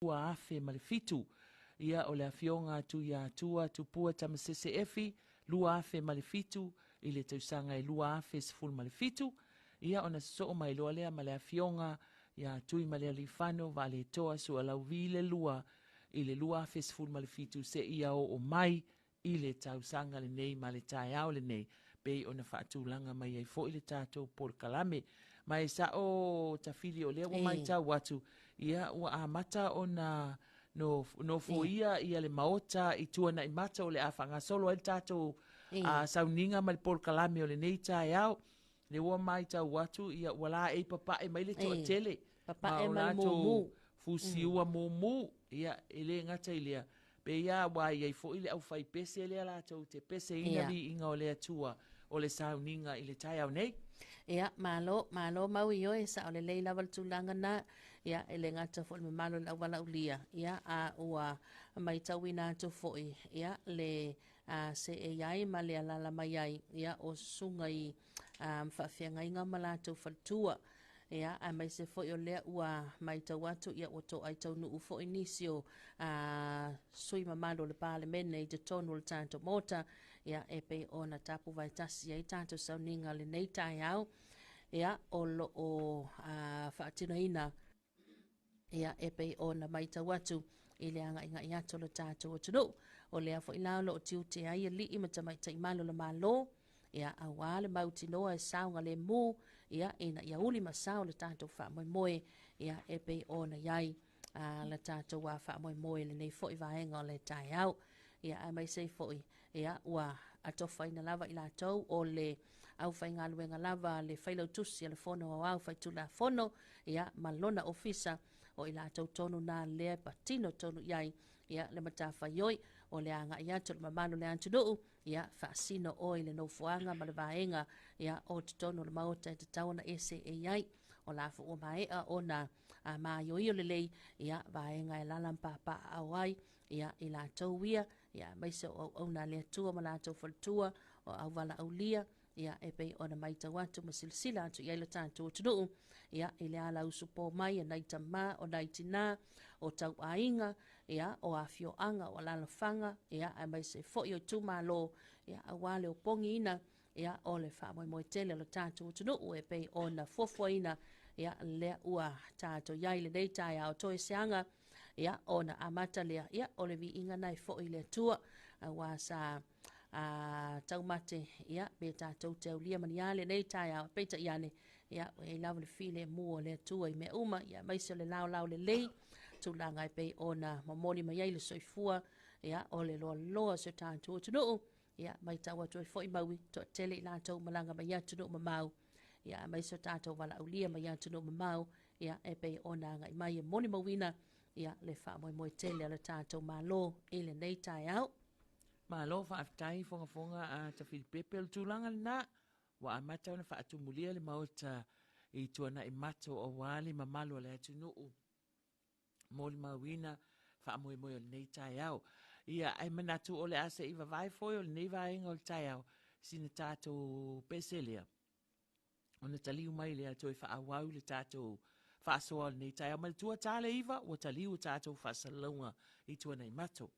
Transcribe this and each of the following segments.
ua afe ma le fitu. Ia o le afionga atu ia atua tupua tamasese efi, lua afe ma le fitu, i le tausanga e lua afe sifuru ma le fitu. Ia ona soo mai loa lea ma le afionga, ia atui ma le alifano, va le toa su alau vi le lua, i le lua afe sifuru ma le fitu, se ia o mai, i le tausanga le nei ma le tae au le nei, pei ona whaatulanga mai ai fo i le tātou por kalame. Mai sa o tafili o lea wa mai tau watu, ia ua a mata ona no foia ia le maota i tuana i mata o le afanga solo el tātou sauninga ma le por kalame o le nei tae au, le ua mai tau watu ia wala e papa e mai le toa tele. Papa e mai mumu. Fusi ua mumu, ia ele ngata ilea. Pe ia wai ai fo ile au fai pese le ala tau te pese ina vi inga o le atua o le sauninga i le tai au nei. Ia, malo mau i o e sa o le leila wal tūlanga na, ia, ele ngata fo le malo la wala ulia, ia, a ua mai tau ina atu fo i, ia, le se e iai ma le alala mai ai, ia, o sunga i mwhawhianga inga ma la tau faltua, ia, a mai se fo i o lea ua mai tau atu, ia, o to ai tau nuu fo i nisio sui mamalo le pāle mene i te tonu le tātou mota, ia, e pe o na tapu vai tasi ai tātou sauninga le nei tai au, ia, o lo o whaatino ina, ia, e pe o na mai tau atu, i le anga inga i ato le tātou o tunu, o lea fo i lao lo o tiu te ai li i mata mai tai malo le malo, ia, a wale mauti noa e saunga le mu, ia, ina ia uli masao le tātou wha moe moe, ia, e pe o na iai, le tātou wa wha moe moe le nei fo i vaenga o le tai au, ia, a mai sei fo i, ia, ua atofa ina lava i la tau, o le au whai ngā luenga lava, le whailau tusi, le fono au whai tula fono, ia, malona ofisa, o i la tau tonu nā lea patino tonu iai, ia, le matafa ioi, o le anga ia tolu mamalo le antunuu, ia, whaasino oi le noufuanga ma le vaenga, ia, o tonu le maota e te tauna ese e iai, o la fu o maea o na maa ioi o le lei, ia, vaenga e lalampa pa au ai, ia, i la tau wia, ia, maise o na lea tua ma la tau faltua, o au wala au lia, ia, e pei ona mai tau atu ma silsila atu ia ila tātou o tunuu, ia, i le ala usupo mai a naita ma o naitina, o tau ainga, ia, o a fio anga, o la lafanga, ia, a mai se fo i o tu malo, ia, a wale o pongi ina, ia, o le wha moe moe tele lo tātou o tunuu, e pei ona fofo ina, ia, lea ua tātou ia i le deitai a o toe seanga, ia, ona amata lea, ia, o le vi inga nai fo i le tua, a wasa, tau mate, ia, be tātou te ulia maniale, nei tai a peita iane, ia, e lawa le file mua le tua i me uma, ia, maise le lau le lei, tu langa e pei ona mamoli mai ai le soifua, ia, o le loa loa se tātou o tunuu, ia, mai tau atu e fo i maui, to tele i lātou malanga mai atu ma mau, ia, maise tātou wala ulia mai atu ma mau, ia, e pei ona ngai mai e moni mawina, ia, le wha moe moe tele ala tātou malo, i le nei tai au, Ma lo fa aftai fonga a ta Filipepe o tūlanga na wa a mata ona fa atumulia le maota i tuana i mato o wali mamalo le atu nuu. Moli mawina fa moe moe o nei tai au. Ia ai manatu o le ase iwa vai foi o le nei vai inga o le tai au sina tātou peselea. Ona taliu mai le atu i fa awau le tātou fa asoa le nei tai au. Ma le tua tale iwa o taliu tātou fa salunga i tuana i mato.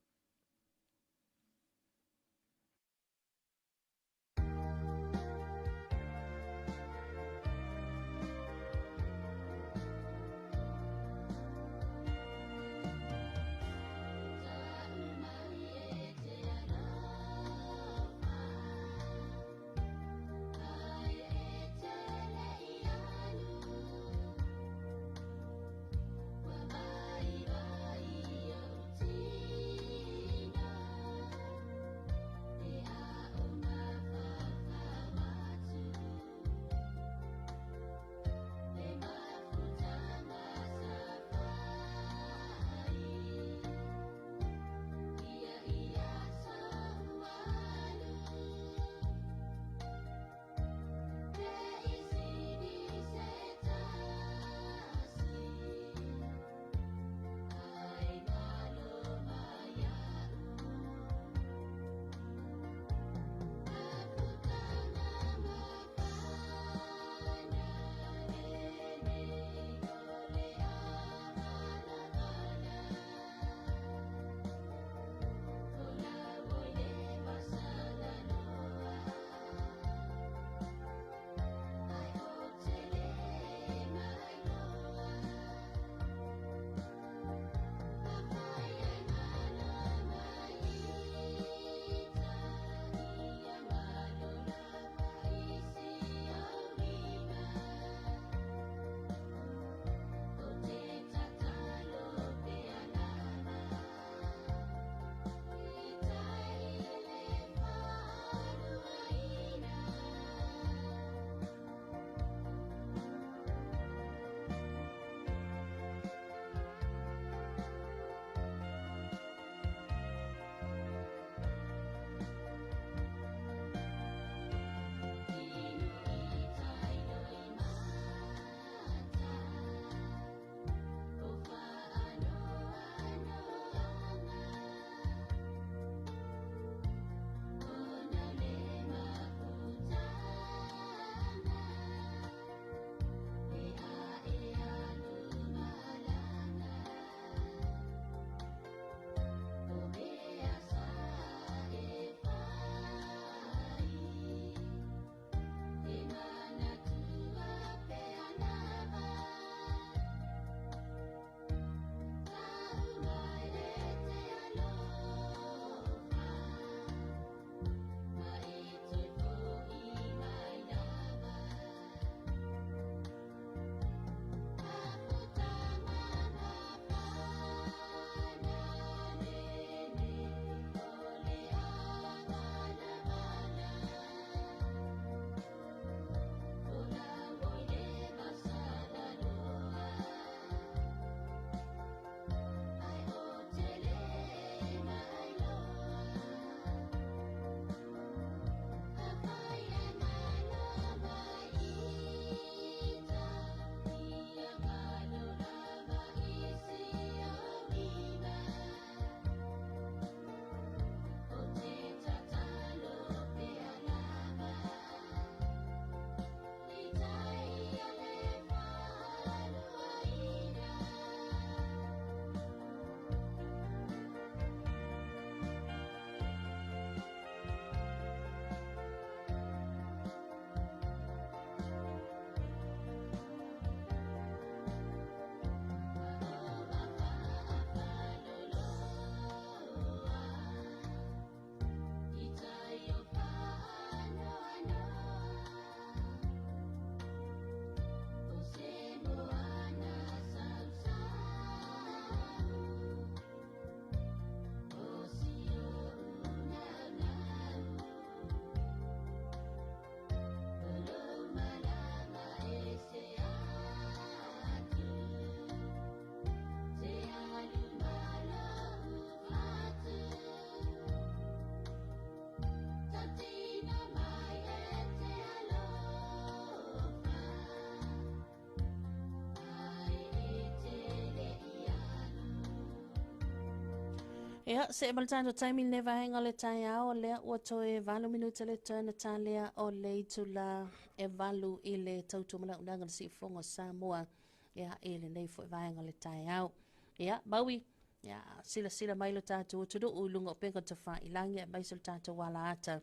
Ia, se maltano taimi le vahenga le tai ao lea ua toe 20 minuta le tana tā lea o le itula e valu i le tautu malaunanga le sifonga Samoa. Ia, e le nei fo e vahenga le tai ao. Ia, baui, ia, sila mai lo tātou o tudu ulunga o penga ta wha ilangi e maisel tātou wala ata.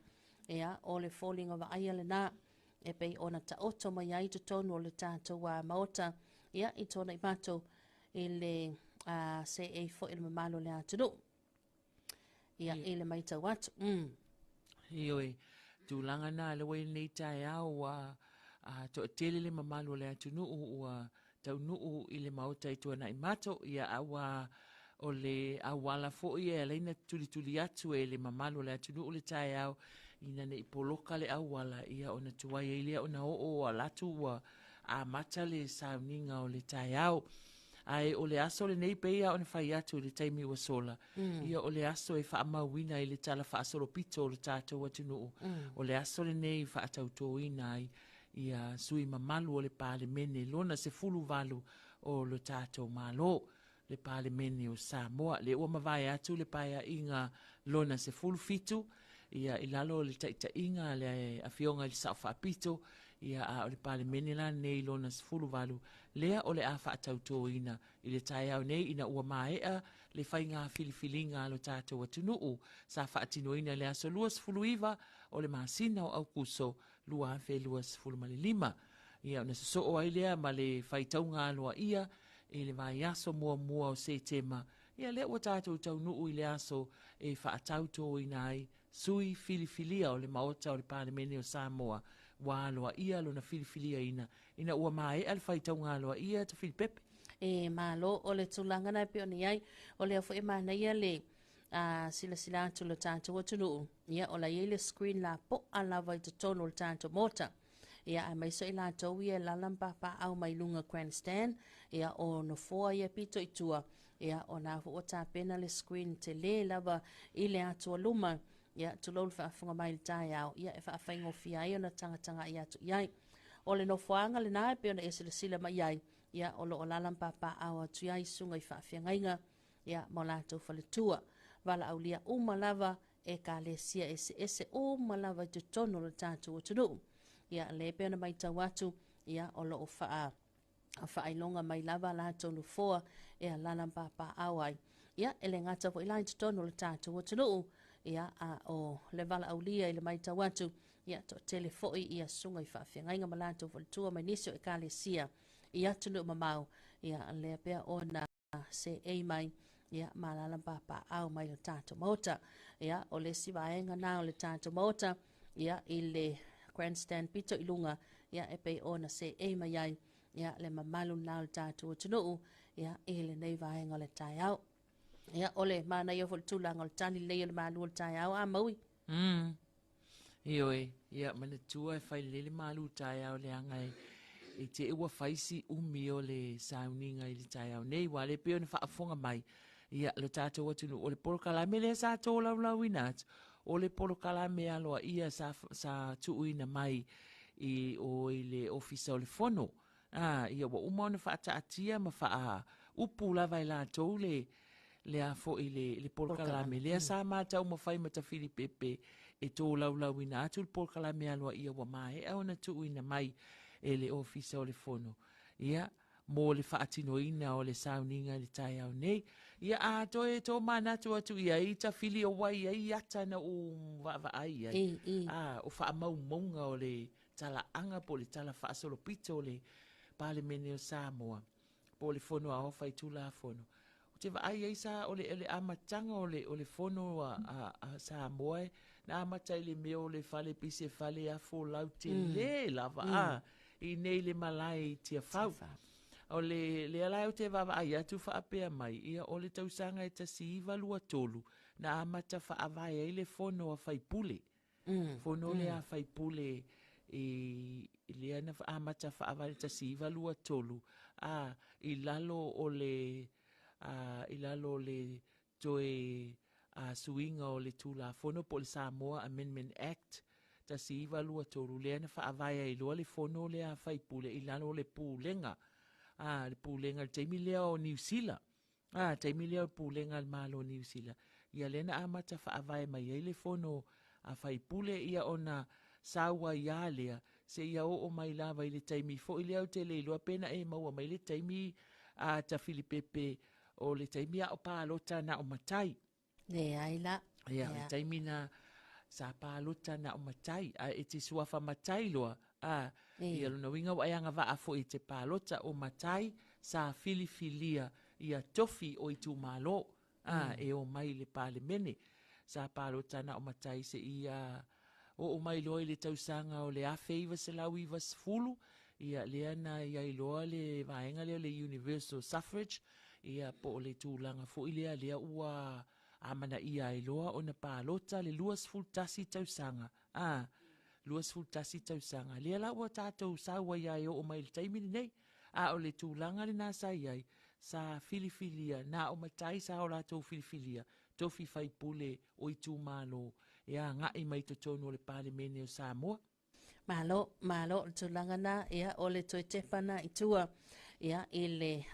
Ia, o le falling of aia le nā, e pei ona ta oto mai ai tu tonu o le tātou wa maota. Ia, i tona i mato i le se e fo il mamalo le atudu. Ia, e le mai tau atu. Ioi, tūlanga nā le wei nei tai au to tele le mamalo le atu nuu tau nuu i le mauta i tuana i mato ia awa o le awala fo ia leina tuli atu e le mamalo le atu nuu le tai au ina ne ipoloka le awala ia ona tuai e lea ona o alatu a mata le sauninga o le tai au. Ai o le aso le nei peia ona fai atu le taimi ua sola. Ia o le aso e wha amauina i le tala wha asoro pito o le tātou atu nuu. O le aso le nei wha atauto ina ai ia sui mamalu o le pāle mene lona se fulu valu o le tātou malo le pāle mene o Samoa. Le ua mawai atu le paia inga lona se fulu fitu ia ilalo le taita inga le afionga le sao wha pito ia a o le pāle mene la nei lona se fulu valu lea o le a wha atauto ina i le tai au nei ina ua maea le whai ngā filifilinga lo tātou atu nuu sa wha atino ina le aso luas fulu iwa o le masina o au kuso lua fe luas fulu mali lima. Ia ona se so o ai lea ma le whaitaunga aloa ia e le vai aso mua o se tema. Ia lea ua tātou tau nuu i le aso e whaatauto ina ai sui filifilia o le maota o le Parlemene o Samoa wa aloa ia lo na filifilia ina ua mai al whaitaunga aloa ia ta filipepe. E malo o le tulanga na pe oni ai o le afo e mana ia le sila atu lo tātou atu nuu. Ia o la ia le screen la po ala vai te tono lo tātou mota. Ia a mai so i lātou ia lalampa pa au mai lunga grandstand. Ia o no foa ia pito i tua. Ia o na o tā pena le screen te le lava i le atua luma. Ia tu lolu whaafunga mai le tai au. Ia e whaafaingo fia ia na tanga i atu iai. O le no foanga le nai pe ona e sila mai iai. Ia o lo o lalampa pa au atu iai sunga i whaafiangainga. Ia mo lātou whaletua. Wala au lia umalava e ka le sia ese umalava i te tono le tātou o tunu. Ia le peona mai tau atu, ia o lo o whaailonga mai lava la tonu foa e a lalampa pa awai. Ia ele ngata fo ilai te tono le tātou o tunu. Ia o le wala au lia ile mai tau atu, ia to telefoi ia sunga i whaafiangainga ma lātou whaletua mai nisio e ka le sia. Ia tunu mamau, ia le pea ona se ei mai. Ia malalampa pa au mai o tātou mota. Ia o le siwaenga nā o le tātou mota. Ia i le grandstand pito i lunga. Ia e pei ona se e mai ai. Ia le mamalu nā o le tātou o tunuu. Ia e le nei waenga le tai au. Ia o le mana i o fol tūlanga o le tani lei o le malu o le tai au. A maui. Ioi, ia mana tua e whai lele malu tai au le angai. E te ewa whaisi umi o le sauninga i le tai au. Nei wale peo na whaafonga mai. Ia le tātou atunu o le polokalame le sa tō lau inat. O le polokalame aloa ia sa tuuina mai i le ofisa o le fono. Ia wa umona whaata atia ma wha upu lava i la tō le a fo i le polokalame. Lea sa mātau ma whai mata Filipepe e tō lau inat. O le polokalame aloa ia wa mai au na tuuina mai e le ofisa o le fono. Ia mo le whaatinoina o le sauninga le tai au nei. Ia a toe tō manatu atu ia i ta fili o wai ai ata na o wa ai ai. O wha maunga o le tala anga po le tala wha asolo pito o le Parlemene o Samoa. Po le fono a hofa i tula a fono. O te wa ai sa o le amatanga o le fono a Samoa na amata i le meo le fale pise fale a fo lau te le lava i nei le malai tia fau. O le alai o te wawa ai atu whaapea mai, ia o le tausanga e tasi iwa lua tolu, na amata whaavai ai le fono a whaipule. Fono le a whaipule le ana amata whaavai tasi iwa lua tolu, i lalo le toe suinga o le tula fono po le Samoa Amendment Act, tasi iwa lua tolu, le ana whaavai ai loa le fono le a whaipule, i lalo le pūlenga. Le pūlenga le taimi lea o New Zealand. Taimi lea o pūlenga le malo o New Zealand. ia lena amata whaavae mai eile fono a whaipule ia ona saua ia lea se ia o mai lava i le taimi fo i leo te leilua pena e maua mai le taimi a ta Filipepe o le taimi a o pālota na o matai. Le aila. Ia, le taimi na sa pālota na o matai a e te suafa matai loa a ia luna winga wa anga va fo i te pālota o matai sa filifilia ia tofi o i tu malo e o mai le pāle mene sa pālota na o matai se ia o mai loa i le tausanga o le afe iwa se lau iwa sfulu ia lea na ia i loa le vaenga leo le universal suffrage ia po o le tūlanga fo i lea ua amana ia i loa o na pālota le luas fultasi tausanga luas fultasi tausanga lea la ua tātou saua ia o mai le taimini nei a o le tūlanga le nasa iai sa filifilia na o matai sa o lātou filifilia tofi faipule o i tū malo ia ngai mai to tonu le pale mene o Samoa. Malo tulanga na ia o le toe tepana i tua ia i le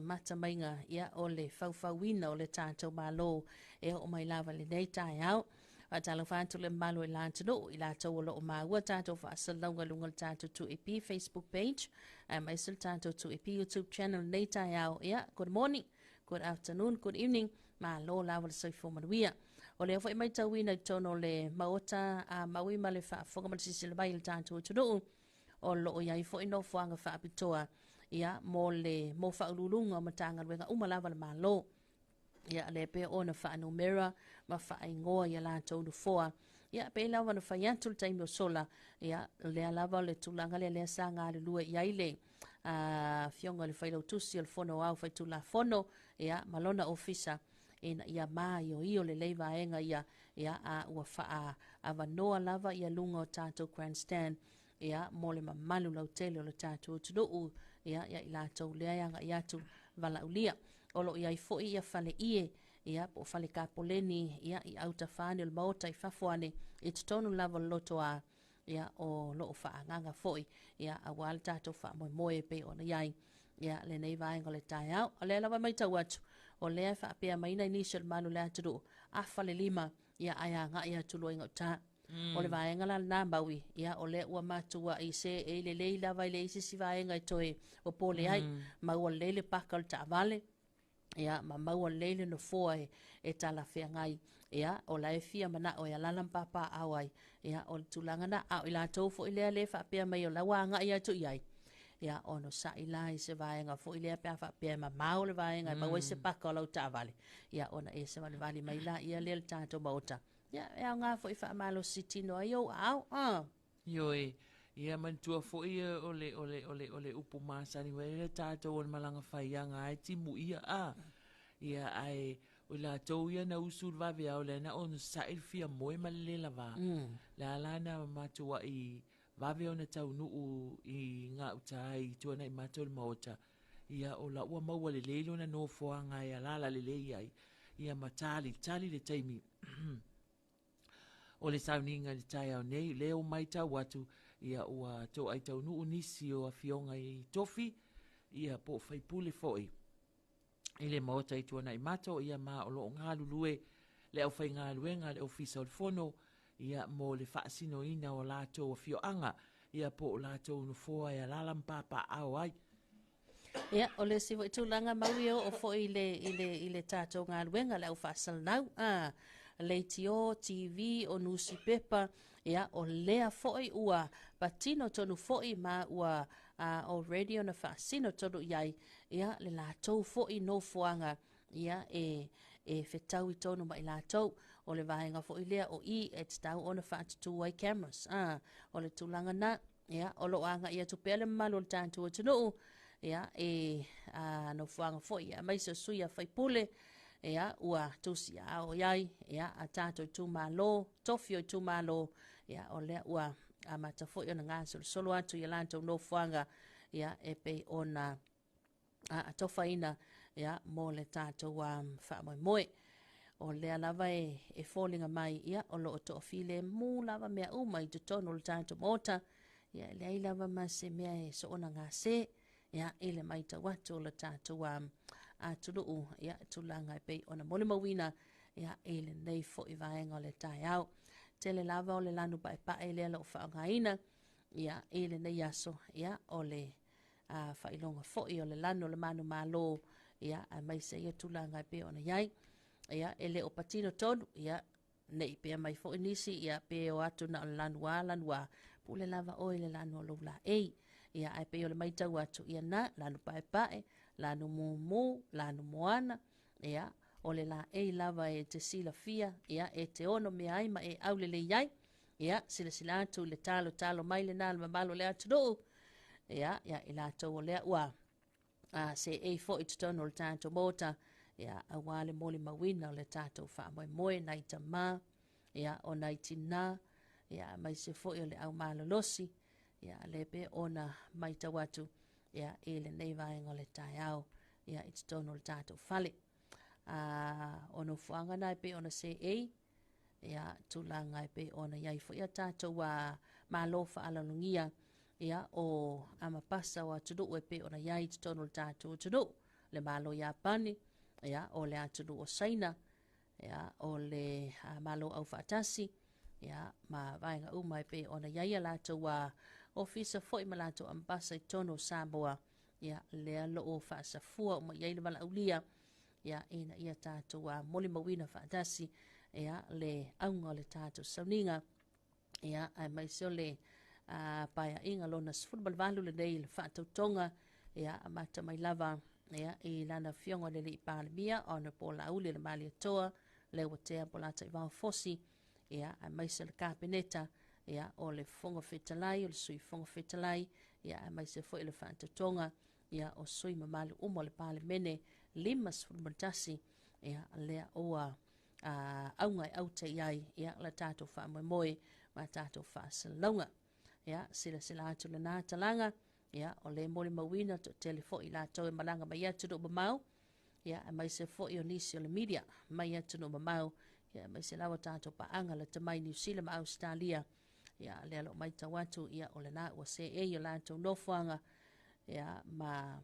mata mainga ia o le faufauina o le tātou malo e o mai lava le nei tai au. A talo whantu le malo i lātunu i lātou o lo o maua tātou whaasalaunga lunga le tātou tu EP Facebook page mai sil tātou tu EP YouTube channel nei tai au. Ia, good morning, good afternoon, good evening, malo lava le soifo manuia. O le fo mai tawina tono le maota a maui male fa fonga mal sisi le bai le tātou tunu o lo o iai fo ino fuanga fa apitoa ia mo le mo fa ululunga matanga wenga umalava le malo ia le pe ona fa numera ma fa ingoa ia la tonu foa ia pe lava na fa yantul taimi o sola ia le lava le tulanga le sanga le lua iai le fionga le failo tusi al fono au fa tula fono ia malona ofisa ina ia mai o io le leiva enga ia a ua faa avanoa lava ia lunga o tātou grandstand ia mole mamalu lau tele o le tātou tunu ia i lātou leanga ia tu vala ulia olo ia i foi ia fale ie ia po fale kapoleni ia i auta fane o le maota i fafuane i tutonu lava loto a ia o loo faa nganga foi ia a wale tātou faa moe pe ona iai ia le nei vaenga le tai au o le lava mai tau atu o lea fa apea maina initial manu lea turu a fale lima ia aya nga ia tulu inga ta o le vaenga la na baui ia o le ua matua i se e le leila vai le isi si vaenga i toe o pole ai maua lele pakal ta vale ia ma maua lele no foa e tala fea ngai ia o la e fia mana o ia lalam papa awai ia o le tulanga na au i la tofo i lea le fa apea mai o la wanga ia tu iai ia ono sa ila i se vaenga fo i lea pea fa pea ma mao le vaenga ma wai se paka o lau ta vale ia ona e se vale mai la ia le tato maota ia e ngā fo i wha malo siti no ai au Ioi ia mantua fo i ole upu masani wai le tato o malanga whaianga ai timu ia ia ai o la tau ia na usul vave au le na ono sa ilfia moe malele lava la lana matua i vave ona tau nuu i ngā utai tuana i mātou maota ia o la ua maua le leilo na no foanga ia lala le lei ai ia matali tali le taimi o le sauninga le tai au nei leo mai tau watu ia ua tau ai tau nuu nisi o a fionga i tofi ia po faipule foi i le maota i tuana i mātou ia ma o lo ngā lulue le au fai ngā luenga le ofisa o le fono ia mo le whaasino ina o lātou a fioanga ia po o lātou nufoa ia lalam papa au ai. Ia o le sivo i tūlanga maui o fo i le tātou ngā luenga le au whaasal nau le tio TV o nusi pepa ia o lea fo i ua patino tonu fo i ma ua o radio na whaasino tonu iai ia le lātou fo i no fuanga ia e whetau i tonu mai lātou o le vahenga fo i lea o i e tau ona whaatutu ai cameras o le tūlanga na ia o lo anga ia tupea le malu le tātou o tunu ia no fuanga fo ia mai sa suia whaipule ia ua tusi o iai ia a tātou i tū malo tofi o i tū malo ia o lea ua mata fo i ona ngā solo atu ia lātou no fuanga ia e pe ona a tofa ina ia mo le tātou wha moe o lea lava e fōlinga mai ia o lo o to file mu lava mea uma i te tono le tātou mota ia lea i lava ma se mea e so ona ngā se ia ele mai ta watu o le tātou a tuluu ia tulanga e pei ona mole mawina ia e le nei fo'i vaenga o le tai au. Tele lava o le lanu pae le ala o whaangaina, ia e le nei aso, ia o le whailonga fo'i o le lanu o le manu malo, ia a mai se ia tulanga pe ona iai, ia ele o patino tonu, ia nei pe mai fo'i nisi, ia pe o atu na o le lanu wa, pule lava o le lanu o lula ei, ia ai pe o le mai tau atu, ia na lanu pae, lanu mumu, lanu moana, ia o le la ei lava e te sila fia, ia e te ono me ai ma e au le iai, ia sila atu le talo mai le nal mamalo le atu doo, ia i la tau o lea ua, se e fo i tutono o le tātou mota, ia a wale moli mawina o le tātou wha moe nai ta ma, ia o nai tina, ia mai se fo i o le au malo losi, ia le pe ona mai ta watu, ia e le nei vaenga o le tai au, ia i tutono o le tātou fale. Ono fuanga nai pe ona se e, ia tulanga pe ona iai fo ia tātou wa malofa ala lungia, ia o amapasa o atudu e pe ona iai tutono le tātou atudu, le malo ia pani, ia o le atudu o saina, ia o le malo au whaatasi, ia ma vaenga umai pe ona iai a lātou wa ofisa foi ma lātou amapasa i tono Samoa, ia lea lo o whaasafua o ma iai le wala ulia, ia ina ia tātou wa moli mawina whaatasi, ia le aunga o le tātou sauninga, ia ai mai seo le paia inga lona sfutbal valu le nei le whaatautonga, ia amata mai lava, ia i lana fionga le li pālemia, ona po la uli le mali atoa, le watea po lata i vau fosi, ia ai mai se le kāpeneta, ia o le fonga whetalai, o le sui fonga whetalai, ia ai mai se fo i le whaatautonga, ia o sui mamali umo le pālemene, lima sfutbal tasi, ia lea oa aunga i au te iai, ia la tātou wha moe, ma tātou wha salonga. Ia, sila atu le nā talanga, ia, o le mori mawina to telefo i la tau e malanga mai atu no mamau, ia, a mai se fo i o nisi o le media, mai atu no mamau, ia, mai se lawa tātou pa anga la tamai New Zealand ma Australia, ia, le alo mai tawatu, ia, o le nā ua se e o la tau nofuanga, ia, ma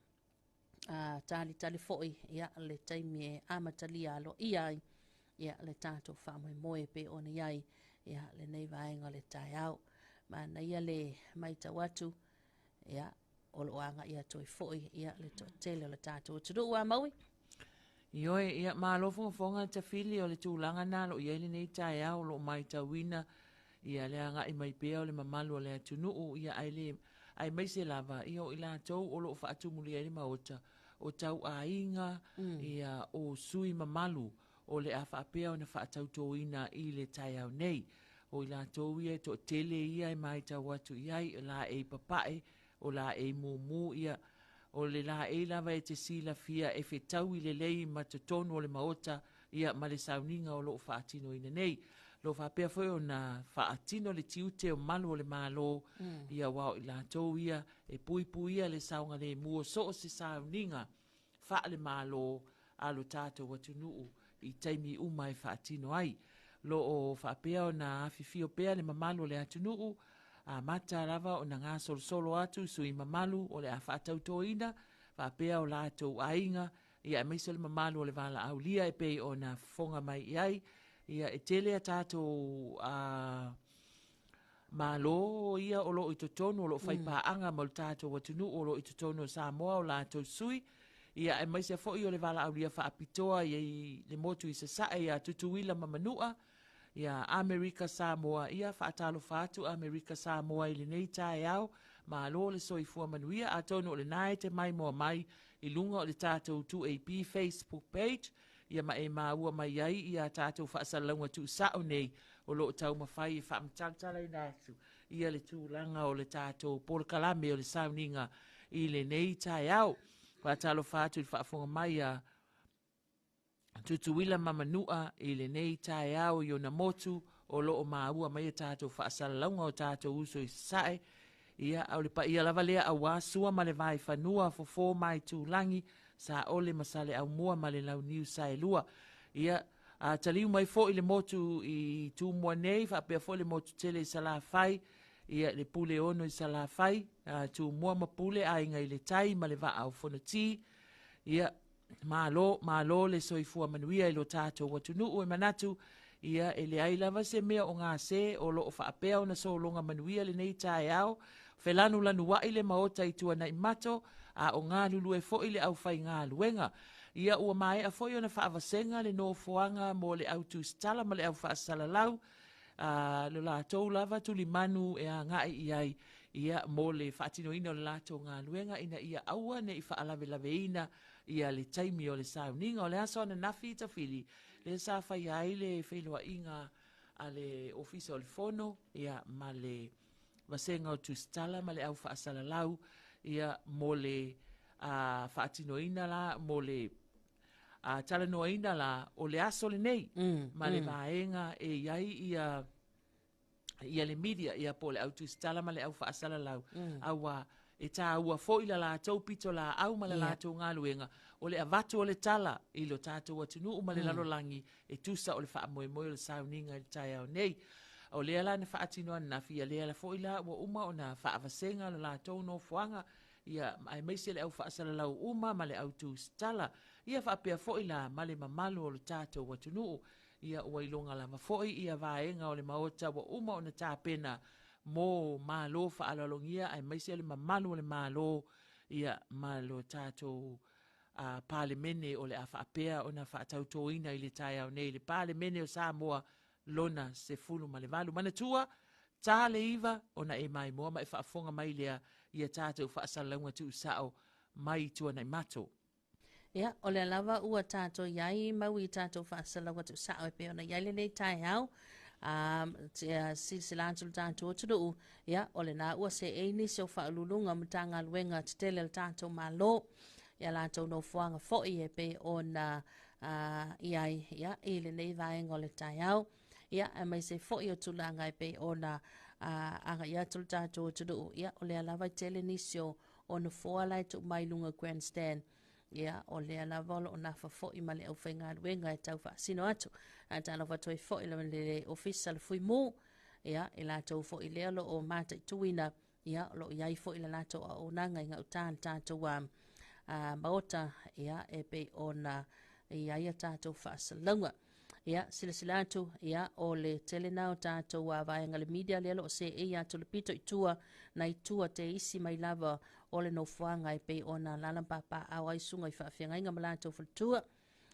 tali foi, ia, le taimi e amatalia alo iai, ia, le tātou wha moe pe ona iai, ia, le nei vaenga le tai au, ma na ia le mai tawatu, ia, o lo anga ia toi foi, ia, le to tele o le tātou. Tudu ua maui? Ioe, ia, maa lo fonga ta fili o le tūlanga nā lo ia nei tai au lo mai tawina, ia le anga i mai pea o le mamalu o le atunuu, ia ai mai se lava, ia o ila tau o lo whaatumulia i maota, o tau a inga, ia o sui mamalu, o le a whaapea o na whaatautoina i le tai au nei, o ila tau ia to tele ia i mai tau watu iai, o la e papae, o la e mumu ia, o le la e lava e te sila fia e whetau i le lei matatono o le maota, ia ma le sauninga o lo whaatino ina nei. Lo whapea foi o na whaatino le tiute o malu o le malo, ia wao i la tau ia, e pui ia le saunga le mua so o se sauninga, wha le malo alo tātou watu nuu, i taimi umai whaatino ai. Lo o whapea o na whiwhio pea le mamalu o le atunuu, a mata lava o na ngā solo atu sui mamalu o le a whaatautoina, whapea o lātou ainga, ia e meiso le mamalu o le wala au lia e pei o na fonga mai iai, ia e tele a tātou malo ia o lo i totonu o lo whaipaanga mo le tātou watunu o lo i totonu o Samoa o lātou sui, ia e maise fo i o le wala au lia whaapitoa i le motu i sasae ia tutuila mamanua, ia Amerika Samoa, ia whaatalo whaatu Amerika Samoa i le nei tae au, ma lo le soifua manuia, a tono o le nae te mai moa mai, i lunga o le tātou 2AP Facebook page, ia ma e maua mai ai, ia tātou whaasalaunga tu sao nei, o lo tau mawhai i whaamtangtala i nātu, ia le tūlanga o le tātou polokalame o le sauninga i le nei tae au, whaatalo whaatu i whaafonga mai a tutuila mamanua i le nei tae au i ona motu o loo maua mai tātou whaasalaunga o tātou uso i sae. Ia au le pa ia lava lea au asua ma le vai whanua fo mai tūlangi sa ole masale au mua ma le lau niu sae lua. Ia taliu mai fo i le motu i tū mua nei, whapea fo le motu tele i salawhai, ia le pule ono i salawhai, tū mua ma pule a inga i le tai ma le va au whanati. Ia malo le soifua manuia i lo tātou watunuu e manatu, ia e le ai lava se mea o ngā se o lo o whaapea o na solonga manuia le nei tae au, whelanu lanu wa ile maota i tua na imato, a o ngā lulu e fo ile au whai ngā luenga. Ia ua mai a fo i o na whaavasenga le no fuanga mo le au tu stala ma le au whaasala lau, lo la tau lava tuli manu e a ngai i ai, ia mo le whaatino ina o le lato ngā luenga ina ia aua ne i whaalave lave ina, ia le taimi o le sauninga o le aso ana nafi ta fili, le sa whai ai le whelua inga a le ofisa o le fono, ia ma le vasenga o tu stala ma le au whaasala lau, ia mo le whaatino ina la, mo le tala noa ina la o le aso le nei, ma le vaenga e iai ia le media ia po le au tu stala ma le au whaasala lau, awa e tā ua fo ila la tau pito la au ma le la tau ngā luenga, o le avatu o le tala i lo tātou atunu ma le lalolangi e tusa o le wha moe moe o le sauninga i tai au nei, o le ala na whaatino ana fia le ala fo ila ua uma o na whaavasenga le la tau no fuanga, ia ai meise le au whaasala lau uma ma le au tu stala, ia whaapea fo ila ma le mamalu o le tātou atunu, ia ua ilonga lava foi ia vaenga o le maota wa uma o na tāpena mo malo whaalalongia ai maise le mamalu o le malo ia malo tātou palemene o le awhaapea o na whaatautoina i le tai au nei le palemene o Samoa lona se fulu ma le valu manatua tā le iwa o na e mai moa ma e whaafonga mai lea ia tātou whaasalaunga tu sao mai tua nei mato. Ia, o le lava ua tātou iai mau i tātou whaasala watu sao e pe ona iai le nei tai au, silsilantul tātou o tunu, ia, o le nā ua se eini se o whaalulunga mtanga luenga titele le tātou malo, ia lātou no fuanga foi e pe ona iai, ia, i le nei vaenga o le tai au, ia, e mai se foi o tulanga e pe ona anga ia tulu tātou o tunu, ia, o le lava i tele nisio o na fualai tu mai lunga grandstand, ia o le ala volo o nafa fo'i ma le au whainga ruenga e tau whaasino atu. A tala watoi fo'i le ofisa le fui mū, ia e la tau fo'i lea lo o mata i tuina, ia lo iai fo'i le la tau a o nanga i ngau tān tātou maota, ia e pe o na iai a tātou whaasalunga. Ia sila atu, ia o le telena o tātou vaenga le media lea lo o se e atu le pito i tua, na i tua te isi mai lava o le no fuanga i pe ona lalampapa au ai sunga i whaafianga inga malato fultua.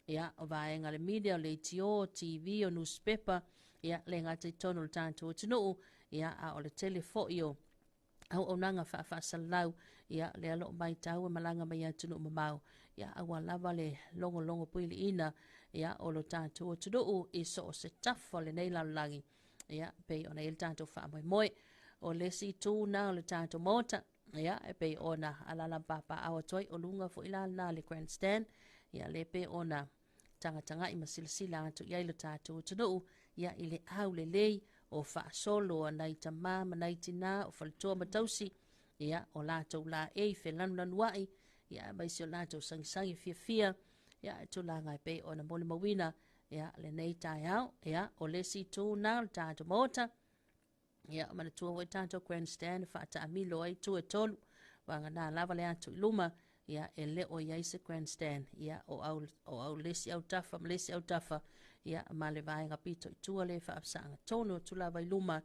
Ia, o vaenga le media, o le TO, TV, o newspaper, ia, le ngata i tono le tātou o tinu, ia, a o le telefo i o au o nanga whaasalau, ia, le alo mai tau e malanga mai atunu mamau, ia, awa lava le longo puili ina, ia, o lo tātou o tinu, i so o se tafo le nei lalangi, ia, pe ona il tātou wha moe, o le si tū na o le tātou mota, ia, e pe ona alala papa awa toi o lunga fo ila na le grandstand, ia le pe ona tanga i masilasila atu ia ilo tātou tunu, ia ile au le lei o wha solo a nai ta mama nai tina o whalitoa matausi, ia o lātou la e whelanu wai, ia maisi o lātou sangisangi fia, ia e tūlanga e pe ona mole mawina, ia le nei tai au, ia o le si tū na o tātou mota, ia mana tua wai tātou grandstand whaata amilo ai tu e tolu wanga nā lava le atu iluma ia e le o iaise grandstand ia o au lesi au tafa malesi au tafa ia ma le vaenga pito i tua le whaapsanga tono tu lava iluma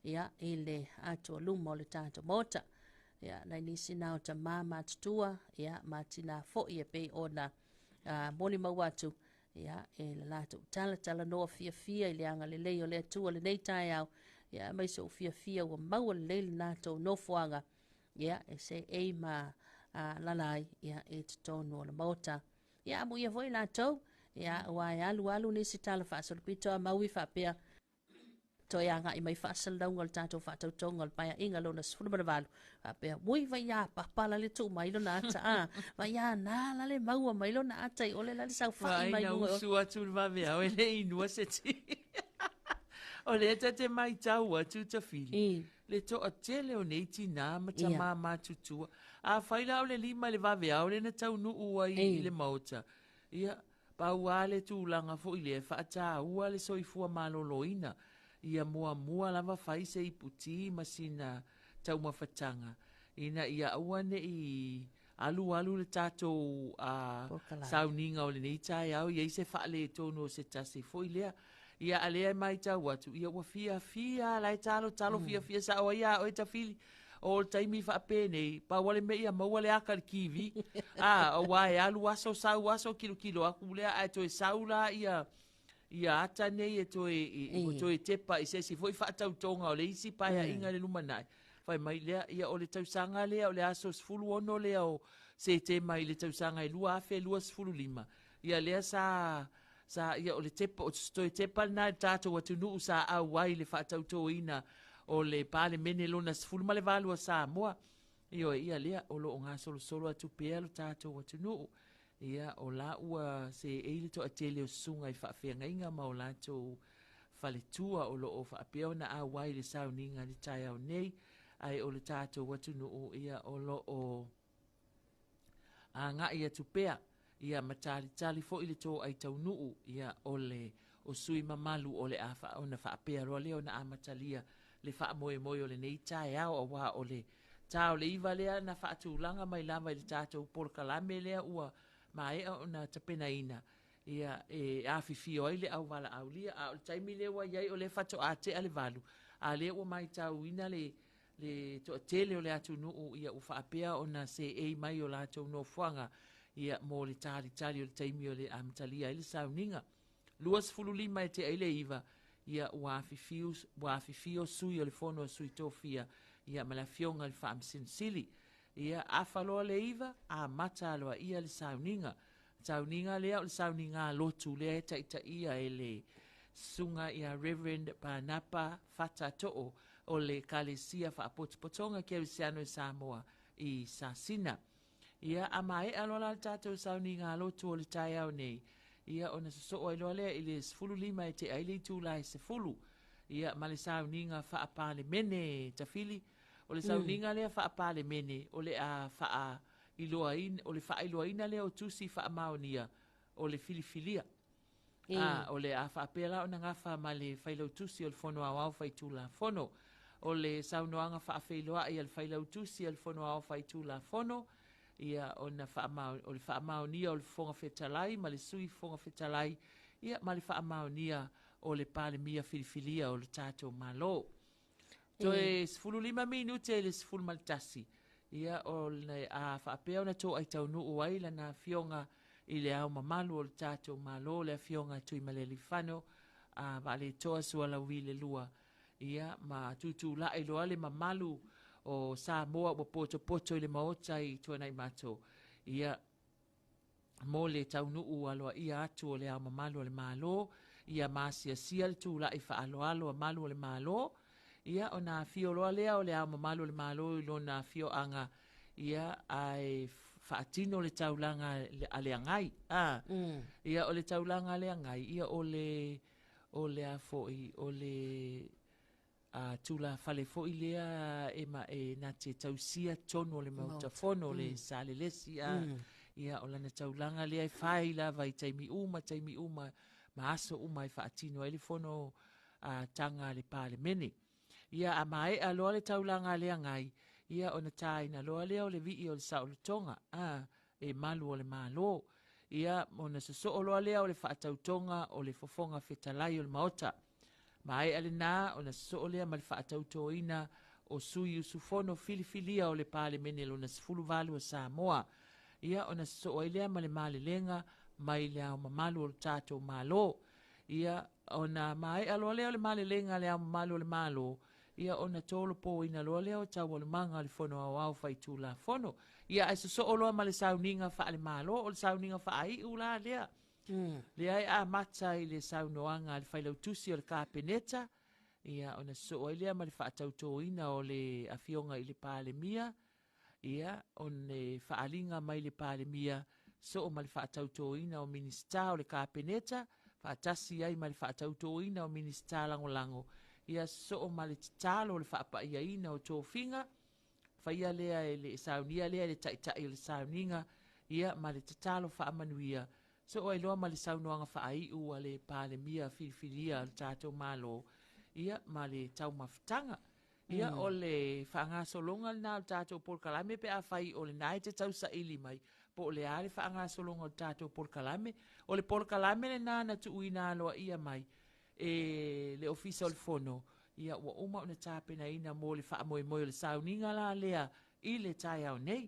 ia e le atu luma o le tātou mota ia nai nisi nao ta mama tutua ia matina fo ia pe ona moni mawatu ia e le latu tala noa fia i le anga le leo le atua le nei tai au ia mai so fia ua maua leile natou nofoanga ia e se e ma lalai ia e tonu o le mota ia mo ia voi natou ia ua e alu nisi tala whaasolopito a maui whaapea to ia nga i mai whaasalaunga le tātou whaatautonga le paia inga lona sifuna manavalu whaapea mui vai ia papala le tu mai lona ata vai ia nala le maua mai lona ata i ole lale sau whai mai nunga vai na usu atu le vavea o ele inua se ti o le te mai tau atu ta fili. Le to a tele o nei tina ma ta mama tutua. A whaila o le lima le vavea o le na tau nu ua i le mauta. Ia, pa ua le tu langa fo i le whaata ua le soifua maloloina. Ia mua lava whaise i puti ma sina tau mawhatanga. Ina ia ua ne i alu le tātou Pokalai. sauninga o le nei tai au, ia i se whaale tonu o se tasi fo i lea. Ia alea mai tau atu, ia ua fia, lai talo fia sa o ia o e tawhili. O taimi whaapene, pa wale me ia maua le aka le kiwi. O wae alu aso kilo aku lea ai to e saula ia ata nei e to e tepa i se si foi whaatau tonga o le isi paia inga le lumanai. Fai mai lea ia o le tausanga lea o le aso sfulu ono lea o se te mai le tausanga i lua afe lua sfulu lima. Ia lea sa ia o le tepa o stoi tepa na tato watu nuu sa au wai le whaatau to ina o le pale mene lona sfulu ma le valua sa moa. Ia lea o lo o ngā solo atu pea lo tato watu nuu. Ia o la ua se eile to atele o sunga i whaafenga inga ma o la to whaletua o lo o whaapea na a wai le sauninga le tai au nei. Ai o le tato watu nuu ia o lo o a ngā ia tupea. Ia matali fo ile to ai tau nuu ia ole o sui mamalu ole a fa ona fa apea ro le ona amatalia le fa moe o le nei tai au o wa ole tau le iva le na fa tu langa mai lava le tato por kalame le ua mai ona tapena ina ia a fifi o ile au wala au lia a taimi le wa yai ole fa to ate ale valu a le o mai tau ina le to tele o le atu nuu ia u fa apea ona se e mai o la to no fuanga ia mo le tali o le taimi o le amtalia ile sauninga. Luas fululima e te eile iva ia ua afifio sui o le fono sui tofia ia ma la fionga le whaamsinsili. Ia afaloa le iva a mata aloa ia le sauninga. Sauninga lea o le sauninga lotu lea e taita ia e le sunga ia Reverend Panapa Fata To'o o le kalesia whaapotopotonga kia wisiano i Samoa i Sasina. Ia amae alola tātou sauni ngā lotu o le tai au nei. Ia ona so o iloa lea i le sfulu lima e te aile tu lai se fulu. Ia ma le sauni ngā whaapale mene tawhili. O le sauni ngā lea whaapale mene o le a wha iloa ina, o le wha iloa ina lea o tusi wha maonia o le filifilia. O le a whaapela o na ngā wha ma le whailau tusi o le fono au au whaitu la fono. O le saunoanga whaafeiloa i al whailau tusi o le fono au whaitu la fono. Ia ona o le whaamaonia o le fonga whetalai, ma le sui fonga whetalai, ia ma le whaamaonia o le pale mia filifilia o le tātou malo. To e 15 minute le 10 maltasi. Ia o le a whaapea ona tō ai tau nuu ai lana fionga i le au mamalu o le tātou malo, le fionga tui maleli whano, a vale toa suala wile lua. Ia ma tutu la i loa le mamalu o Samoa wa poto i le maota i tuanai mato. Ia mo le taunuu aloa ia atu o le au mamalu o le malo. Ia masia sia le tūla i whaaloalo a malu o le malo. Ia o nā fio loa lea o le au mamalu o le malo i lo nā fio anga. Ia ai whaatino le taulanga a le angai. Ia o le taulanga a le angai. Ia o le afoi, o le tula fale fo i lea na te tausia tono le mautafono le salelesi ia o lana taulanga lea i whai lava i taimi uma ma aso uma i whaatino e le fono tanga le pale mene. Ia a mai a loa le taulanga lea ngai ia o na taina loa lea o le vii o le sao le tonga e malu o le malo. Ia o na soso o loa lea o le whaatautonga o le fofonga whetalai o le maota. Mai ale nā o na so lea ma le whaatautoina o sui usufono filifilia o le pale mene lo na sifulu valu o Samoa. Ia o na so lea ma le male lenga mai le au mamalu o le tātou malo. Ia o na mai alo lea o le male lenga le au mamalu o le malo. Ia o na tolo po ina lo lea o tau o le manga le fono au au whaitu la fono. Ia ai so loa ma le sauninga wha le malo o le sauninga wha ai ula lea. Le ai a mata i le saunoanga le whailau tusi o le kāpeneta. Ia o na so ai lea ma le whaatautoina o le afionga i le pāle mia. Ia o ne whaalinga mai le pāle mia. So o ma le whaatautoina o minista o le kāpeneta. Whaatasi ai ma le whaatautoina o minista lango. Ia so o ma le titalo o le whaapaiaina o tō whinga. Whaia lea e le saunia lea le taitai o le sauninga. Ia ma le titalo whaamanuia. So o iloa ma le saunoanga whaai ua le pāle mia filifilia le tātou malo. Ia ma le tau mawhitanga. Ia o le whaangasolonga na o tātou porkalame pe a whai o le nai te tau sa ili mai. Po o le are whaangasolonga o tātou porkalame. O le porkalame le nana tu uina aloa ia mai. E le ofisa o le fono. Ia ua uma o na tāpena ina mo le wha moe moe o le sauninga la lea i le tai au nei.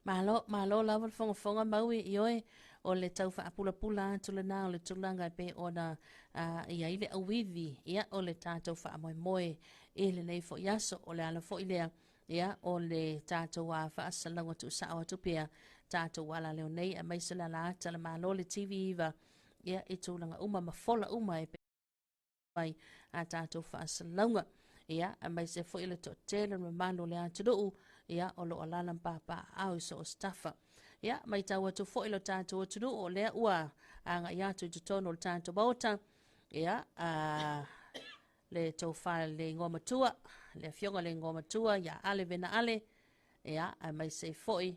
Malo lava le fonga maui i oe o le tau whaapula atu le nā o le tulanga pe o na ia ile awivi ia o le tātou wha moe i le nei fo iaso o le ala fo ilea ia o le tātou wa whaasalanga tu sao atu pia tātou wala leo nei a maisala la ata le malo le TV iwa ia i tūlanga uma mafola uma e pe mai a tātou whaasalanga ia a maise fo ile to tele me malo le atu duu ia o lo alana papa au so o staffa ia mai tau atu fo ilo tātou atu duu o lea ua anga ia tu tutono le tātou bauta ia le tau wha le ngoma tua le fionga le ngoma tua ia ale vena ale ia a maise foi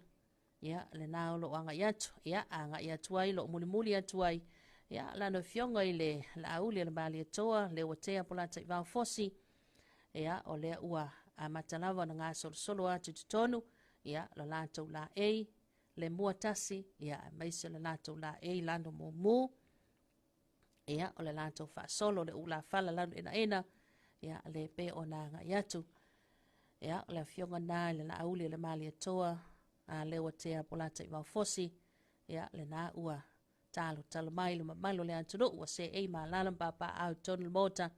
ia le nao lo anga iatu ia anga iatu ai lo muli atu ai ia lano fionga i le la auli le bali atoa le watea polata i vau fosi ia o lea ua a matalawa na ngā solo atu tutonu ia lo lātou la ei le muatasi ia maise le lātou la ei lano mu ia o le lātou wha solo le ula fala lano ena ia le pe o nā ngā iatu ia o le fionga nā le la auli le mali atoa a le watea polata i vau fosi ia le nā ua talo mai le mamalo le anturo ua se ei ma lalam papa au tonu mota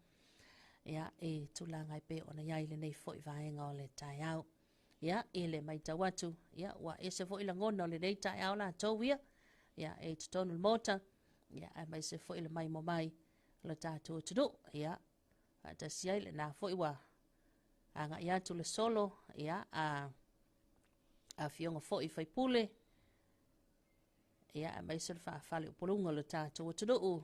ia e tulanga i pe ona iai le nei fo i vaenga o le tai au ia e le mai tawatu ia ua ese fo i la ngona o le nei tai au la tauia ia e tonu mota ia a mai se fo i le mai mo mai le tatu tudu ia a ta siai le na fo i wa anga ia tu le solo ia a fionga fo i fai pule ia a mai se fa fale upulunga le tatu tudu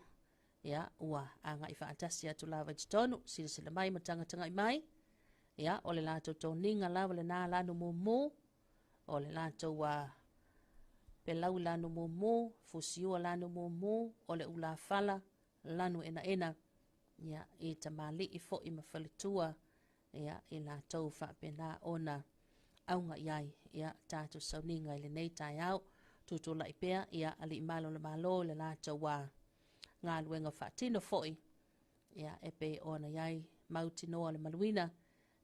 ia ua anga i faatasi atu lava tonu sila mai matanga i mai ia o le lato toninga lava le nā lanu mumu o le lato wa pelau lanu mumu fusiua lanu mumu o le ula fala lanu ena ia i tamali i fo i mafalitua ia i lato fa pena ona aunga iai ia tatu sauninga i le nei tai au tutula i pea ia ali malo le malo le lato wa ngā luenga whaatino foi ia e pe ona iai mauti noa le maluina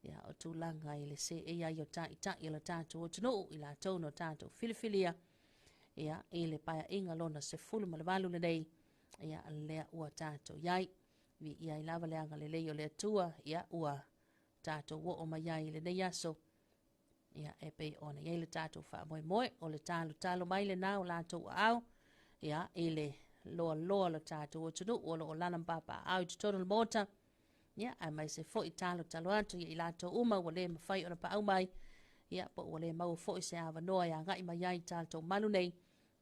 ia o tūlanga i le se e iai o ta i la tātou o tunu i la tau no tātou filifilia ia i le paia inga lona se fulu ma le walu le nei ia lea ua tātou iai vi iai lava le anga le lei o le atua ia ua tātou wo o ma iai le nei aso ia e pe ona iai le tātou wha moe o le talo mai le nā o lātou au ia i le loa lo tātou o tunu o lo lana papa au tu tono mota ia a mai se fo i talo atu ia i lato uma o le mawhai o na pa au mai ia po o le mau fo i se awa noa ia ngai mai ai tātou malu nei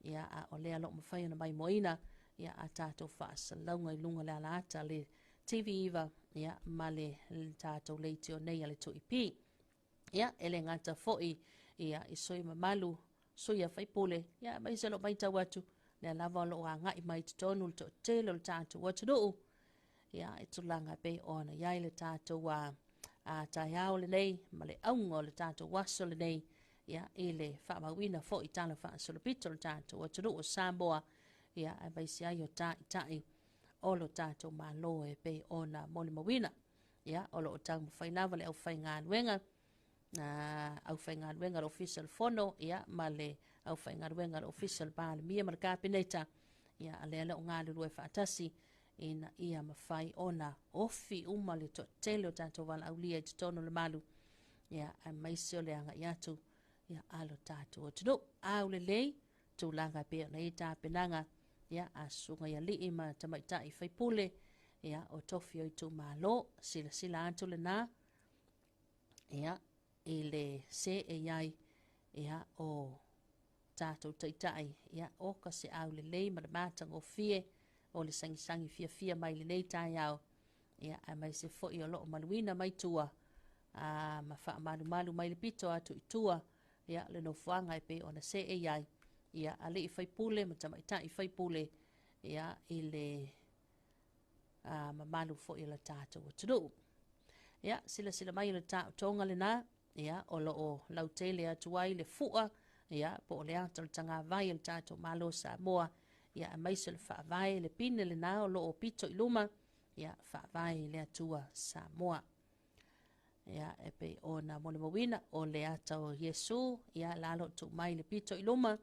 ia a o le alo mawhai o na mai moina ia a tātou whaasa launga i lunga le ala ata le TV iwa ia ma le tātou leiti o nei ale tu ipi ia ele ngata fo i ia i soi mamalu soi a whaipole ia mai se lo mai tau atu le lava lo a ngai mai tonu to telo le tātou o tunu ia e tulanga pe ona ia le tātou wa a tai au le nei ma le aunga le tātou waso le nei ia i le whaamawina fo i tala whaasolopito le tātou o tunu o Samoa ia a baisi ai o tai o lo tātou ma lo e pe ona moli mawina ia o lo o tang mawhai lava le au whai ngā nuenga au whai ngā nuenga le official fono ia ma le au whai ngā nuenga le official ba le mia ma le kāpineta ia a le ala o ngā lulu e whaatasi ina ia mawhai ona ofi uma le to tele o tātou wala au lia i tutono le malu ia a maisio le anga iatu ia alo tātou o tunu au le lei tu langa pe na i tā penanga ia a sunga ia li ima tamaita i whaipule ia o tofi o i tu malo sila atu le nā ia i le se e iai ia o tātou taitai ia o ka se au le lei ma le mātang o fie o le sangi fia mai le nei tai au ia a mai se fo i o loo maluina mai tua ma wha malu mai le pito atu i tua ia le no fuanga e pe ona se e iai ia a le i whaipule ma tamaita i whaipule ia i le ma malu fo i la tātou o tunu ia sila mai le tonga le na ia o lo o lautele atu ai le fua ia po le ata le tanga vai le tato malo Samoa ia mai se le faavai le pine le na o lo o pito i luma ia faavai le atua Samoa ia e pe ona mo le mawina o le ata o Yesu ia lalo tu mai le pito i luma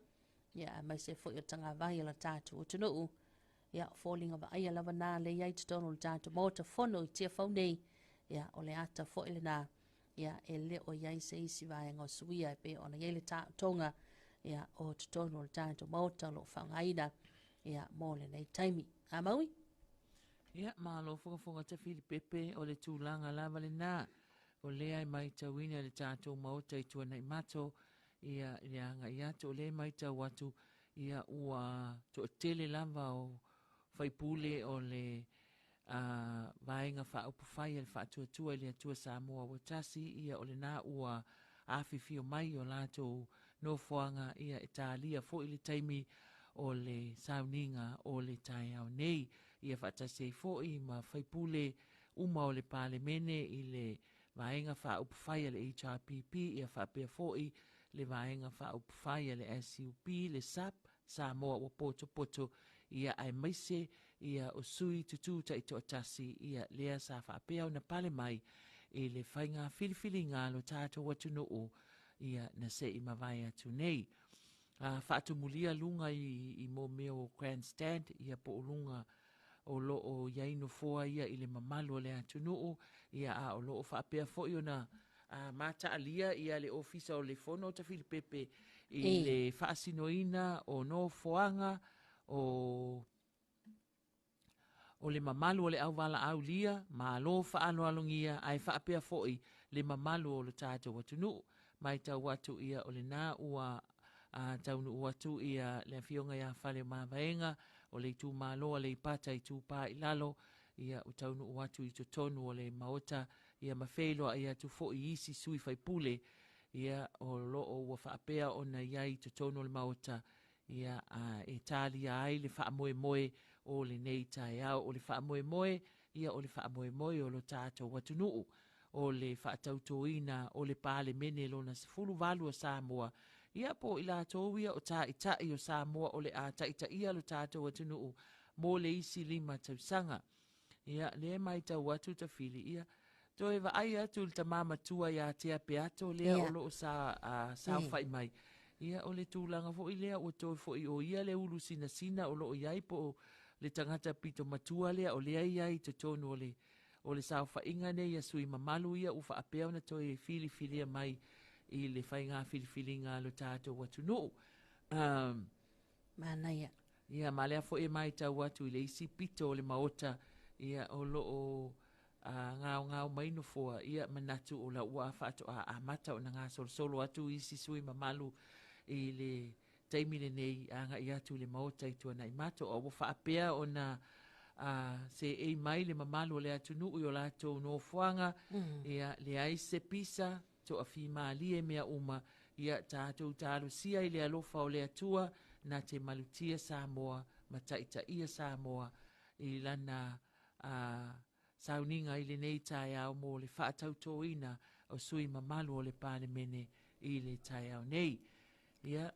ia mai se fo i tanga vai le tato o tunu ia falling of ai lava na le ia te tono le tato mo te fono i tia faunei ia o le ata fo ile na ia e le o iai se isi vai ngā suia e pe ona iai le tonga ia o te tono le tato mauta lo whangaina ia mō le nei taimi. A maui? Ia, malo whakafonga te whiri pepe o le tūlanga lava le nā. O lea i mai tauina le tātou mauta i tuana i mato ia anga i ato o lea mai tau watu ia ua to tele lava o whaipule o le vaenga wha upu whai le wha tua le atua Samoa watasi ia o le nā ua awhiwhi o mai o lātou no whoanga ia Italia fo i le taimi o le sauninga o le tai au nei ia whatasi fo i ma whaipule uma o le pale mene i le vaenga wha upu whai le HRPP ia whapea fo i le vaenga wha upu whai le SUP le SAP Samoa wa poto ia ai maise ia o sui tutu ta ito atasi ia lea sa whapea o na pale mai i le whainga whiliwhili ngā lo tātou watu no o ia na se i mawai atu nei. Whaatu mulia lunga i mō meo grandstand ia po lunga o lo o yaino foa ia i le mamalo le atu no o ia a o lo o whapea fo i o na mata alia ia le ofisa o le fono ta Filipepe i le whaasinoina o no foanga o le mamalu o le auwala au lia, ma lo whaano alongia ai whaapea foi le mamalu o le tātou watu nu, mai tau watu ia o le nā ua taunu watu ia le fionga ia whale mawaenga o le tū māloa le ipata i tū pā i lalo ia o taunu watu i to tonu o le maota ia mawheloa ia tu foi isi sui whaipule ia o lo o ua whaapea o na iai to tonu o le maota ia e talia ai le wha moe o le nei tai au o le wha moe ia o le wha moe o lo tātou watu nuu o le wha tautoina o le pāle mene lo na sifuru valu o Samoa ia po ila tōwia o tā itai o Samoa o le a taita ia lo tātou watu nuu mō le isi lima tausanga ia le mai tau watu ta fili ia to e ai atu le mama tua ia te peato le o lo sa whai mai ia o le tūlanga fo i lea o toi fo i o ia le ulu sina o lo o iai po le tangata pito matua lea o lea iai te tonu o le sao whainga ne ia sui mamalu ia ufa apea na toi fili mai i le whainga fili ngā lo tātou watu no. Mana ia. Ia malea fo e mai tau watu i le isi pito o le maota ia o lo o ngāo maino foa ia manatu o la ua whaato a mata o na ngā solo atu isi sui mamalu i le taimile nei anga i atu le maota i tuana i mato o whaapea o na se e mai le mamalu o le atu nuu i o lato no fuanga ia le ai se pisa to a whimali e mea uma ia tātou tālu sia i le alofa o le atua na te malutia Samoa ma taita ia Samoa i lana sauninga i le nei tai au mō le whaatautoina o sui mamalu o le pāne mene i le tai au nei. Ia,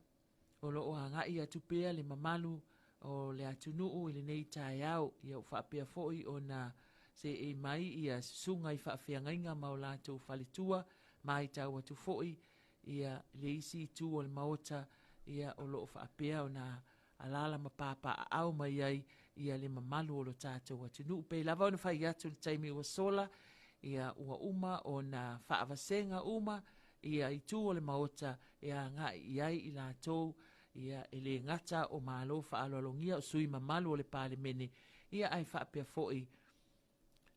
o lo o hanga i atu pea le mamalu o le atu nuu i le nei tai au. Ia o whaapea foi o na se e mai ia sunga i whaafeangainga ma o lātou whalitua mai tau atu foi. Ia le isi tu o le maota ia o lo o whaapea o na alala ma papa au mai ai ia le mamalu o lo tātou atu nuu. Pei lava o na whai atu le taimi ua sola ia ua uma o na whaavasenga uma ia i tu o le maota ia ngā iai i lātou ia ele ngata o malo whaalolongia o sui mamalu o le pāle mene ia ai whaapea foi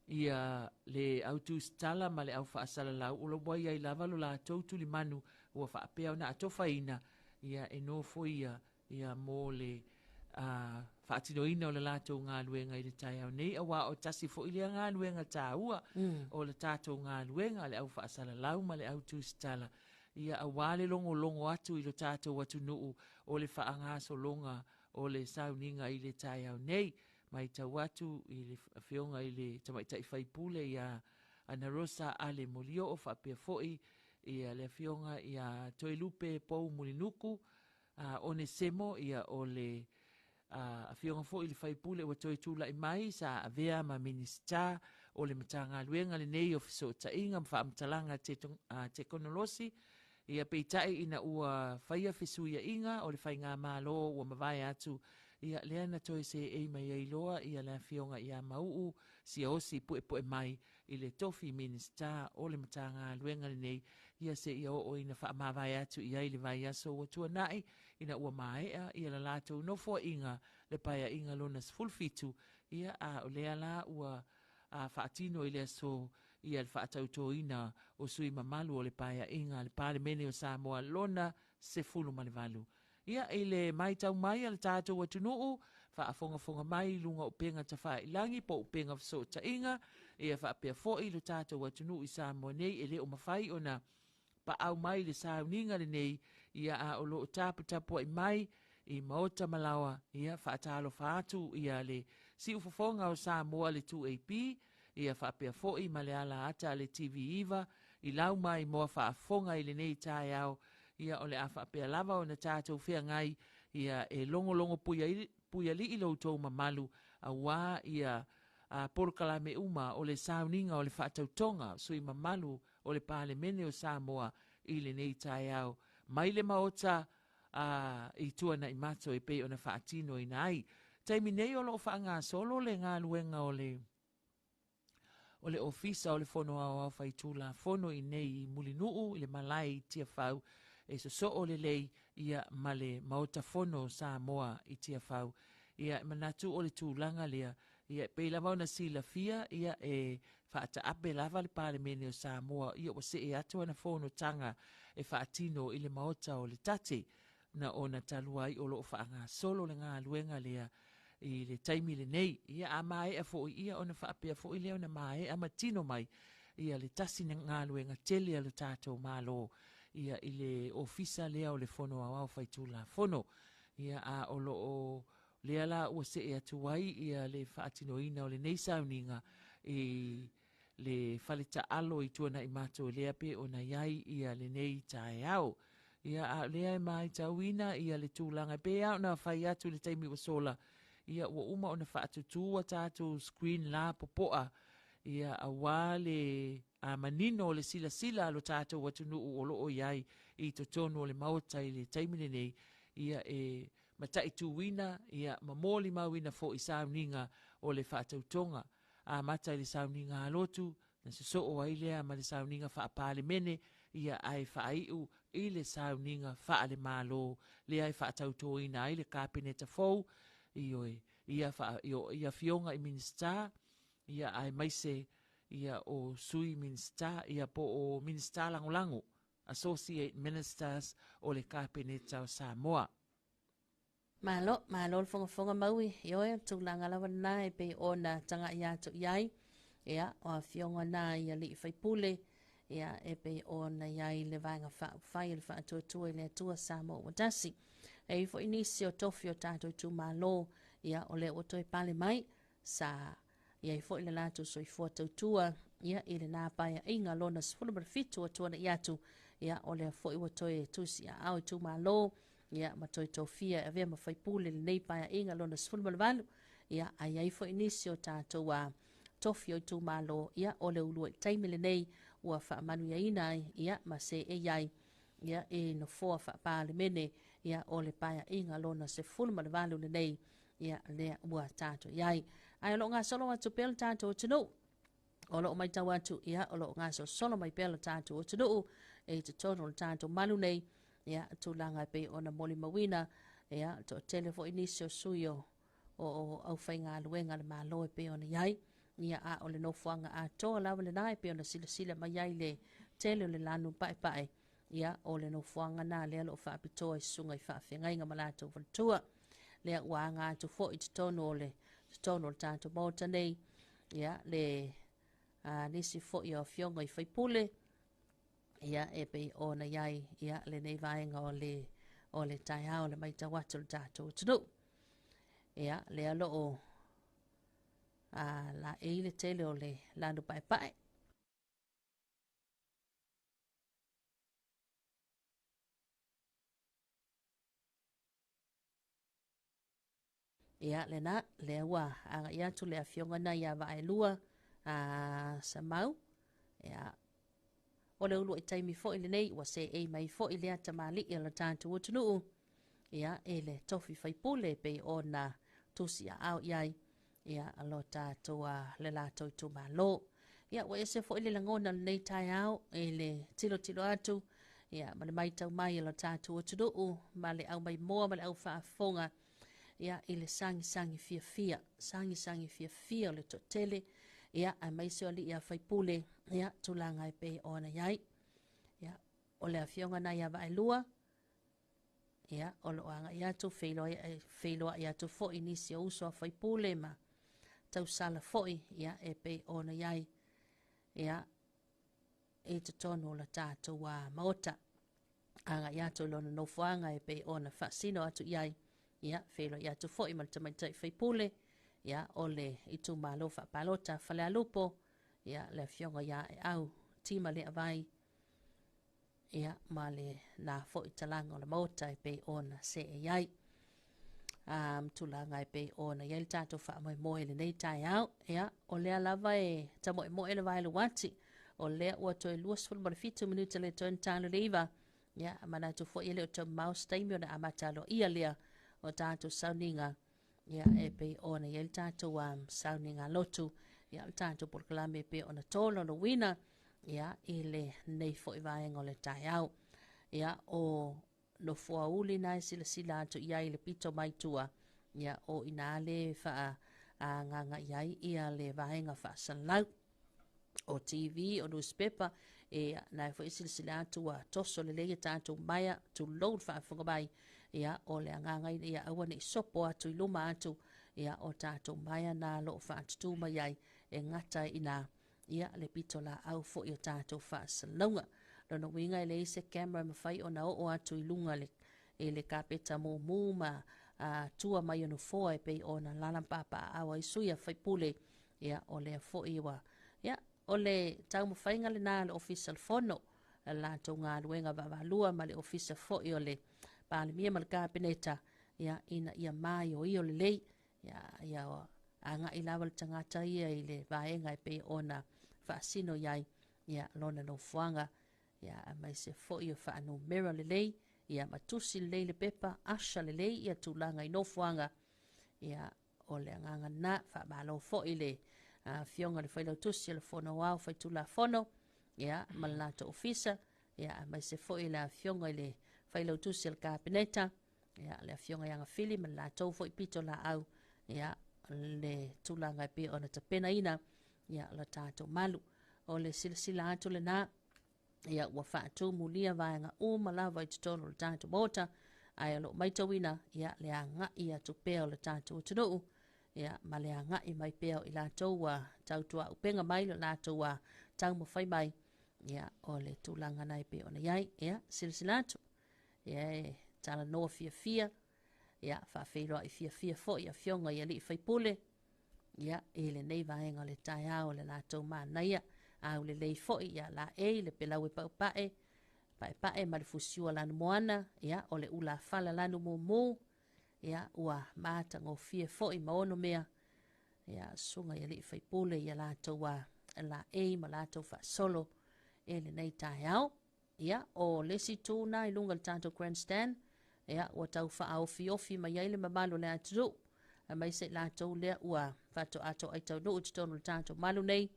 ia le autu stala ma le au whaasala lau o lo wai ai lava lo lātou tuli manu ua whaapea o na atofaina ia e no foi ia mō le whaatinoina o le lātou ngā luenga i le tai au nei, awa o tasi fo i lea ngā luenga tā ua o le tātou ngā luenga le au whaasala lau ma le au tūstala. Ia awale longo atu i lo tātou watu nuu o le whaangaso longa o le sauninga i le tai au nei, mai tau atu i le whionga i le tamaita i whaipule ia ana rosa ale molio o whapea foi ia le fionga ia toi lupe pou mulinuku one semo ia o le a fionga foi le whaipule wa toi tula i mai sa avea ma minista o le matanga luenga le nei o fiso ta inga mwhaamtalanga te konolosi ia peitai ina ua whaia fisuia inga o le whainga malo ua mawai atu ia leana toi se e mai ai loa ia le fionga ia mauu si osi pue mai i le tofi minista o le matanga luenga le nei ia se ia o ina wha mawai atu ia i le vai aso o tua nai ina ua maea ia la lato nofo inga le paia inga lona sfulfitu ia a o lea la ua a whaatino i le aso ia le whaatauto ina o sui mamalu o le paia inga le pale mene o Samoa lona se fulu malivalu. Ia i le mai tau mai al tātou wa tunuu, whaafonga mai lunga upenga ta wha ilangi po upenga so ta inga, ia whaapea foi lo tātou wa tunuu i Samoa nei ele o mawhai o na pa au mai le sauninga le nei, ia a o lo tapu i mai i maota malawa, ia whaatalo whaatu ia le si ufafonga o Samoa le 2AP, ia whaapea foi ma le ala ata le TV Iva, i lau mai moa whaafonga i le nei tai au, ia o le a whaapea lava o na tātou whea ngai, ia e longo puia li ilo tau mamalu, a wā ia a porokalame uma o le sauninga o le whaatautonga, sui mamalu o le pāle mene o Samoa i le nei tai au. Mai le maota i tuana i mato e pe o na whaatino i nai. Taimi nei o lo whaanga solo le ngā luenga o le ofisa o le fono au whaitula fono i nei i mulinuu i le malai i tia whau e so o le lei ia male maota fono Samoa i tia whau ia manatu o le tūlanga lea ia pe lava ona sila fia ia e whaata ape lava le pale mene o Samoa ia o se e atu ana fono tanga e whaatino i le maota o le tate na ona taluai o lo whaanga solo le ngā luenga lea i le taimi le nei, ia a mai a fo ia ona whaapea fo i leo na mai a matino mai, ia le tasi na ngā luenga tele a le tātou malo, ia i le ofisa lea o le fono a wau whaitula fono, ia a o lo o lea la ua se e atu wai, ia le whaatino ina o le nei sauninga, i le whalita alo i tuana i mato lea pe o na iai ia le nei tae au, ia a lea mai tauina, ia le tūlanga pe au na whai atu le taimi wa sola, ia ua uma ona whaatutua tātou screen la popoa, ia a wale a manino o le sila alo tātou watunu o loo iai i to tono o le maota i le taimine nei, ia e matai tuwina, ia mamoli mawina fo i sauninga o le whaatautonga, a matai le sauninga alotu, na se so o ailea ma le sauninga whaapale mene, ia ai whaaiu i le sauninga whaale malo, le ai whaatautoina i le kāpeneta fau, ia fionga i minista, ia ai maise ia o sui minista, ia po o minista langolango, Associate Ministers o le kāpeneta o Samoa. Malo le fonga maui, ioe tūlanga lawa nā e pe o na tanga i ato iai, ia o a fionga nā ia li i whaipule, ia e pe o na iai le vanga whai le whaatuatua i le atua Samoa wadasi. E fo inisi o tofi o tātou tū malo, ia o le o toi pale mai, sa ia i fo i le lātou so i fua tautua, ia i le nāpaya inga lona sifuna marfitu o tuana i atu, ia o le fo i o toi tusi a au i tū malo, ia ma toi tofia e vea ma whaipule le nei paya inga lona sifuna marvalu, ia ai ai fo inisi o tātou a tofi o i tū malo, ia o le ulua i taimile nei, ua wha manu ia inai, ia ma se e iai, ia e no foa wha pāle mene, ia o le paya inga lona se fulu marvalu le nei, ia lea ua tātou iai. Ai o lo ngā solo atu pēl tātou o tunu, o lo mai tau atu, ia o lo ngā solo mai pēl tātou o tunu, e te tono o tātou malu nei, ia tūlanga pe o na moli mawina, ia to telefo inisio suyo o au whai ngā luenga le māloe pe o na iai, ia a o le nofuanga a toa lawa le nai pe o na sila mai iai le tele o le lanu pae, ia o le nofuanga nā lea lo whaapitoa i sunga i whaafengai ngā malatou vantua, lea ua ngā tu fo i te tono o le tātou mauta nei, ia le nisi fo i o fionga i whaipule, ia e pei o na iai, ia le nei vaenga o le tai hao le maita watu le tātou tunu. Ia lea lo o la e le tele o le lanu pae, ia lena le ua anga ia tu le afionga na ia vai lua sa mau ia o le ulu i taimi fo ili nei ua se ei mai fo ili ata mali i la tātu utunu ia ele tofi faipule pe o na tusi a au iai ia alo tātou le lātou i tu malo ia ua ese fo ili langona nei tai au ele tilo atu ia ma le mai tau mai i la tātu utunu ma le au mai moa ma le au whaafonga ia i le sangi fia o le totele ia a mai se oli ia faipule ia tulanga e pe ona iai ia o le afionga na ia vai lua ia o lo anga ia tu wheiloa ia tu fo inisi o uso a faipule ma tau sala foi ia e pe ona iai ia e te tono la tātou a maota anga ia tu lona nofuanga e pe ona fasino atu iai ia wheiloa ia tu fo i maltamaitai faipule ia ole i tu malo fa palota fale alupo ia le fionga ia e au tima le avai ia male na fo i talanga o le mota e pe ona se e iai tulanga e pe ona ia le tato fa moe le nei tai au ia o lea lava e ta moe le vai le wati o lea ua toe luas fulu malafitu minuta le toen talo le iwa ia mana tu fo i le o ta mouse taimi o na amatalo ia lea o tato sauninga ia e pe ona ia le tātou sauninga lotu ia le tātou polkalame pe ona tolo no wina ia i le nei fo i vaenga o le tai au ia o no fua uli na sila atu ia i le pito maitua ia o ina le faa nganga ia le vaenga faa sanlau o TV o newspaper na fo sila atu toso le le tātou maya to load faa whangabai ia o le nganga ia awa ni sopo atu i luma atu ia o tātou maya na lo faa tutu mai e ngata ina ia le pito la au fo i o tātou faa sanlaunga lona winga le ise camera mawhai o na o atu i lunga le kapeta mu ma tua mai anu foa e pei o na lalampapa awa i suia whaipule ia o le fo i wa ia o le tau mawhainga le nā le official fono la tau ngā luenga wavalua ma le official fo i o le pāle mia ma le kapeneta ia ina ia mai o i o le lei ia o anga i lawa le tangata ia i le vaenga e pei o na whaasino iai ia lona no fuanga ia mai se fo i o whaanu mera le lei ia matusi le lei le pepa asha le lei ia tūlanga i no fuanga ia o le anganga na whaamalo fo i le fionga le whailau tusi le fono wau whaitula fono ia malata ofisa ia mai se fo i la fionga i le whailau tusi le kapeneta ia le fionga ianga fili malata fo i pito la au ia le tūlanga i pe ona tapena ina ia la tātou malu o le sila atu le na ia ua whaatu mulia vaenga malawa i tutono le tātou mota ai alo maitawina ia le anga ia tu peo le tātou utunu ia ma le anga i mai peo i lātou wa tautua upenga mai le lātou wa tau mawhai mai ia o le tūlanga nai peo na iai ia sila atu ia tala noa fia ia whawhiroa i fia fo ia fionga ia li i whaipule ia e le nei vaenga le tai au le lātou mānaia au le lei foi ia la le pelau e pae ma le fusiua lanu moana ia o le ula fala lanu mumu ia ua mātanga o fie foi ma ono mea ia sunga ia li whaipule ia lātou la ma lātou wha solo e le nei tai au ia o lesi tūna i lunga le tātou grandstand ia ua tau wha au fiofi ma iaile mamalo le atu mai se lātou lea ua whato ato ai tau no utitono le tātou malu nei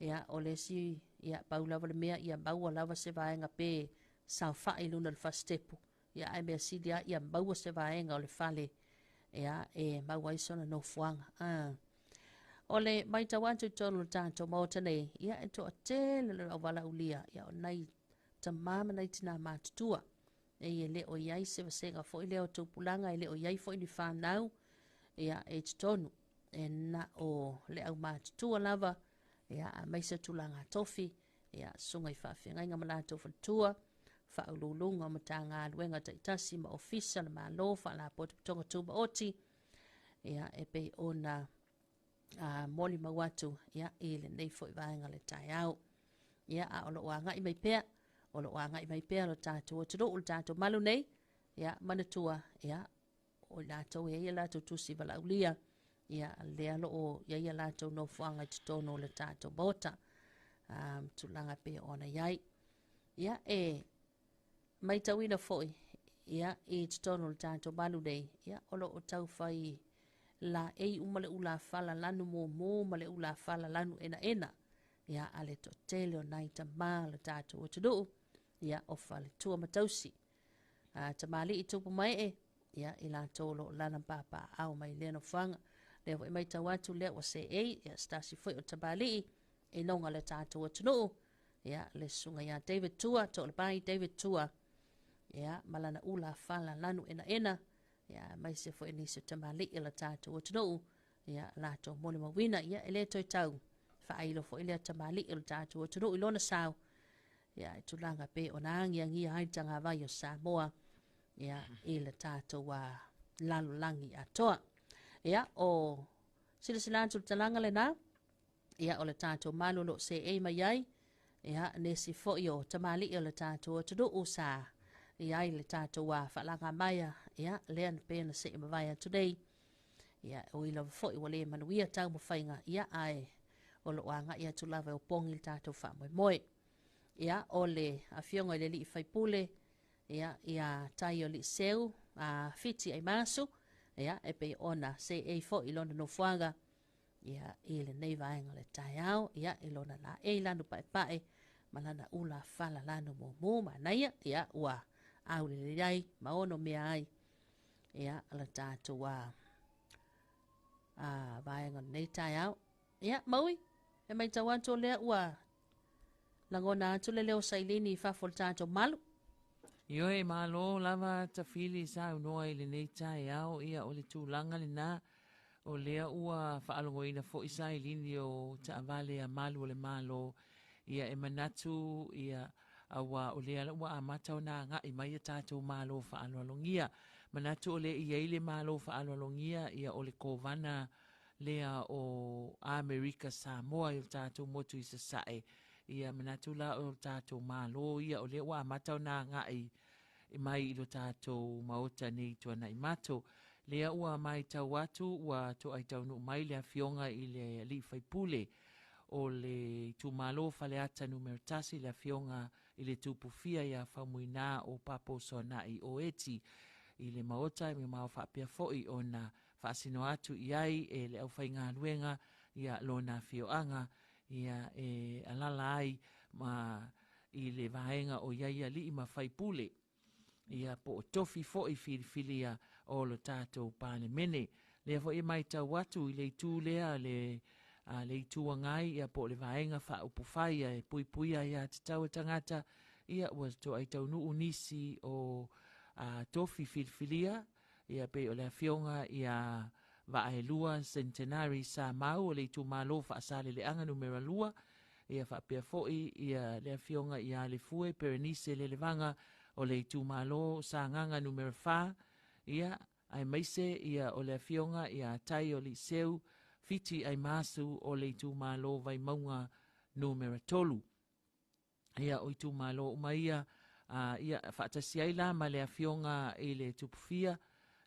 ia o lesi ia pau lava le mea ia maua lava se vaenga pe sau whae luna le fastepu ia ai mea sidia ia maua se vaenga o le fale ia e maua isona no fuanga o le maita wantu tono le tātou maota nei ia e toa tele le au wala ulia ia o nai ta mama nai tina mātutua e le o iai se vasenga fo i leo tupulanga e le o iai fo i ni whanau ia e tonu e na o le au mātutua lava ia mai se tulanga tofi ia sunga i whawhiangai ngā malato whatua whaululunga ma tā ngā luenga taitasi ma ofisa le ma lo whala potonga tuba oti ia e pei ona moli mawatu ia i le nei fo i vaenga le tai au ia a olo wanga i mai pea o lo wanga i mai pea lo tātou o tiro o tātou malu nei ia manatua ia o lātou ia lātou tusi valaulia ia lea loo ia lātou no fuanga i tutono o le tātou bota tulaga pe ona iai ia mai tauina fo'i ia i tutono o le tātou malu nei ia o loo taufai la uma le ula fala lanu mo ma le ula fala lanu ena ia a le totele o nai tamā le tātou atunuu ia o fale tua matausi tamali i tupu mai ia i lātou loo lana papa'au mai lea nofuaga lea fo'i mai tau atu lea ua se'ei ia stasi fo'i o tamali'i e noga le tātou atunuu ia le suga iā David Tua to'alepai David Tua ia ma lana ula fala lanu ena ia mai se fo'i nisi o tamali'i le tātou atunuu ia latou mole mauina ia e lē toe tau fa'ailo fo'i lea tamali'i le tātou atunuu i lona sao ia e tulaga pe ona agiagia ai tagavai o Samoa ia i le tātou lalolagi atoa ia o silasila atu le talaga lenā ia o le tātou malu lo se'ei mai ai ia nesi fo'i o tamali'i o le tātou atunuu sa ia i le tātou fa'alaga maia ia lea na pe na se'i mavai atu nei ia o i lava fo'i ua lē manuia taumafaiga ia ae o loo aga'i atu lava e opogi le tātou fa'amoemoe ia o le afioga i le li'i faipule ia tai o li'i seu fiti ai masu ia e pei ona se'ei fo'i lona nofuaga ia i lenei vaega le taeao ia i lona la'ei lanu pa'epa'e ma lana ula fala lanu mumu manaia ia ua aulelei ai ma ono mea ai ia le tātou vaega lenei taeao ia maui e mai tau atu o lea ua lagona atu le leo sailini i fafo le tātou malu Io e malo lava tafili sa unoa i le nei taeao ia o le tūlanga lenā o lea ua whaalongoina fo isa i lini o taavale a malu o le malo ia e manatu ia awa o lea ua amata o nā ngā i mai a tātou malo whaalongia manatu o le ia i le malo whaalongia ia o le kovana lea o Amerika Samoa i o tātou motu i sa sae ia manatu la o tātou malo ia o le ua amata o nā ngā i mai i lo tātou maota nei tuana i mato lea ua mai tau atu ua to ai tau nu mai le afionga i le li faipule o le tu malo fale ata numero tasi le afionga i le tupufia ia famuina o papo sona i o eti i le maota me mau whapia foi o na whaasino atu i ai e le au whainga luenga ia lona fioanga ia e alala ai ma i le vaenga o iaia li ma faipule ia po tofi foi filia o lo tātou pāne mene. Lea fo e mai tau watu i le tū lea le tūa ngai ia po le vaenga wha upu whai e pui pui ia te tau tangata ia was to ai tau nuu nisi o tofi filia ia pe o le fionga ia va e lua centenary sa mau o le tū malo wha asale le anga numero lua ia wha pia foi ia le fionga ia le fue perenise le levanga o le tū malo sa nganga numero 4 ia ai maise ia o le fionga ia tai o li seu fiti ai masu o le tū malo vai maunga numero 3 ia o tū malo umaia ia whaatasi ai la ma le fionga i le tupufia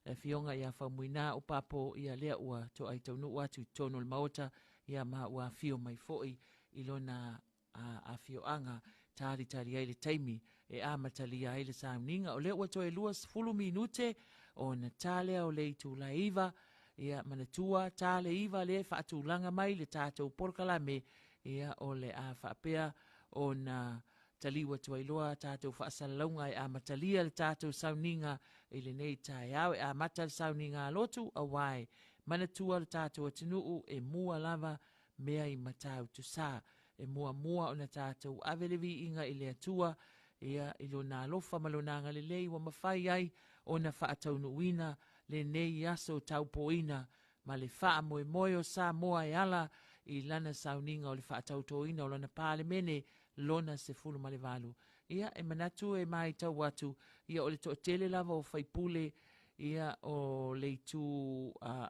le fionga ia whamuina o papo ia lea ua to ai taunu watu tono le maota ia ma ua fio mai foi i lona a fioanga tari ai le taimi e amatali ai le sauninga o le ua to e luas fulu minute o na tale o le tu laiva ia manatua tale iva le whaatulanga mai le tātou porkalame ia o le a whapea o na taliwa tuailoa tātou whaasalaunga e amatalia le tātou sauninga i le nei tae au e amata le sauninga lotu a wai manatua le tātou atinuu e mua lava mea i matau tu sa e mua o na tātou avelevi inga i le atua ia i lo nā lofa malonanga le lei wa mawhai ai o na whaataunuina le nei aso taupoina ma le wha moe o sa moa e ala i lana sauninga o le whaatautoina o lana pāle mene lona se fulu ma le valu. Ia e manatu e mai tau watu ia o le to tele lava o faipule ia o le tu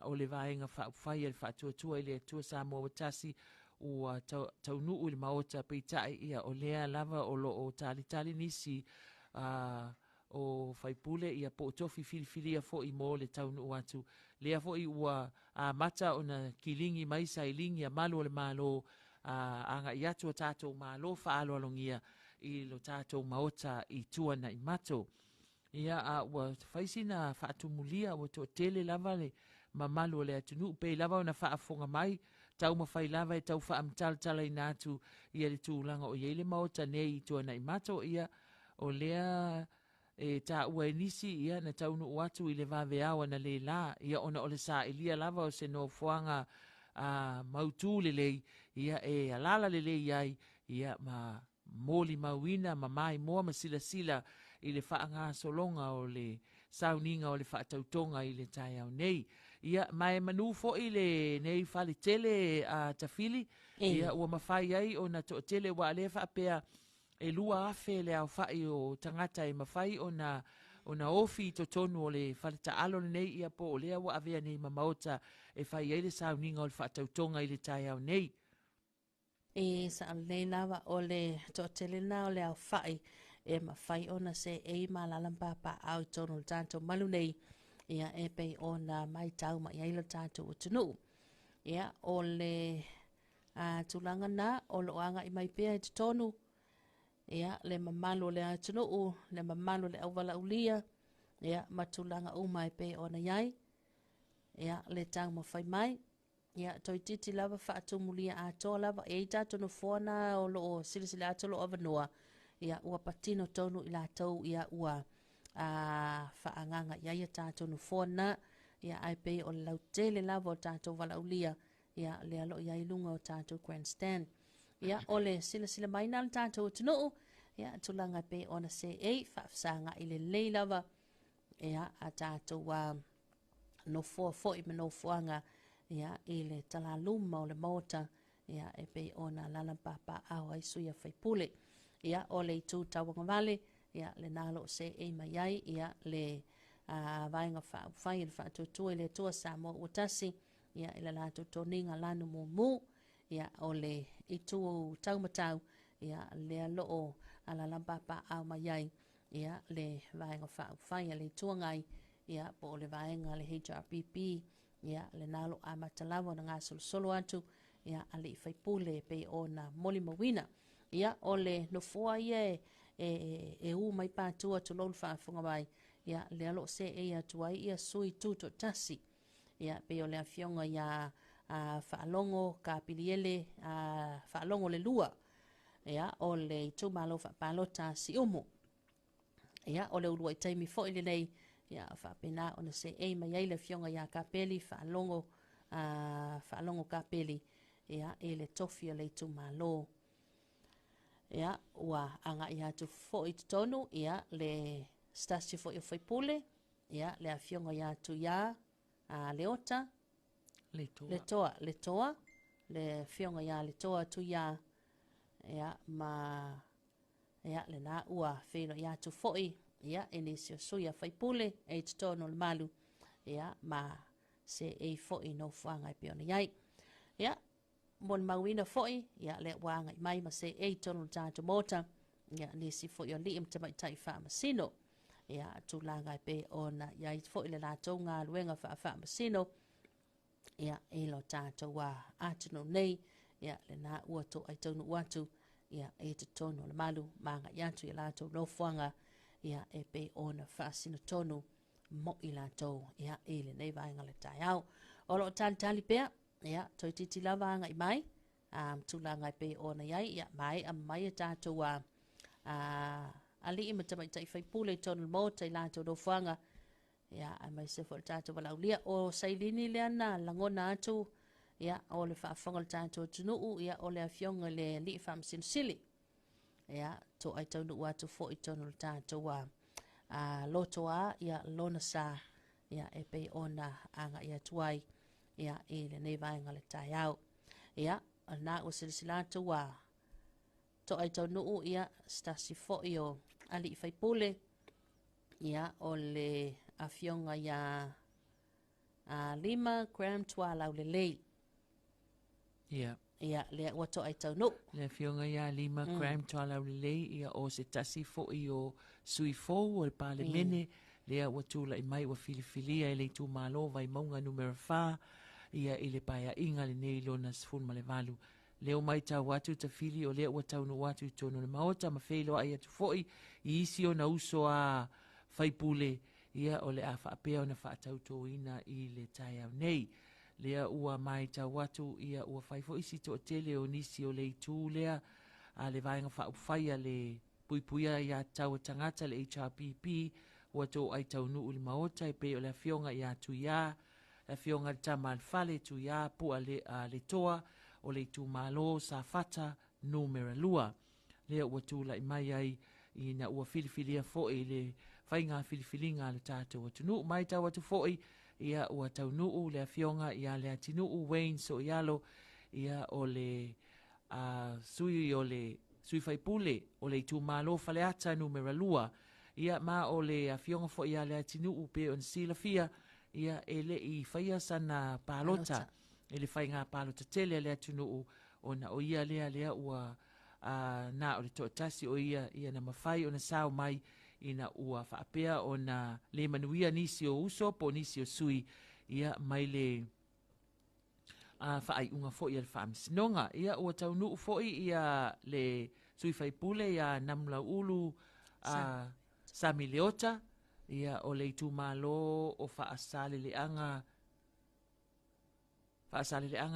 o le vaenga whaupwhai e le whaatuatua i le atua sa moa watasi ua tau nuu i le maota peitai ia o lea lava o lo o tali nisi o faipule ia po tofi filifilia fo i mo le taunu atu. Lea fo i ua mata o na kilingi mai sailingi a malu o le malo anga i atu o tātou malo faalo alongia i lo tātou maota i tua na i mato. Ia ua faisi na faatumulia o to tele lava le mamalu o le atunu pe lava o na faafonga mai tau mawhai lava e tau faamtaltala i nātu ia le tūlanga o iele maota nei i tua na i mato ia o lea e ta ua e nisi ia na taunu uatu i le vave awa na le la ia ona o le sa ilia lava o se no fuanga mautu le lei ia e alala le lei ai ia ma moli mawina ma mai moa ma sila sila i le whaanga solonga o le sauninga o le whaatautonga i le tai au nei. Ia mai manu fo i le nei whale tele tafili ia ua mawhai ai o na to tele wa le whaapea e lua afe le au whai o tangata e mawhai o na ofi to tonu o le whale taalo nei ia po o lea wa avea nei mamaota e whai ai le sauninga o le whaatautonga i le tai au nei. E sa le lava o le to tele na o le au whai e mawhai ona se e malalampa pa au tonu le tanto malu nei ia e pei ona mai tau mai ailo tanto o tunu. Ia o le tulanga na o lo anga i mai pia e tonu. Ia le mamalu le atunu le mamalu le awala ulia. Ia matulanga umai pei ona iai. Ia le tau mawhai mai. Ia toi titi lava whaatumulia atoa lava e tato no fuana o lo o silisila ato lo avanua. Ia ua patino tonu i la tau ia ua whaanganga ia tato no fuana. Ia ai pei o lautele lava o tato wala ulia. Ia le alo ia ilunga o tato grandstand. Ia o le silisila maina le tato o tunu. Ia tulanga pei ona se e whaafsanga i le leilava. Ia a tato no fua foi me no fuanga. Ia i le talaluma o le mota. Ia e pei ona lalampapa au ai suia whaipule. Ia o le itu tawanga vale. Ia le nalo se e mai ai. Ia le vaenga whai le whaatutua i le tua sa mo utasi. Ia i le lato toninga lanu mumu. Ia o le itu taumatau. Ia le aloo lalampapa au mai ai. Ia le vaenga whai le tuangai. Ia po le vaenga le HRPP. Ia le nalo a matalawa na ngā solo atu. Ia ali whaipule pe o na moli mawina. Ia o le nofua ia e u mai pātua tu lolu whaafunga mai. Ia le alo se e atu ai ia sui tuto tasi. Ia pe o le awhionga ia whaalongo ka piliele whaalongo le lua. Ia o le itu malo whaapalota si umu. Ia o le ulua i taimi fo ili nei. Ia whaapena o na se e mai ai le fionga ia ka peli whaalongo ka peli. Ia e le tofi o le itu malo. Ia ua anga ia tu fo i tonu. Ia le stasi fo i whaipule. Ia le a fionga ia tu ia leota. Le toa. Le fionga ia le toa tu ia. Ia ma ia le na ua whino ia tu fo i. Ia e nisi o suia whaipule e tonu le malu. Ia ma se e fo i no whanga i piona iai. Ia mon mawina foi ia le wanga mai ma se e tonu tātou mota ia nisi foi o liim te mai tai wha masino ia tūlanga i pe ona ia i foi le lātou ngā luenga wha masino ia e lo tātou wa atunu nei ia le nā ua to ai tonu uatu ia e te tonu le malu manga iatu i lātou no whanga ia e pe ona wha sino tonu mo i lātou ia e le nei vaenga le tai au o lo tali pea ia toi titi lava ngai mai tulanga pe ona iai ia mai mai e tātou ali i mata mai tai whaipule tonu mo tai lātou no whanga ia a mai se fo tātou wala ulia o sailini le ana langona atu ia o le whaafonga le tātou tunuu ia o le awhionga le li whaamsin sili ia to ai taunu atu fo i tonu le tātou lotoa ia lona sa ia e pe ona anga ia tuai ia e le nei vaenga le tai au. Ia, na o silsilatu wa to ai tau nuu ia stasi fo i o ali i whaipule. Ia o le awhionga ia 5 gram tua lau le lei. Ia. ia le ua to ai tau no. Le fionga ia lima gram toala lelei ia o se tasi fo i o sui fou o le pale mene lea ua tula i mai ua filifilia i le tu malo vai maunga numero 4 ia i le paia inga le nei lona sifun ma le valu. Leo mai tau watu ta fili o lea ua tau no watu i tono le maota ma feilo ai atu foi i isi o na uso a faipule ia o le a whaapea o na whaatau ina i le tai au nei. Lea ua mai tau watu ia ua whaifo isi to tele o nisi o le itu lea a le vaenga whaupwhaia le puipuia ia tau tangata le HRPP ua to ai tau nuu le maota e pe o le fionga ia tu ia le fionga tama al fale tu ia pua le toa o le itu malo sa fata numera lua. Lea ua tula i mai ai i na ua filifilia fo'i le whainga filifilinga le tātou atu nuu mai tau atu fo'i ia ua tau nuu le fionga ia le ati nuu Wayne so ialo ia o le sui o le sui faipule o le itu malo fale ata numera lua ia ma o le fionga fo ia le ati nuu pe on sila fia ia ele i whaia sana palota ele whainga palota tele le atu nuu o na o ia lea ua na o le toatasi o ia na mawhai o na sao mai ina ua whaapea o na le manuia nisi o uso po nisi o sui ia mai le whaai unga fo ia le whaamisinonga ia ua tau nuu fo ia le sui whaipule ia namla ulu Sami Leota ia o le itu malo o whaasale le anga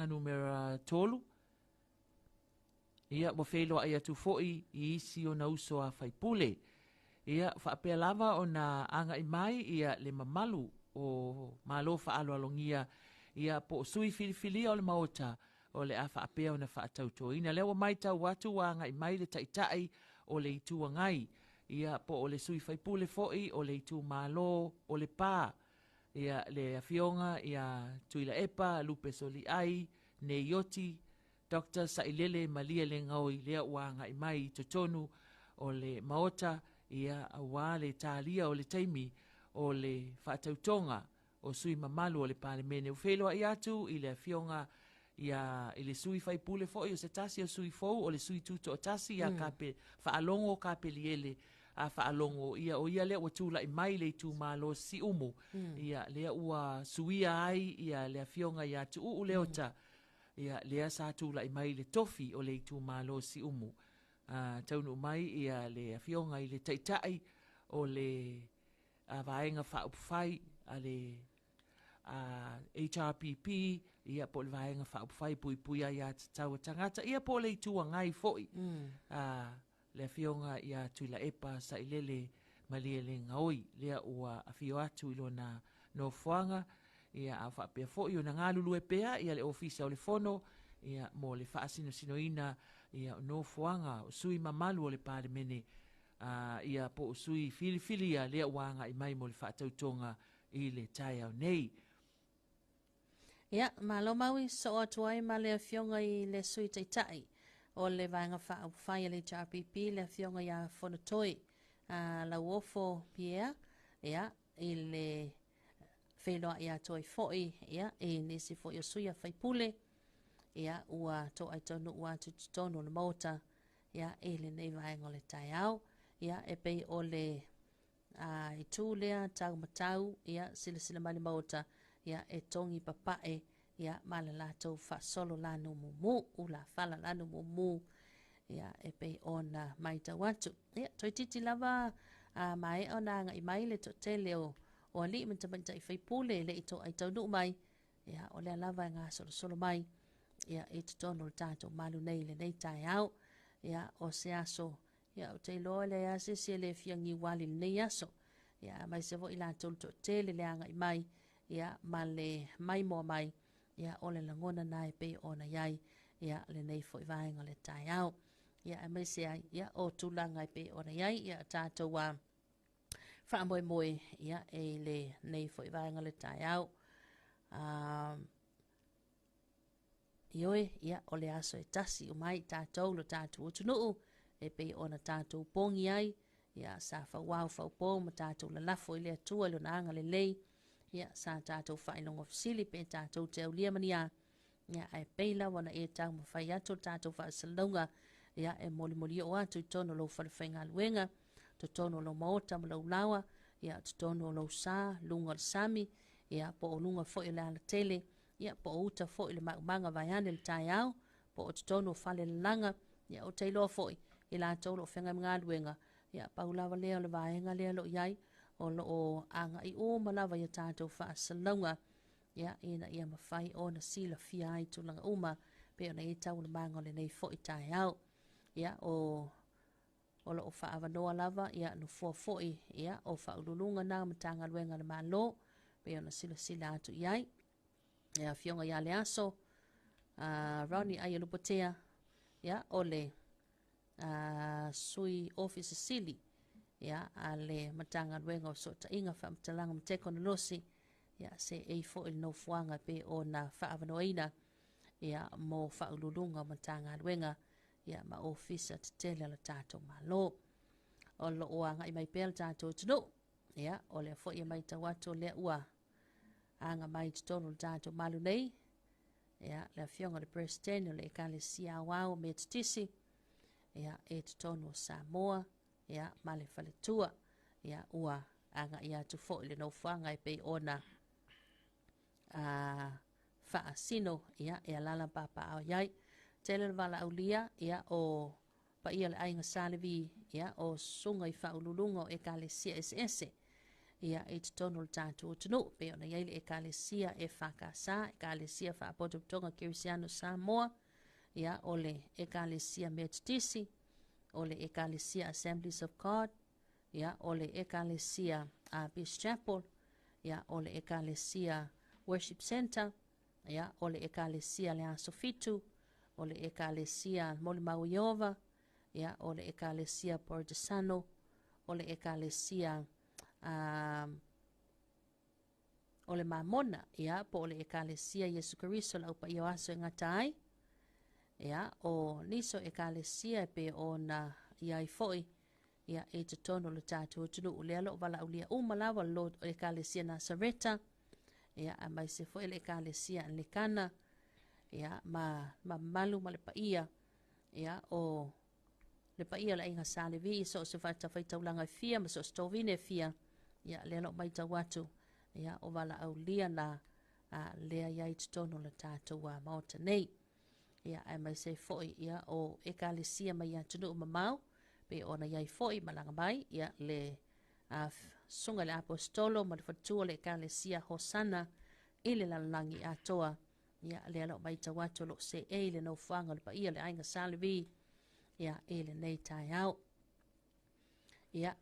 numera tolu ia mo whelo ai atu foi i isi o na uso a whaipule. Ia whaapea lava o na anga i mai ia le mamalu o malo whaalo alongia ia po sui filifilia o le maota o le a whaapea o na whaatauto. Ina lewa mai tau watu wa anga i mai le taitai o le itu ngai ia po o le sui whaipule foi o le itu malo o le pā. Ia le afionga ia tuila epa lupe soli ai ne yoti Dr. Sailele Malia le ngaoi lea wanga i mai totonu o le maota ia awa le talia o le taimi o le whaatautonga o sui mamalu o le palemene. Uwheloa i atu i le fionga ia i le sui whaipule fo o se tasi o sui fou o le sui tuto o tasi ia kape whaalongo kape liele a whaalongo ia o ia lea ua tūla i mai le tu malo si umu ia lea ua suia ai ia lea fionga ia tu u leota ia lea sa tūla i mai le tofi o le tu malo si umu. Taunu mai ia le fionga i le taitai o le vaenga whaupwhai a le HRPP ia po le vaenga whaupwhai puipuia ia tau tangata ia po le tua ngai foi le fionga ia tuila epa sa ilele malia le ngaoi lea ua afio atu ilo na no fuanga ia a whapea foi o na ngā lulu e pea ia le ofisa o le fono ia mo le whaasino sinoina ia no fuanga o sui mamalu o le palemene ia po o sui filifilia lea wanga i mai mo le whaatautonga i le tai au nei. Ia, malo maui so atu ai ma le fionga i le sui taitai o le vanga whaia le HRPP le fionga ia whanatoi la uofo pia ia i le wheloa ia toi foi ia i nisi foi o sui a whaipule ia ua to ai tonu ua tutono le mota ia e le nei vaenga le tai au ia e pei o le i tū lea tau matau ia sila mali mota ia e tongi papae ia mala latou whaasolo lanu mumu ula whala lanu mumu ia e pei ona mai tau atu ia toi titi lava mai ona anga i mai le to tele o ali mentamenta i whaipule le i to ai tonu mai ia o lea lava ngā solo mai ia e tutono le tātou malu nei le nei tai au ia o se aso ia o te loa le ase se le fiangi wali le nei aso ia mai se vo i la tolu to tele le anga i mai ia ma le mai moa mai ia o le langona na e pe ona iai ia le nei fo i vaenga le tai au ia e mai se ai ia o tulanga i pe ona iai ia tātou wa whaamoe moe ia e le nei fo i vaenga le tai au ioe ia o le aso e tasi o mai tātou lo tātou utunuu e pe ona tātou pongi ai ia sa whawau whaupo ma tātou la lafo i le atua lo naanga le lei ia sa tātou whainongo fisili pe tātou te aulia mania ia ai peila wana e tau mawhai atu tātou whaasalunga ia e moli o atu tono lo whalawhainga luenga to tono lo maota ma lau lawa ia to tono lo sa lunga le sami ia po o lunga fo ile ala tele ia po o uta fo ile maumanga vaiane le tai au po o to tono fale le langa ia o teilo fo i la tau lo whenga mga luenga ia paulawa leo le vaenga leo lo iai o lo o anga i o malawa ia tātou whaasalunga ia ina ia mawhai o na sila fia ai tulanga uma pe ona i tau le manga le nei fo i tai au ia o lo o whaavanoa lava ia no fuafoi ia o whaululunga na matanga luenga le malo pe ona sila atu iai ia fionga ia le aso Ronnie ai lupotea ia ole sui office sili ia ale matanga luenga o sota inga whaamtalanga mteko na losi ia se e fo il no fuanga pe ona whaavanoina ia mo whaululunga matanga luenga ia ma ofisa te tele la tātou malo. O lo oanga i mai pēl tātou tunu. Ia, o lea fo ia mai tawatu lea ua. Anga mai tonu la tātou malu nei. Ia, lea fionga le presidente le ekale sia wao me tutisi. Ia, e tonu Samoa. Ia, male faletua. Ia, ua anga ia tu fo ile no fuanga i pei ona whaasino. Ia, e alala papa au iai. Tele wala aulia ia o pa ia le ainga salevi ia o sunga i whaululunga o ekalesia SS ia e tonu le tātou tunu pe ona iai le ekalesia e whakasa ekalesia whaapotoputonga Kirisiano Samoa ia o le ekalesia Metodisi o le ekalesia Assemblies of God ia o le ekalesia Peace Chapel ia o le ekalesia Worship Center ia o le ekalesia le Asofitu o le ekalesia Moli Mau Iova, ia o le ekalesia Portesano, o le ekalesia o le Mamona, ia po o le ekalesia Yesu Karisto la upa ioaso e ngatai, ia o niso ekalesia e pe o na ia i foi, ia e te tono le tātou tunu u lea lo wala ulia umalawa lo ekalesia Nazareta, ia a mai se foi le ekalesia Anglikana, ia ma malu ma le paia ia o le paia la inga salevi so se fata faita ulanga fia ma so stovine fia ia le lo mai tawatu ia o wala au lia na lea ia i tono le tātou wa maota nei ia ai mai se foi ia o ekalesia mai atunu mamau pe ona ia i foi malanga mai ia le sunga le apostolo ma le fatua le ekalesia Hosana ile la langi atoa ia le alo mai tawatu lo se e le no fanga le pa ia le ainga salevi ia e le nei tai au ia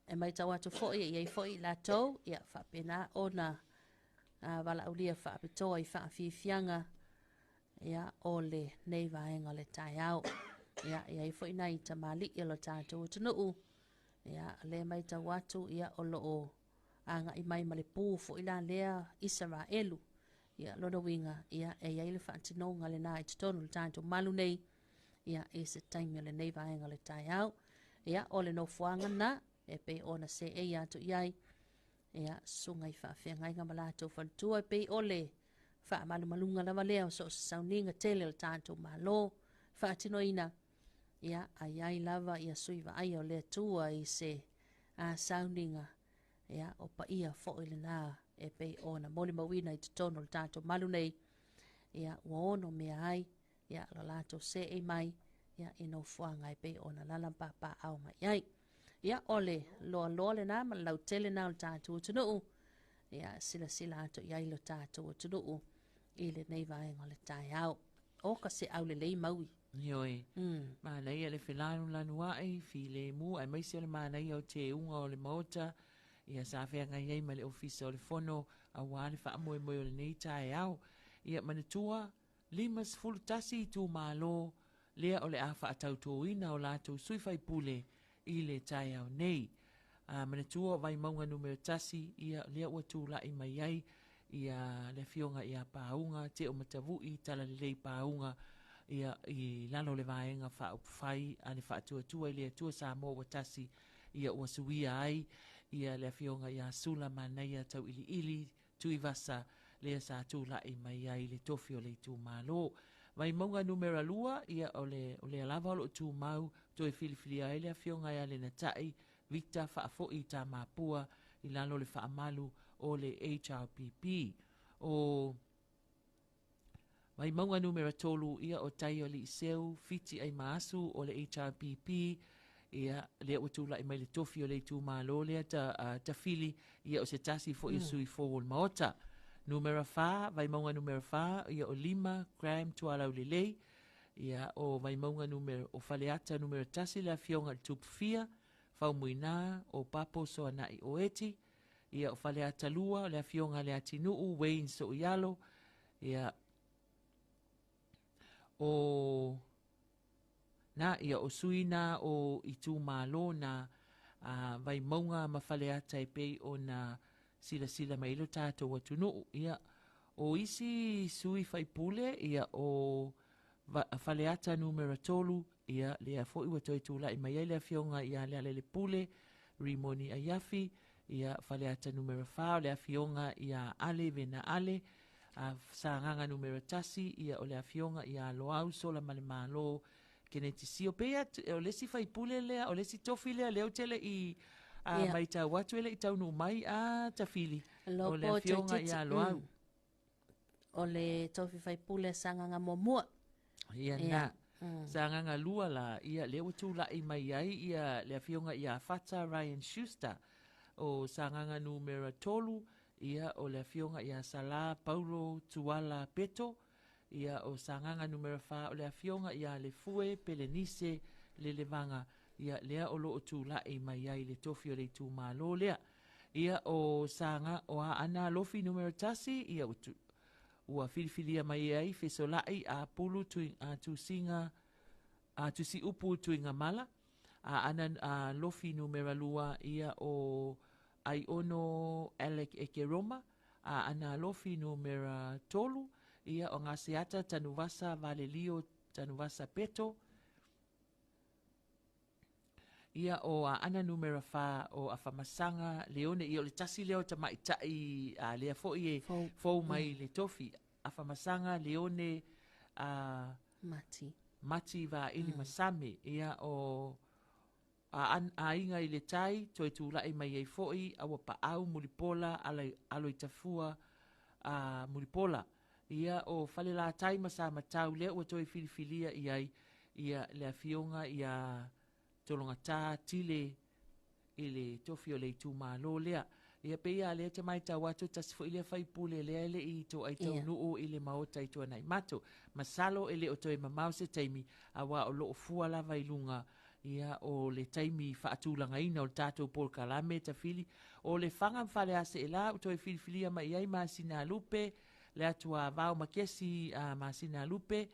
e mai tawatu fo ia i fo i la tau ia fa pena ona wala aulia fa pitoa i fa fianga ia o le nei vaenga le tai au ia i fo i nai tamali ia lo tātou tunu ia le mai tawatu ia o lo anga i mai male pu fo i la lea Israelu ia lona winga ia e ia ile whaantinonga le nā i tutonu le tātou malu nei ia e se taimi le nei vaenga le tai au ia o le no fuanga na e pe ona se e atu iai ia sunga i whaawhianga inga malato whantua e pe ole wha malunga lava leo so sauninga tele le tātou malo whaatinoina ia a iai lava ia suiva ai o le tua i se sauninga ia o pa ia fo ile nā e pe ona moli mawina i tono le tātou malu nei ia ua ono mea ai ia la lato se e mai ia ino fuanga e pe ona lala papa au mai ai ia ole loa le nā ma lau tele nā le tātou tunu ia sila ato iai lo tātou tunu i le nei vaenga le tai au o ka se au le lei maui Ioi, mānei a le whelanu lanu ai, fi le mu, ai maisi o le mānei au te unga o le maota, ia sa whenga iei ma le ofisa o le fono, a wāne wha amoe moe o le nei tae au, ia manatua, limas fulu tasi i tū mālo, lea o le a wha atau tōina o lātou suifai pule i le tae au nei. Manatua vai maunga numero tasi, ia lea ua tūla i mai ai, ia le fionga ia pāunga, te o matavu i tala le lei pāunga, ia i lalo le vaenga wha upwhai ane wha atua i lea tua sa mō watasi ia ua suia ai ia lea fionga ia sula manaia tau ili tui vasa lea sa tula'i mai ai le tofi o le tūmālo. Mai maunga numera lua, ia o le alava o lo tūmau, toi filifili ai le afionga ia le na tai, vita whaafo'i tā māpua, i lalo le whaamalu o le HRPP. O mai maunga numera tolu, ia o tai o li iseu, fiti ai maasu o le HRPP, ia lea ua tula'i mai le tofi o le tūmālo, lea ta fili, ia o se tasi fo i sui fōwol maota. Numera fa, vai maunga numera fa, ia o 5 gram tualau lelei, ia o vai maunga numera o faleata numera tasi le afionga le tupu fia, fau muina o papo soa nai o eti, ia o faleata lua le afionga le atinuu, Wayne so ialo, ia o ia o suina o i tūmālo na vai maunga mawhaleata e pei o na sila mai ilo tātou atunuu. Ia o isi sui whaipule, ia o whaleata numera tolu, ia lea fo'i wa toi tūla i mai ai lea fionga ia lea lele pule, Rimoni Ayafi, ia whaleata numera whao, lea fionga ia ale vena ale, sa nganga numera tasi, ia o lea fionga ia loau sola male malo, kene tisio pea, o lesi whaipule lea, o lesi tofi lea, leo tele i mai tau watu ele i tau no mai a tawhili. O le fionga i a loau. O le tofi whaipule sanganga momua. Ia na. Sanganga lua la, ia leo tūla i mai ai, ia le fionga i a Fata Ryan Schuster. O sanganga numera tolu, ia o le fionga i a Sala Paulo Tuala Peto. Ia o sanganga numera fa, o le fionga i a le fue Pelenise le levanga. Ia lea o loo tūla e mai ai le tofi o le tūmālo lea. Ia o sanga o a ana lofi numero tasi, ia ua filifilia mai ai fesolai a pulu a tusi upu tuinga mala. A ana lofi numero lua ia o ai ono Alec Ekeroma. A ana lofi numero tolu ia o ngasiata tanuvasa Valelio tanuvasa Peto. Ia o ana numera fa o a whamasanga leone i o le tasi leo ta maitai lea fo'i e fau mai le tofi. A whamasanga leone mati va ili masame. Ia o a inga i le tai toi tūla i mai ei fo'i a wapa au mulipola alo i tafua mulipola. Ia o whale la tai masama tau leo ua toi filifilia i ai ia lea fionga ia tolonga tā tile i le tofi o le tūmālo lea. Ia peia lea te mai tau atu tasifo i lea whaipule lea ele i tō ai tau nuu i le maota i tō nai mato. Masalo ele o toi mamau se taimi a wā o loo fua lava i lunga ia o le taimi whaatūlanga ina o le tātou Paul Kalame ta fili. O le whanga mwhale ase e la o toi filifilia mai ai Masina Lupe le atua vau makesi Masina Lupe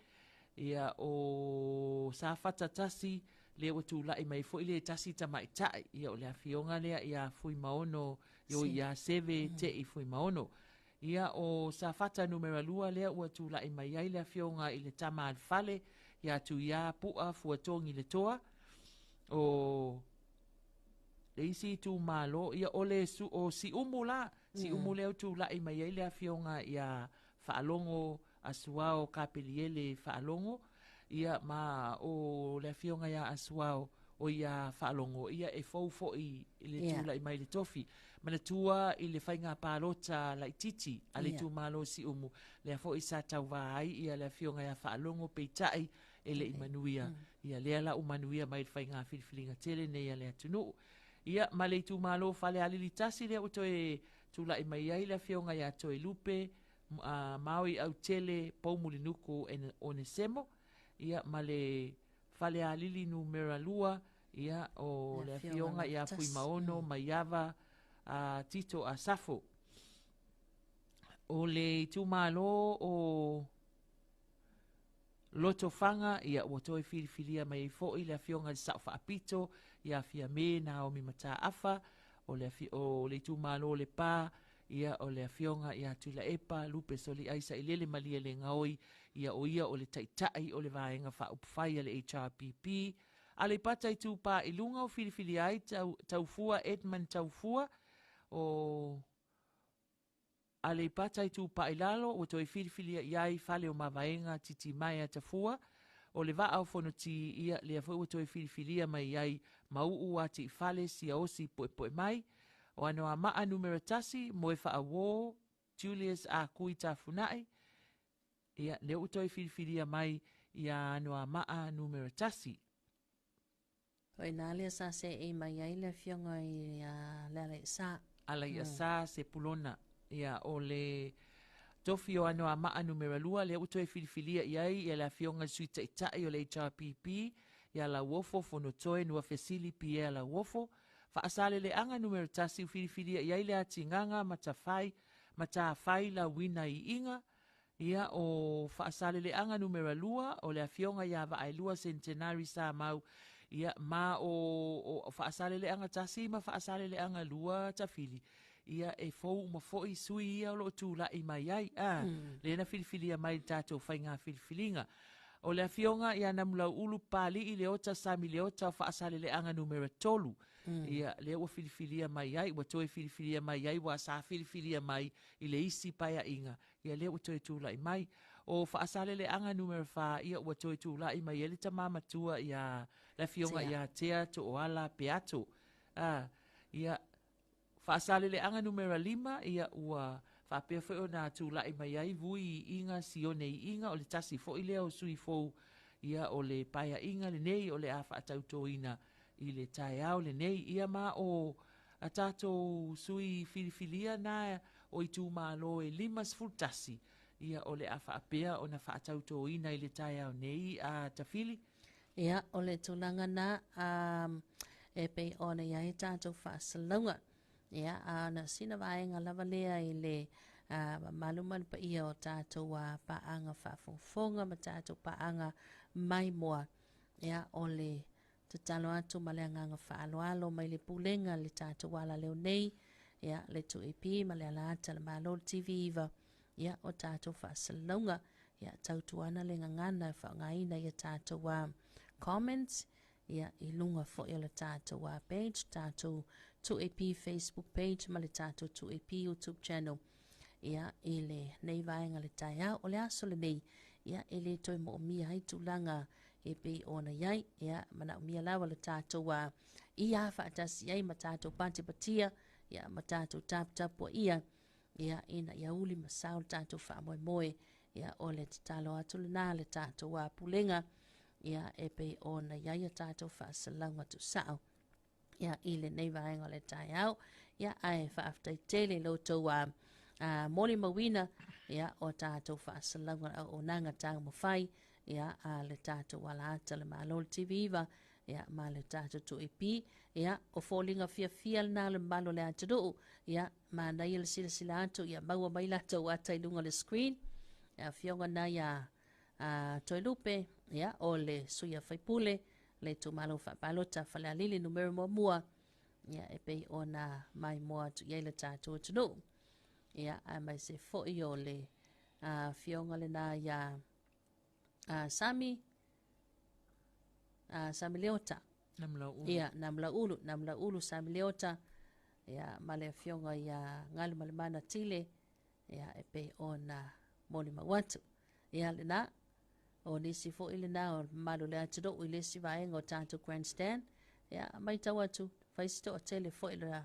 ia o sa whatatasi le o tūla i mai fo i le tasi ta mai tai ia o le afionga lea ia fui maono ia seve te i fui maono ia o sa fata numera lua lea ua tūla i mai ai le afionga i le tama alfale ia tu ia pua fuatongi le toa o le isi tu malo ia o le su o si umu la si umu leo tūla i mai ai le afionga ia whaalongo asuao kapeliele whaalongo ia ma o le fionga ia asuao o ia whaalongo ia e fau i le tūla i mai le tofi mana tua i le whainga pālota la i titi a le tū malo si umu le fo i sa tau vai ia le fionga ia whaalongo peitai e le imanuia ia lea la umanuia mai le whainga whiliwhilinga tele ne ia le atunu ia ma le tū malo whale alilitasi lea uto e tūla i mai ai le fionga ia toi lupe maui au tele paumulinuku o ne semo ia ma le fale a lili numera lua ia o le fionga ia fui maono maiava tito a safo o le tumalo o loto fanga ia o toi filifilia mai fo i le fionga le sa apito ia fia me na o mi mata afa o le tumalo le pa ia o le fionga ia tula epa lupe soli aisa ilele malia le ngaoi ia o le taitai o le vaenga wha upwhai le HRPP. A le pata i tūpā i lunga o filifili ai taufua Edmund taufua o a le pata i tu pa ilalo o toi filifilia iai fale o mavaenga titi mai a tafua o le vaa o fono ti ia le afo o toi filifilia mai iai mau ati fale si a osi poe mai o ano a maa numero tasi mo e faa wo Julius a kui tafunai ia le o toi filifilia mai ia ano a maa numero tasi. O ina lea sa se e mai ai le fionga i lele sa. Ala ia sa se pulona ia o le tofi o ano a maa numero lua le uto e filifilia iai ia la fionga suita itai o le HRPP ia la wofo fono toe nua fesili pia la wofo fa asale le anga numero tasi u filifilia iai le atinganga matafai la wina i inga ia o fa asale le anga numero lua o le fionga ia va ai lua centenary sa mau ia ma o fa asale le anga tasi ma fa asale le anga lua tafili ia e fou ma foi sui ia lo tu la i mai ai le na filifilia mai tato fai nga filifilinga o le fionga ia na mula ulu pali i le ota sami le ota fa asale le anga numero tolu ia le o filifilia mai ai wa toi filifilia mai ai wa sa filifilia mai i le isi paia inga ia le o toi tu la i mai o fa asale le anga numero fa ia wa toi tu la i mai ele tamama tua ia le fionga ia tea to o ala peato ia fa asale le anga numero 5 ia ua fa pe fo na tu la i mai ai vui inga sione inga o le tasi fo ile o sui fo ia o le paia inga le nei o le afa tauto ina i le tai au le nei ia ma o atato sui filifilia na o i tu malo e limas fultasi ia o le afa apea o na fa tauto ina i le tai au nei a tafili ia o le tulanga na e pe ona ia e tato fa salonga ia na sina vaenga lava lea i le maluman pa ia o tato wa paanga whafonga ma tato paanga mai moa ia o le te talo atu ma le anganga whaaloalo mai le pulenga le tato wala leo nei ia le tu epi ma le alata le malo TV iwa ia o tato whasalonga ia tautuana le ngangana whaangaina ia tato wa comments ia i lunga fo i le tato wa page tato 2AP Facebook page ma le tato 2AP YouTube channel ia i le nei vaenga le taia o le aso le nei ia i le toi mo mia hai tulanga e pe ona iai ia mana mia lawa le tato wa ia whaatasi iai ma tato pante patia ia ma tato tap wa ia ina ia uli ma sao le tato wha moe moe ia o le talo atu le nā le tato wa pulenga ia e pe ona iai a tato wha salanga tu sao ia i le nei vaenga le tai au ia ai whaaftai tele loto wa moli mawina ia o tātou whaasalanga o nanga tanga mawhai ia le tātou wala ata le malol TV iwa ia ma le tātou tu epi ia o fōlinga fia na le malo le atadoo ia ma na ia le sila atu ia maua mai latou ata ilunga le screen ia fionga na ia toi lupe ia o le suia whaipule le tu malo whapalota whalealili numero mua ia e pei ona mai moa tu ia le tātou atadoo ia a mai se fo'i o le fionga le na ia Sami Leota ia namla ulu Sami Leota ia male fionga ia ngalu male mana tile ia e pe ona moli mawatu ia le na o nisi fo'i le na o malu le atudo i lesi vaenga o tātou grandstand ia mai tawatu faisito o tele fo'i le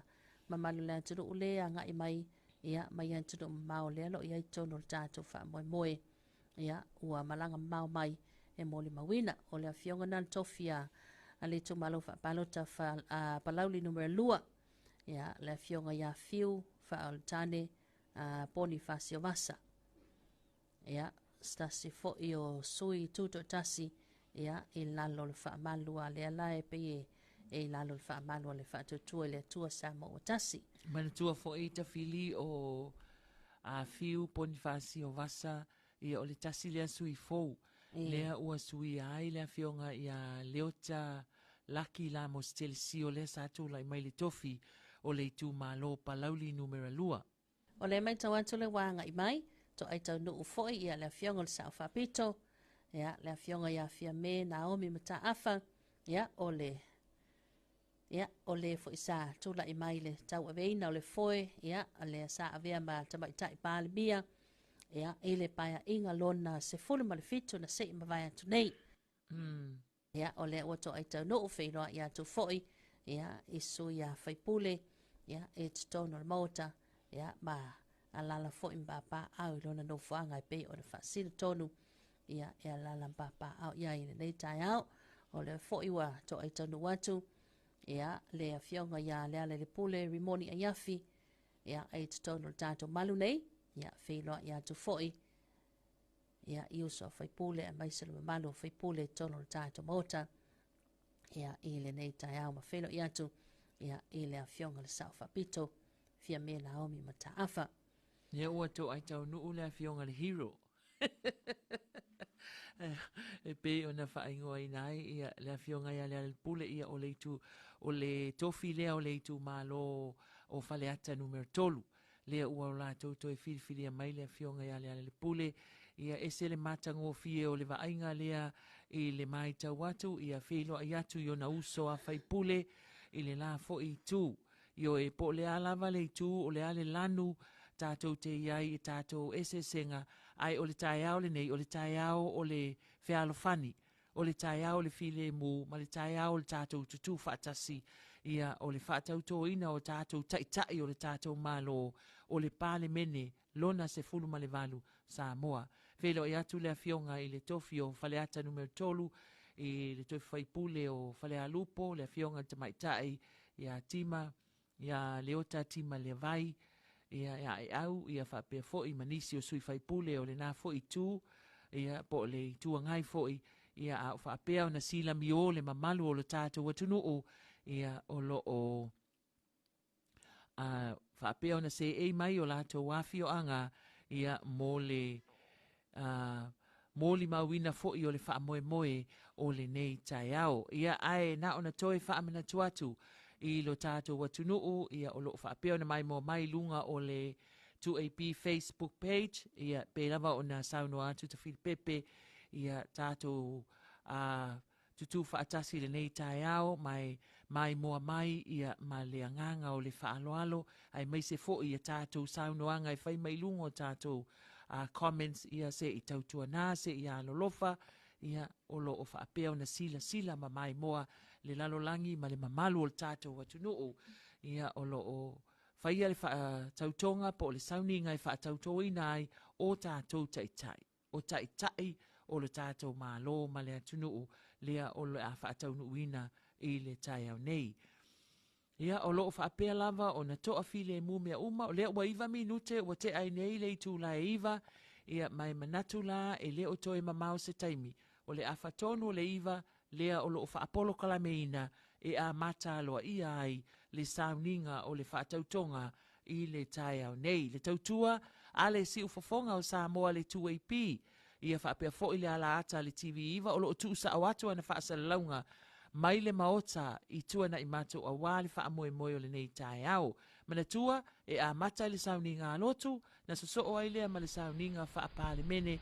mamalu le atudo ule a ngai mai ia mai atudo mao le alo ia itono tātou wha moe ia ua malanga mau mai e moli mawina o le fionga na tofia a le tu malo fa palota fa palauli numero lua ia le fionga ia fiu fa altane poni fa siovasa ia stasi fo o sui tuto tasi ia i lalo le fa malua le ala e pe e lalo le fa malua le fa tutu le tua sa mo tasi mana tua fo e ta fili o fiu poni fa siovasa ia o le tasi lea sui fou lea ua sui ai lea fionga ia leota laki la mo stelsi o lea sa tu lai mai le tofi o le tu malo palauli numero lua o le mai tawatu le wanga i mai to ai tau nuu foi ia le fionga le sao whapito ia le fionga ia fia me Naomi mata afa ia o le ia o le fo isa tula i mai le tau aveina o le foe ia a le sa avea ma tamaitai palemia ia i le paia inga lona se fulu ma le fitu na sei ma vai atu nei ia o le ua toʻai taunuu feiloa iā tu foʻi ia isu ia faipule ia e totonu o le maota ia ma alala foʻi ma papaau i lona nofoaga e pei o le faasili tonu ia e alala ma papaau ia i lenei taeao o le foʻi ua toʻai taunuu atu ia le afioga ia le ale le pule rimoni ai afi ia e totonu o le tatou malu nei ia feiloa iā tu foʻi ia i uso a faipule a maise le mamalu faipule tonu o le tatou maota ia i lenei taeao ma felo i atu ia i le afioga le saʻo faapito fia me Naomi ma taafa Ia ua toʻai taunuu le afioga le hero. E pe ona whaingoa ina ai ia le afionga ia le pule ia o le itu o le tofi lea o le itu malo o faleata numero tolu. Lea ua o la tauto e fili mai le afionga ia le pule ia ese le matango fie o le vainga lea i le mai tau atu ia whilo ai atu i ona uso a whai pule i le la fo i tu. Io e po le alava le itu o le ale lanu tātou te iai e tātou ese senga ai o le taiao le nei, o le taiao o le whealofani, o le taiao le file mu, ma le taiao le tātou tutu whaatasi, ia o le whaatau tō ina o tātou taitai o le tātou malo, o le pāle mene, lona se fulu ma le valu, sa moa. Whelo e atu le afionga i le tofi o whaleata numero tolu, i le tofi whaipule o whalea lupo, le afionga te maitai, ia tima, ia leota tima le vai, ia e au ia whapea fo'i manisi o sui whaipule o le nā fo'i tū ia po le tua ngai fo'i ia a whapea o na sila mi o le mamalu o le tātou watunu o ia o lo o whapea o na se ei mai o lātou wafi o anga ia mo le mōli mauina fo'i o le wha moe moe o le nei tai au ia ai na ona toe wha amena tuatu i lo tātou watunuu, ia o loo whaapea na mai mo mai lunga o le 2AP Facebook page, ia pe lava o na sauno atu ta pepe, ia tātou tutu whaatasi le nei tai au, mai moa mai, ia ma le anganga o le whaaloalo, ai mai se fo ia tātou sauno anga i whai mai lunga o tātou comments, ia se i tautua nā, se ia lolofa, ia o loo whaapea na sila ma mai moa, le lalolangi ma le mamalu o le tātou watunuu ia o lo o whaia le tautonga po le sauninga i whaatautoina ai o tātou taitai. O taitai o le tātou malo ma le atunuu lea o le a whaataunuina i le tai au nei. Ia o lo o whaapea lava o na toa file mu mea uma o lea ua iwa minute o te ai nei le tu la e iwa ia mai manatu la e leo toe mamau se taimi o le awhatonu o le iwa lea o lo fa apolo kalameina e a mata loa ia ai le sauninga o le whaatautonga i le tai au nei. Le tautua a le si ufafonga o Samoa le 2AP ia whaapea fo i le ala ata le TV iwa o lo tu sa awatu ana whaasalaunga mai le maota i tuana i mato a wale wha amoe moe o le nei tai au. Mana tua e a mata le sauninga alotu na so o ai lea ma le sauninga wha apale mene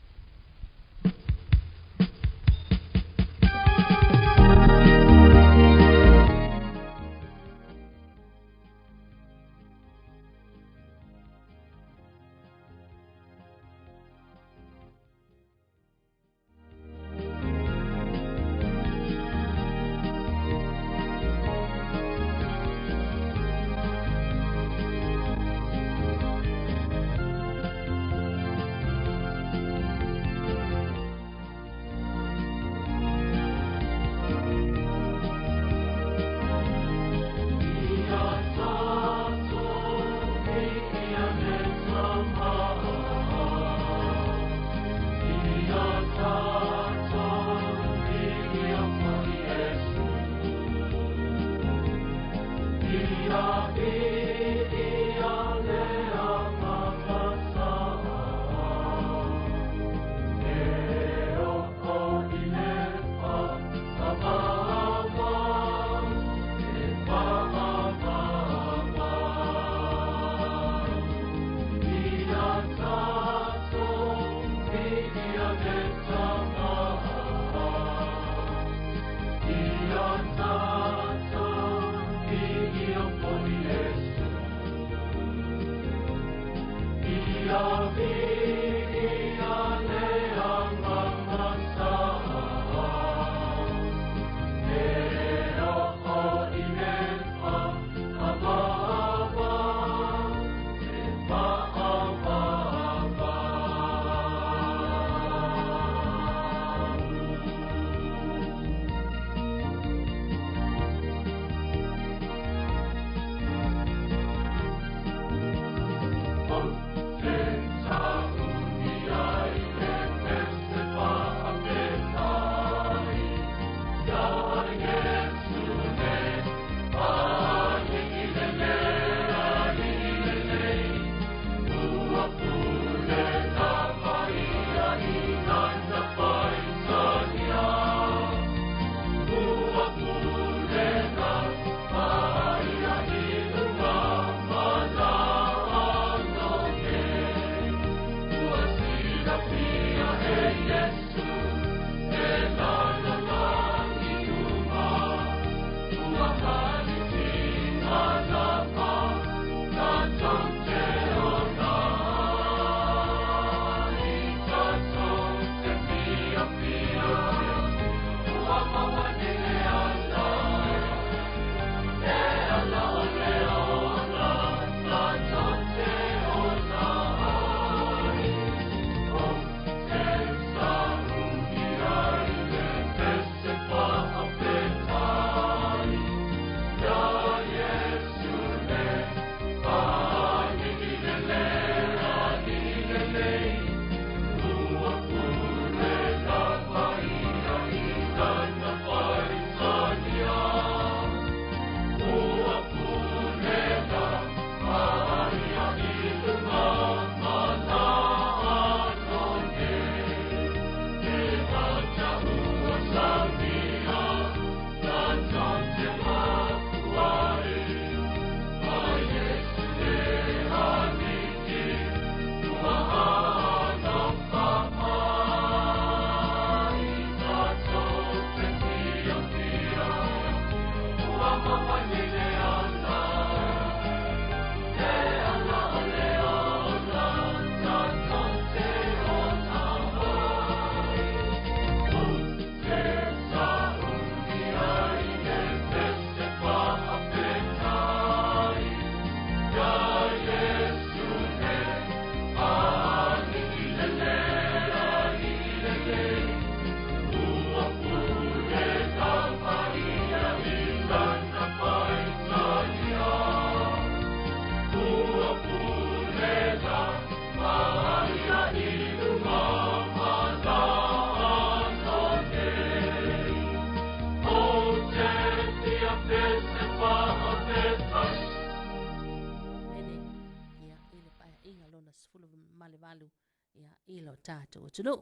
ilo tātou tunu.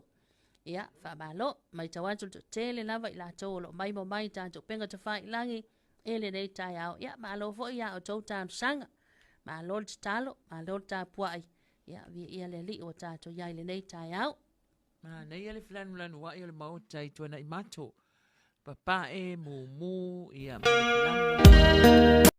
Ia, whabalo, mai tawantu tele lava I la tōlo, mai mo mai tātou penga te whai langi, ele nei tai au. Ia, malo fo ia o tau tānu sanga, malo te talo, malo tā puai. Ia, via ia le li o tātou ia ele nei tai au. Nei ele flanu lanu wa ele mau tai tuana I mato. Papa e mu ia flanu.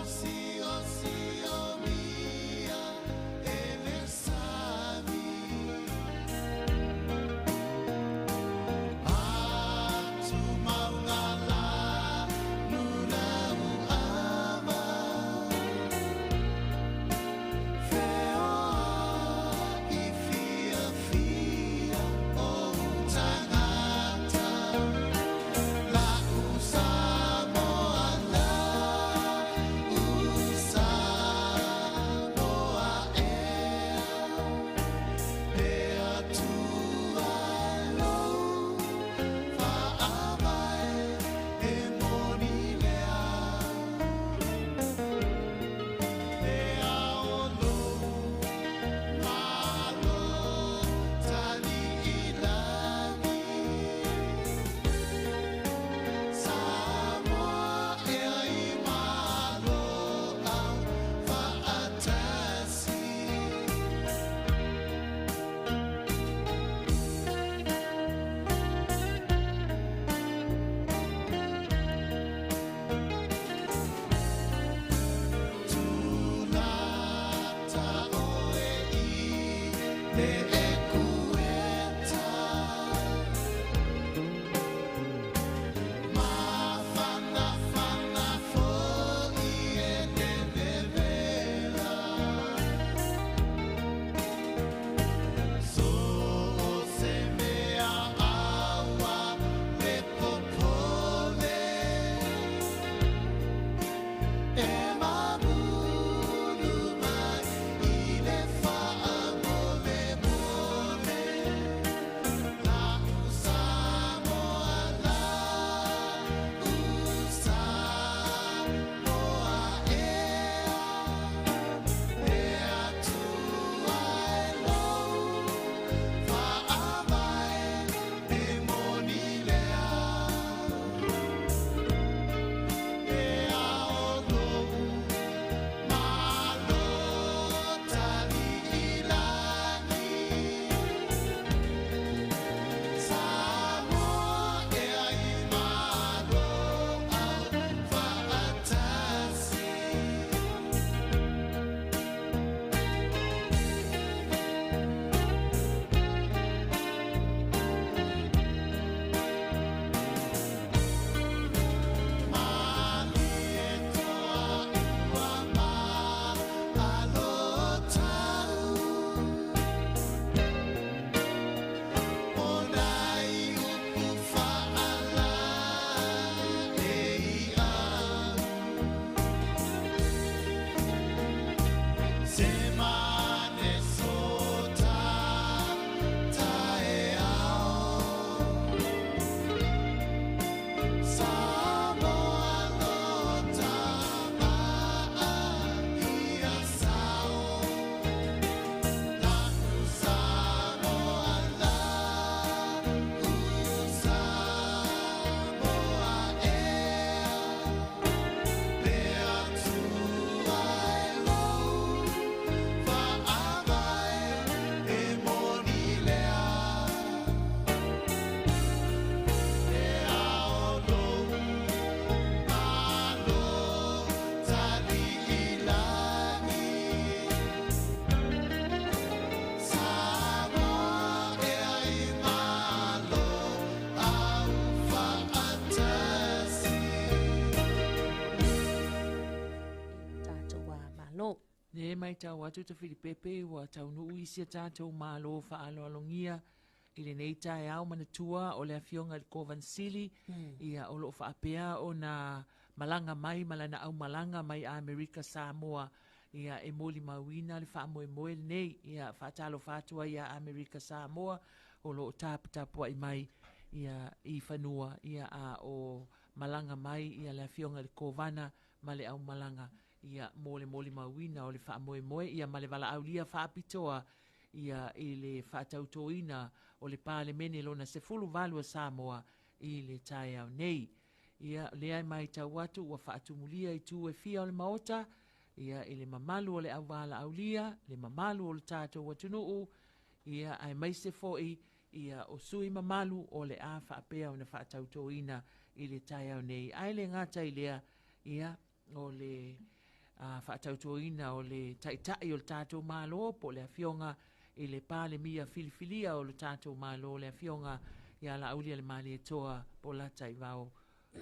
See Ne mai tau watu te Filipepe wa tau nuu isi a tātou mālo whaalo alongia i le nei tae au manatua o le afionga le Kovansili ia o loo whaapea o na malanga mai malana au malanga mai a Amerika Samoa ia e moli mawina le wha moe moe nei ia whaatalo whātua ia Amerika Samoa o loo tāputapua i mai ia i whanua ia a o malanga mai ia le afionga le Kovana ma le au malanga ia mole moli mawina o le wha moe moe ia ma le wala au lia whaapitoa ia i le whaatautoina o le pāle mene lona se fulu valua Samoa i le tae au nei. Ia lea mai tau watu ua whaatumulia i tū e fia o le maota, ia i le mamalu o le au wala au lia, le mamalu o le tātou watunuu, ia ai mai se foi, ia o sui mamalu o le a whaapea o na whaatautoina i le tae au nei. Ai le ngata i lea, ia o le whaatautoina o le taitai o le tātou malo po le afionga i le pāle mia filifilia o le tātou malo le afionga ia la aulia le mali toa po la tai vau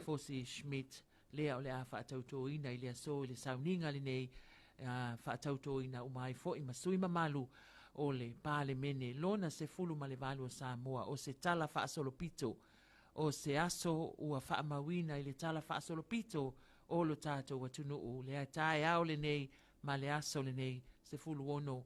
Fosi Schmidt lea o le a whaatautoina i le aso i le sauninga le nei whaatautoina umai fo i masui mamalu o le pāle mene lona se fulu ma le valu o Samoa o se tala whaasolopito o se aso ua whaamawina i le tala whaasolopito o lo tātou watunuu le a tae au le nei ma le aso le nei se fulu ono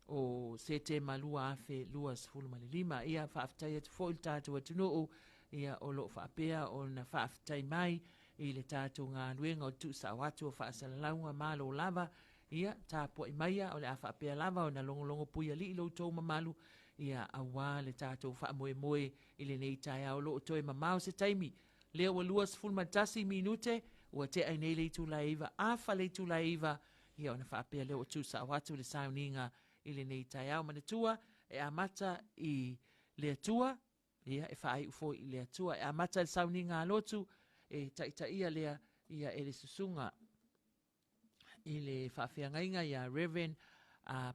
o se te malua afe lua se fulu ma le lima ia whaaftai atu fo il tātou watunuu ia o lo whaapea o na whaaftai mai i le tātou ngā nuenga o tu sa watu o whaasalaunga malo lava ia tāpua i maia o le a whaapea lava o na longolongo puia li i lo tau mamalu ia awa le tātou whaamoe moe i le nei tae au lo o toi mamau se taimi lea ua lua se fulu matasi minute ua te ai nei le tu laiva afa le tu laiva ia o na whaapea leo o tu sa watu le sauninga i le nei tae au manatua e amata i le atua ia e whaai ufo i le atua e amata le sauninga alotu e taitaia lea ia e le susunga i le whaawhiangainga ia Reverend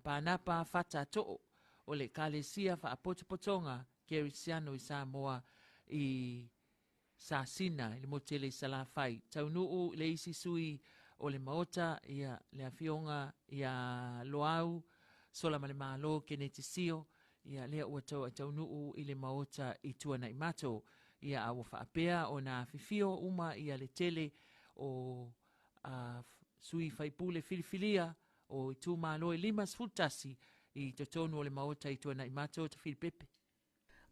Pānapa Fata To'o o le Kalesia Whaapotopotonga Kerisiano i Samoa i Sasina i le motele i Salafai. Taunuu le isi sui o le maota ia le awhionga ia loau sola male malo kene tisio ia lea ua tau a taunuu i le maota i tuana i mato ia awa whaapea o na fifio uma ia le tele o sui whaipule filifilia o i tū malo i limas futasi i totonu o le maota i tuana i mato ta Filipepe.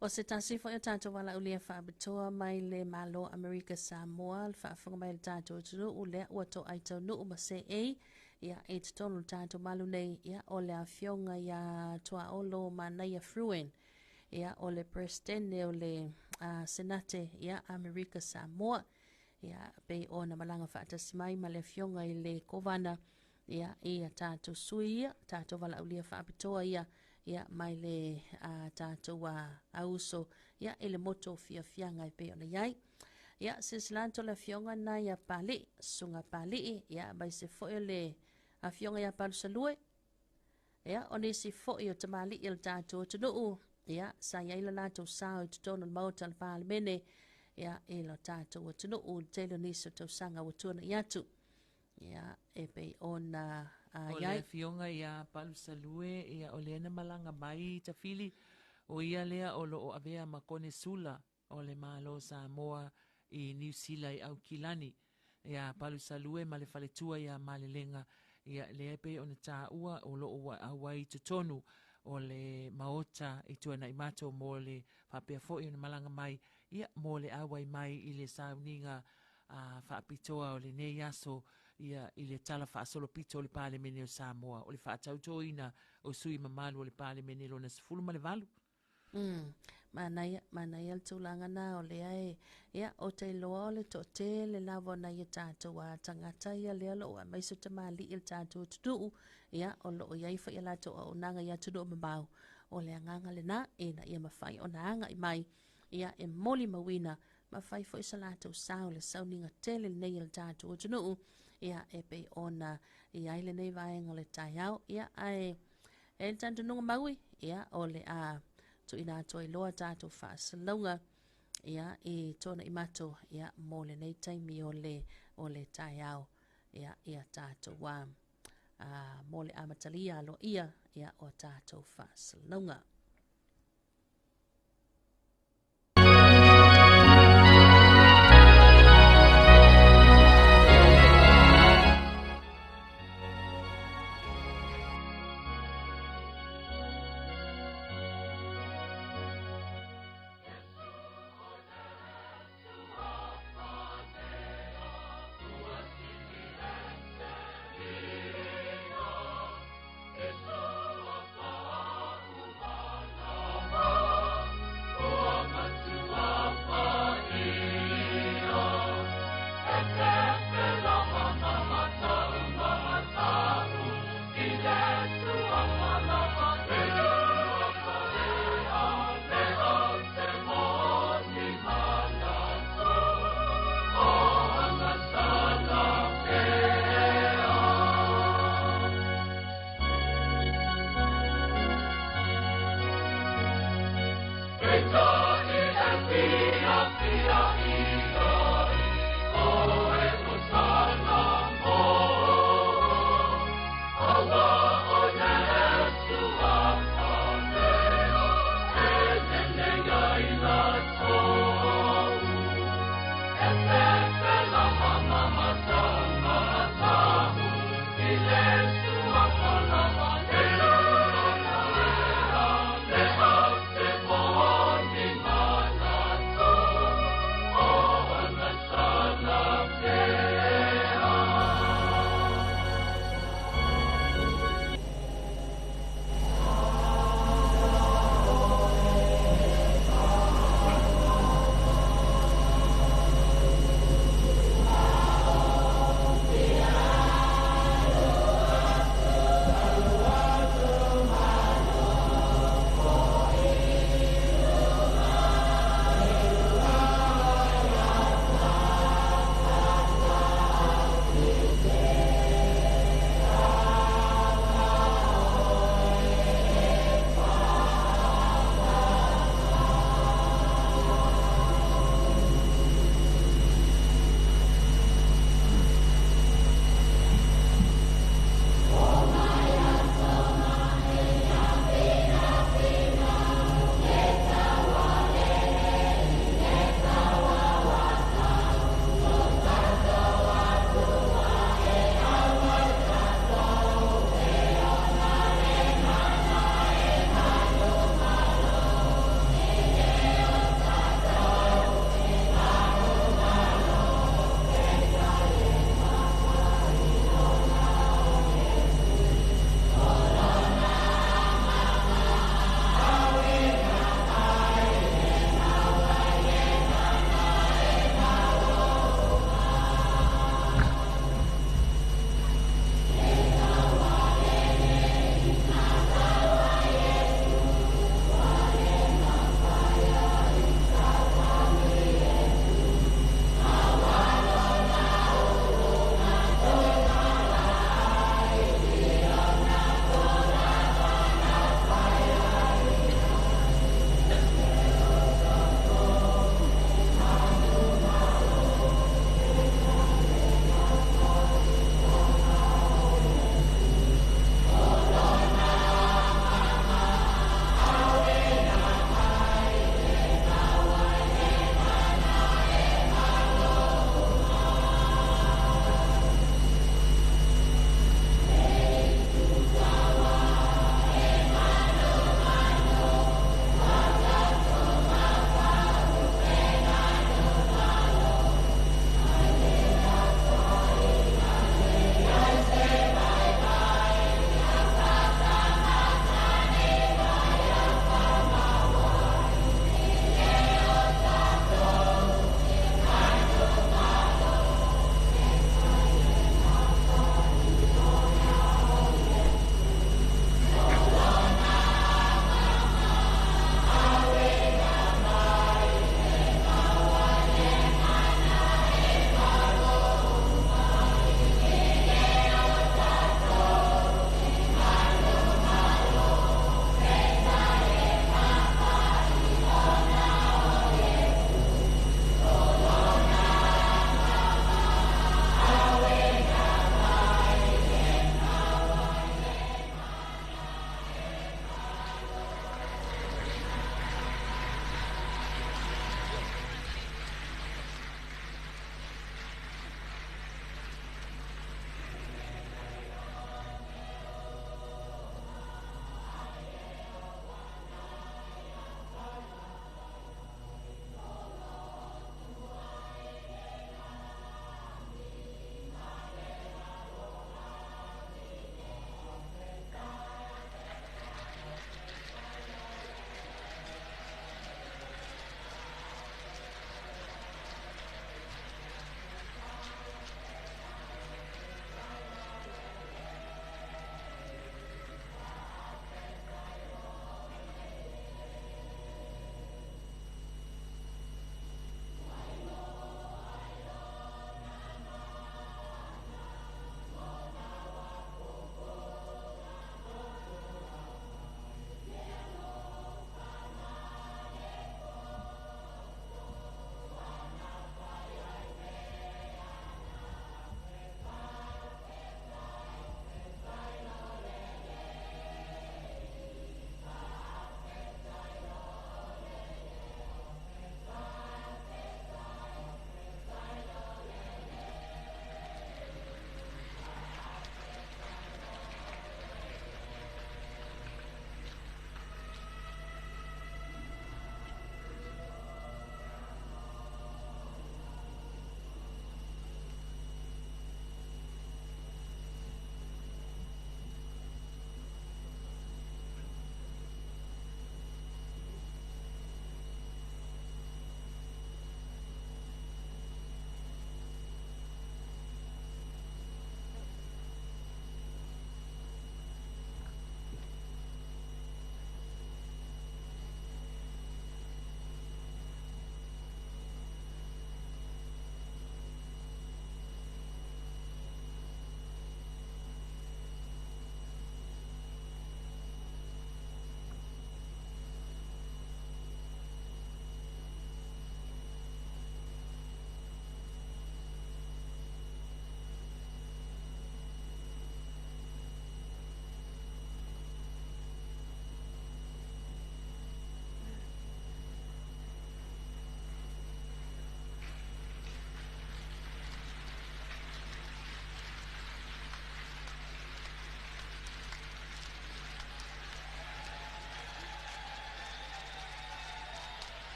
O se tasi fo i tātou wala ulia whaabitoa mai le malo Amerika Samoa, le whaafunga mai le tātou tunu u lea ua to ai tau nuu ma se e, ia e te tonu tātou malu nei, ia o le awhionga ia toa olo ma naia fruen, ia o le presidente o le senate ia Amerika Samoa, ia pe o na malanga whaatasi mai ma le awhionga i le kovana, ia ia tātou sui ia, tātou wala ulia whaabitoa ia mai le tātou auso ia ele moto fia fianga i pe ona iai ia sesilanto le fionga na ia pali sunga pali ia mai se fo le a fionga ia palu salue ia oni si fo i o tamali il tātou tunu ia sa ia ila lato sao i tutono mauta le pali mene ia ilo tātou tunu telo niso tau sanga watuna iatu ia e pe ona o le fionga ia palu salue ia o le na malanga mai ta fili o ia lea o lo o avea makone sula o le malo Samoa i New Zealand au kilani ia palu salue ma le faletua ia malelenga ia le pe ona ta ua o lo o awai tonu o le maota i tuana i mato mo le whapea fo i ona malanga mai ia mo le awai mai i le sauninga whaapitoa o le nei aso ia i le tala whaasolopito o le pāle mene o Samoa o le whaatautoina o sui mamalu o le pāle mene lona sifulu ma le valu. Manai al tūlanga nā o le ai ia o te loa o le to te le lavo na ia tātou a tangata ia lea lo a maiso te mali il tātou tudu ia o lo o iai wha ia lato o nanga ia tudu o mabau o le anganga le nā e na ia mawhai o na anga i mai ia e moli mawina mawhai fo isa lato sao le sauninga tele nei il tātou o tunu ia e pe ona ia ile nei vaenga le tai au ia ai e tantu nunga maui ia o le a tu ina to i loa tātou whaasalunga ia i tōna i mato ia mō le nei taimi o le tai au ia tātou mo le amatalia lo ia o tātou whaasalunga. It's so far away.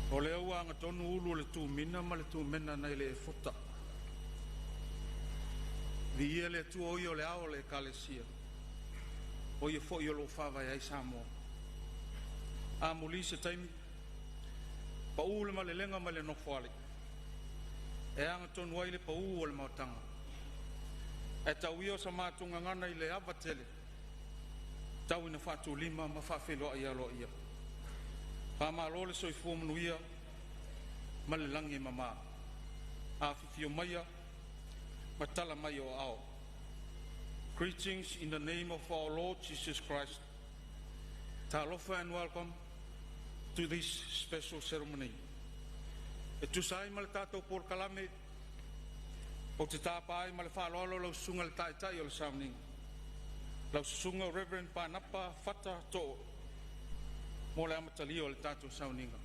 O le ua anga tonu ulu le tu mina ma le tu mena nei le fota. Via le tu o le ao le kalesia. O ia fo lo fava ai Samoa. A muli se taimi. Pa ule ma le lenga ma le nofoale. E anga tonu ai le pa o le mautanga. E tau io sa mātunga ngana i le avatele. Tau ina whātu lima ma whawhelo ia lo ia. Pa ma lo le soi fōmanu ia ma le langi mama. A whiwhio maia ma tala mai o ao. Greetings in the name of our Lord Jesus Christ. Talofa and welcome to this special ceremony. E tu sai ma le tātou por kalame o te tāpai ma le whālolo lau sunga le tai o le sauning. Lau sunga Reverend Panapa Fata to mo le amatali o le tātou sauninga.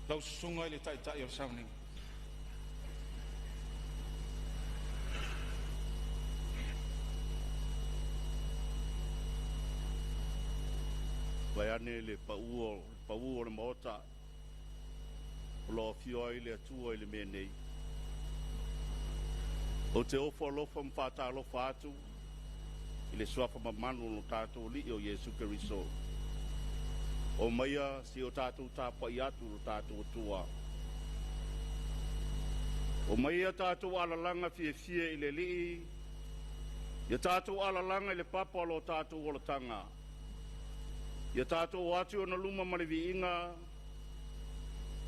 Lau sunga i le tai o le sauninga. Vai ane le pauo le maota o lo fio ai le atua i le menei. O te ofo alofa mwhata alofa atu i le suafa mamanu no tātou li o Yesu Keriso. O maia si o tātou tāpa i atu o tātou tua. O maia tātou alalanga fie i le lii. Ia tātou alalanga i le papa lo tātou o le tanga. Ia tātou atu o na luma malivi inga.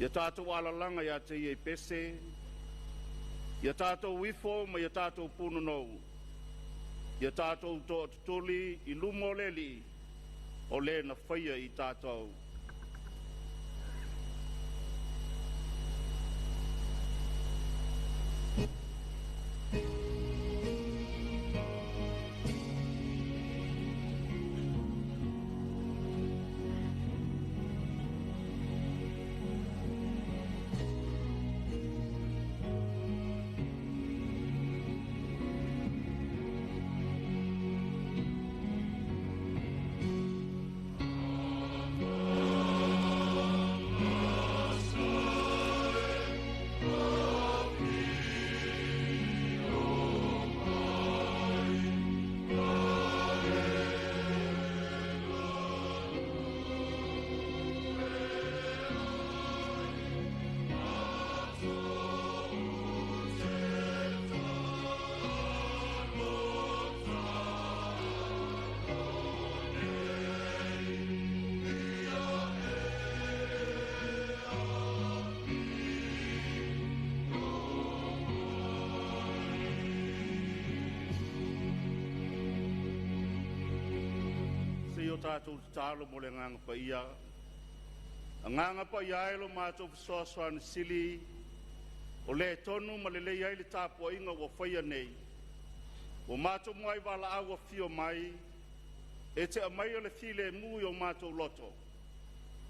Ia tātou alalanga ia te iei pese. Ia tātou wifo ma ia tātou punu nou. Ia tātou to atutuli i lumo le li. O le na whaia i tātou. Tātou tālo mo le nganga pa ia. Nganga pa ia e lo mātou fisoasoan sili. O le tonu ma le lei ai le tāpua inga wa whaia nei. O mātou mai wala awa fio mai. E te amai o le file mui o mātou loto.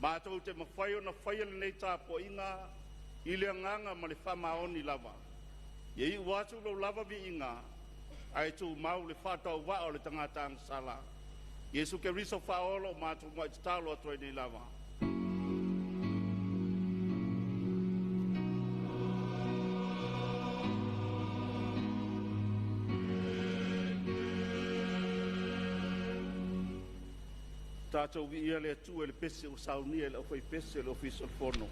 Mātou te mawhai o na whaia le nei tāpua inga. I le nganga ma le whamaoni lava. Ye i watu lo lava vi inga. Ai tu mau le whatau wa o le tangata ang sala. Yesu Keriso faolo mātou mai te tālo atoe nei lava. Tātou vi ia le atu e le pese o saunia le ofai pese le ofis o fono.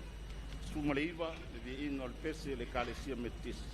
Suma le iwa le vi inga o le pese le kalesia metis.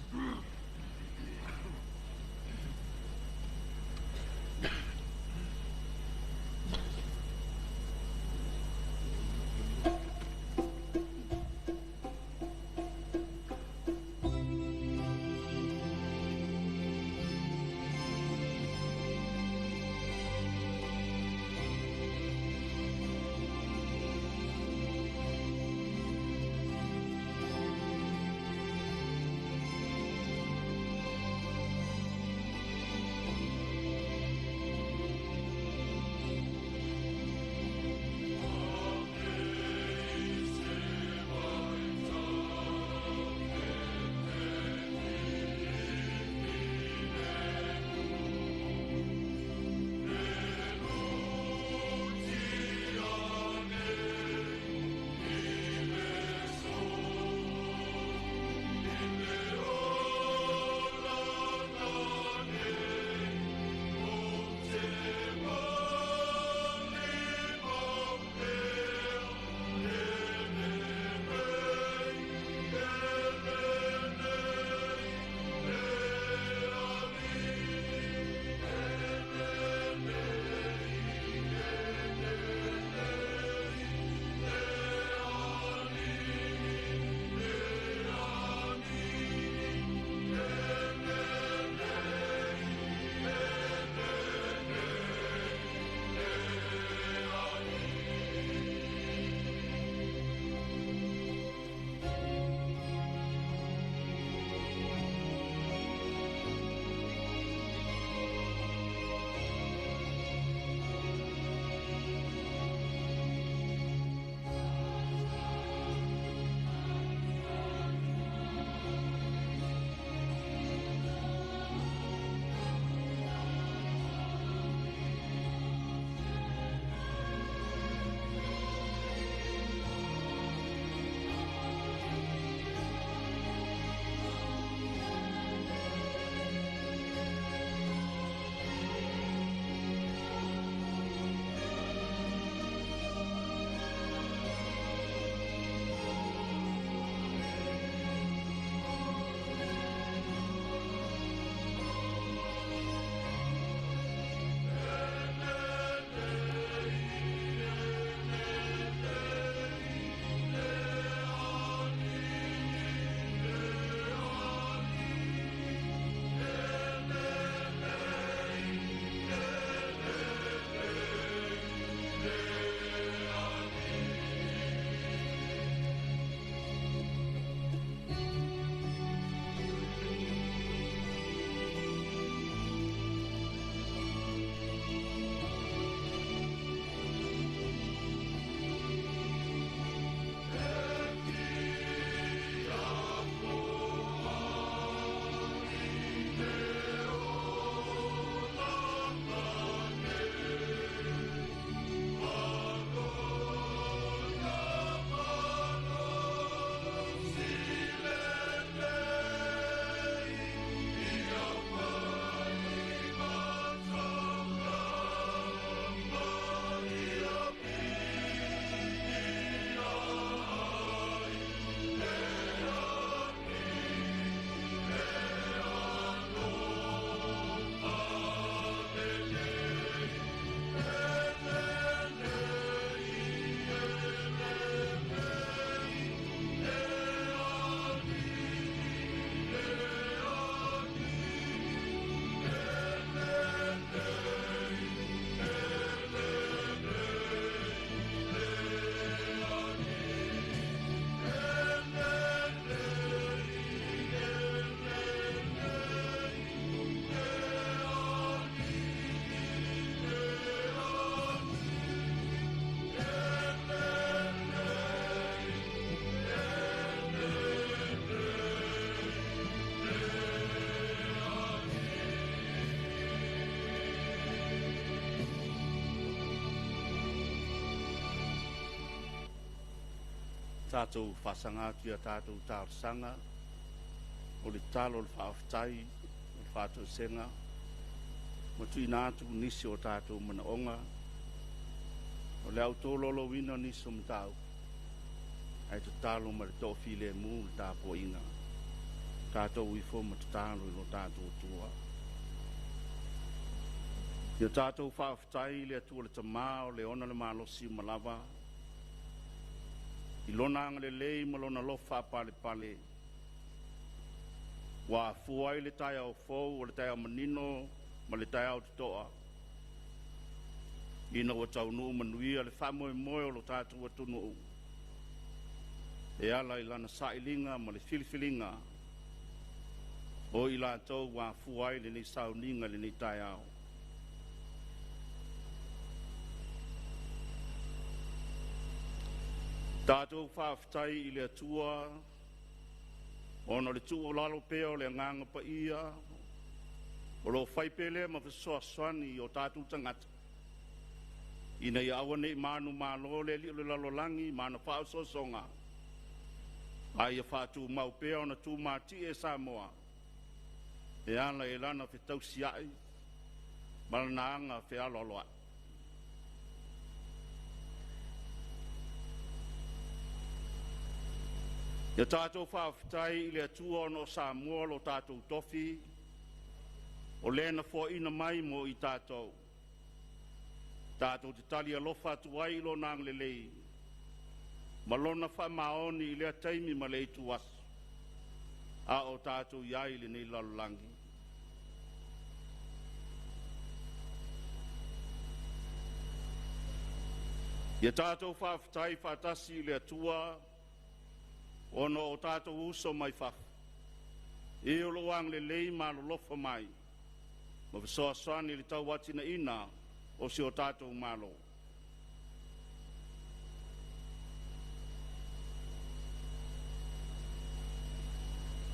tātou whasanga tia tātou tārsanga, o le talo le whaaftai, o le whātou senga, ma tui nātu nisi o tātou manaonga, o le au tōlolo wina nisi o mtau, ai te talo ma le tofi le mū le tāpo inga, tātou uifo ma te talo ilo tātou tua. Ia tātou whaaftai le atua le tamā o le ona le malosi malawa, I lona anga le lei ma lona lofa pale pale. Wa fuai le tai au fou, o le tai au manino, ma le tai au titoa. Ina wa tau nuu manuia le whamoe moe o lo tātou wa tunu. E ala I lana sailinga ma le filifilinga. O I la tau wa fuai le ni sauninga le ni tai au. Tātou whaaftai I le atua, ono le tua lalo pea o le nganga pa ia, o lo whaipele ma fisoa swani o tātou tangata. Ina I awane I manu malo le li o le lalolangi, mana whao songa. Ai a whātu mau pea o na tū māti e Samoa. E ala e lana whitau siai, malanaanga whea loloa. Ia tātou whaaftai I le atua no Samoa lo tātou tofi, o lena fo ina mai mo I tātou. Tātou te tali alofa tuai lo nang le lei, malona wha maoni I le taimi ma le itu asu, a o tātou iai le nei lalolangi. Ia tātou whaaftai whaatasi I le atua, ono o tātou uso mai whaf. E o loang le lei ma lo lofa mai. Ma visoa swani li tau watina ina o si o tātou malo.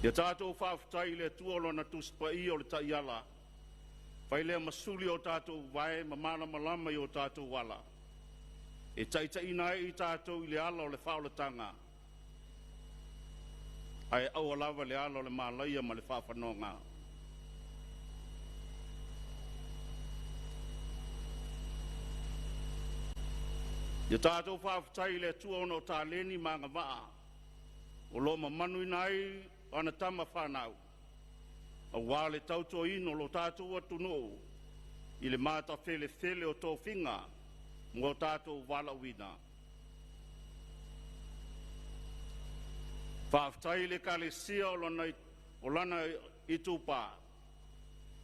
Ia tātou whaafutai le tuolo na tuspa I o le taiala. Whai lea masuli o tātou vai ma mana malama I o tātou wala. E taita ina I tātou I le ala o le whaolatanga. Ai au alawa le alo le malaia ma le whawhanonga. Ia tātou whawhatai le tua ono o tāleni ma ngā waa. O lo ma manui nai ana tama whanau. A wā le tauto ino lo tātou atuno. I le māta whele o tō whinga. Mō tātou wala wina. Whaaftai le kalesia o lana I tūpā.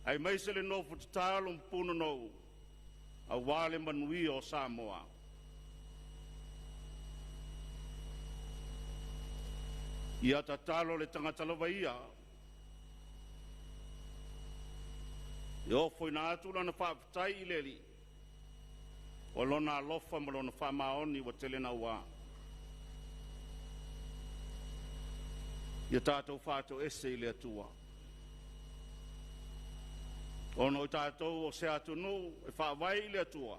Ai maise le nofu te tālo mpuna nou. A wāle manui o Samoa. Ia ta tālo le tangatalawa ia. I ofo ina atu lana whaaftai I leli. O lona alofa ma lona whamaoni wa telena wā. Ia tātou whātou ese I le atua. Ono I tātou o se atu no e whaawai I le atua.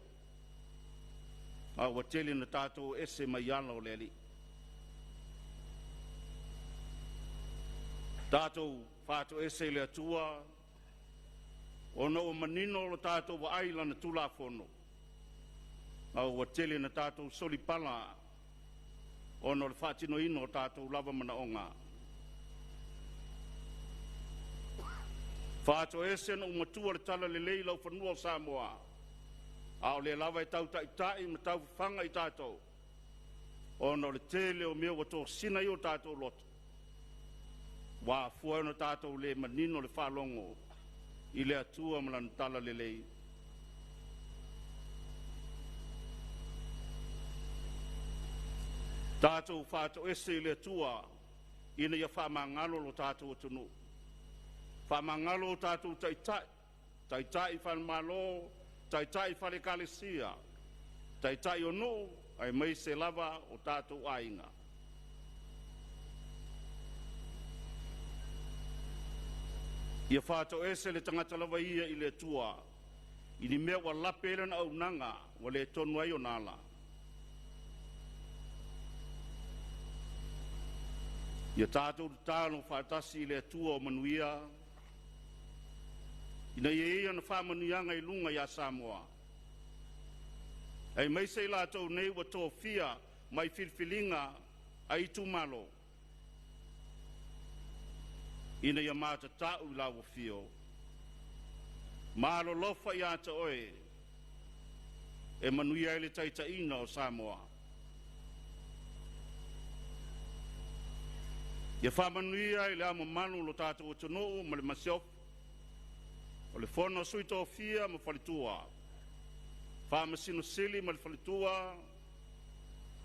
A wa tele na tātou ese mai ala o leli. Tātou whātou ese I le atua. Ono o manino o tātou wa aila na tula fono. A wa tele na tātou solipala. Ono le whātino ino o tātou lava mana onga. Whāto ese na umatua le tala le lei lau whanua Samoa. Ao le lawa I tau tai ma tau whanga I tātou. Ono le tele o mea wato sina I o tātou loto. Wā fua no tātou le manino le whalongo. I le atua malan tala le lei. Tātou whāto ese I le atua. Ina ia whamangalo lo tātou atunu. Whamangalo tātou taitai, taitai whanmalo, taitai whare kalesia, taitai o no, ai mai se lava o tātou ainga. Ia whātou ese le tangata lawa ia I le tua, I ni mea wa lapele na au nanga, wa le tonu ai o nala. Ia tātou tālo whaatasi le atua o manuia. Ina ia na whamanuianga I lunga ia Samoa. Ai mai sei lātou nei wa tō fia mai whilwhilinga ai tūmalo. Ina ia māta tāu la wa fio. Mālo lofa ia ta oe. E manuia ele taita ina o Samoa. Ia whamanuia ele ama manu lo tātou o tono ma le masiof. O le fono sui tō fia ma whalitua. Whamasino sili ma le whalitua.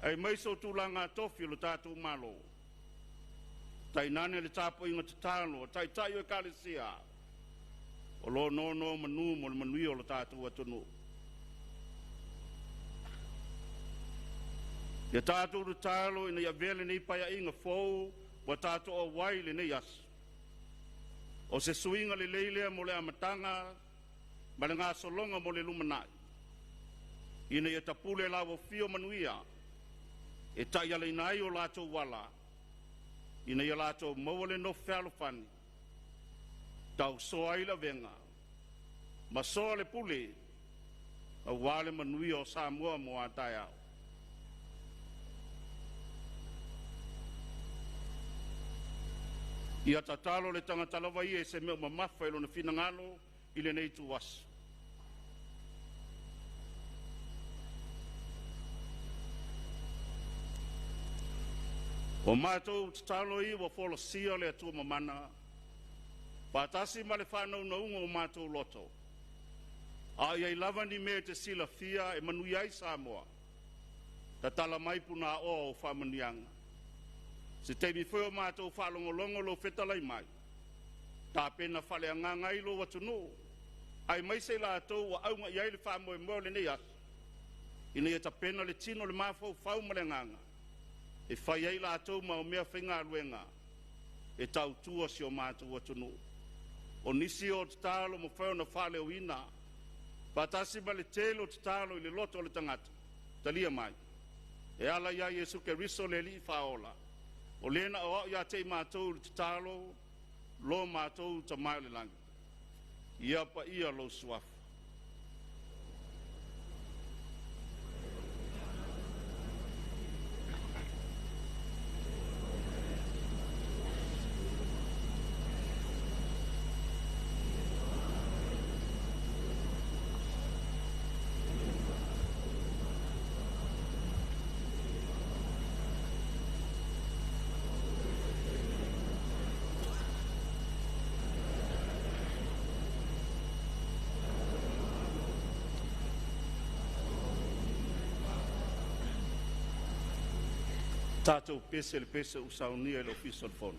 Ai maiso tūlanga tofi lo tātou malo. Tai nane le tāpo inga te tālo. Tai tai o kālesia. O lo nono manu mo le manui o lo tātou atunu. Ia tātou le tālo ina ia vele nei paya inga fōu. Wa tātou o wai le nei asu. O se suinga le leilea mo le amatanga, ma le ngā solonga mo le lumanai. Ina ia tapule lawa fio manuia, e tai ala inai o lātou wala. Ina ia lātou maua le no whalofani. Tau soa ila venga. Ma soa le pule, a wale manuia o Samoa mo a tai au. Ia tatalo le tangatalawa ia se mea mamafa ilo na finangalo ile nei tu wasu. O mātou tatalo i wa folo sia le atua mamana. Pātasi ma le whanau na unga o mātou loto. A iai lava ni mea te sila fia e manui ai Samoa. Ta tala mai puna o whamanianga. Se te mi wheo mātou whalongolongo lo whetalai mai. Tā pena whale a ngā ngai lo watunu. Ai mai se lātou wa aunga iai le whamoe mo le nei asu. Ina ia ta pena le tino le mawhau whau ma le nganga. E whai ai lātou ma o mea whinga aluenga. E tau tua si o mātou watunu. O nisi o te tālo mo wheo na whale o ina. Pātasi ma le telo te tālo I le loto o le tangata. Talia mai. E ala ia Yesu ke riso le li whaola. O lena o ia te mātou te tālo, lo mātou ta mai le langi. Ia pa ia lo suafu. Tātou pese le pese usaunia le official phone.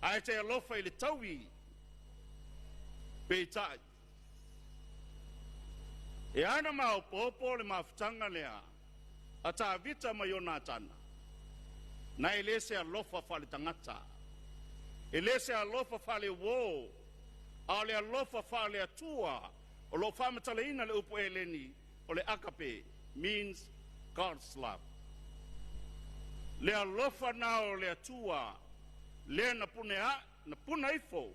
Ai te alofa i le taui pe tai. E ana mau popo le mafutanga lea a ta vita ma Ionatana. Na ele se alofa fale tangata. Ele se alofa fale wo. A le alofa fale atua. O lo whamataleina le upo eleni o le akape means God's love. Le alofa na o le atua le na puna ifo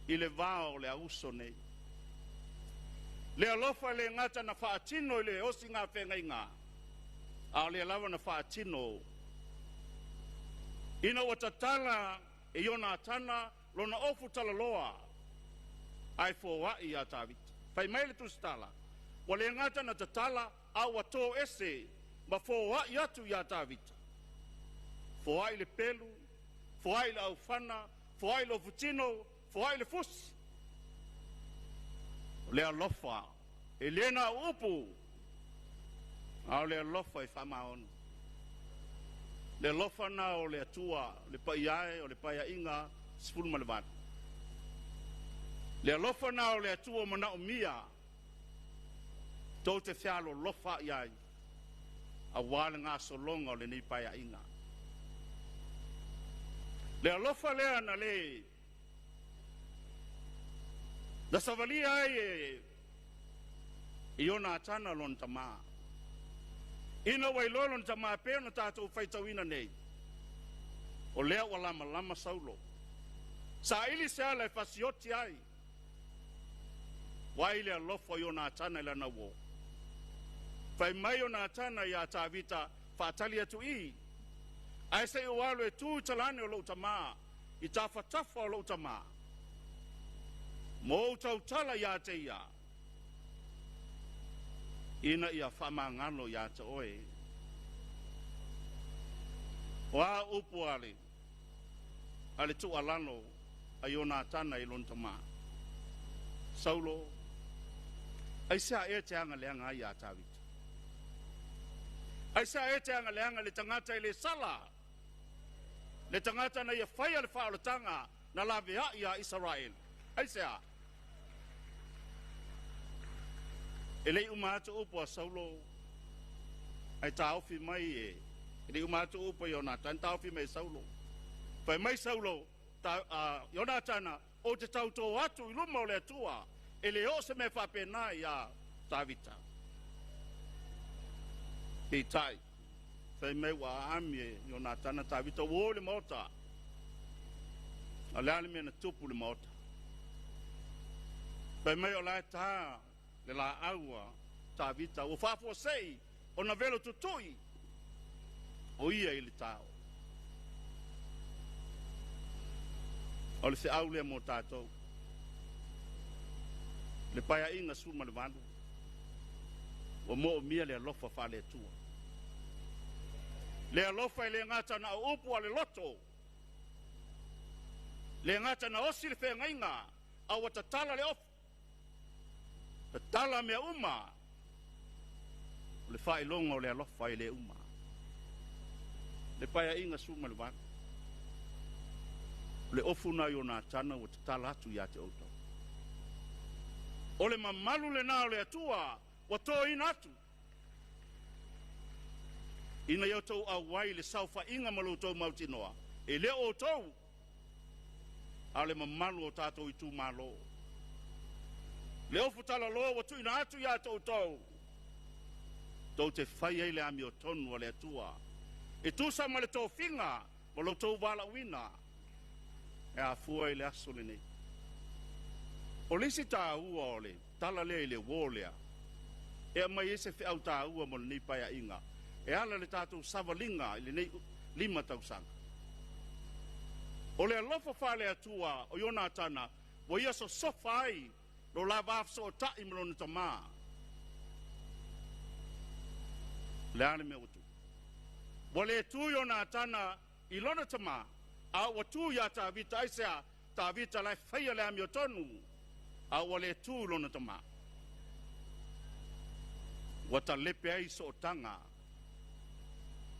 i le vao le auso nei. Le alofa le ngata na whaatino i le osi ngā whenga inga. A le lava na whaatino. Ina o tatala e Ionatana lona ofu talaloa. Ai fōwa i a tāwita. Whai mai le tustala. Wa le ngata na tatala a wato ese ma fōwa i atu i a tāwita. Fōwa i le pelu, fōwa i le aufana, fōwa i le ofutino, fōwa i le fusi. Le alofa, e lena upu, a le alofa e whamaonu. Le alofa na o le atua, le paiae o le paia inga, sifuru malevana. Le alofa na o le atua mana o mia, tau te whialo lofa iai, a wale ngā solonga o le nei paia inga. Le alofa lea na le, na savalia ai e Ionatana lon tama. Ina wailo lon tama pe na tātou whaitawina nei. O lea wa lama saulo. Sa ili se ala e fasioti ai. Wa ili alofa Ionatana ila na wo. Fai mai Ionatana ia tāwita whaatali atu i. Ai se iwalo e tū talane o lo tama. I tāwhatafa o lo tama. Mo tau tala ia te ia. Ina ia whamangano ia te oe. Wa upu ale. Ale tu alano a Ionatana i lontama. Saulo. Ai sea e te anga leanga ia tāwita. Ai sea e te anga leanga le tangata i le sala. Le tangata na ia whaia le whaolatanga na la vea ia Israel. Ai sea. Ele umata upo a Saulo. Ai taofi mai e. Ele umata upo Ionatana. Taofi mai Saulo. Pai mai Saulo. Ionatana. O te tauto atu i luma o le atua. Ele o se me whapena ia Tavita. He tai. Pai mai wa ami e Ionatana Tavita. Wo le mota. A leale me na tupu le mota. Pai mai o lai taa. Le la aua Tavita o fafo sei o na velo tutui o ia ili tau o le se au le mo tātou le paia inga suma le vandu o mo o mia le alofa fa le tua le alofa le ngata na upu a le loto le ngata na osi le whenga inga a watatala le ofu tala mea uma le whae longa o le alofa i le uma le paia inga suma le vana le ofuna Ionatana o te tala atu ia te outau o le mamalu le nao le atua wa tō ina atu ina iau tau awai le saufa inga malu tau mautinoa e le o tau a le mamalu o tātou i tū malo le ofu tala loa wa tuina atu ia tau tau. Tau te whai ei le ami o tonu a le atua. E tūsa ma le tau whinga, ma lo tau wala wina. E a fua i le aso le nei. O lisi tā ua o le, tala lea i le wōlea. E a mai ese whiau tā ua mo le nei paia inga. E ala le tātou savalinga i le nei lima tau sanga. O le alofa wha le atua o Ionatana, wa ia so sofa ai, lo la vaf so ta imron tama le ale me utu wale tu Ionatana i lona tama a watu ya Tavita isa Tavita la faya le am yotonu a wale tu lona tama wata lepe ai so tanga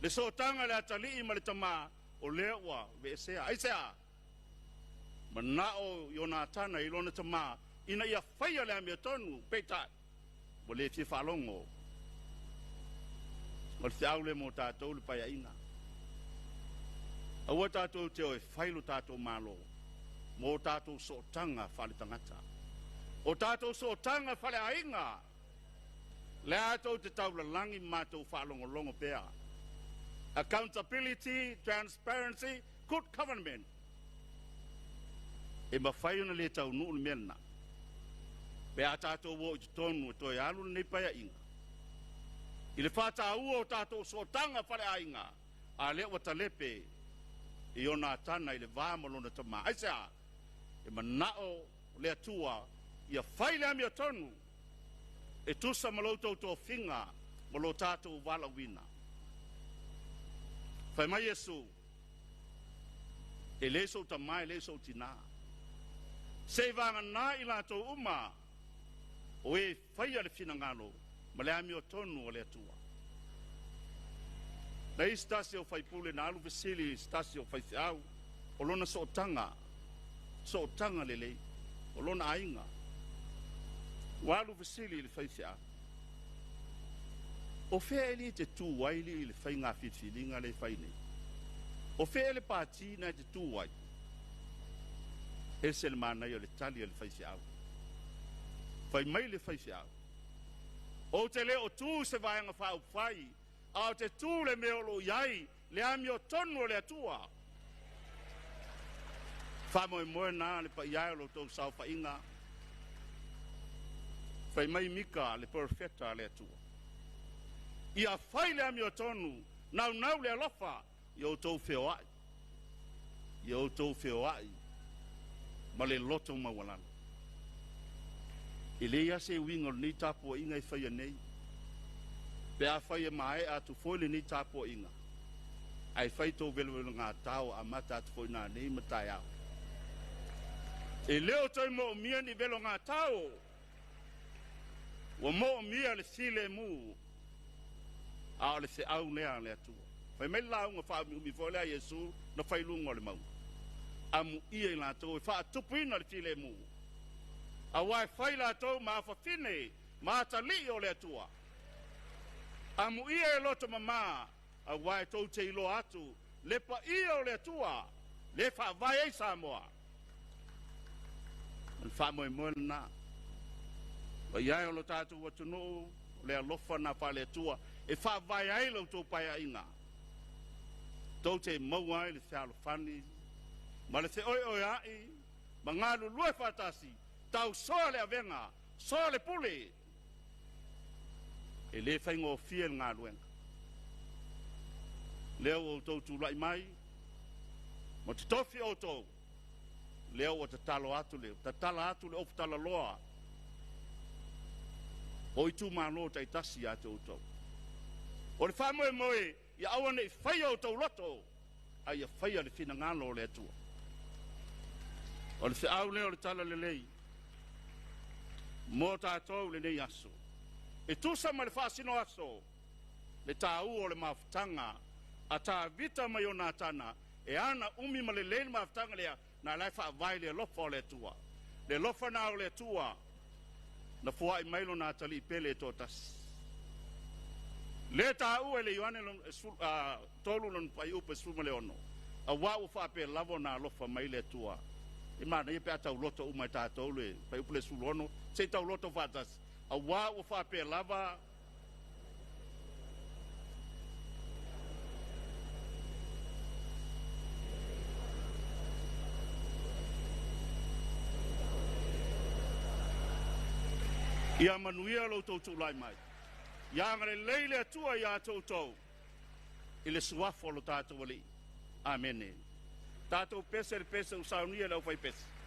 le so tanga le atali i male tama o lewa ve sea isa manao Ionatana ilona tama ina ia whaia le amia tonu peitai mo le fie whalongo mo le au le mo tātou le pai aina aua tātou te oe whailu tātou malo mo tātou sootanga whale tangata o tātou sootanga whale ainga le atou te tau langi mātou whalongo longo pea accountability, transparency, good government e mawhaiuna le tau nuu le mena pe a tātou wo i tonu to e alu nei pai inga i le whata ua o tātou sootanga whare ainga a le wa talepe i Ionatana i le vāmalona tama aisa e manao le atua ia whai le amia tonu e tusa maloutou tō whinga mo lo tātou wala wina whai mai Yesu e le so tamai le so tina se vanga na i lātou uma o e whaia le whinangalo ma le amio tonu o le atua. Nei stasi o whai pule na alu vesili stasi o whai thiau o lona sootanga le lei o lona ainga o alu vesili le whai thiau o whea li te tū waili le whai ngā whiwhilinga le whai nei o whea le pāti na te tū wai e se le mānai o le tali o le whai thiau whai mai le whai thiau o te le o tū se vaianga whau whai a o te tū le meolo iai le ami o tonu o le atua whamoe moe nā le pa iai o lo tau sau whainga whai mai mika le perfecta le atua ia whai le ami o tonu nau le alofa i o tau whio ai ma le loto mawalana i le ia se wingo ni tapo inga i whaia nei pe a whaia mai atu foile ni tapo inga ai whai tō velo ngā tau a mata atu foile nā nei matai au e leo toi mo mia ni velo ngā tau wa mo mia le sile mu a le se au nea le atua whai mai lau ngā wha mi foile a Yesu na whai lungo le mau amu ia i ngā tau e wha tupu ina le sile mu a wai whai la tau ma whawhine ma tali o le atua amu ia e loto mama a wai tau te ilo atu le pa ia o le atua le wha vai ei Samoa an wha moe moe na wa iai o lo tātou watunu le alofa na wha le atua e wha vai ei lau tau pai a inga tau te maua ai le whialo whani ma le te oi oi ai ma ngā lulue whatasi tau soa le avenga, soa le pule. E le whaingo fia ngā luenga. Leo o tau tūlai mai, mo te tofi o tau, leo o te talo atu leo, te tala atu leo, tala loa. O i tū mālo tai tasi a tau tau. O le whamoe moe, ia awane i whaia o tau loto, a ia whaia le whina ngālo le atua. O le whiau leo le tala le lei, mo tātou le nei aso e tusa ma le whaasino aso le tāu o le mawhitanga a tā vita mai o Ionatana e ana umi ma le leil mawhitanga lea na lai whaavai le lofa o le tua le lofa na o le tua na fua i mailo na tali pele tō tasi le tāu e le Ioane tolu lon pai upe suma le ono a wau whaape lavo na lofa mai le tua e mana ia pe atau loto umai tātou le pai upe le sulono se tau loto fatas a wā o whape lava ia manuia lo tau lai mai ia ngare leile atua ia tau i le suafo lo tātou ali amene tātou pese le pese usaunia lau fai pese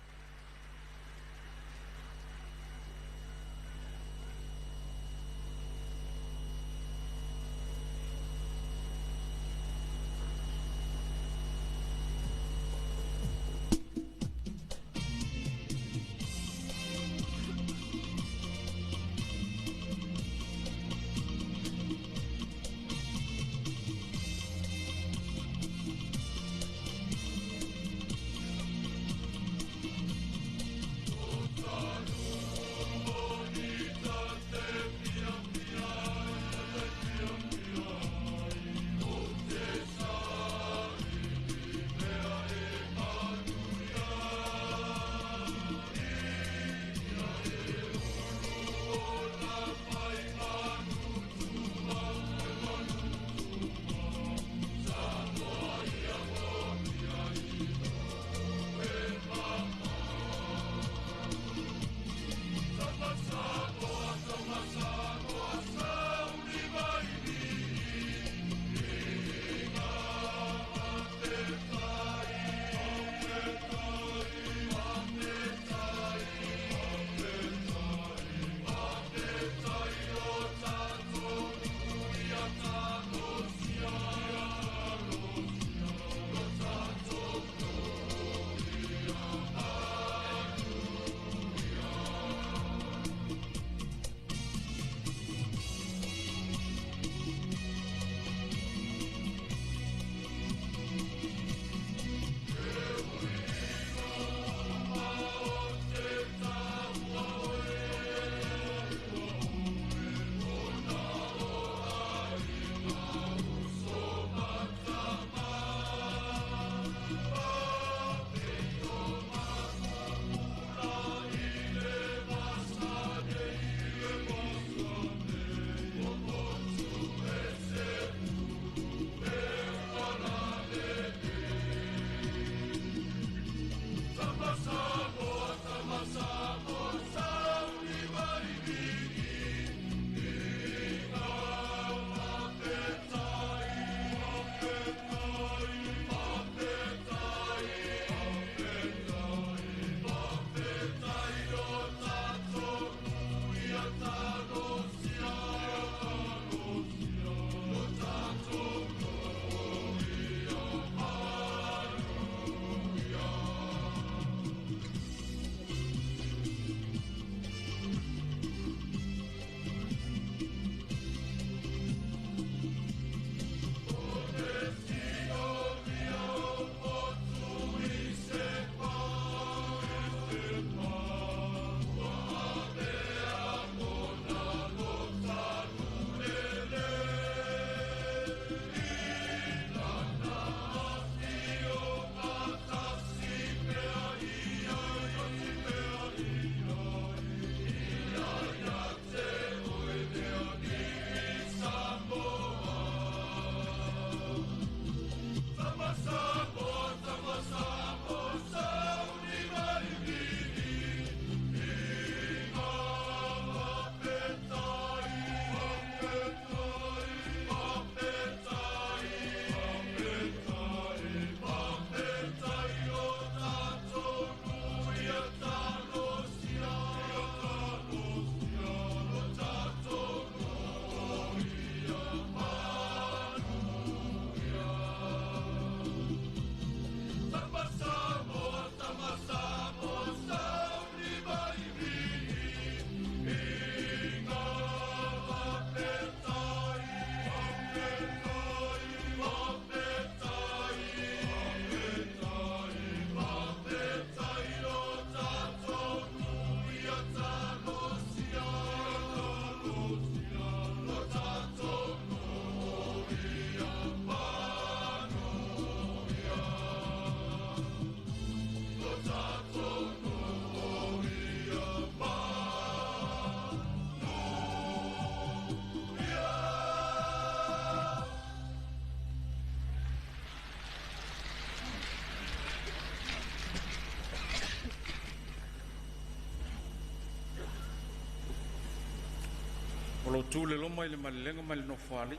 lo tule lo mai le malilenga mai no fali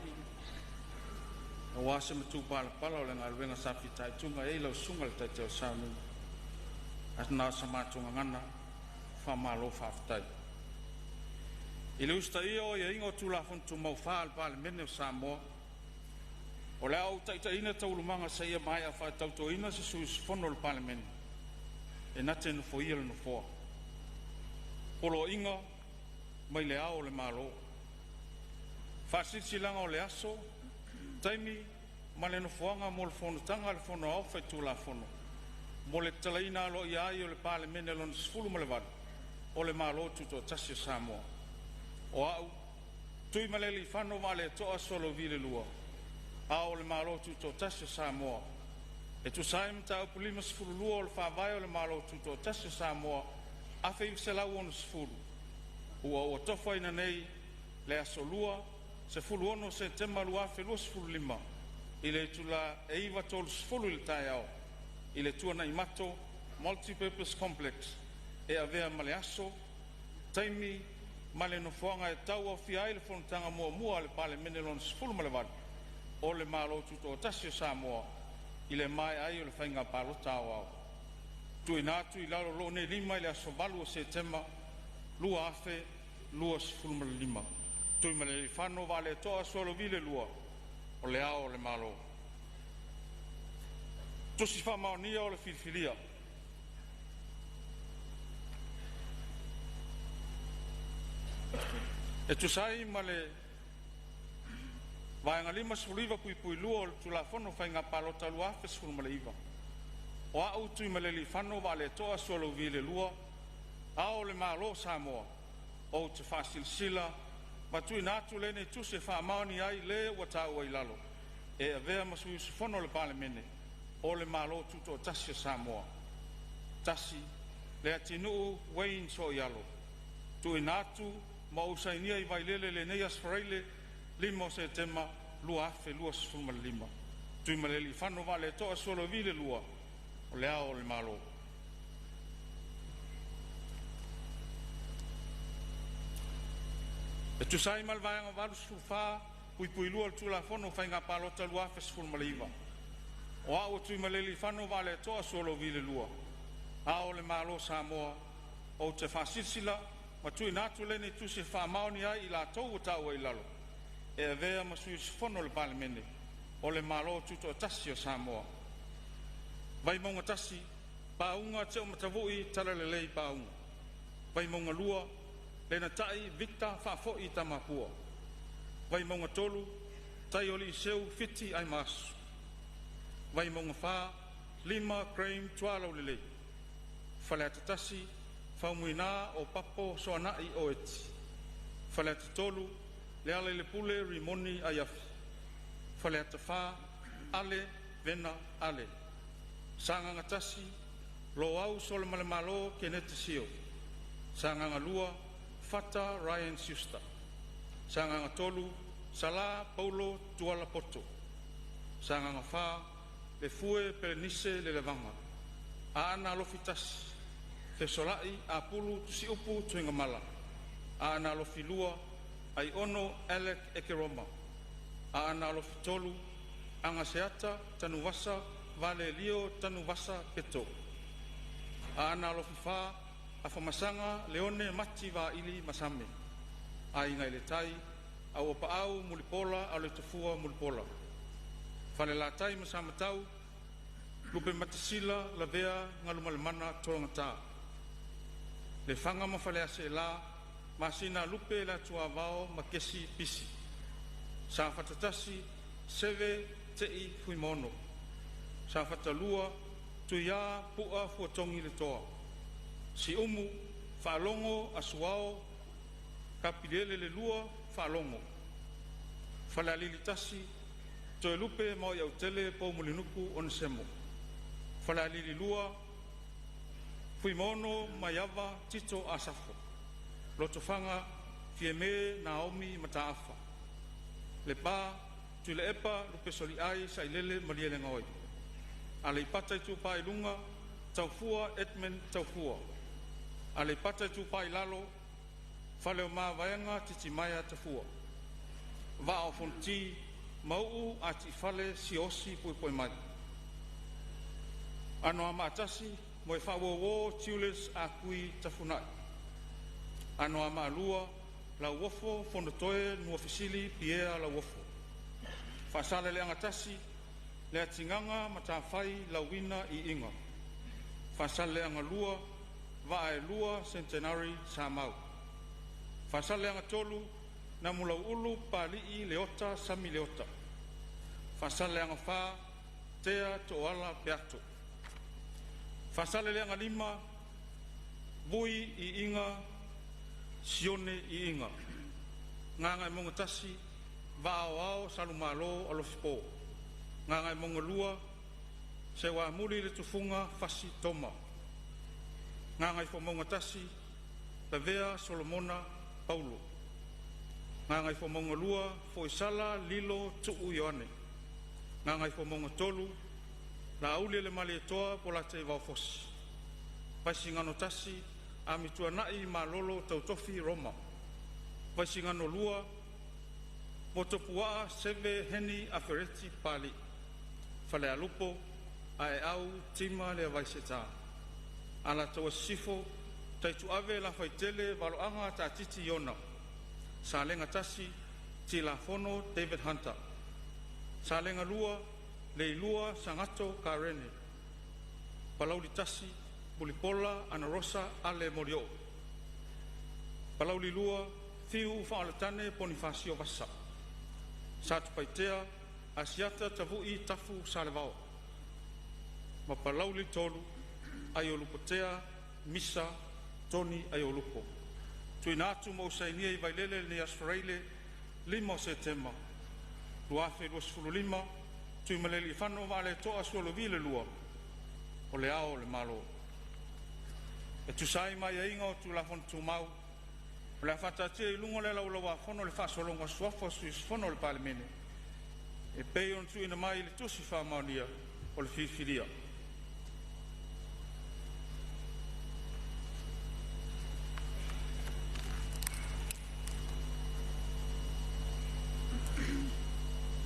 wa se mtu pala pala o le ngalwenga safi tai tunga e lo sunga le tai sanu asna sama tunga ngana fa malo fa tai ile usta io e ingo tula fon tu mau fa al pal menne samo o le au tai ina tau manga sai mai a fa tau to ina se su fono le parliament e naten fo ia no fo polo inga mai le au le malo fasisi langa o le aso taimi male no foanga mo le fono tanga le fono au fa tu la fono mo le talaina lo ia io le parliament lo sfulu mo le va o le malo tu to tasi samo o au tui maleli fano vale to solo vile lua au le malo tu to tasi samo e tu saim ta polimas fulu lua le fa vai o le malo tu to tasi samo a fe se la won sfulu o to foi na nei le asolua se fulu ono se tema lua fe lo sfulu lima ile tu la e iva tol sfulu il taiao ile tu na imato multi-purpose complex e avea maleaso taimi male no fonga e tau o fia ile fontanga mua le pale menelon sfulu malevat o le malo tu to tasio Samoa ile mai ai o le fainga palo tau tu inatu i lalo lo ne lima ile asovalu o se tema lua afe lua sfulu lima tu i male fano vale to asolo vile lua o le ao le malo tu si fa maonia o le filfilia e tu sai male vai ngalima suliva pui lua tu la fono fai nga palota lua fe sul male iva o au tu male li fano vale to solo vile lua au le malo Samoa o te fasil sila ma tu natu le ne tu se fa maoni ai le wata o ilalo e avea masu fono le parliament o le malo tu to tasi Samoa tasi le atinu wain so yalo tu natu ma usainia i vailele le nei asfraile lima se tema lua afe lua sfuma lima tui maleli fano vale to solo vile lua o le ao le malo e tu sai mal vai valu sufa pui lua tu la fono fai nga palota lua afe sfuma lima o ao tui maleli fano vale to solo vile lua ao le malo Samoa o te fasisila ma tu natu le ne tu se fa maoni ai la tou tau ai lalo e avea masu fono le parliament o le malo tu to tasio Samoa vai monga tasi paunga te o matavui tala le lei paunga vai monga lua le na tai victa fa fo i tamapua vai monga tolu tai oli seu fiti ai mas vai monga fa lima crime tualo le lei fale tasi faumuina o papo soanai o eti faleta tolu le ale le pule rimoni ayafi faleta fa ale vena ale sanga ngatasi lo au sol malemalo kenete sio sanga ngalua fata Ryan Sister sanga ngatolu sala paulo tuala poto sanga ngafa le fue perenise le levanga ana lo fitasi te solai a pulu tusi upu tuinga mala a ana lo filua ai ono Alec Ekeroma a ana lo fitolu anga seata tanu wasa vale lio tanu wasa peto a ana lo fifa a famasanga leone mati va ili masame a inga ile tai a opa au mulipola a le tofua mulipola fale la tai masama tau lupe matasila la vea ngalumalemana tolongata le fanga mafale ase la masina lupe la tuavao makesi pisi sa fatatasi seve tei fuimono sa fatalua tuia pua fuatongi le toa si umu falongo asuao kapilele le lua falongo falalilitasi to lupe mo ya utele po mulinuku onsemo falalili lua fuimono mayava tito asafo lotofanga fieme Naomi mataafa le pa tu le epa lupe soli ai sailele maliele ngoi ale pata tu pai lunga taufua Edmund taufua ale pata tu pai lalo Fale o mawaianga titi mai a tafua. Va o fonti mau a ti fale si osi pui mai. Ano ama atasi mo e whawo tiules a kui tafunai. Ano ama alua la wofo fondotoe nua fisili piea la wofo. Fasale le angatasi le atinganga matawhai la wina I inga. Fasale le angalua va e lua centenary sa mau. Fasale angatolu na mula ulu pali'i leota sami leota. Fasale angafa tea toala beato. Fasale le angalima bui I inga sione I inga. Nganga monga tasi va'ao salumalo alofipo. Nganga monga lua se wa muli le tufunga fasi toma. Nganga ifo monga tasi Pavea Solomona Paulo. Nganga ifo monga lua fo isala lilo tu'u Yohane. Nganga ifo monga tolu la auli le mali toa pola te vaofosi. Paisi ngano tasi amitua nai malolo tautofi Roma. Paisi ngano lua motopua seve heni afereti pali. Fale alupo ae au tima le vaiseta. Ala tawa sifo taitu ave la faitele valoanga ta titi Yona. Salenga tasi tila fono David Hunter. Salenga lua le lua sangato karene. Palau di tasi bulipola ana rosa ale morio. Palau li lua fiu faaletane Bonifacio Vasa. Satu paitea asiata tavui tafu salevao. Ma palau li tolu ayolupotea misa Tony ayolupo. Tuinatu mo sainia I vailele ni Australia 5 Septemba. Luafe 25 tui maleli whano vale toa suolo vile lua. O le ao le malo. E tu sai mai a inga o tu la fon tu mau. O le fata tia I lungo le laulawa whono le whasolonga suafo suis whono le palemene. E pei on tu ina mai le tusi whamaunia o le whiwhiria.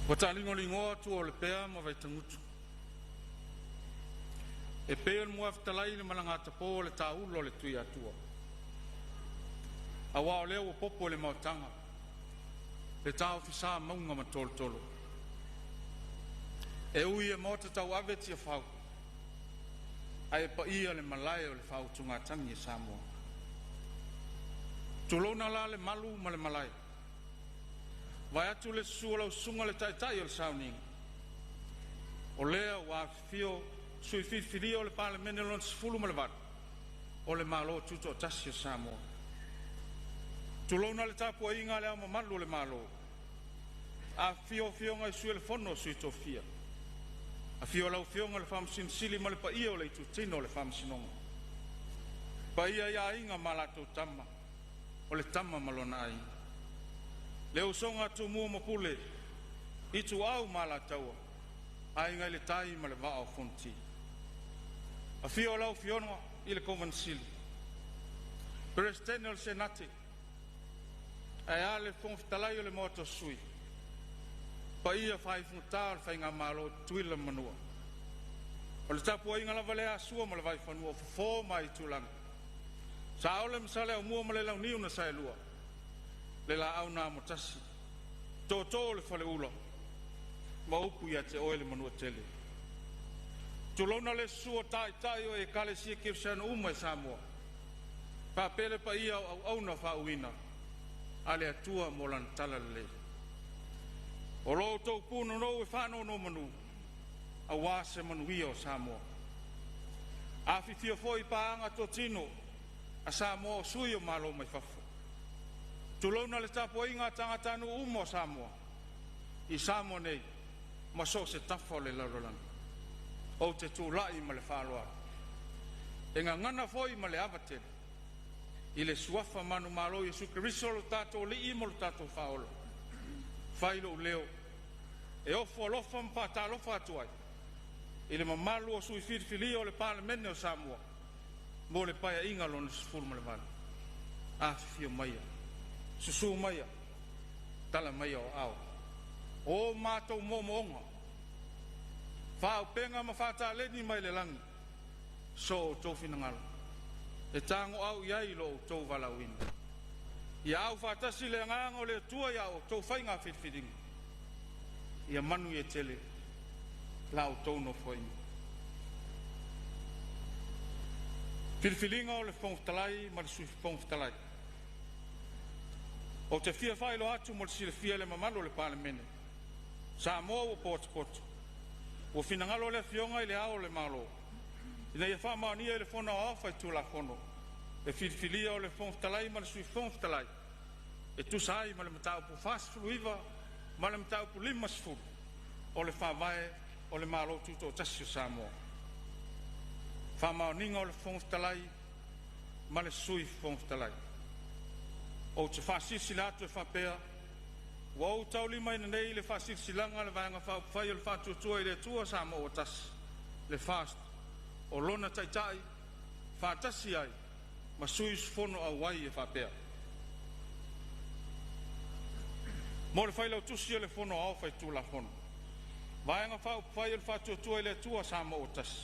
Watalingo lingoa tu o le pea ma vai tangutu. E pea le mua fitalai le malangata po le taulo le tui atua. A wao leo o popo le mautanga. Le tau fisa maunga ma tolo tolo. E ui e mota tau ave tia whau. A e pa ia le malai o le whau tunga tangi e Samoa. Tulona la le malu ma le malai. Vai atu le sua lau sunga le taitai o le sauninga. O lea wa fio sui whiwhiria o le palemene lon sifulu ma le vatu. O le malo tuto tasi o Samoa. Tulona le tapua inga le ama malu le malo. A fio ngai sui le fono sui tofia. A fio lau fionga le whamsin sili ma le pa ia o le tutino le whamsinonga. Pa ia ia inga malato tama. O le tama malona ai. Leo songa tu mua mapule. Itu au malataua. Ai ngai le tai ma le vao fonti. A fio lau fionga I le convansili. Presidente o le senate. Ai ale fonfitalai o le moto sui. Pa ia fai funta o fai ngā malo tuila manua. O le tapua inga lava le asua ma le vai whanua fo mai tulanga. Sa ole msale au mua ma le lau niu na sai lua. Le la au nā motasi. Tō le whale ula. Ma upu ia te oele manua tele. Tulona le sua tai o e kale sia kirsiana uma e Samoa. Pa pele pa ia au na whauina. Ale atua mo lan tala le. O lo tau puno no e whano no manu. A wase manuia o Samoa. A fifia foi pa anga totino. A Samoa sui o malo mai fafu. Tulona le tapo inga tangatanu umo Samoa. I Samoa nei. Maso se tafo le laurolanga. O te tūlai ma le whaloa. E ngā ngana foi ma le avatele. I le suafa manu malo Yesu Keriso lo tato li imo lo tato whaolo. Whailo u leo. E ofo alofa mpata alofa atuai. I le mamalu o sui whirwhiri o le palemene o Samoa. Mo le paia inga lo na sifuru ma le vana. A fifio maia. susu mai tala mai au o matou momoonga whaupenga ma whataleni mai le langi so tō whinangalo e tango au iai lo tō walawina ia au whatasi le nganga o le tua ia o tō whainga whitwhiringa ia manu e tele lau tōno whainga whitwhiringa o le whongtalai ma le sui whongtalai o te fia whailo atu mo le sile fia le mamalo le palemene sa moa o poto o finangalo le fionga i le ao le malo ina ia whamania i le whona o awhai tūla kono e whitwhilia o le whongtalai ma le sui whongtalai e tusai ma le mataupu whasfulu iwa ma le mataupu limasfulu o le whawai o le malo tuto tasi o Samoa whamaoninga o le whongtalai ma le sui whongtalai o te whasisila atu e whapea wa o tau lima ina nei le whasisilanga le vaianga whai o le whatuatua i le tua Samoa o tasi le fast o lona taitai whatasi ai ma sui fono au wai e whapea mo le whailau tusi o le fono au whai tūla fono vaianga whai o le whatuatua i le tua Samoa o tasi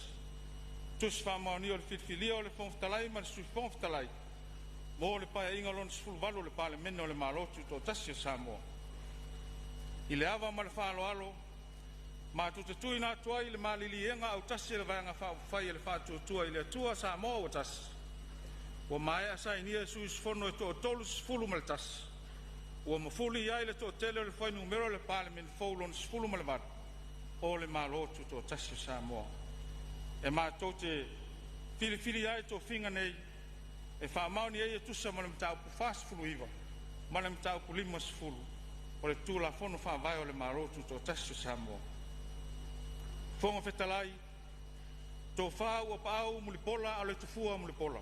tusi whamaoni o le whitwhilia o le whongtalai ma le sui whongtalai mo le paia inga lona sifulu walu le pale mene o le malotu tō tasi o Samoa i le awa ma le whaaloalo ma te tui nā tuai le malilienga au tasi le vaianga whai e le whatuatua i le tua Samoa o tasi ua mai asai nia sui sifono e tō tolu sifulu ma le tasi ua mafuli ai le tō tele o le whai numero le pale mene fau lona sifulu ma le vada o le malotu tō tasi o Samoa e ma tō te whiri ai tō whinga nei e whaamauni ei e tusa ma le mataupu whasfulu iwa ma le mataupu lima sifulu o le tūla fono whawai o le marotu tō tasi o Samoa whonga whetalai tō whau a pāu mulipola a le tufua mulipola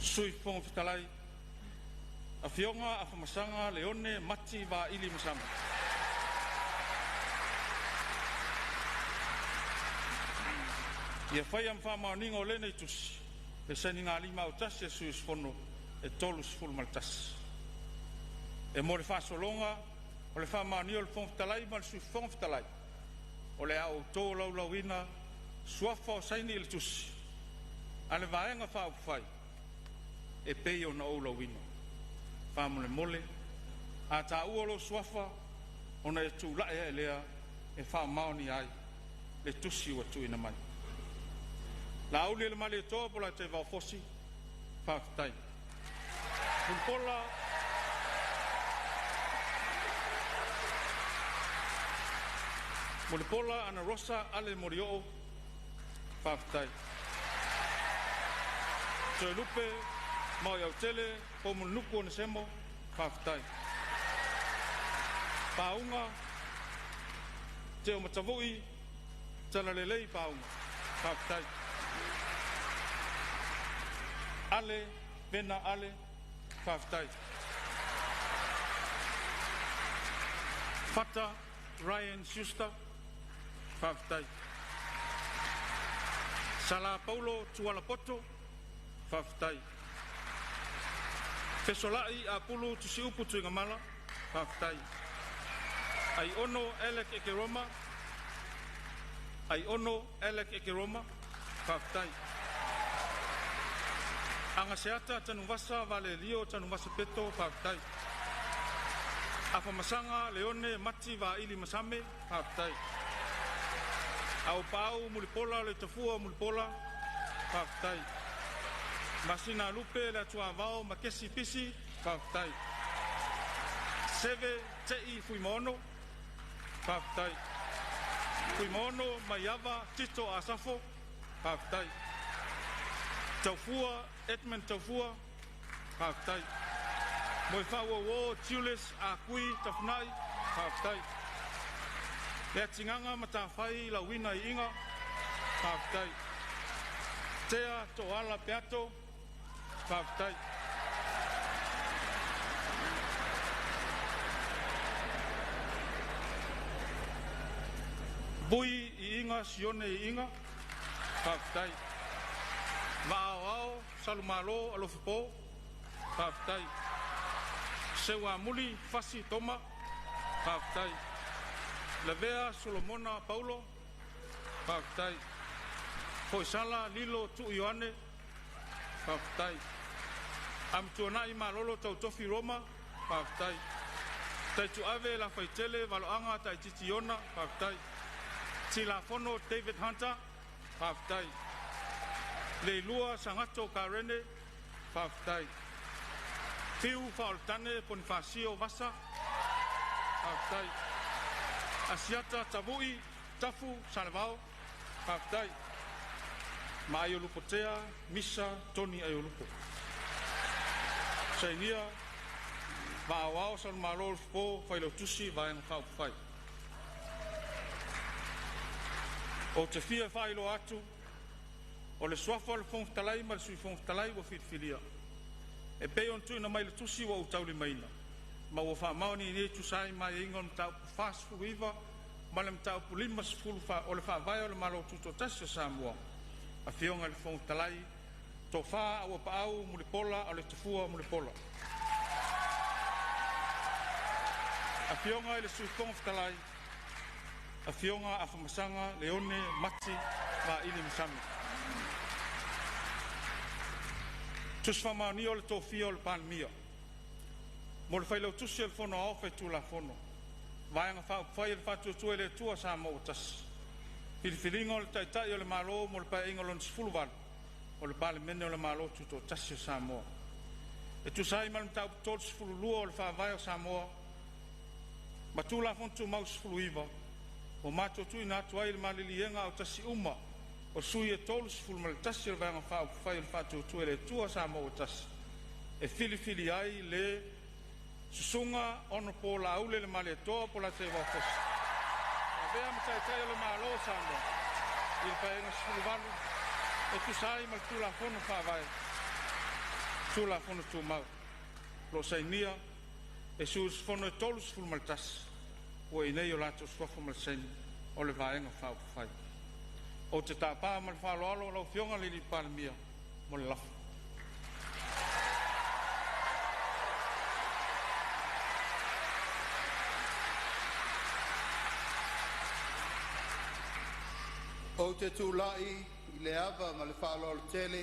sui whonga whetalai a whionga a whamasanga leone mati wa ili masanga ia whai am whamaoninga o lene i tusi e sani ngā lima o tasi e sui sfono e tolu sfulu mal tasi e mo le whasolonga o le whamaoni o le whongtalai ma le sui whongtalai o le au tō laulauina suafa o saini i le tusi a le vaenga whauwhai e pei o na o lauina whamole mole a tā uolo suafa o na e tūlae e lea e whamaoni ai le tusi ua tuina mai la uli le mali toa pola te vau fosi whaktai Pulpola Mulipola ana rosa ale morio whaktai Toe lupe mau iau tele po munuku o nesemo whaktai Paunga te o matavui tala lelei paunga whaktai Ale, vena ale, whaftai. Fata, Ryan Schuster, whaftai. Sala Paulo, Tualapoto, whaftai. Fesolai, Apulu, Tusiupu, Tuingamala, whaftai. Ai ono, Elek Ekeroma, ai ono, Elek Ekeroma, whaftai. Anga seata tanu vasa vale lio tanu vasa peto whaktai. Afa masanga leone mati va ili masame whaktai. Au pau mulipola le tafua mulipola whaktai. Masina lupe le atua vao makesi pisi whaktai. Seve tei fuimono whaktai. Fuimono maiava tito asafo whaktai. Taufua, Edmund Taufua, whaktai. Moi whaua wō, Tulis, a kui, tawhnai, whaktai. Lea tinganga ma tā whai la wina I inga, whaktai. Tea to ala peato, whaktai. Bui inga sione inga. Whaafitai. Maao salumalo alofipo. Whaafitai. Sewa muli fasi toma. Whaafitai. Lavea Solomona Paulo. Whaafitai. Hoisala Lilo Tu Ioane. Whaafitai. Amtuanai malolo tautofi Roma. Whaafitai. Taitu ave la faitele valoanga taititiona. Whaafitai. Tilafono David Hunter. Whaafitai. Leilua Sangato Karene. Whaafitai. Tiu Faoltane Bonifacio Vasa. Whaafitai. Asiata Tavui Tafu Salvao. Whaafitai. Maayolupotea Misa Tony Ayolupo. Sainia Maawao San Malol Po Failotusi Vaeng Whaupawhai. O te fia whailo atu, o le swafa le whongtalai ma le sui whongtalai wa whitwhiria. E peon tui na mai le tusi wa utauli maina. Ma wa wha maoni ni tu sai mai ingon tau fast fuiva, ma le mtau pulima sifulu o le wha vai o le malo tuto tasio Samoa. A fionga le whongtalai, to wha awa paau mulipola o le tufua mulipola. A fionga le sui whongtalai, a fionga a whamasanga, leone, mati, ma ili misami. Tus whamani o le tofia o le panmia. Mo le whailau tusi le whono au whai tūla whono. Vaenga whai le whatu tue le tua sa mo tas. Whiriwhiringa o le taitai o le malo mo le pai inga lon sifuluwal. O le pale mene o le malo tuto tasi o Samoa. E tu sai malam tau tol sifulu lua o le whawai o Samoa. Ma tūla whono tu mau sifulu iwa. O mato tui na atu ai le malilienga o tasi uma. O sui e tolu sifulu ma le tasi o le vaenga whai le whatu tue le tua Samoa o tasi. E fili ai le susunga ono po la aule le male toa po la te wafosi. A vea mtaitai o le malo Samoa. Il paenga sifulu valu. E tu sai mal tu la fono whawai. Tu la fono tu mau. Lo sainia. E sus fono e tolu sifulu ma le tasi. O i nei o lato swafo mal sen o le vaenga whai. O te tāpā mal whaloalo lau fionga li palemia mo le lafo. O te tūlai i le ava ma le whaaloa le tele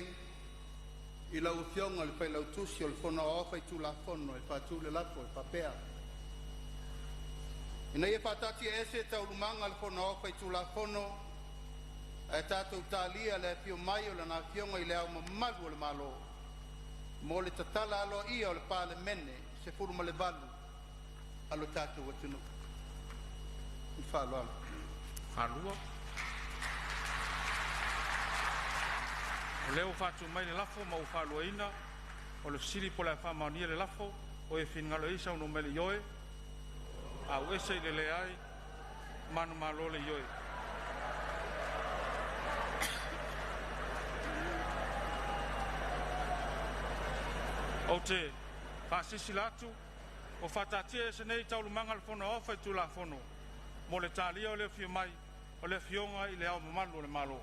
i lau fionga le whailau tusi o le whono ofa i tūla whono e whātū le lafo e whapea. I nei e whātati e ese tau lumanga le whono ofa i tūla whono e tātou tālia le pio mai o le nā fionga i le au mamalu o le malo. Mo le tatala alo ia o le pāle mene se furu ma le valu alo tātou watunu. I whaaloa. Whalua. O leo whatu mai le lafo ma u whalua ina. O le siri po le whamaunia le lafo. O e whingalo isa uno mele ioe. Au ese i le leai. Manu malo le ioe. O te whaasisi latu, o whatatia e se nei taulumanga le whono ofa i tūla whono. Mo le tālia o le whio mai, o le whionga i le au mamalu o le malo.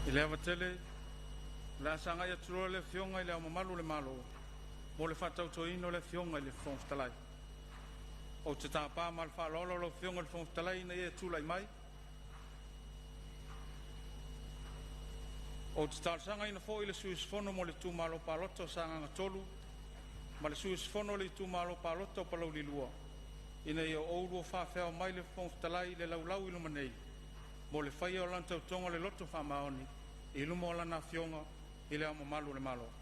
I le avatele, le asanga ia turo le fionga i le mamalu le malo, mo le whatau toino le fionga i le fonftalai. O te tāpā mal whalolo lo fionga le fonftalai na ia tūlai mai. O te tārsanga ina fo i le suisfono mo le tūmalo paloto sanga ngatolu, ma le suisfono le tūmalo paloto palau li lua. Ina ia ouro whawhao mai le fonftalai le laulau ilu manei. Mo le whaia o lantau tonga le loto whamaoni, ilu mo lana fionga i le amo malu le malo.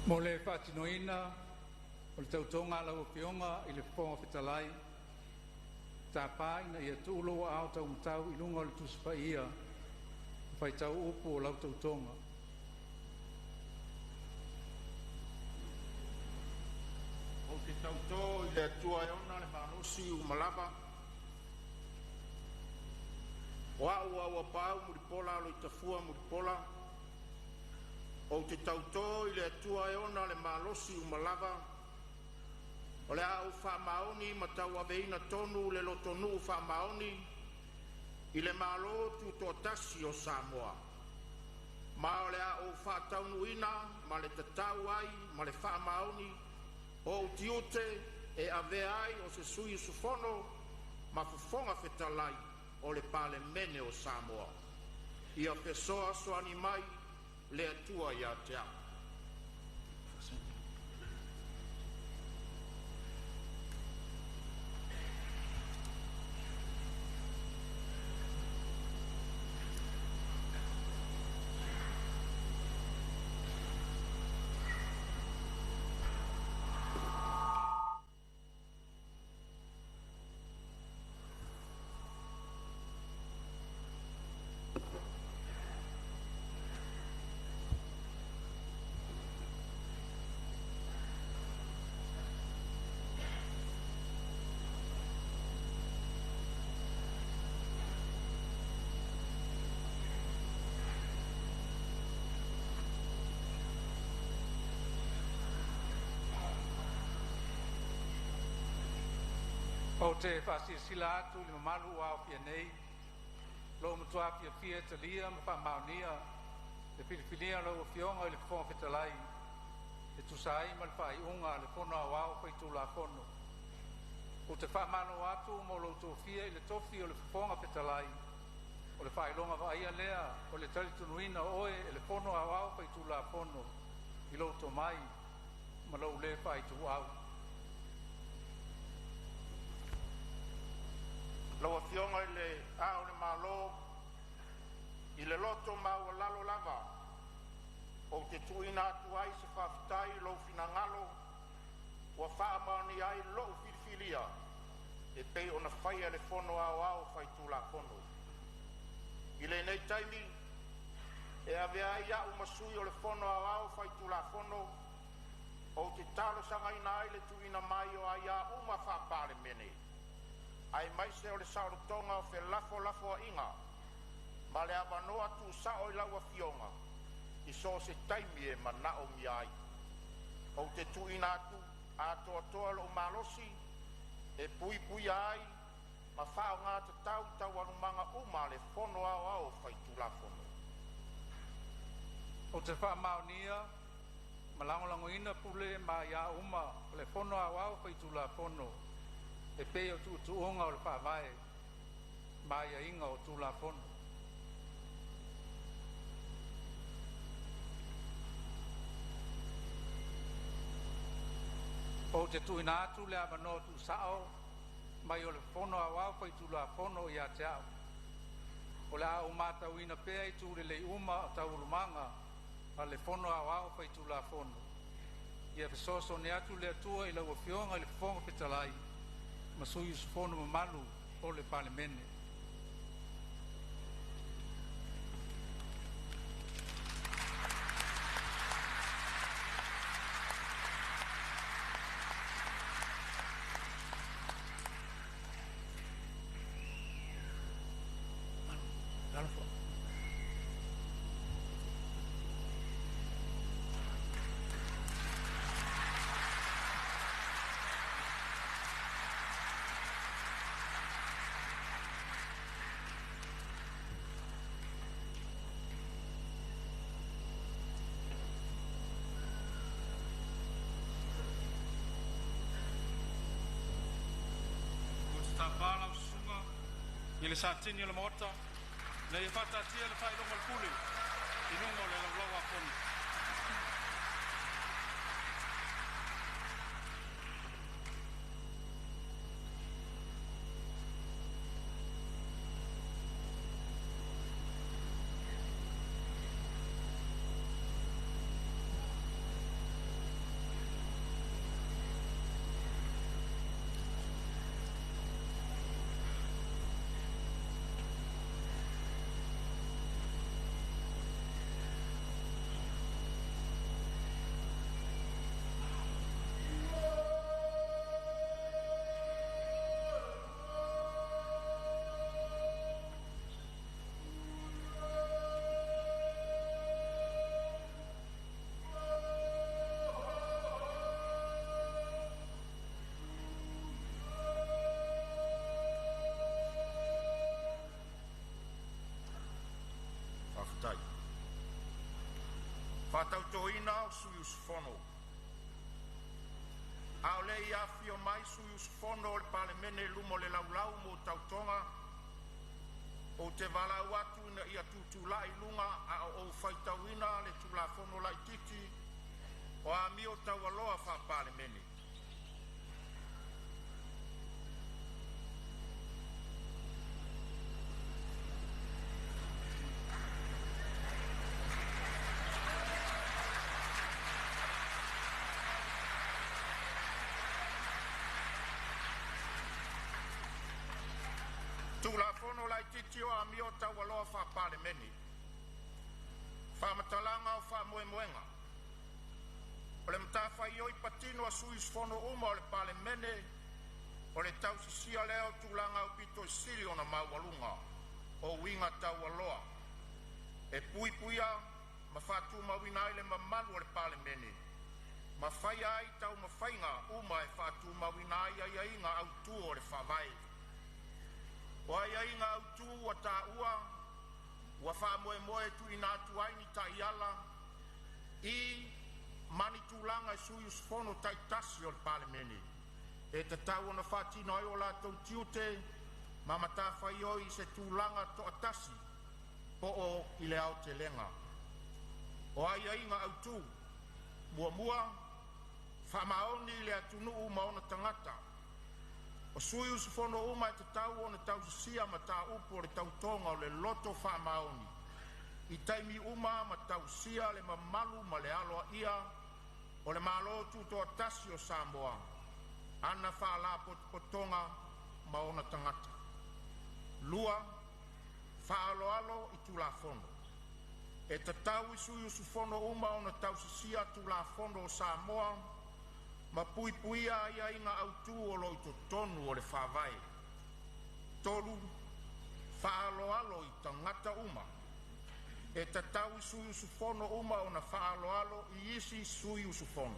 Mo le whaatinoina, o le tautonga lau fionga i le whonga whitalai, tā pāina ia tūlo ao tau mtau i lunga o le tuspa ia, whai tau upu o lau tautonga. O te tautō i le atua e ona le whanosi u malava. O au au a pāu muripola alo i tafua muripola. O te tautō i le atua e ona le malosi u malava. O le au whamaoni ma tau aveina tonu le lotonu whamaoni i le malo tu tō tasi o Samoa. Ma o le au whataunuina ma le tatau ai ma le whamaoni o utiute e ave ai o se sui sufono ma fufonga whetalai o le pale mene o Samoa. Ia pesoa soani mai le atua ia te au. O te whasisila atu li mamalu au pia nei, lo matua pia fia talia ma whamaonia, le pilipilia lo fionga i le whonga whitalai, le tusai ma le whai unga le whono au au whaitu la whono. O te whamano atu mo lo tō fia i le tofi o le whonga whitalai, o le whai longa vaia lea, o le talitunuina oe e le whono au au whaitu la whono, i lo tō mai, ma lo le whaitu au. Lawa fionga i le au le malo i le loto mau lalo lava o te tuina atu ai se whawhitai lo finangalo wa whaamani ai lo filifilia e pei ona whaia le whono au au whai tūla whono. I le nei taimi e ave ai au masui o le whono au au whai tūla whono o te talo sanga ina ai le tuina mai o ai a uma whapare mene. Ai mai se o le saurotonga o fe lafo a inga, ma le avanoa tu sa o laua fionga, i so se taimi e mana o mi ai. O te tuina atu, ato atoa lo malosi, e pui pui ai, ma whao ngā te tau arumanga uma le whono au au whai tula whono. O te whamaonia, ma langolango ina pule ma ia uma le whono au au whai tula whono. E pei o tuonga o le whawai, mai a inga o tūla whono. O te tuina atu le amano tu sao, mai o le whono a wau whai tūla whono i a te au. O le au mata uina pea i tūre le uma o tau urumanga, a le whono a wau whai tūla whono. Ia fesoso ne atu le atua i lau a fionga i le whonga petalai, ma sui usfono mamalu o le palemene. Tapala sunga ile sa tini le mota le fata tia le fai lo malpuli inungo le lawa kon Fatautoina o suius fono. Ao le iafio mai suius fono o le palemene lumo le laulau mo tautonga. O te vala watu na ia tutulai lunga a o faitauina le tula fono lai titi. O a mio taualoa fa palemene. Tula fono lai titi o a mio taualoa fa palemene. Fa matalanga o fa moemoenga. O le matafa i oi patino a suis fono uma o le palemene. O le tau sisia leo tulanga o pito i sili o na maualunga. O winga taualoa. E pui puia ma fatu mawina ile mamalu o le palemene. Ma fai ai tau ma fainga uma e fatu mawina ai inga au tu o le fawai. O ai inga au tu wa ta ua, wa fa moe moe tu ina tu ai ni ta iala, i mani tulanga e suius fono tai tasi o le palemene. E te tau ona whatina o la tau tiute, ma matafa i oi se tulanga to atasi, po o i le au te lenga. O ai inga au tu, mua mua, fa maoni le atunu uma ona tangata, o sui usufono uma e te tau o na tau sia ma ta upo le tau tonga o le loto wha maoni. I taimi uma ma tau sia le mamalu ma le aloa ia o le malo tuto a tasi o Samoa. Ana wha la potonga ma ona tangata. Lua, wha alo alo i tu la fono. E te tau i sui usufono uma o na tau sia tu la fono o Samoa. Ma pui puia ia inga autu o lo i to tonu o le whawai. Tolu, whaalo alo i tangata uma. E te tau i sui usufono uma o na whaalo alo i isi sui usufono.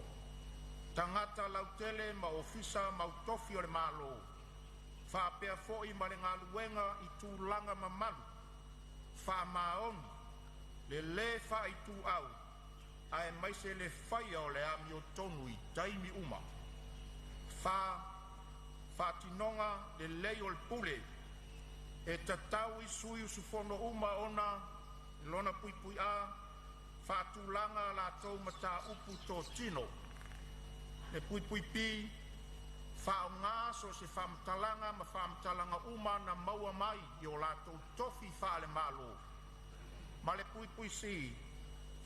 Tangata lautele ma ofisa mautofi o le malo. Whapea foi ma le ngaluenga i tūlanga mamalu. Whamaoni, le wha i tū au. Ai mai se le whaia o le ami o tonu i taimi uma. Whatinonga le lei o le pule. E tatau i sui usufono uma ona, lona pui pui a, whatulanga la tau mata upu tō tino. E pui pui pi, whao ngaso se whamtalanga ma whamtalanga uma na maua mai i o la tau tofi whaale malo. Ma le pui pui si,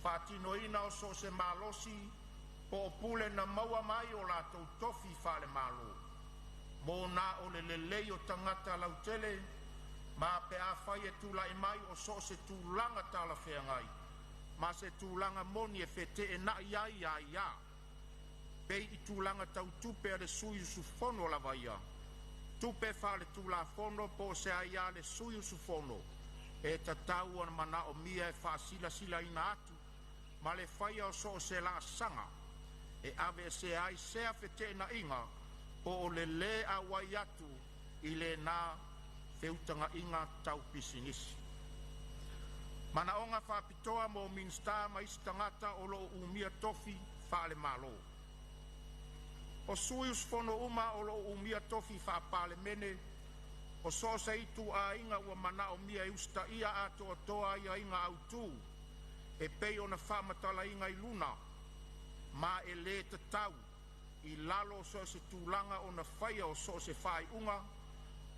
Fatinoina o so se malosi, po pule na maua mai o la tau tofi whale malo. Mō nā o le lelei o tangata lautele, ma pe a whai e tūlai mai o so se tūlanga tala whea ngai. Ma se tūlanga moni e whete e na ia ia ia. Pei i tūlanga tau tupe a le suyu su fono lava ia. Tupe wha le tūla fono po se a ia le suyu su fono. E ta tau ana mana o mia e wha sila ina atu. Ma le whai o so se la sanga. E ave se ai sea whete na inga. Po o le le a wai atu i le na feutanga inga tau pisinisi. Mana onga whapitoa mo minsta ma istangata o lo umia tofi whaale malo. O suius fono uma o lo umia tofi whaapale mene. O so se itu a inga ua mana o mia usta ia ato o toa ia inga au tu. E pei ona whamatala inga i luna. Ma e le te tau. I lalo so se tūlanga o na whaia o so se whai unga.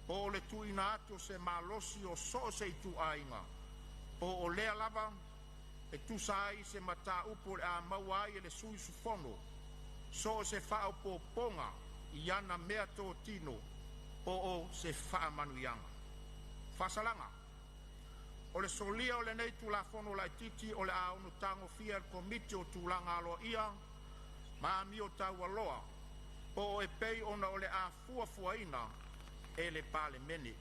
Po le tuina atu se malosi o so se itu a inga. Po o lea lava, e tu sai se mata upo le a mawai e le sui su fono. So se whao po ponga, i ana mea tō tino, po o se wha manuianga. Whasalanga. O le solia o le nei tu la fono la titi o le a onu tango fia el komiti o tūlanga alo ia, ma mi o tau aloa, po o e pei ona o le a fua ina, e le pale mene.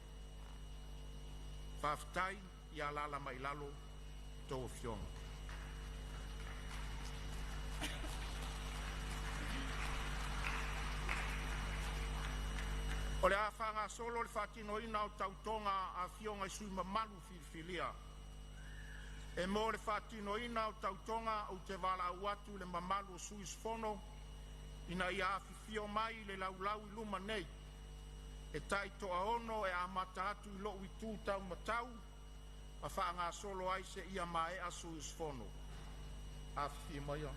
Whaftai, ia lala mai lalo, tō fionga. O le a whanga solo le whatino ina o tautonga a fionga i sui mamanu filifilia. E mo le whatino ina o tautonga o te wala au atu le mamanu o sui sfono, ina ia afi fio mai le laulau i luma nei. E tai toa ono e amata atu i lo i tū tau matau, a whaanga solo ai se ia mai a sui sfono. Afi mai a.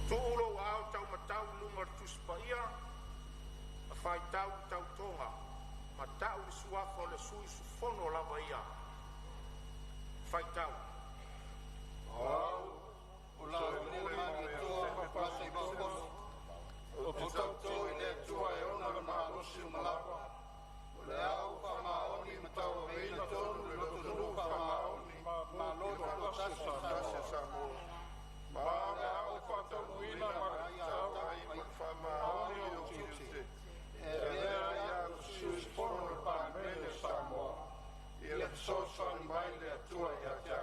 Tōro au tau matau lunga tuspa ia, a whai tau tonga, ma tau le suafo le sui su fono lava ia. Whai tau. Au, o la lima ki toa papasi bobo, o tau tō i le tua e ona le maalosi o malapa, o le au whamaoni ma tau a veina tonu le loto tonu whamaoni, ma loto tasi sa mo. Ma le au whatamuina ma tau i whamaoni o tūsi, e lea ia o sius pono le pāmene Samoa, i le sosani mai le atua i atia.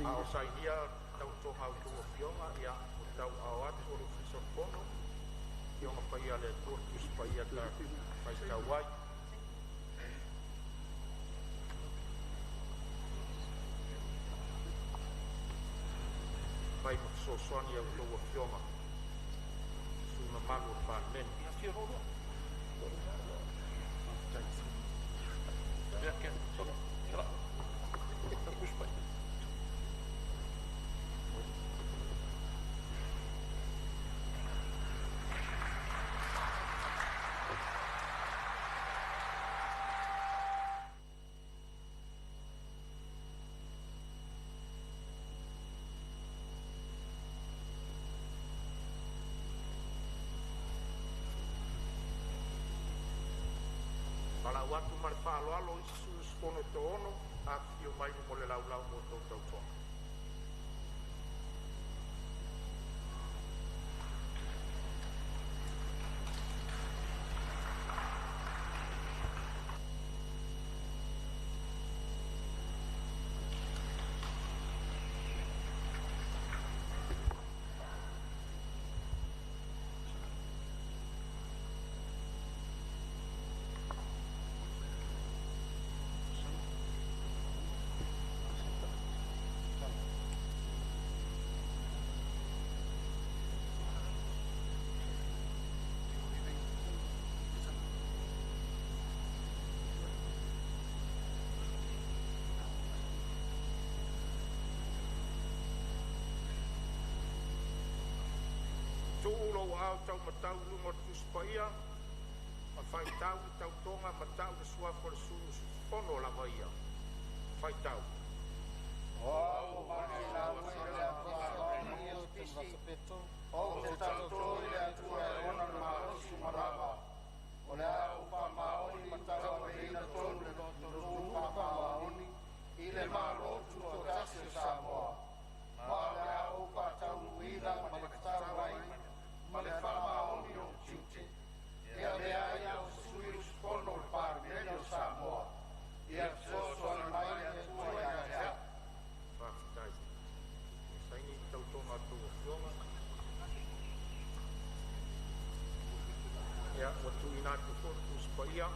Ao sai ia tau toha o tua fionga ia o tau ao atu o le fiso pono, fionga pa ia le tortus pa ia ka fai tawai. Pai ma sosoani au tua fionga, suna malu o whanmeni. Pala watu mare whaaloalo i su fono to ono, a fio mai mo le laulau mo tau tau toa. lo au tau matau lungo tuspaia ma fai tau i tau tonga matau le sua for sulu fono la vaia fai tau O mani la wile a whakarani o te wasapeto. O te tato i le atua e ona na osu marava. O le au whamaoni matawa e ina tonu le totoru whamaoni. I le marotu o tasi o Samoa. Ma le au whatau uila ma le katawai. Ma le whamaoni o tiute. Ia le aia o sui uspono le parmene o Samoa. Ia soso al mai le atua e aia. Whaftai. Saini tau tonga tō whionga. Ia, watu ina tu whotu spaia,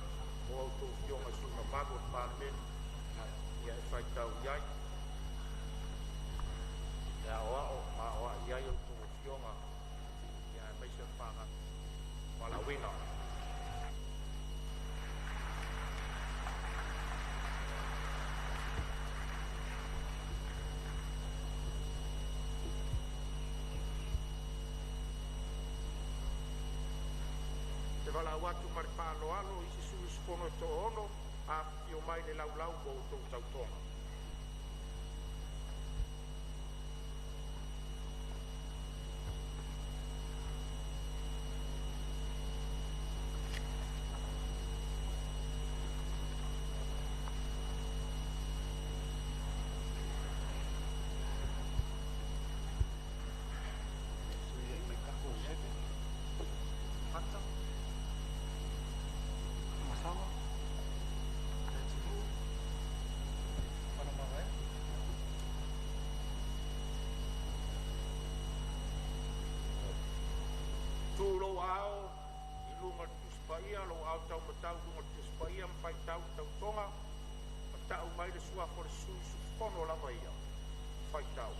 mo au tō whionga suna mago pārmen. Ia e whai tau iai. Ia oa o, ma oa iai au tō whionga. Ia e meisa whanga. Malawina. Wala watu maripalo alo i sisu ispono to ono a fio mai le laulau mo to tautonga. Lo au i lunga tuspaia lo au tau matau lunga tuspaia mawhai tau tau tonga matau mai le sua for sui su fono la vaia whai tau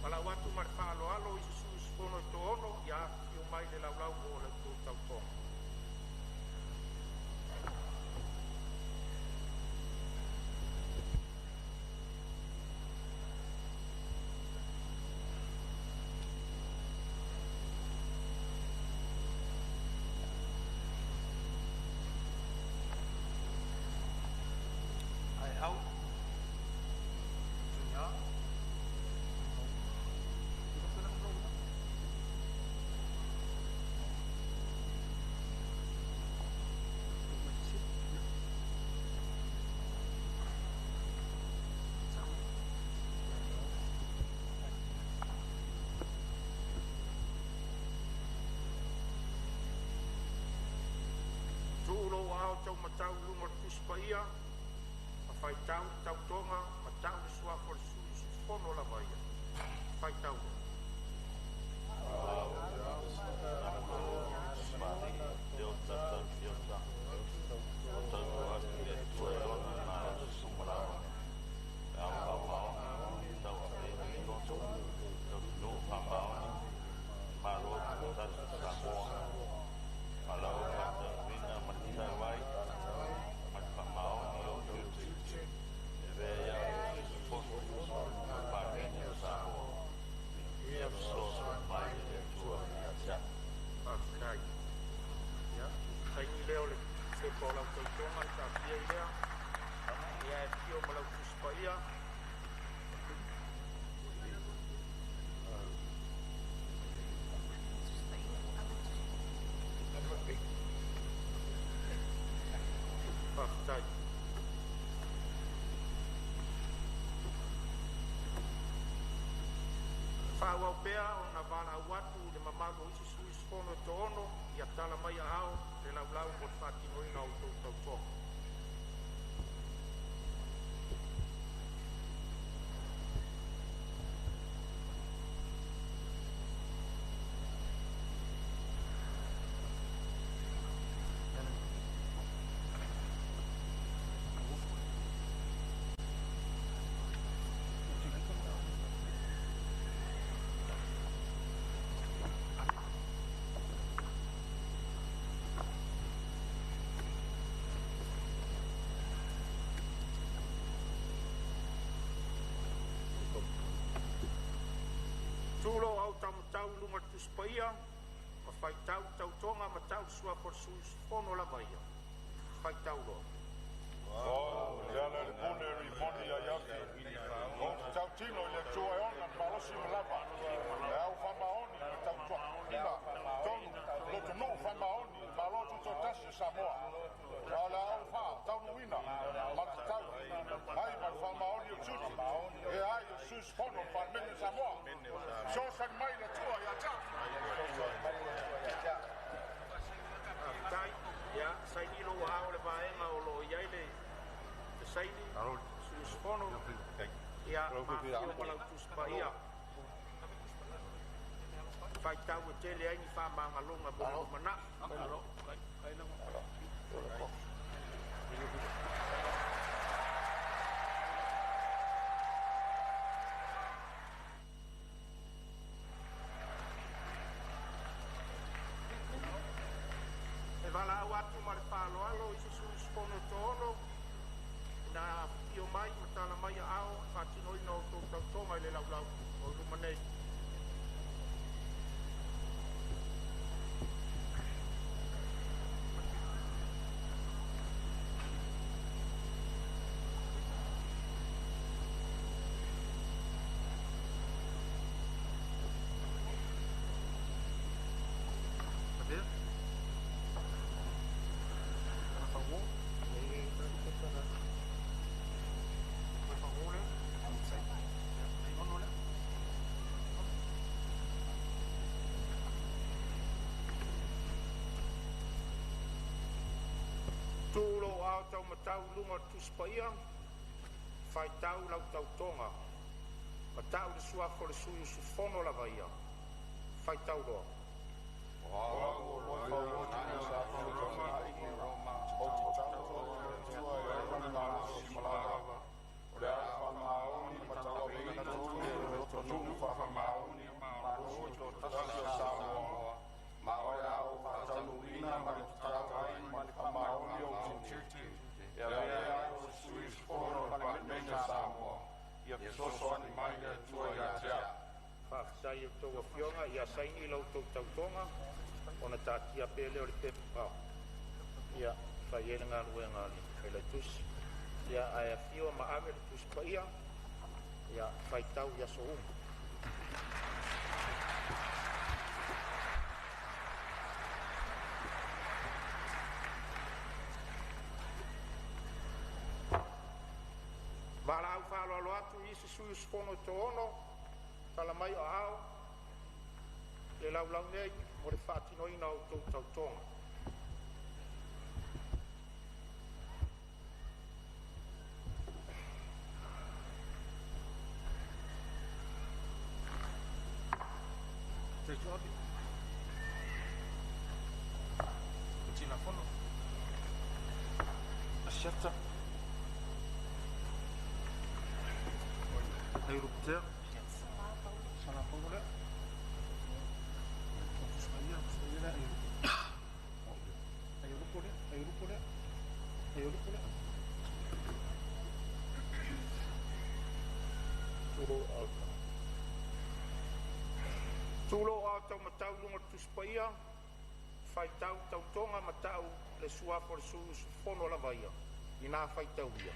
Pala watu maripalo alo i sisu ispono to ono ia fio mai le laulau mo le tō tautonga. Ai au. Tunya. Lo au tau matau lunga tuspaia ma whai tau tau tonga matau le sua for sui su fono la vaia whai tau Whaftai. Whawau pea o na wala watu le mamalu isi sui skono e toono i a tala mai a ao le laulau mo te whātinoina o tau tau tō. Tulo au tau lunga tuspaia, ma fai tau tonga ma tau sua por sus fono la baia. Fai tau lo. Oh, jana le pone ri pone ya yaki. O tau tino le tua e ona palosi lava. E au famaoni le tau tua. Ina, tonu, lo tu no famaoni, malo tu to tasi Samoa. Ala au fa, tau nuina, ma tau. Ai ma famaoni o tuti. E ai o sus fono fa mene Samoa. So san mai le tua ya ta. Tai, ya, sai ni lo au le vaenga o lo iaile. Sai ni, sus fono. Ya, ma fio pala tuspaia. Fai tau e tele ai ni fa manga longa bo mana. Wala watu ma le whāloalo i se sui skono tōno na fio mai ma tala mai a ao whātinoina o tō tautonga i le laulau o rumanei. Tūlo au tau matau lunga tuspaia, whai tau lau tau tonga, matau le sua fo le sui su fono la vaia, whai tau roa. Whakasai o tō whionga, ia saini lau tō tautonga, o na tātia pēle o le pepe pāo. Ia, whai ena ngā rue ngāni, whai lai tusi. Ia, aia whio ma ame le tusi pa ia, ia, whai tau ia so unga. Wala au whāloalo atu i se sui usfono tō ono, tala mai o ao, le laulau nei, mo le whaatinoina o tō tautonga. Te jobi. Tina fono. Acerta. Aeroporteur. Sana pangula. Tulo au tau matau lunga tuspaia, whai tau tautonga matau le sua for su fono la vaia, i nā whai tau ia.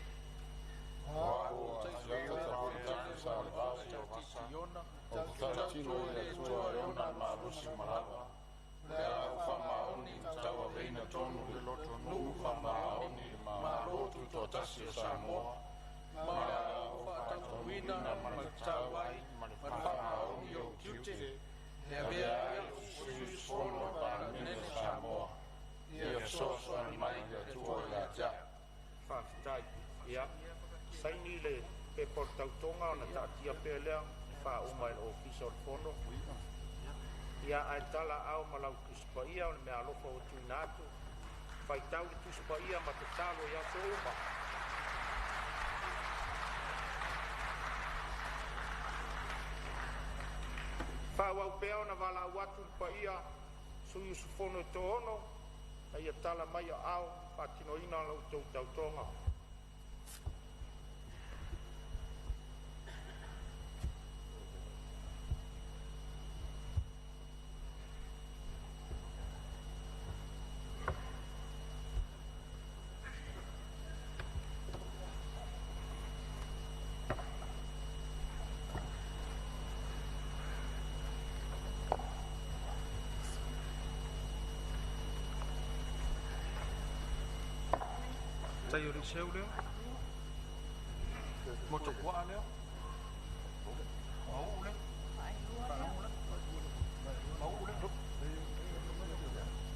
tasi o Samoa. Mara o whatautuina ma le tawai ma le whakaoni o kiute. Ia mea ia kusui solo para mene Samoa. Ia soso ni mai le tua ia ja. Whaafitai, ia. Saini le pe portautonga o na taatia pelea, wha umai le ofisa o fono. Ia ai tala au malau tuspa ia o le mea alofa o tuinatu. Whai tau le tuspa ia ma te talo ia so uma. Wha wau pea o na wala watu pa ia, suyu su fono to ono, na ia tala mai au, patino ina lau tau tautonga. Tai ori seu leo? Moto kua leo? Mau leo? Mau leo?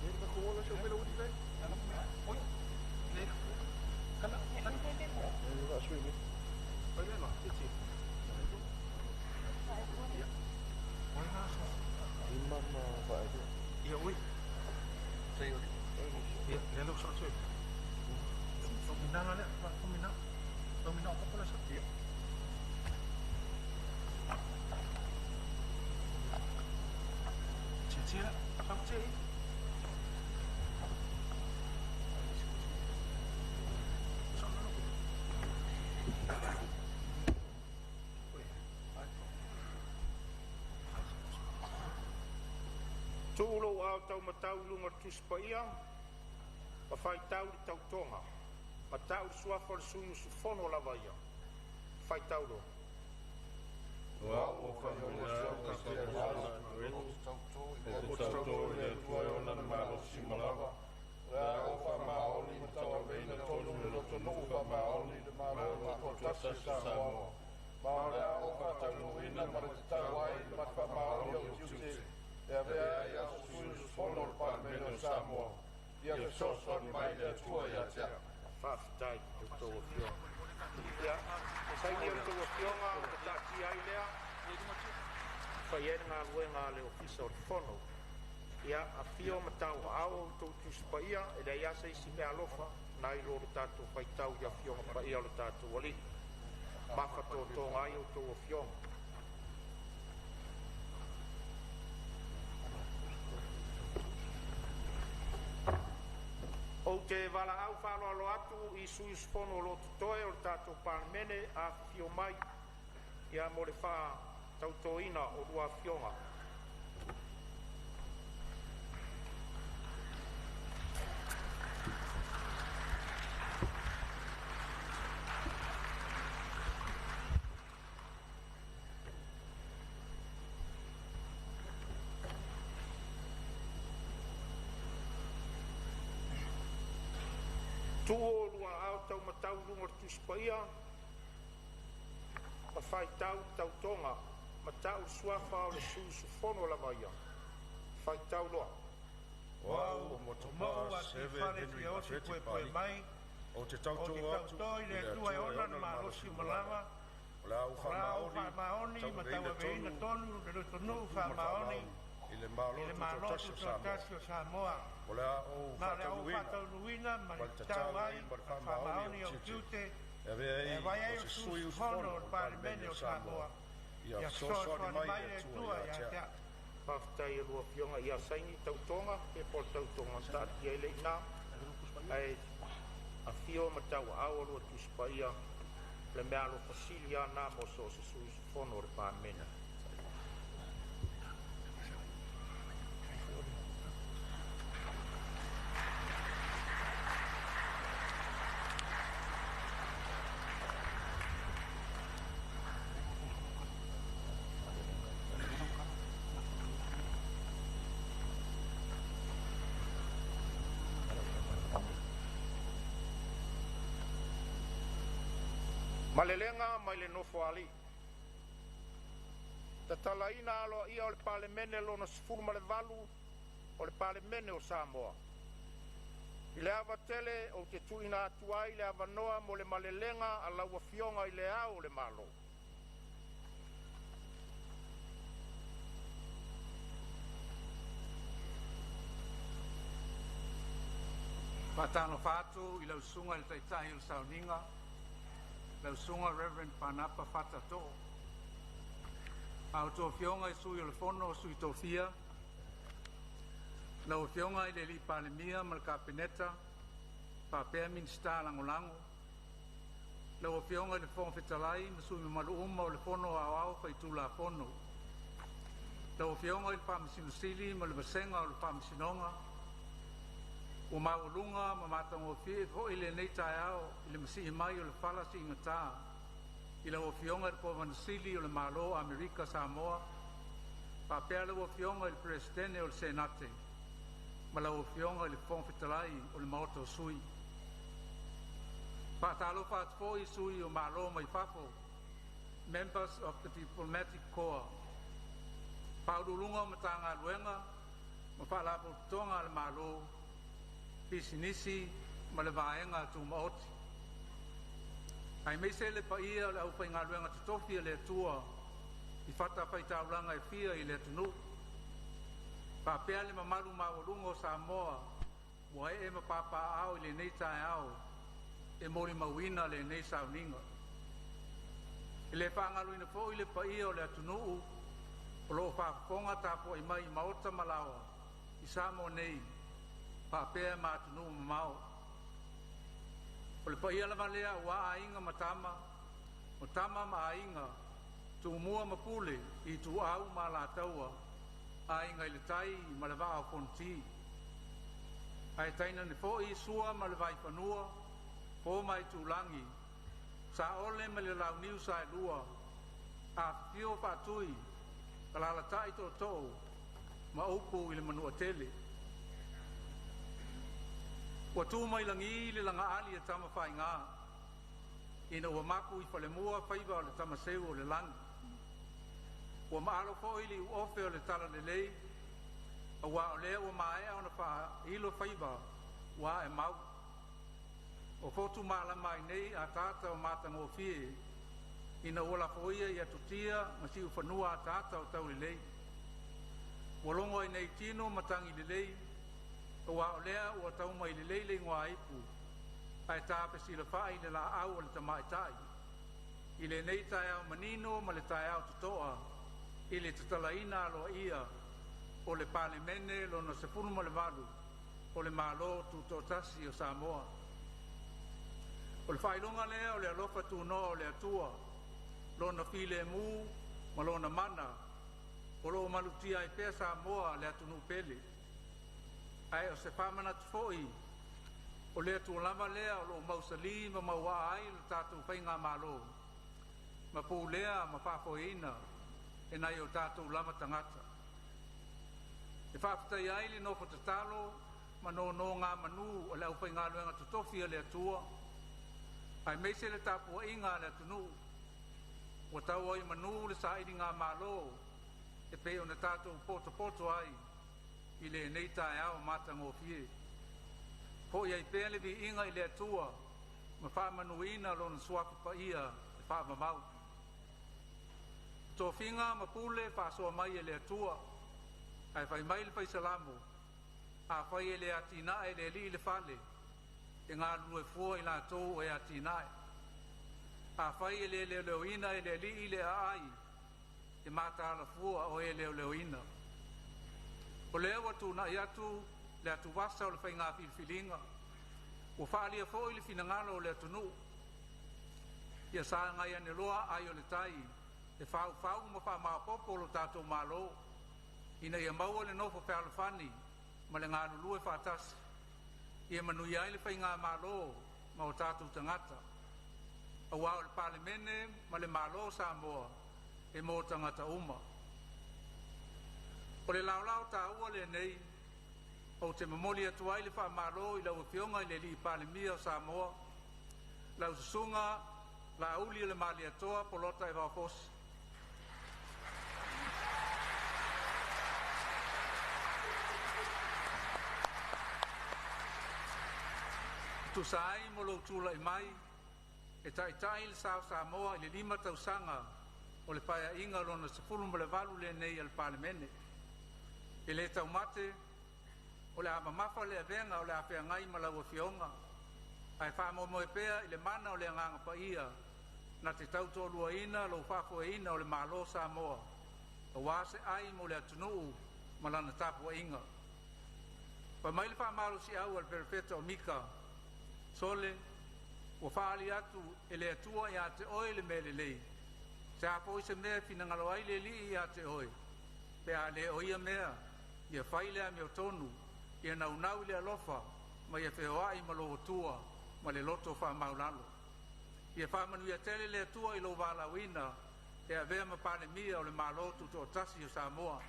Ele kua leo seu pelo uri leo? Oi? Leo? Kana? Ele vai suir leo? Vai leo? Iti? Oi nasa? Imana vai leo? Ia oi? Tai ori? Ia, leo sa suir? Dominang ada, Pak, dominang apa pula sakit? Cici lah, apa cici? Tulo au tau matau lunga tuspaia, pafai tau di tau tonga. Matau suafa le suyu su fono lava ia. Fai tauro. Wa o whaia ka te ala o tautou le tuai ona na malo simalawa. La o wha maoli ma tawa veina tonu le loto nuku wha maoli le malo ma kotasi Samoa. Maole o wha taunuina ma le tawai ma wha maoli o tiute. E avea ia suyu su fono le paramene o Samoa. Ia ke soso ni mai le tua ia tea. Whaafitai o tau whionga. Ia, saini o tau whionga o te taki ai lea. Whai ere ngā luenga le ofisa o te whono. Ia, a whio ma tau ao o tau tuspa ia, e rei asa isi mea alofa, nā i lo le tātou whai tau ia whionga pa ia o le tātou wali. Mawhato tonga ai o tau whionga. O te wala au whalo alo atu i sui spono lo tutoe o tātou pārmene a whio mai ia mo le wha tautoina o rua whionga. Tuo lua au tau matau lunga tuspaia, ma whai tau tau tonga, ma tau suafa o le susu fono la maia. Whai tau loa. Wow, mo te pā seve Henry Mafeti pai. O te tautou atu, le tua e ona na marosi malama. O la au wha maoni, ma tau e veina tonu, le roto nu wha maoni. I le malotu tau Samoa. O la au whataunuina, ma le tau ai, wha maoni o kiute. E vai ai o susu fono o parimene o Samoa. Ia soso ni mai le tua ia tea. Whaftai e lua whionga ia saini tautonga, e por tautonga tati ai leina. Ai a whio ma tau au lua tuspa ia, le mea lo fasilia nā mo so se susu fono o parimene. Ma le lenga mai le nofo ali. Ta talaina alo ia o le palemene lona sefulu ma le valu o le palemene o Samoa. I le awa tele o te tuina atua i le awa noa mo le malelenga a laua fionga i le au le malo. Patano fatu i lau sunga le taitai il sauninga, lau sunga Reverend Panapa Fatato. Au tō fionga i sui o le fono o sui tōfia, lau fionga i le li palemia ma le kapeneta, pa pēr minsta langolango, lau fionga i le fonga fetalai, ma sui malu uma o le fono au au fai tula fono. Lau fionga i le pamisinusili ma le basenga o le pamisinonga, o maulunga ma matango fie ho ile nei tai ao ile masi mai o le fala si ngata ile o fionga le po vansili o le malo Amerika Samoa pa pele o fionga il presidente o le senate ma la o fionga le fon fetalai o le maoto sui pa talo fa foi sui o malo mai fafo members of the diplomatic corps pa ulunga matanga luenga ma fa la po tonga le malo Pisinisi ma le vaenga tu maoti. Ai me se le paia le au whainga luenga tutofia le tua i whata whaitauranga e fia i le tunu. Pa pea le mamaru maurungo o Samoa wa e ma papa au i le nei tae au e mori mawina le nei sauninga. I le whangaluina fo i le paia o le tunu o lo whafonga tapo i mai maota malawa i Samoa nei pa pea matunu mamao. O le paia lama lea ua ainga matama, o tama ma ainga, tu mua mapule i tu au ma la taua, ainga i le tai ma le waa o fonti. Ai taina ni fo i sua ma le vai panua, fo mai tu langi, sa ole ma le lau niu sa e lua, a fio fatui, kalala tai to to, ma upu i le manua tele. Wa tu mai langi le langa ali e tama whai ngā. Ina ua maku i whale mua whaiva o le tama seu o le langi. Ua maalo fo ili u ofe o le tala le lei. A wa o lea ua maea o na wha ilo whaiva wa e mau. O fotu maala mai nei a tata o matanga o fie. Ina ua la foia i atutia ma si u whanua a tata o tau le lei. Ua longo i nei tino matangi le lei. Wa olea ua tau mai le leile ngwa ipu ai tape sila fai le la au le tamai tai i le nei tai au manino ma le tai au tutoa i le tatalaina aloa ia o le pale mene lo na sepunu ma le valu o le malo tutotasi o Samoa o le whailonga lea o le alofa tuno o le atua lo na file mu ma lo na mana o lo malutia i pea Samoa le atunu pele ai o se whamana tu foi o lea tu lama lea o lo mausali ma maua ai le tātou whainga malo ma pō lea ma whafoina e nai o tātou lama tangata e whaftai ai le nofo te talo ma no ngā manu o le au whainga luenga tu tofia le atua ai meise le tāpua inga le atunu o tau ai manu le saidi ngā malo e pe o na tātou poto ai i le nei tae au matango fie. Ho iai pēle vi inga i le atua, ma wha manuina lona suaku pa ia e wha mamau. Tō whinga ma pule wha soa mai e le atua, ai whai mai le whai salamu, a whai e le atina e le li le whale, e ngā lue fua i la tō e atina e. A whai e le leoina e le li i le ai, e mata ala fua o e leoina. O lea watu na iatu le atu wasa o le whainga whilwhilinga. O whaalia fo i le whinangalo o le atunu. Ia saa ngai ane loa ai o le tai. E whau ma wha maa popo lo tātou malo. Ina ia maua le nofo whalawhani ma le ngā lulu e whātasi. Ia manui ai le whainga malo ma o tātou tangata. A wā o le palemene ma le malo Samoa e mō tangata uma. O le laulau ta ua le nei, o te mamoli atu ai le wha maro i lau fionga i le li palemia o Samoa, lau susunga la uli le mali atoa polota e vafos. Tu sai mo lo tula i mai e tai le sao Samoa i le 5 tausaga o le paeaʻiga lona 18 le nei al palemene e le taumate o le amamafa o le avega o le afeagai ma lauafioga ae faamoemoe pea i le mana o le agaga paia na te tautoʻaluaina lou faafoeina o le mālō Samoa auā seʻai mo le atunuu ma lana tapuaʻiga pa mai le faamalosiʻau a le perefeta o mika sole ua faali atu e le atua iā te oe le mea lelei sa foʻi se mea finagalo ai le alii iā te oe pe a lē o ia mea ia fai le amiotonu ia naunau i le alofa ma ia feoaʻi ma lou atua ma le loto faamaulalo ia faamanuia tele le atua i lou valauina e avea ma palemia o le mālō tutoʻatasi o Samoa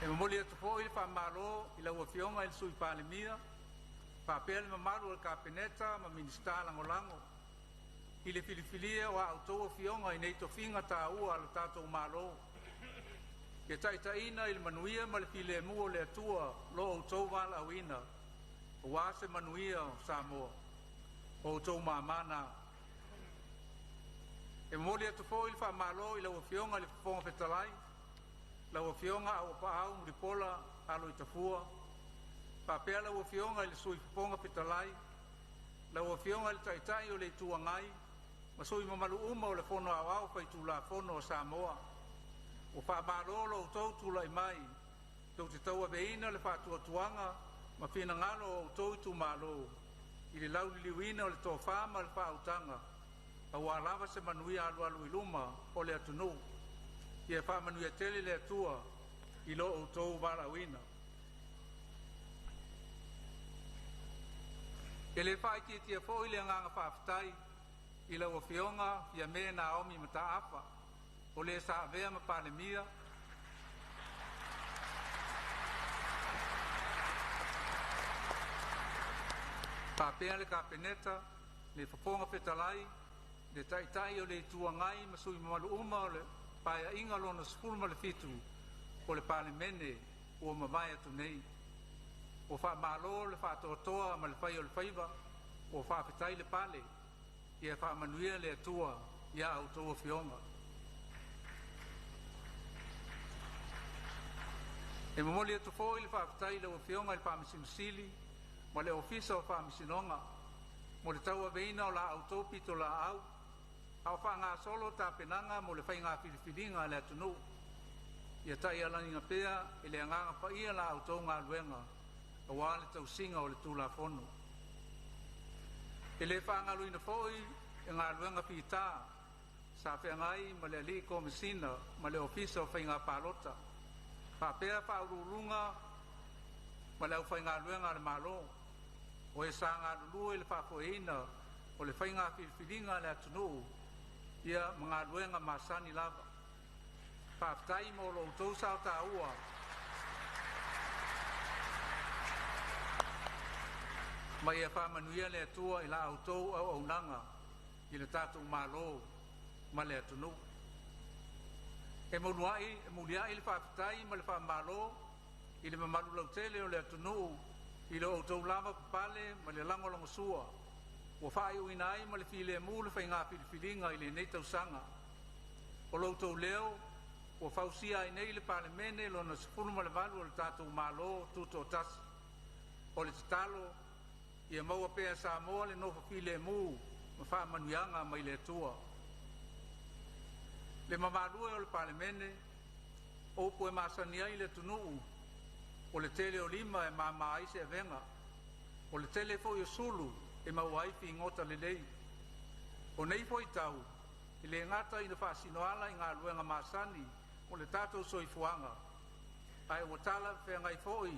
e mamoli atu foʻi le faamālō i lauafioga i le sui palemia faapea le mamalu o le kapeneta ma minista lagolago i le filifilia o aʻoutou afioga i nei tofiga tāua a le tatou mālō ia taʻitaʻina i le manuia ma le filemu o le atua lo outou valaauina auā se manuia o Samoa o outou mamana e mamoli atu foʻi le faamālō i lauafioga i le fofoga fetalai lauafioga auapaau muripola alo i tafua faapea lauafioga i le sui fofoga fetalai lauafioga i le taʻitaʻi o le ituagai ma sui mamaluʻuma o le fono aoao faitulafono o Samoa ua faamālō lo outou tulaʻi mai lou te tauaveina le faatuatuaga ma finagalo o outou i tumālō i le lauliliuina o le tofā ma le faautaga auā lava se manuia alualu i luma o le atunuu ia faamanuia tele le atua i lo outou valauina e le faitiatia foʻi le agaga faafetai i lauafioga ia me Naomi mataafa o le saavea ma palemia faapea le kapeneta le fofoga fetalai le taʻitaʻi o le ituagai ma sui mamaluʻuma o le paeaʻiga lona 17 o le palemene ua mavae atu nei ua faamālō le faatoatoa ma le fai o le faiva ua faafetai le pale ia faamanuia le atua ia outou afioga e momoli atu foʻi le faafetai lauafioga i le faamasinosili ma le ofisa o faamasinoga mo le tauaveina o la outou pito laau ao faagasolo tapenaga mo le faiga filifiliga le atunuu ia taʻialaniga pea i le agaga paia la outou galuega auā le tausiga o le tulafono e lē faagaluina foʻi e galuega pitā sa feagai ma le alii komesina ma le ofisa o faiga palota faapea faaululuga ma le aufaigaluega a le mālō o e sa galulua i le faafoeina o le faiga filifiliga le atunuu ia magaluega masani lava faafetai mo lo outou sao tāua ma ia faamanuia le atua i la outou auaunaga i le tatou mālō ma le atunuu e muliaʻi le faafetai ma le faamālō i le mamalu lautele o le atunuu i lo outou lava papale ma le lagolagosua ua faaiʻuina ai ma le filemu le faigā filifiliga i lenei tausaga o loutou leo ua fausia ai nei le palemene lona 18 o le tatou mālō tutoʻatasi o le tatalo ia maua pea Samoa le nofa filemu ma faamanuiaga mai le atua le mamalue o le palemene oupu e masani ai le atunuu o le tele o 5 e mamā ai se avega o le tele foʻi o sulu e maua ai figota lelei o nei foʻi tau i le gata ina faasinoala i galuega masani o le tatou soifuaga ae ua tala feagai foʻi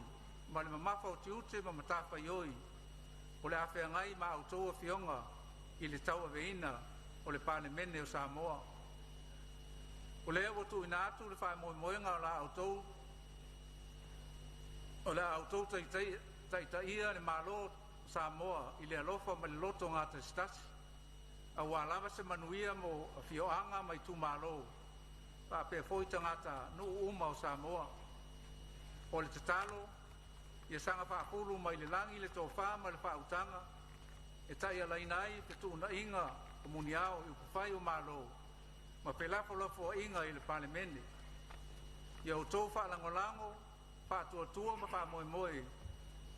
ma le mamafa o tiute ma matafaioi o le afeagai ma outou afioga i le tauaveina o le palemene o Samoa o lea ua tuuina atu le faamoemoega o la outou tau tai ia le malo Samoa i le alofa ma le loto ngā te stasi. A walawa se manuia mo fioanga mai tu malo. Pa pe foi tangata no uma o Samoa. O le tatalo, ia sanga whaapulu mai le langi le tōwha ma le whautanga. E tai ala inai pe tu na inga o muniao i upawhai o malo. Ma pe lafo inga i le palemene. Ia o tō whaalangolango, whaatuatua ma whaamoemoe.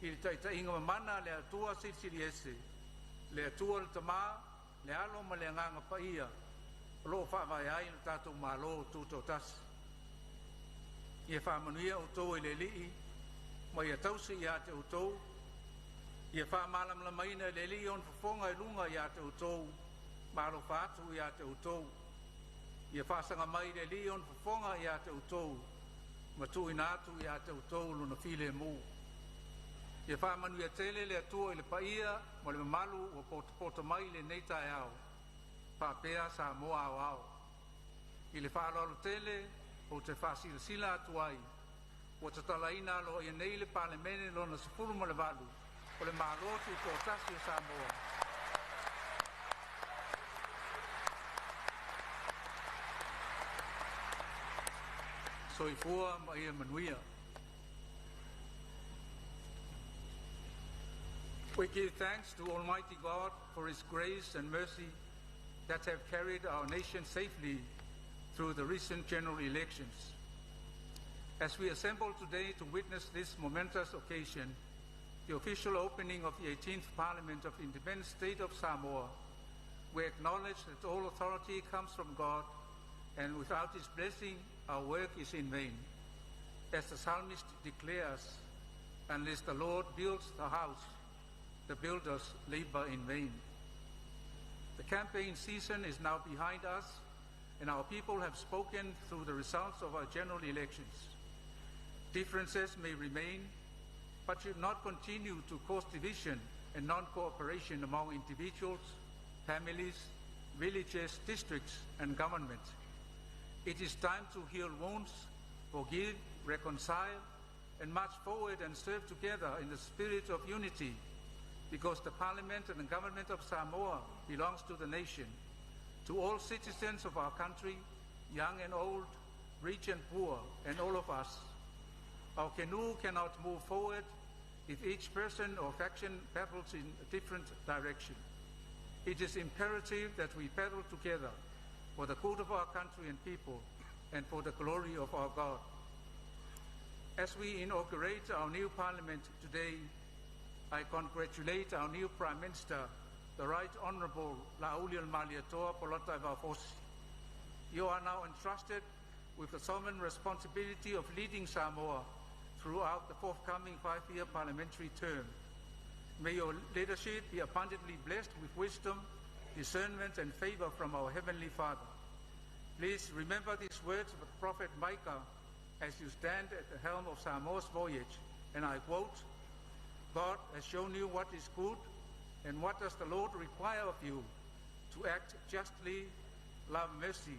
I le taita inga mamana le atua siri ese. Le atua le tamaa, le alo ma le nganga paia. Lo whaavai ai le tātou malo tūtou tasi. Ia whaamanuia o tō i le lii, ma ia tausi i ate o tō. Ia whaamalamla maina le lii on whafonga i lunga i ate o tō. Malo whaatu i ate o tō. Ia whaasanga mai le lii on whafonga i ate o tō. Ma tu i nātu i ate o tō luna while mū. Ia whaamanuia tele le atua i le paia, ma le mamalu o pota mai le neitai au. Pāpea sa moa au au. I le whaalolo tele, o te whaasila atuai. O te talaina lo i nei le palemene lo na sifuru ma le walu. O le mālotu i tō tasi sa moa. Soifua ma ia manuia. We give thanks to Almighty God for His grace and mercy that have carried our nation safely through the recent general elections. As we assemble today to witness this momentous occasion, the official opening of the 18th Parliament of the Independent State of Samoa, we acknowledge that all authority comes from God, and without His blessing, our work is in vain. As the psalmist declares, unless the Lord builds the house, the builders labor in vain. The campaign season is now behind us, and our people have spoken through the results of our general elections. Differences may remain, but should not continue to cause division and non-cooperation among individuals, families, villages, districts, and government. It is time to heal wounds, forgive, reconcile, and march forward and serve together in the spirit of unity, because the Parliament and the government of Samoa belongs to the nation, to all citizens of our country, young and old, rich and poor, and all of us. Our canoe cannot move forward if each person or faction paddles in a different direction. It is imperative that we paddle together for the good of our country and people, and for the glory of our God. As we inaugurate our new Parliament today, I congratulate our new Prime Minister, the Right Honourable Laulial Malietoa Polotai Vaufosi. You are now entrusted with the solemn responsibility of leading Samoa throughout the forthcoming 5-year parliamentary term. May your leadership be abundantly blessed with wisdom, discernment and favour from our Heavenly Father. Please remember these words of the Prophet Micah as you stand at the helm of Samoa's voyage, and I quote, God has shown you what is good, and what does the Lord require of you? To act justly, love mercy,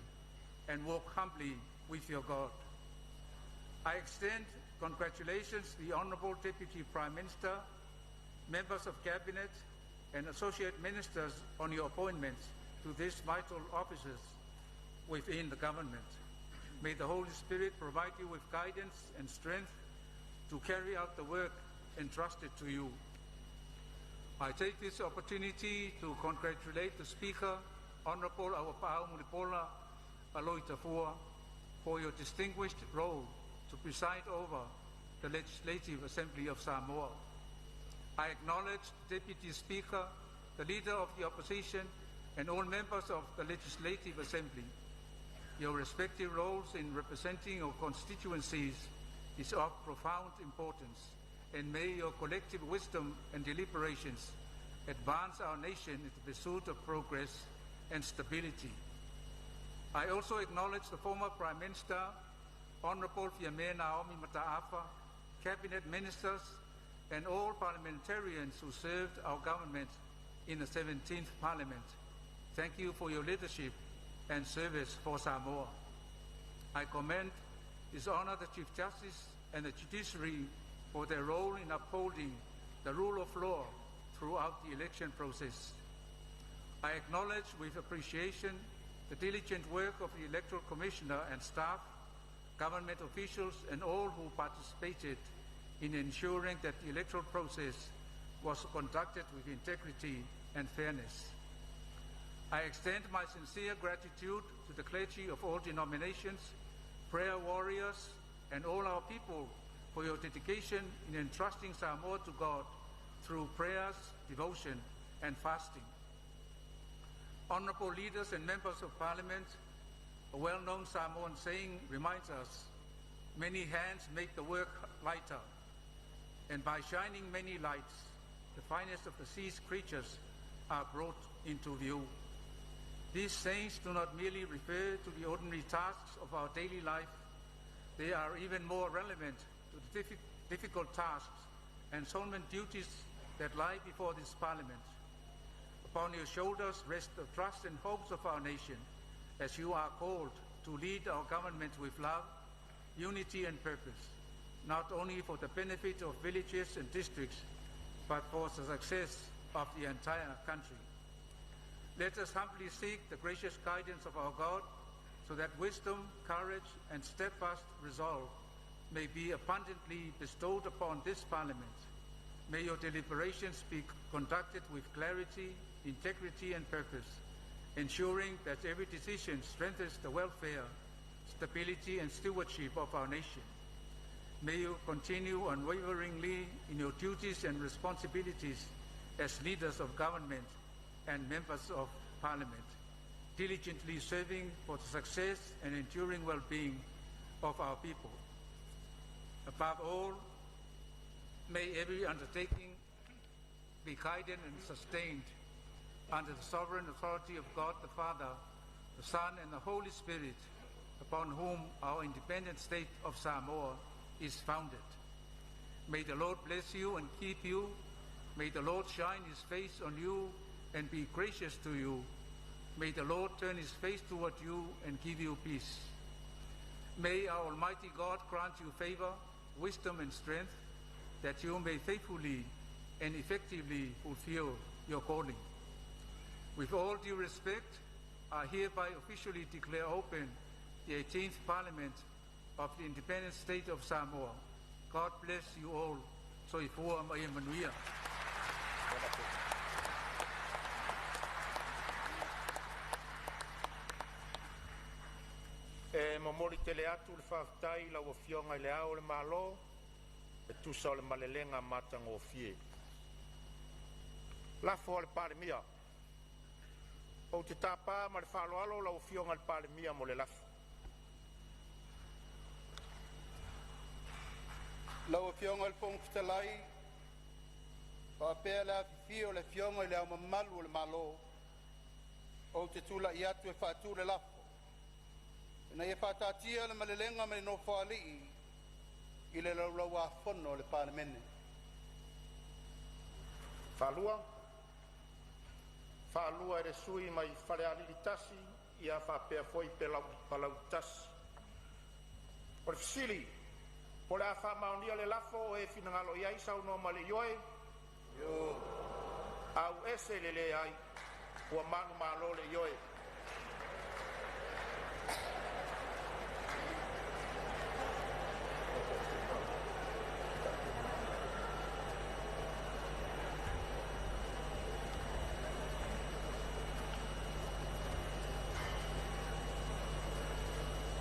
and walk humbly with your God. I extend congratulations to the Honourable Deputy Prime Minister, members of Cabinet, and Associate Ministers on your appointments to these vital offices within the government. May the Holy Spirit provide you with guidance and strength to carry out the work entrusted to you. I take this opportunity to congratulate the Speaker, Honourable Awapa'au Mulipola Aloitafua, for your distinguished role to preside over the Legislative Assembly of Samoa. I acknowledge the Deputy Speaker, the Leader of the Opposition, and all members of the Legislative Assembly. Your respective roles in representing your constituencies is of profound importance, and may your collective wisdom and deliberations advance our nation in the pursuit of progress and stability. I also acknowledge the former Prime Minister, Honourable Fiamena Naomi Mataafa, Cabinet Ministers, and all parliamentarians who served our government in the 17th Parliament. Thank you for your leadership and service for Samoa. I commend His Honour the Chief Justice and the Judiciary for their role in upholding the rule of law throughout the election process. I acknowledge with appreciation the diligent work of the Electoral Commissioner and staff, government officials and all who participated in ensuring that the electoral process was conducted with integrity and fairness. I extend my sincere gratitude to the clergy of all denominations, prayer warriors and all our people for your dedication in entrusting Samoa to God through prayers, devotion and fasting. Honourable leaders and members of Parliament, a well-known Samoan saying reminds us, many hands make the work lighter, and by shining many lights, the finest of the sea's creatures are brought into view. These sayings do not merely refer to the ordinary tasks of our daily life, they are even more relevant to the difficult tasks and solemn duties that lie before this Parliament. Upon your shoulders rest the trust and hopes of our nation, as you are called to lead our government with love, unity and purpose, not only for the benefit of villages and districts, but for the success of the entire country. Let us humbly seek the gracious guidance of our God, so that wisdom, courage and steadfast resolve may be abundantly bestowed upon this Parliament. May your deliberations be conducted with clarity, integrity and purpose, ensuring that every decision strengthens the welfare, stability and stewardship of our nation. May you continue unwaveringly in your duties and responsibilities as leaders of government and members of Parliament, diligently serving for the success and enduring well-being of our people. Above all, may every undertaking be guided and sustained under the sovereign authority of God the Father, the Son and the Holy Spirit, upon whom our independent state of Samoa is founded. May the Lord bless you and keep you. May the Lord shine his face on you and be gracious to you. May the Lord turn his face toward you and give you peace. May our Almighty God grant you favor, wisdom and strength, that you may faithfully and effectively fulfill your calling. With all due respect, I hereby officially declare open the 18th Parliament of the Independent State of Samoa. God bless you all. Soifua mai manuia. E momoli tele atu le whaafitai la wafionga le au le malo, e tusa o le malelenga matanga o fie. Lafo le pare mia. O te tapa ma le whaaloalo la wafionga le pare mia mo le lafo. Lau fionga le fong fitalai, pa pēr la fio le fionga le au mamalu le malo, o te tula i atu e whaatu le lafo. Na e whatatia le malelenga me no whaali i le lau a whono le Parlemene. Whalua e re sui mai whare alilitasi i a whapea foi pe palau tasi. O le fisili, po le a whamaunia le lafo e finangalo iai sau no male ioe. Au ese le ai, ua manu malo le ioe.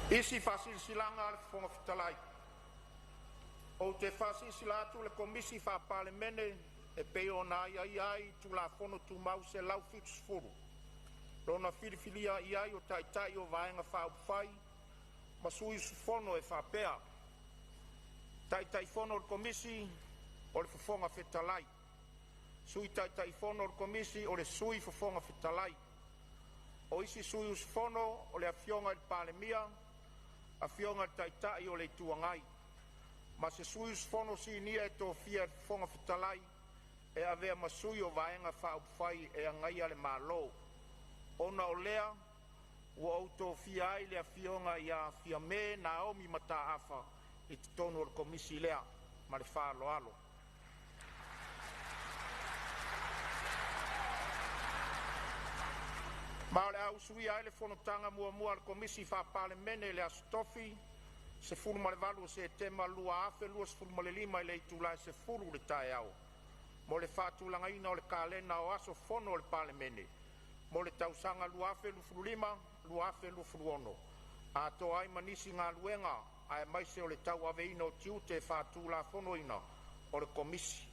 Isi fasilsilanga le fonga fitalai. O te fasilsilatu le komisi fa Parlemene e peo na ai tu la fono tu mau se lau fitus furu. Rona filifilia iai o taitai o vaenga fa upfai, ma sui su fono e fa pea. Taitai fono le komisi o le fonga fitalai. Sui taitai fono le komisi o le sui fonga fitalai. O isi sui us fono o le afionga il Parlemia, a fionga taitai o le tuangai. Ma se sui fono si nia e to fia fonga fitalai, e avea masui o vaenga whaupwhai e angai ale malo. Ona o lea, ua auto fia ai lea fionga i a fia me Naomi mata afa i te tonu o komisi lea. ma le whāloalo. Ma o le au sui ai le whanotanga mua le komisi whapale mene le astofi se fulu ma le valu se tema lua afe lua se fulu ma le lima i le itulai se fulu le tae au. Mo le whātulanga ina o le kālena o aso fono o le pale mene. Mo le tausanga lua afe lu fulu lima, lua afe lu fulu ono. A to ai manisi ngā luenga ai maise o le tau ave ina o tiu te whātula fono ina o le komisi.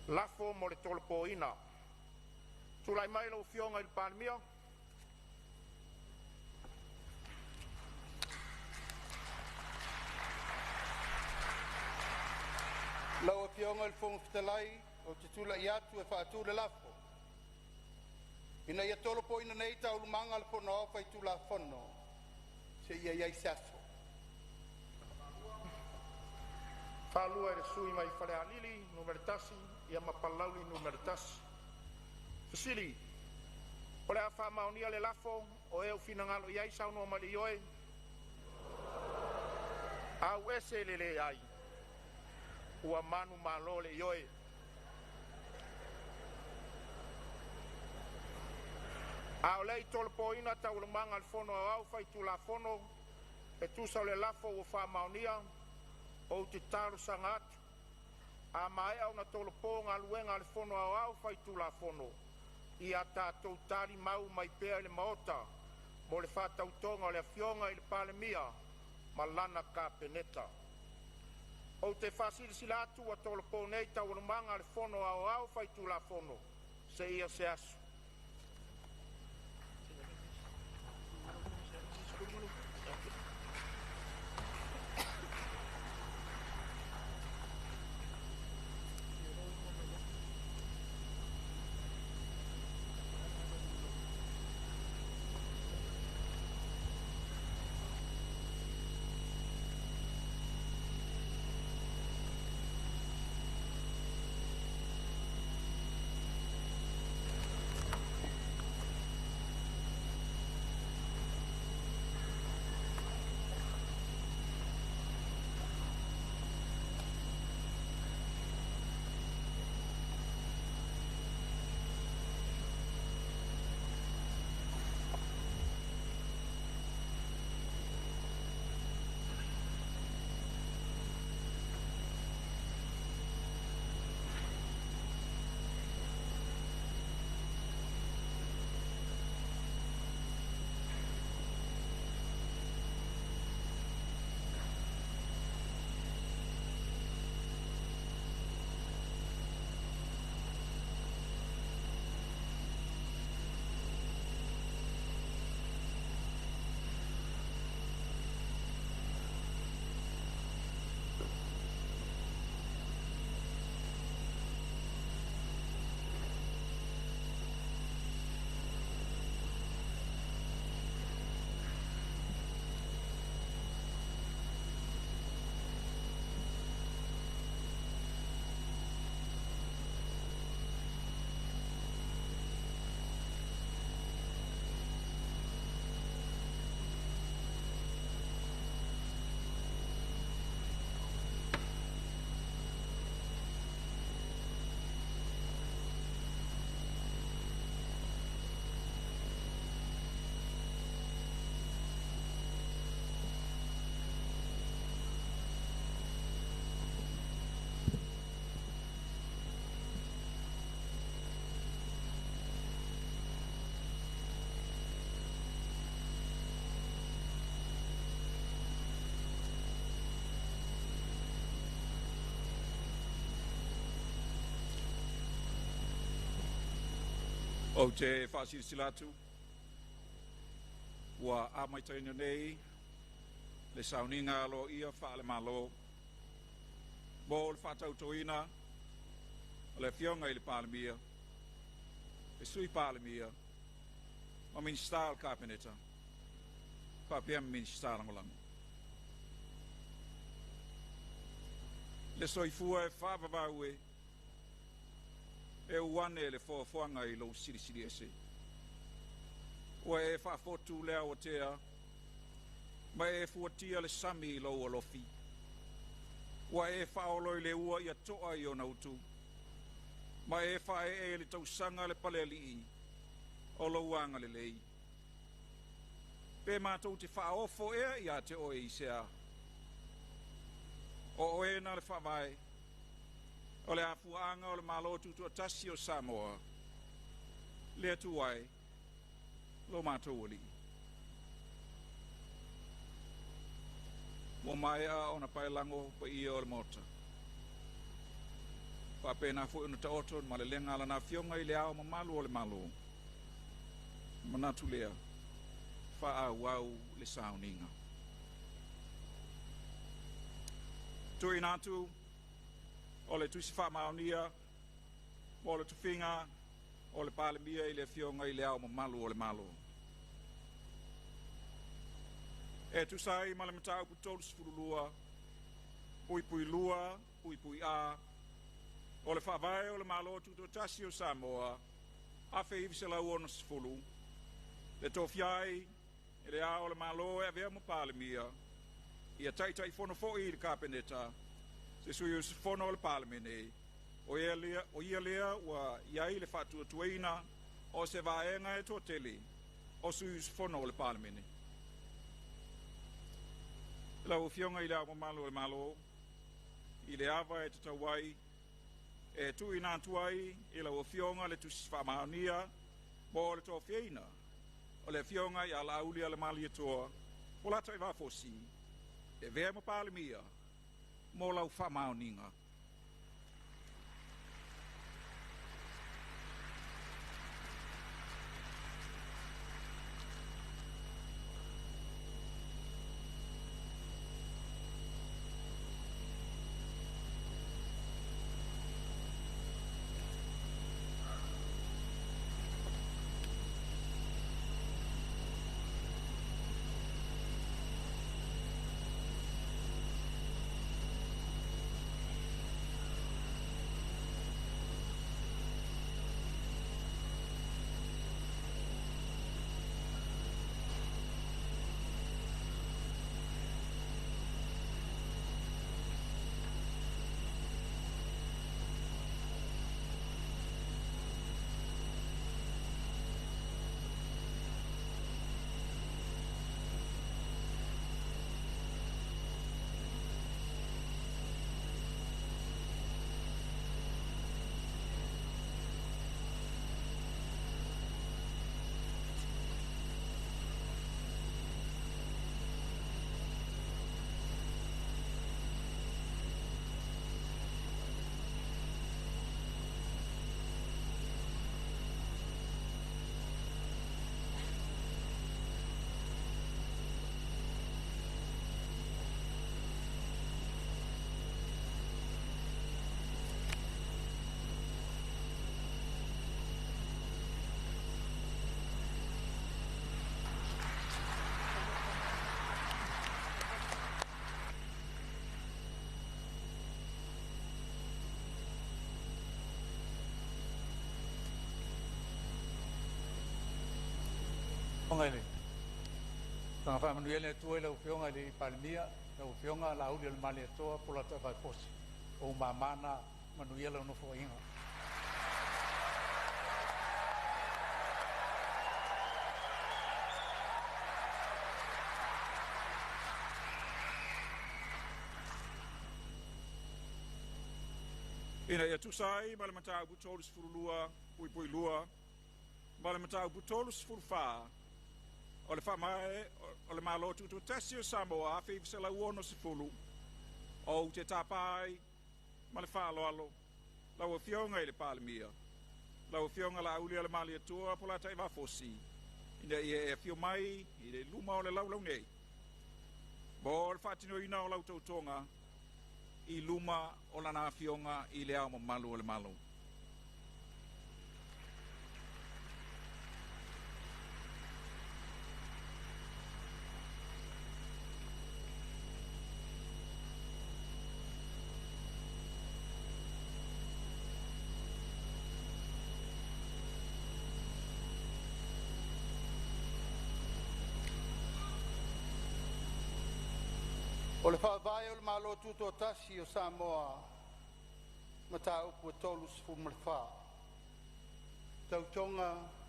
Lafo mo le tolopo ina. Tulai mai lo fionga il palmia. Lau fionga il fonga fitalai o te tula i atu e whaatu le lafo. Ina ia tolo po ina nei tau lumanga le pono au fai tula fono. Se ia iai saso. Whalua e re sui mai whare alili, numeritasi, ia mapalauli numeritasi. Fasili, o le a whamaunia le lafo, o e u finangalo iai sauno mali oe. Au ese le ai. Ua manu malo le ioe. Au lei tolpo ina tau lumanga al fono au fai tu la fono, e tu sa le lafo ua whamaunia, o te taru sangatu. A mai au na tolpo ngā luenga al fono au fai tu la fono. Ia tātou tari mau mai pēa le maota, mo le whātautonga o le fionga i le palemia, ma lana ka peneta. O te whasiri sila atu a tolopo nei tau rumanga le fono au fai tu la fono, se ia se asu. O te whaasiri silatu, ua amaitaina nei, le sauninga alo ia whaale malo, mo le whatautoina, le fionga i le palemia, le sui palemia, ma min stal kapeneta, ka piam min stal angolango. Le soifua e whaavawaue, e uane le foafoanga i lo sirisiri ese. Ua e whaafotu lea o tea, ma e fuatia le sami i lo alofi. ua e whaolo i le ua ia toa i o nautu. Ma e whae e le tausaga le pale alii o lo uanga le lei. Pe mātou te whaofo ea ia te oe i sea. O oe na le whawai, o le afuanga o le malo tutu atasi o Samoa, le atuai, lo mātou oli. Mo mai a ona pai lango pa ia o le mota. Pa pena fu unu taoto ma le lenga ala na fionga i le ao ma malu o le malu. Manatu lea, fa a wau le sauninga. Tui natu, o le tusi wha maonia, o le tufinga, o le palemia i le fionga i le ao ma malu o le malu. E tu sai ma le matau putolu sifurulua, pui pui lua, pui pui a, o le whawai o le malo tuto tasi o Samoa, a wheivi se lau ono sifuru, le tofiai, e le a o le malo e avea mo palemia, ia taitai fono fo i le kapeneta, se sui o sifono o le palemene, o ia lea ua iai le whatua tuaina, o se vaenga e totele, o sui o sifono o le palemene. La ufionga i le awa malo e malo, i le awa e tatawai, e tu i nātuai, i la ufionga le tusis whamaonia, mo le tō whieina, o le fionga i ala auli ale mali atoa, o la tai wafosi, e vea mo palemia, mo lau whamaoninga. Ngale. Tanga fa manuele tu ele ufionga le palmia, le ufionga la uli le mali toa pola ta vai posi. O mamana manuele no fo inga. Ina ia tusai, ma le matau putolu sifurulua, pui lua, ma le matau putolu sifurufaa, o le whamae, o le malo tutu tesi o Samoa, a whiwhi se lau ono sifulu, o te tapai, ma le whaaloalo, lau a fionga i le palemia, lau a fionga la auli a le mali atua, pola tai wafosi, ina ia e fio mai, i le luma o le lau nei. Bo le whatino ina o lau tautonga, i luma o lana fionga i le au malu o le malu. O O le whaavae o le malo tuto tasi o Samoa, ma tā upu tolu sifu malwha. Tautonga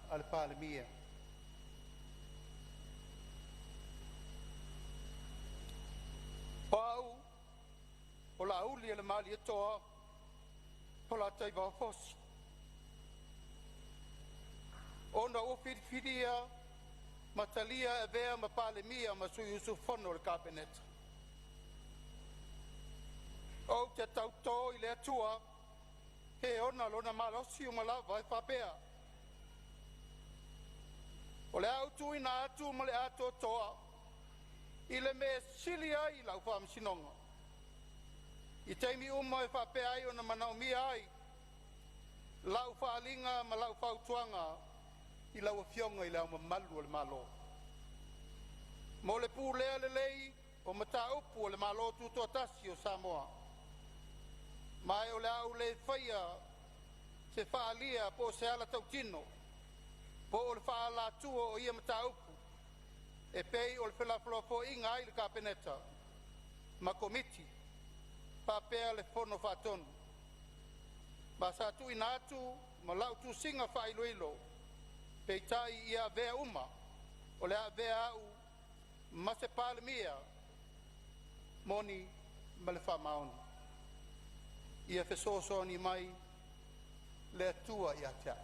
a le palemia. Pau, o la uli e le mali atoa, o la taiva fosi. Ona o whiriwhiria, matalia e vea ma palemia ma sui usu whono le kabineta. O te tautō I le atua, he ona lona malosi o malawa e whapea. O le autu ina atu mo le ato toa, I le me silia I lau whamsinonga. I teimi uma e whapea ai o na manaumia ai, lau whaalinga ma lau whautuanga, I lau fionga I lau mamalu o le malo. Mo le pūlea le lei, o mata upu o le malo tuto atasi o Samoa. Mai o le au le whaia, se whaalia po se ala tautino, po o le whaala tua o ia mata upu, e pei o le whelaflofo inga ai le kapeneta, ma komiti, papea le whono whatonu. Ma sa tu ina atu, ma lau tu singa whailoilo, pei tai ia vea uma, o le a vea au, ma se palemia, moni ma le whamaoni. Ia fesoso ni mai, le atua ia tea.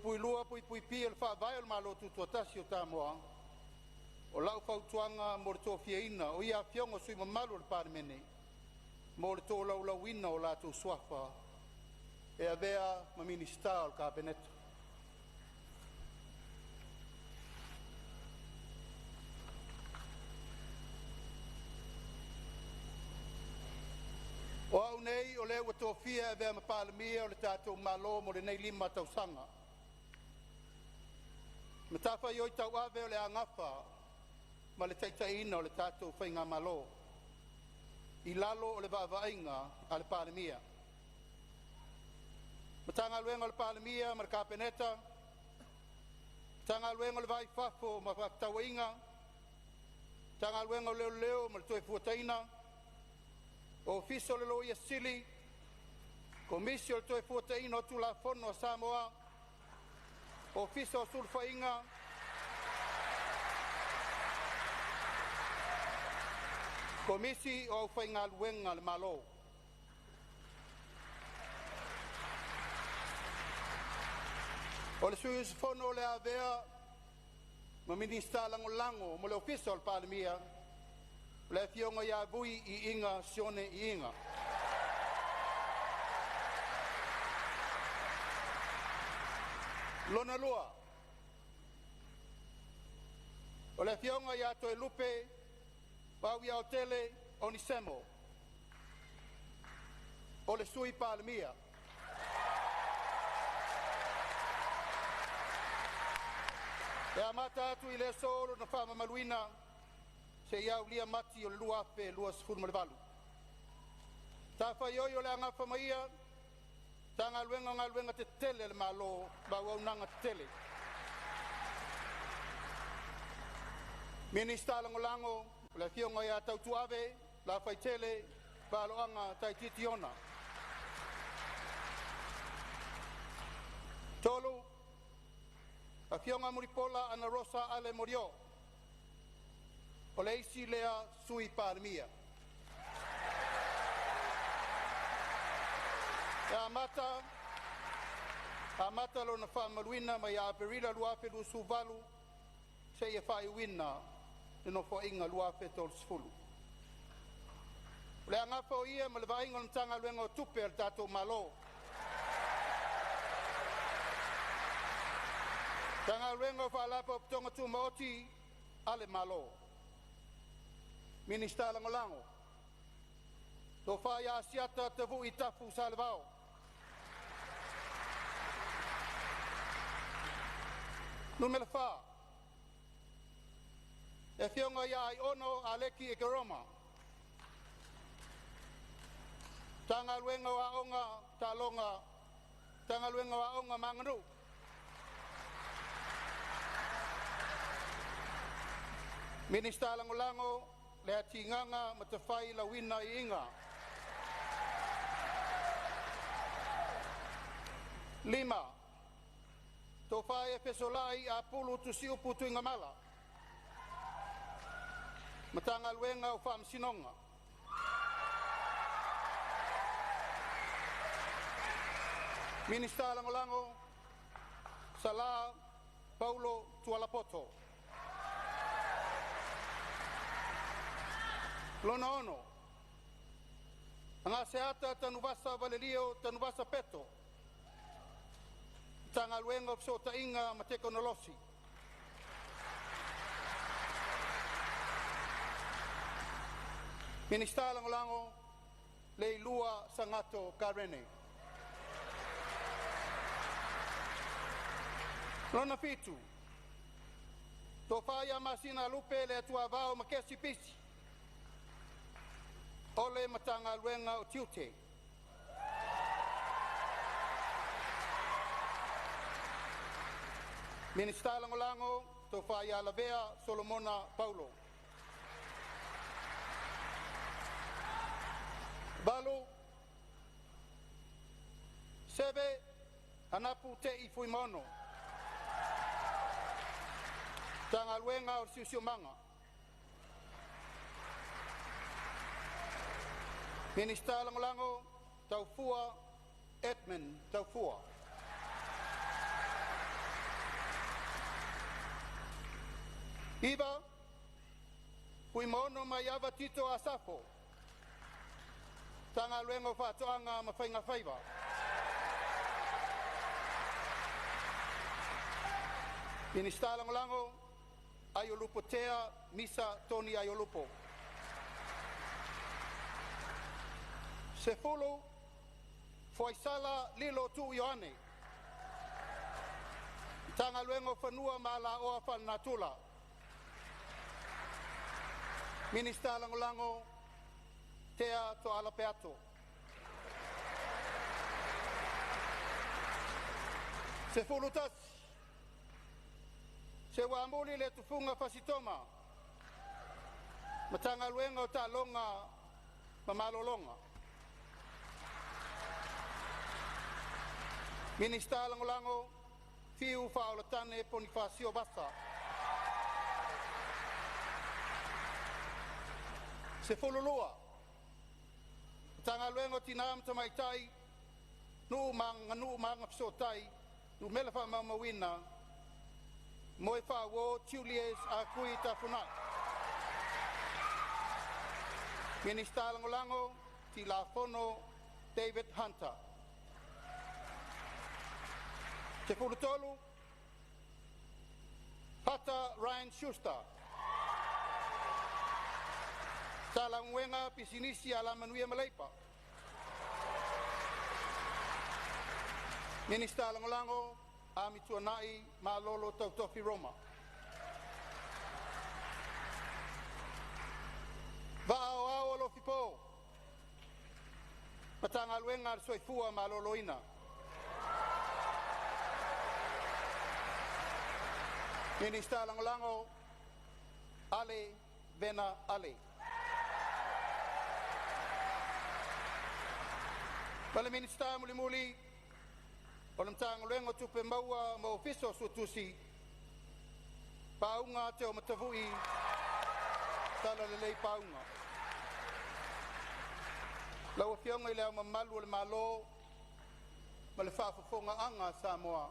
Pui lua, pui pia le whaavai o le malo tutua tasi o Samoa. O lau whautuanga mo le tōwhia ina, o ia fionga sui mamalu le pārmene. Mo le tō lau lau ina o lātou swafa. E a vea ma minista o le kabineta. O au nei o le ua tōwhia e vea ma palemia o le tātou malo mo le nei lima tausanga. Matafa yoi tau ave o le angafa, ma le taitaina o le tātou whainga malo. I lalo o le vaavainga a le palemia. Matanga luenga o le palemia ma le kapeneta. Tanga luenga o le vai fafo ma whaktawainga. Tanga luenga o leo leo ma le toe fuataina. O fiso le loia sili. Komisio le toe fuataina o tula fono a Samoa. O fiso o sulfainga. Komisi o whainga luenga le malo. O le sui fono le avea ma minista lango mo le ofisa o le palemia le fionga ia vui I inga sione I inga. Lona lua. O le fionga ia toe lupe Pau ia o tele o ni semo. O le sui palemia. E amata atu I le solo na whama maluina se iau lia mati o le lua ape lua sifuru malevalu. Ta whaioi o le angafa maia ta ngā luenga te tele le malo ba waunanga te tele. Minista lango le fionga ia tautuave, la whaitele, paloanga taititiona. Tolu, a fionga muripola ana Rosa Ale Morio, o le isi lea sui palemia. E amata lo na whamaluina mai a perila luape lu suvalu, se ia whai wina, no fo inga luafe tol sfulu. Le angafa o ia ma le vainga o tanga luenga o tupe al tato malo. Tanga luenga o whalapa o ptonga tu maoti ale malo. Minista langolango. To whaia asiata te vu I tafu sa le vao. Numele wha. E fionga ia I ono aleki e keroma. Tanga luenga wa onga talonga. Tanga luenga wa onga manganu. Minista langolango le atinganga matawhai la wina I inga. 5. To whae pesolai a pulu tusiu putu inga mala. Matanga luenga o wham sinonga. Minista langolango Sala Paulo Tualapoto. Lona ono. Anga seata tanuvasa Valelio tanuvasa Peto. Tanga luenga o sota inga mateko nolosi. Minista langolango Leilua Sangato Karene. Lona fitu. Tofaya masina lupe le tua vao makesi pisi. Ole matanga luenga o tiute. Minista langolango Tofaya Lavea Solomona Paulo. Balu Sebe Anapu te I fuimono. Tanga luenga o siusiumanga. Minista langolango Taufua Edmund Taufua. Iva fuimono maiava Tito Asafo. Tanga luenga whatoanga mawhainga whaiva. Minista langolango Ayolupo Tea Misa Tony Ayolupo. Sefulu Foisala Lilo Tu Ioane. Tanga luengo whanua mala oa whanatula. Minista langolango tea to ala peato. Se fulutas, se wamuli le tufunga fasitoma, matanga luenga o ta longa, mamalolonga. Minista langolango, fiu faulatane Bonifacio Bassa. Se fululua, matanga luenga tinam tamaitai, nu mang apsotai, nu melefa mamawina, moefa wo Julius akui tafunai. Minista langolango, tilafono David Hunter. Se fulutolu, Hata Ryan Schuster. Salangwenga pisinisi alamanuia Maleipa. Minista Langolango, Amituanai, Malolo Tautofi Roma. Va'ao lo fipo. Matanga luenga soifua Maloloina. Minista Langolango, Ale Vena Ale. Bale minista muli olam tang luengo tupe maua ma ofiso sutusi paunga te o matavui tala lelei paunga. Lau fionga ilea mamalu o le malo ma le whaafafonga anga Samoa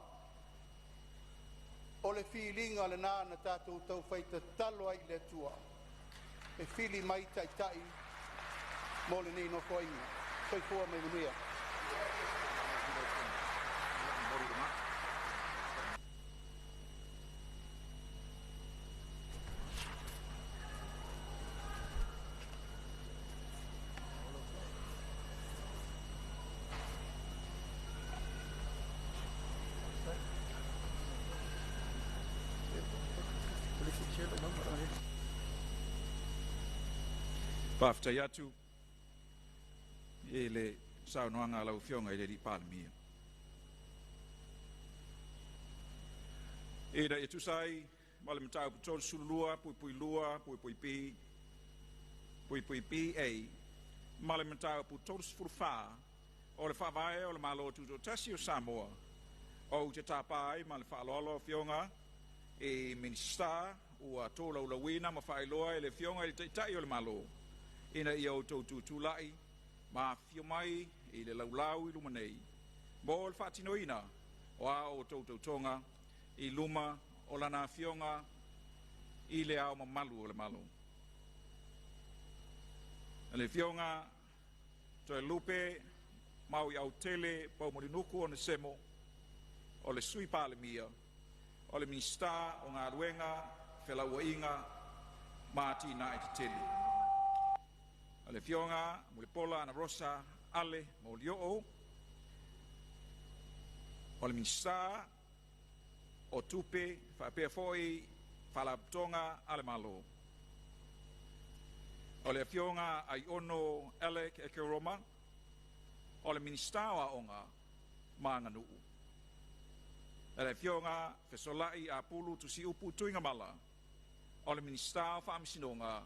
o le filinga le nā na tātou tau whaita talo ai le tua e fili mai taitai mo le nei no koinga toi fua mai manuia. Paftai atu e le saunoanga lau fionga i le Palemia. E da e tusai ma le matau putol sulua, pui lua, pui pi ei, ma le matau putol sfurfa o le whawai o le malo tuto tasi o Samoa o te tapai ma le whaalolo fionga e minista ua tola ulawina ma whailoa e le fionga i le taitai o le malo. Ina ia o tautu tūlai, ma fio mai i le laulau i luma nei. Mo le whaatinoina o a o tautu tonga i luma o lana fionga i le ao mamalu o le malo. Le fionga to e lupe mau i au tele pau morinuku o ne semo o le sui Palemia o le minista o ngā ruenga whelaua inga ma tina e te tele. Le fionga, mo le pola ana rosa, ale, mo le o le minista, o tupe, whapea foi, whalaptonga, ale malo. O le fionga, ai ono, ele, ke Roma, o le minista wa onga, maanga nuu. Le fionga, fesolai a pulu, tusi upu tuinga mala, o le minista o whaamisinonga,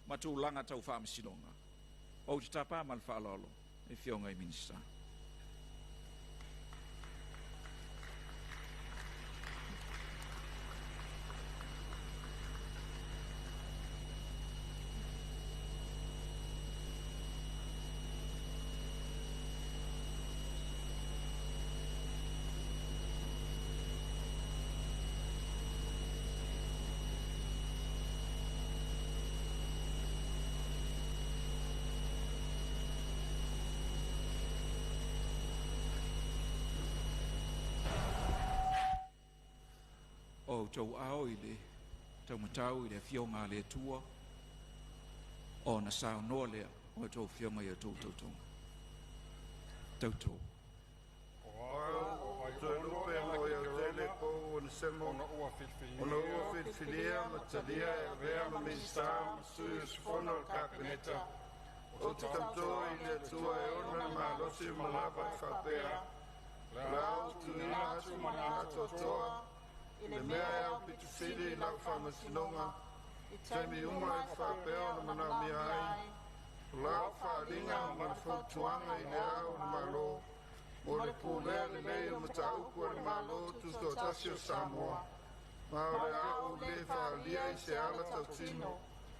matu langa tau whaamisinonga. O te tapa ma le whaalolo, e fionga i minista. O tau ao i le tau matau i le fionga le tua o na sao noa lea o tau fionga i a tau tau tonga. Tau tau. O tau lupe mo i a tele po o na semo o na ua filfilia ma talia e rea ma minsta ma sui o sifono al kapeneta o O te tautoa I le tua e ona malosi malava I whapea. Lau tu ni atu mana totoa. I le mea e au pitu siri I lau whamasinonga. I taimi uma I whapea ona mana mia ai. Lau wharinga o mana whautuanga I le au na malo. O le pūlea le lei o mataupu o le malo tu to tasio Samoa. Ma o le au le whaalia I se ala tautino.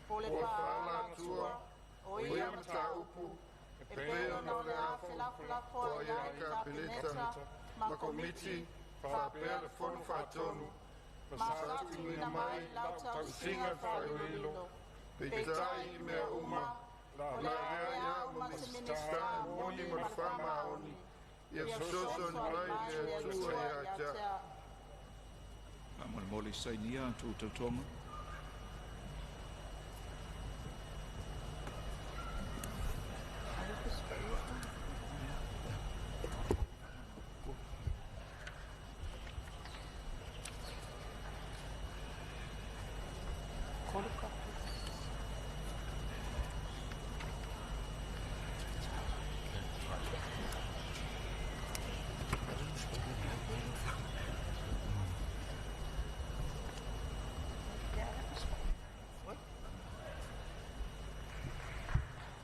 O le whaala atua. O ia mataupu. E peo no le afu. O ia ka peleta. Ma komiti. Whapea le fono whatonu. Masatu ina mai. Singa whaioilo. Peitai mea uma. La rea ia ma minister moni ma whama oni. Ia soso ni mai le tua ia tia. Amal mole sainia tu tautonga.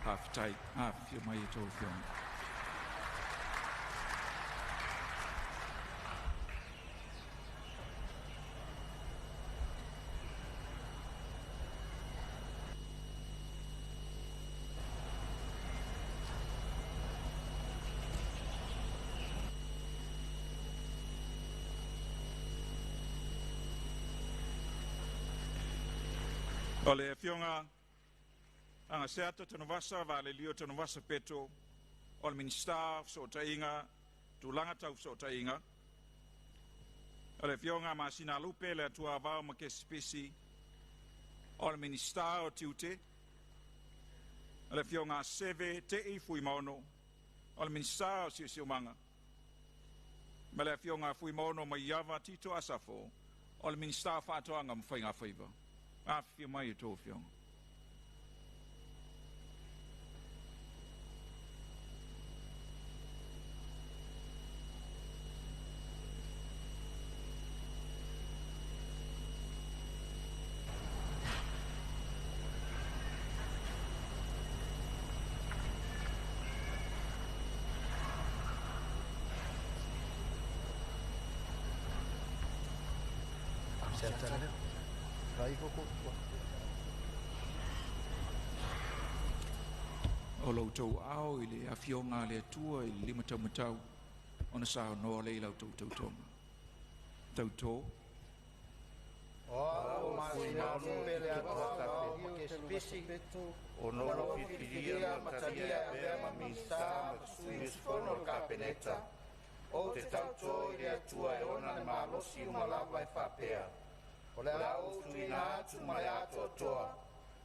Half tight, half your my told film. Ole fionga anga seata tonu vasa vale lio tonu vasa peto ol minister so tainga tulanga tau so tainga ole fionga masina lupe le tua va ma ke spesi ol minister o tiute ole fionga seve te I fui mono ol minister si si manga mele fionga fui mono ma yava tito asafo ol minister fa to anga mfainga faiva afio mai to fionga. O lau tau au I le afionga le atua I le 5 taumatau ona sa no le lau tau tau tonga. Tau tō. O masina pele atua ka ke spesi o no fifiria mataria pe ma misa ma sui fono ka peneta. O te tauto I le atua e ona ma losi uma lava e whapea. O le au tuina atu mai ato toa.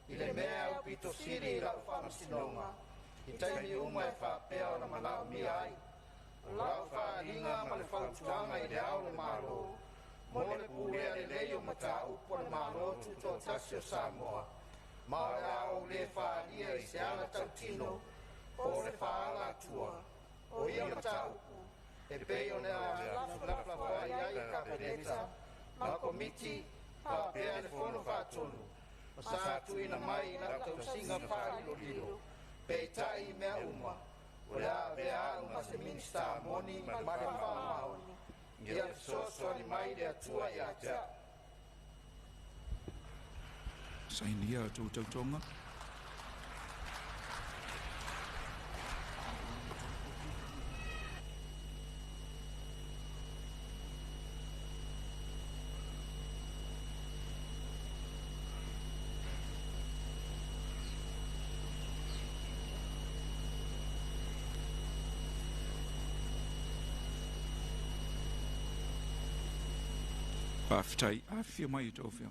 I le mea o pito siri I lau whamasinonga. I taimi uma e whapea o na malau mi ai. O lau wharinga ma le whautuanga I le au le malo. Mo le pūrea le lei o mata upo le malo tuto tasio Samoa. Ma o le au le wharia I se ala tautino. O le whaala atua. O ia mata upo. E peo le la whai ai ka peneta. Ma komiti whapea le fono whatonu. Ma sa tuina mai la tausinga whailo lilo. Peitai mea uma. O le avea uma se minister moni ma le whamaoni. Ia soso ni mai le atua ia tea. Sainia tau tau tonga. Aftai, afio mai to fio.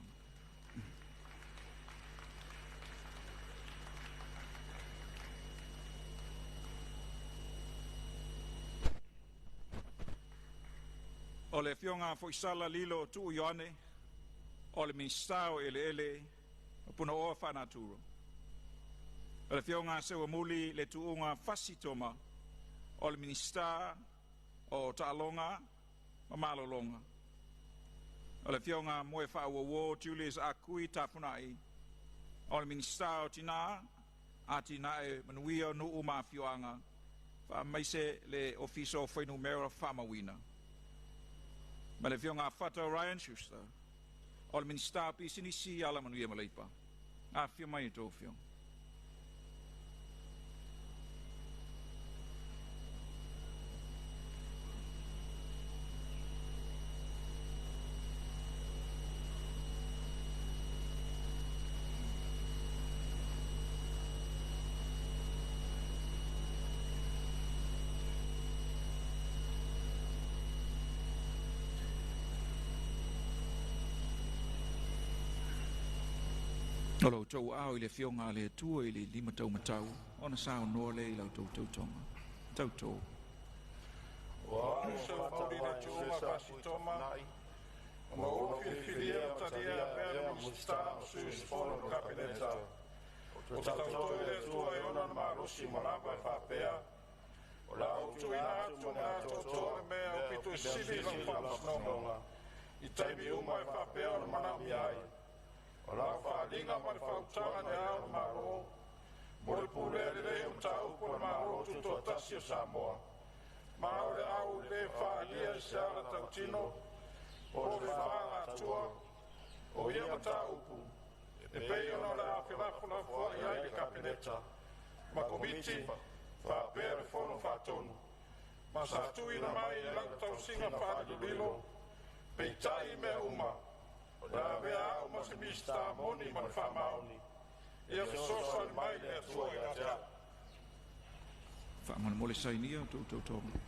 Ole fionga foi sala lilo tu Ioane. Ole ministao ele puna o fanaturo. O le fionga sewa muli le tuunga fasitoma o le minista o Ta'alonga ma malolonga. O le fionga moe whaawawo Julius Akui tapunai o le minista o tina a tina e manuia no uma fioanga fa maise le ofiso whainu mera whamawina. Ma le fionga whata Ryan Schuster o le minista pisinisi ala manuia maleipa. A fio mai tō fionga. Olo tau au i le fionga le tua i le 5 tau matau. Ona sao noa le i lau tau tau tonga. Tau tō. Wa se fauri le tuma fasitoma. Ma o filia tadia pera musta sus fono capineta. O tau le tua e ona marosi malapa fa pea. O la o tuina tuna to me o pitu sili lo fa nonga. I taimi uma e fa pea ona mana miai. O la whalinga ma le whautanga ne ao maro. Mo le pule le o tau po le maro tuto tasi o Samoa. Ma o le au le whalia se ala tautino. O le whaanga atua. O ia ma tau upu. E pei ona le awhilafula fua i ai le kapineta. Ma komiti whapea le whono whatonu. Ma sa tuina mai i lau tau singa whaali lilo. Pei tai mea uma. La vea uma se mista moni man fa mauni. Ia se sosa mai le atua i atea. Fa man mole sainia tau tonga.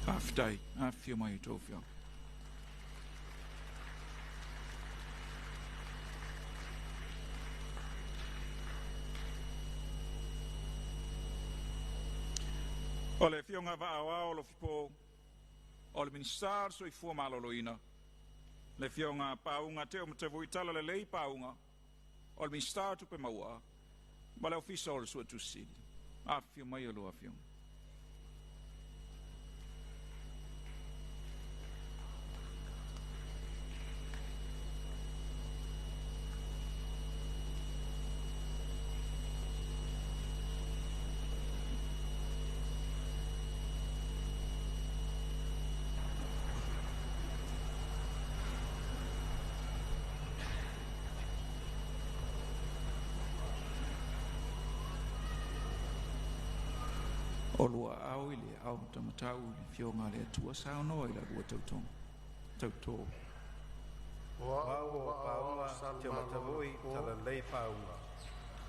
Aftai, a fio mai tō fio. O le fionga vaawa o lo fipo o le ministar so i fua maloloina. Le fionga paunga te o mtevo itala le lei paunga o le ministar tupe maua ma le ofisa o le sua tusili. A fio mai o lo a fionga. O lua au i le au tamatau i le fionga le atua sao noa i la rua tautonga. Tautō. Wao paunga te matavui tala lei paunga.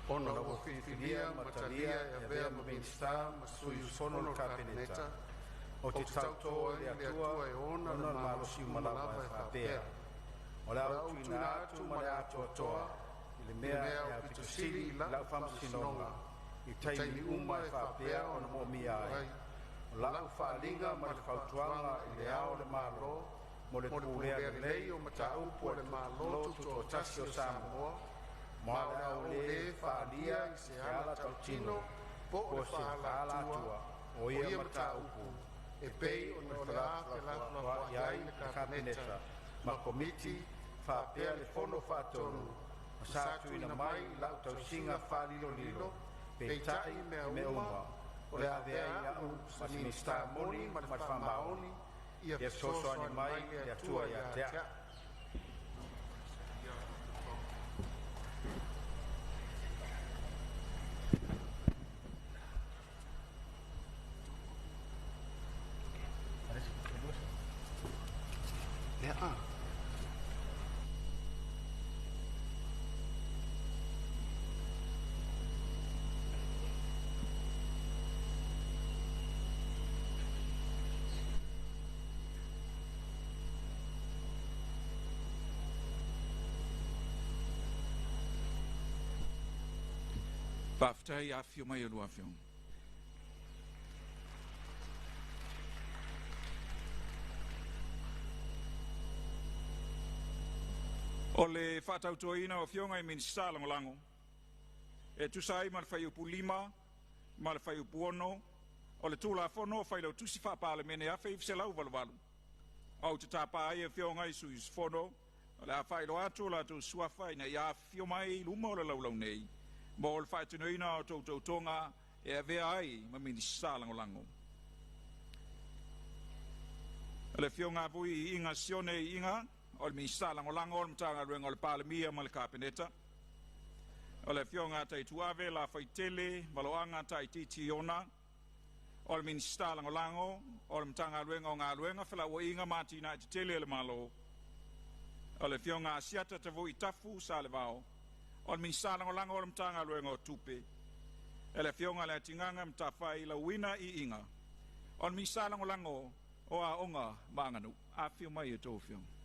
Ona la wafifilia matalia e vea mameinsta masuyu sono kapineta. O te tautoa le atua e ona na malosi malava e whapea. O la au tuina atu ma le atua toa. I le mea e a pitusili la whamsinonga. I taimi uma e whapea o na momi ai. O lau whaalinga ma le whautuanga i le ao le malo, mo le pūlea le lei o mataupu le malo tuto o tasi o Samoa, ma le au le whaalia i se ala tautino, po o se whaala atua, o ia mataupu, e pei o na whaafela iai le kabineta, ma komiti whapea le fono whatonu, ma sātu ina mai lau tausinga whalilo lilo, peitai me uma o le avea ia u masinista moni ma le whamaoni ia soso ani mai le atua ia tea. Whaftai a whio mai o lua whio. O le whatautoina o whionga I Minista Langolango. E tusai ma le whai upu lima, ma le whai upu ono, o le tūla whono o whai lau tusi whapale mene a whai wselau walu. Au te tāpā ai e whionga I suis whono, o le a whai lo atu la tu suafa ina ia whio mai luma o le laulau nei. Mo o le whai tunuina o tautou tonga e a vea ai ma Minista Langolango. O le whionga vui I inga sione I inga, o le Minista Langolango o le mtanga ruenga o le palemia ma le kapeneta. O le whionga tai tuave la whaitele, waloanga tai titi ona. O le Minista Langolango, o le mtanga ruenga o ngā ruenga, whila o inga mātina I te tele le malo. O le whionga asiata te vui tafu sa le vao. O le Minista Langolango o le mtanga ruenga o tupe. E le whionga le atinganga mtawhai la wina I inga. O le Minista Langolango o a onga manganu. A whio mai e tō whionga.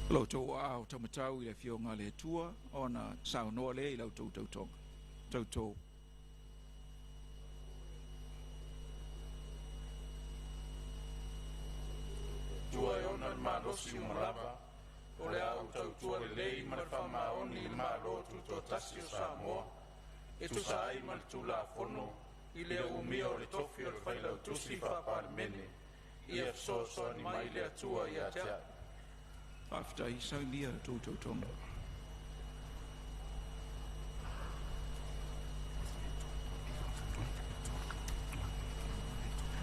Lo tō au taumatau I le whionga le tua o na saunoa le I lau tau tonga. Tau tō. Tua e ona le malosi umalava, o le au tau tua le lei ma le whamaoni I malo tuto tasi o Samoa, e tu sai ma le tula whono, I le umia o le tofi o le whailau tusi whapale mene, I e fsoso ni mai le atua I atea. Whaftai saunia tō tonga.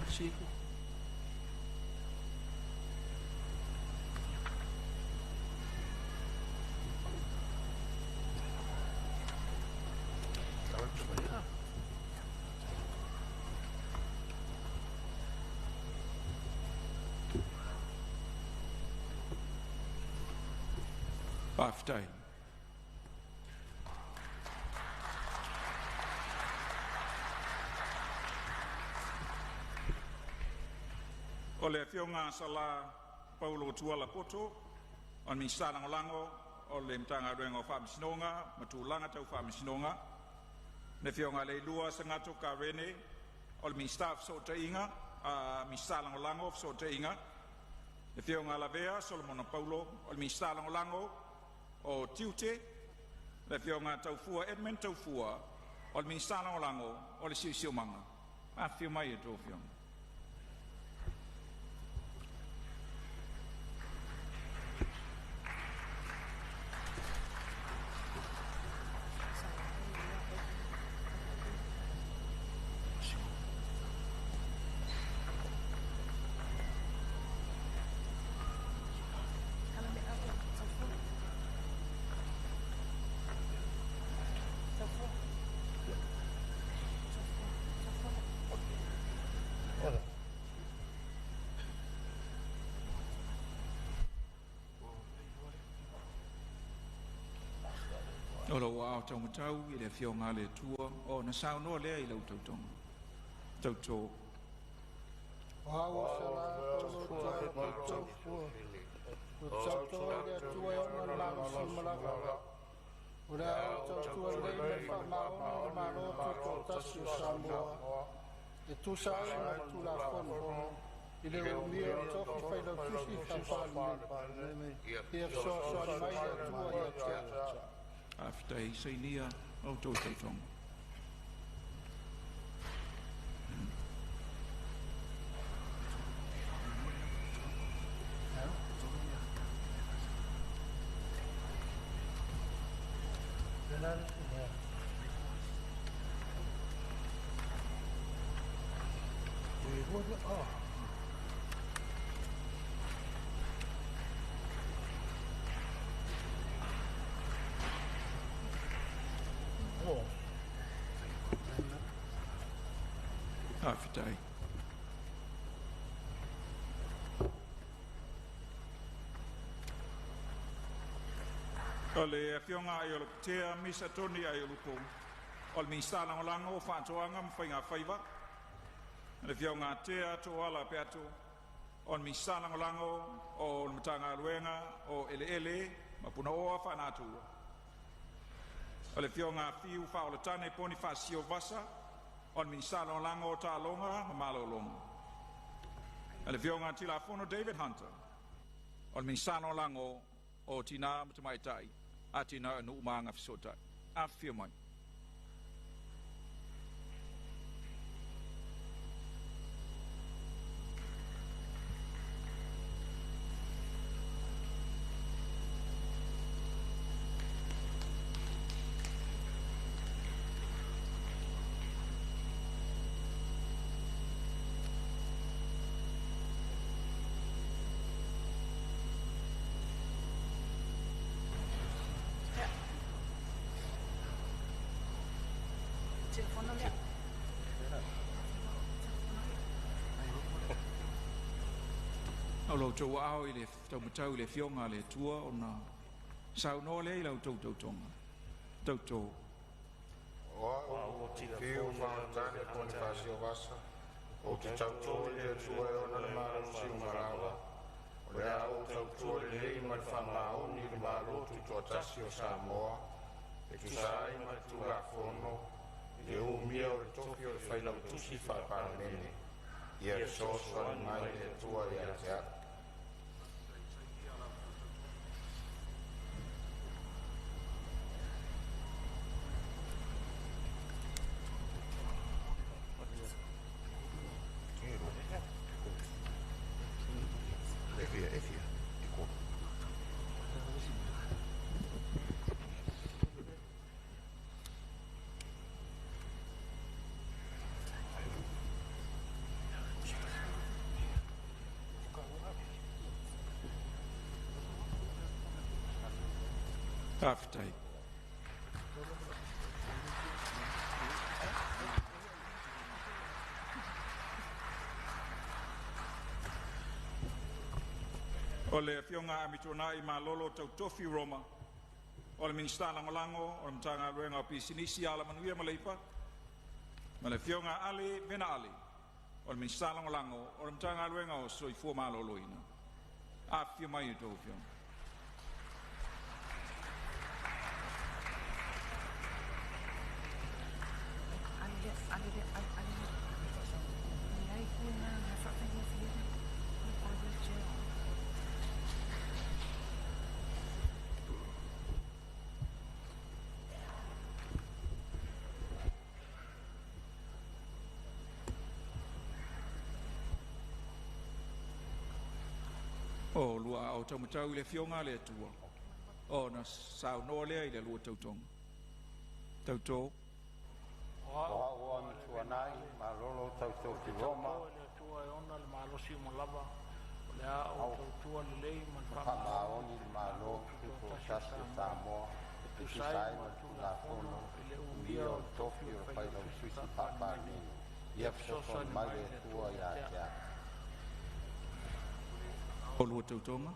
Chico. Whaftai. O le whionga sala Paulo Tuala Poto, o Minista Langolango, o le mtanga ruenga o whamisinonga, matulanga tau whamisinonga, ne whionga le lua sangato ka rene, o le Minista Fsota Inga, a Minista Langolango Fsota Inga, ne whionga la vea Solomon Paulo, o le Minista Langolango, o Tiute, le whionga taufua Edmund taufua, o le Minista Langolango, o le Siusiumanga. A whio mai e tō whionga. O lo wao taumatau I le whionga le tua o na saunoa lea I lau tautonga. Tautō. Wao sala tolo tau o tau le tua o na la simala. Ora tau le me fa ma malo to tasio Samoa. E tu sai ma tu la fono. Il est au milieu de tout qui fait le plus il s'en parle. Il so mai le tua ia. Aftai sainia o tō tautonga. Aftai. O le fionga ai o le tea misa toni ai o lupo. O le minsta lango o whaatoanga mwhainga whaiva. Le fionga tea to ala pe atu. O le minsta lango o le matanga luenga o ele mapuna oa whanatua. O le fionga fiu wha o le tane poni whaasio vasa. O le minsta lango o ta longa ma malo longa. O le fionga tila fono David Hunter. O le minsta lango o tina matamaitai. Atina no umanga fisota. Afia mai. Lo tau ao I le tau matau le fionga le tua o na sau no le I lau tau tonga. Tau tau. O fiu whaatane poni whaasio vasa. O te tau tō le tua e ona le mara siu marawa. O le au tau tō le lei mai whamao ni le maro tu tō tasi o Samoa. E tu sai mai tu la fono. I le umia o le toki o le whailau tusi whaapara mene. Ia le sosua ni mai le tua I a te atu. Taftai. O le fionga amitona I malolo tau tofi Roma. O le minista langolango, o le mtanga ruenga o pisinisi ala manuia maleipa. Ma le fionga ali mena ali. O le minista langolango, o le mtanga ruenga o soifua malolo ina. Afia mai I tau fionga. O lua o tau matau I le fionga le tua. O na sao no lea I le lua tau tonga. Tau tō. Oa mi tuanai, ma lolo tau tau ki Roma. Le tua e ona le malosi mo lava. Le a o tau tua le lei man Whamaoni ma lo tu ko tasi o Samoa. Tu sai ma tu la fono. Uia o tofi o whaila o suisi papani. Ia fisoso mai le tua ia tia. O lua tau tonga.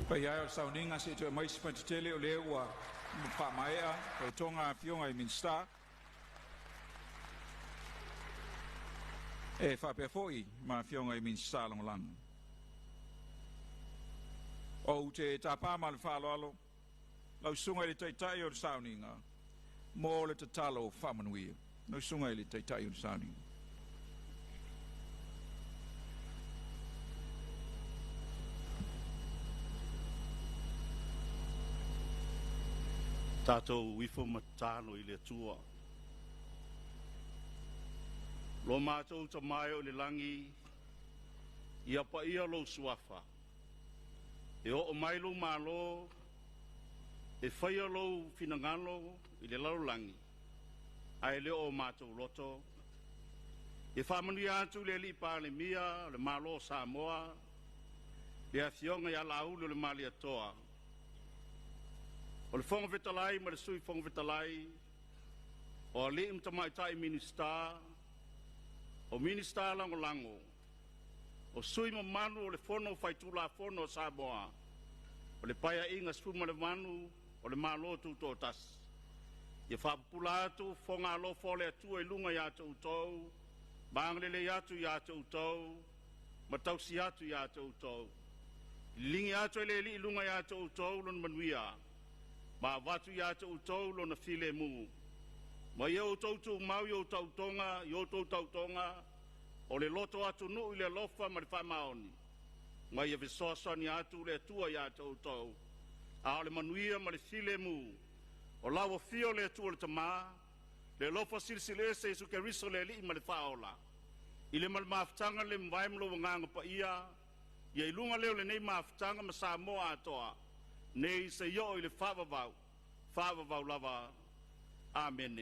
Pai ai o sauninga se tu mai spantele o le ua pa maea o tonga fionga I minsta. E fa pe foi ma fionga I minsta long. O te tapa mal falo alo. Lau sunga le taitai o sauninga. Mo le tatalo famanui. No sunga le taitai o sauninga. Tātou wifo matano I le tua. Lo mātou ta mai o le langi, ia pa ia lo suafa. E o mai lo malo, e whaia lo finangalo i le lau langi. Ai le o mātou loto. E whamani atu le li pa le mia, le malo Samoa, le afionga ia laulu le mali atoa. O le fonga vetalai, ma le sui fonga vetalai, o le imtamaitai minister, o minister lango lango, o sui manu o le fono faitula fono Samoa, o le paia inga spuma le manu, o le malo tuto tas. Ia whapula atu, fonga alo fole atu e lunga ia tau tau, banglele atu ia tau tau, matausi atu ia tau tau. Lingi atu e le li lunga ia tau tau lon manuia, ma watu ia tau tau lon file mu. Ma iau tau tu mau iau tau tonga, iau tau tonga, o le loto atu nu i le lofa ma le whamaoni. Ma ia visosani atu le tua ia tau tau, a o le manuia ma le file mu. O lawa fio le tua le tama, le lofa silsile se isu ke riso le li ma le whaola. I le maftanga le mwaimlo wanganga pa ia ilunga leo le nei maftanga ma Samoa atoa, nei se yo i le whavavau lava. Amen.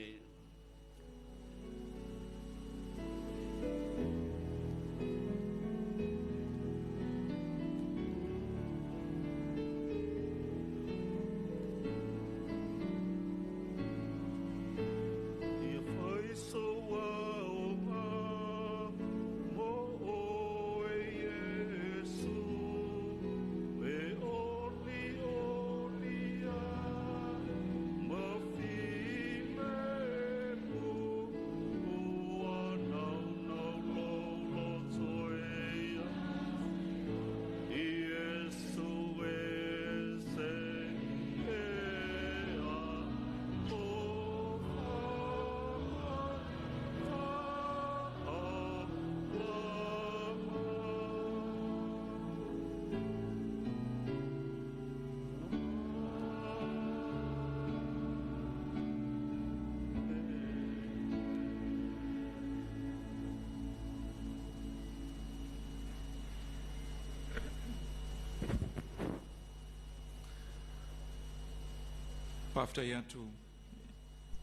Paftai atu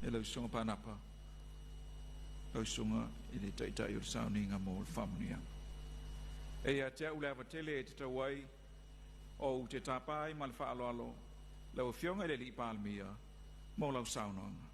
e lau songa panapa. Lau songa i le taitai o sauni ngā mō le whamunia. E a te ule awa tele e te tawai o te tapai ma le whaaloalo lau fionga i le li palmia mō lau saunanga.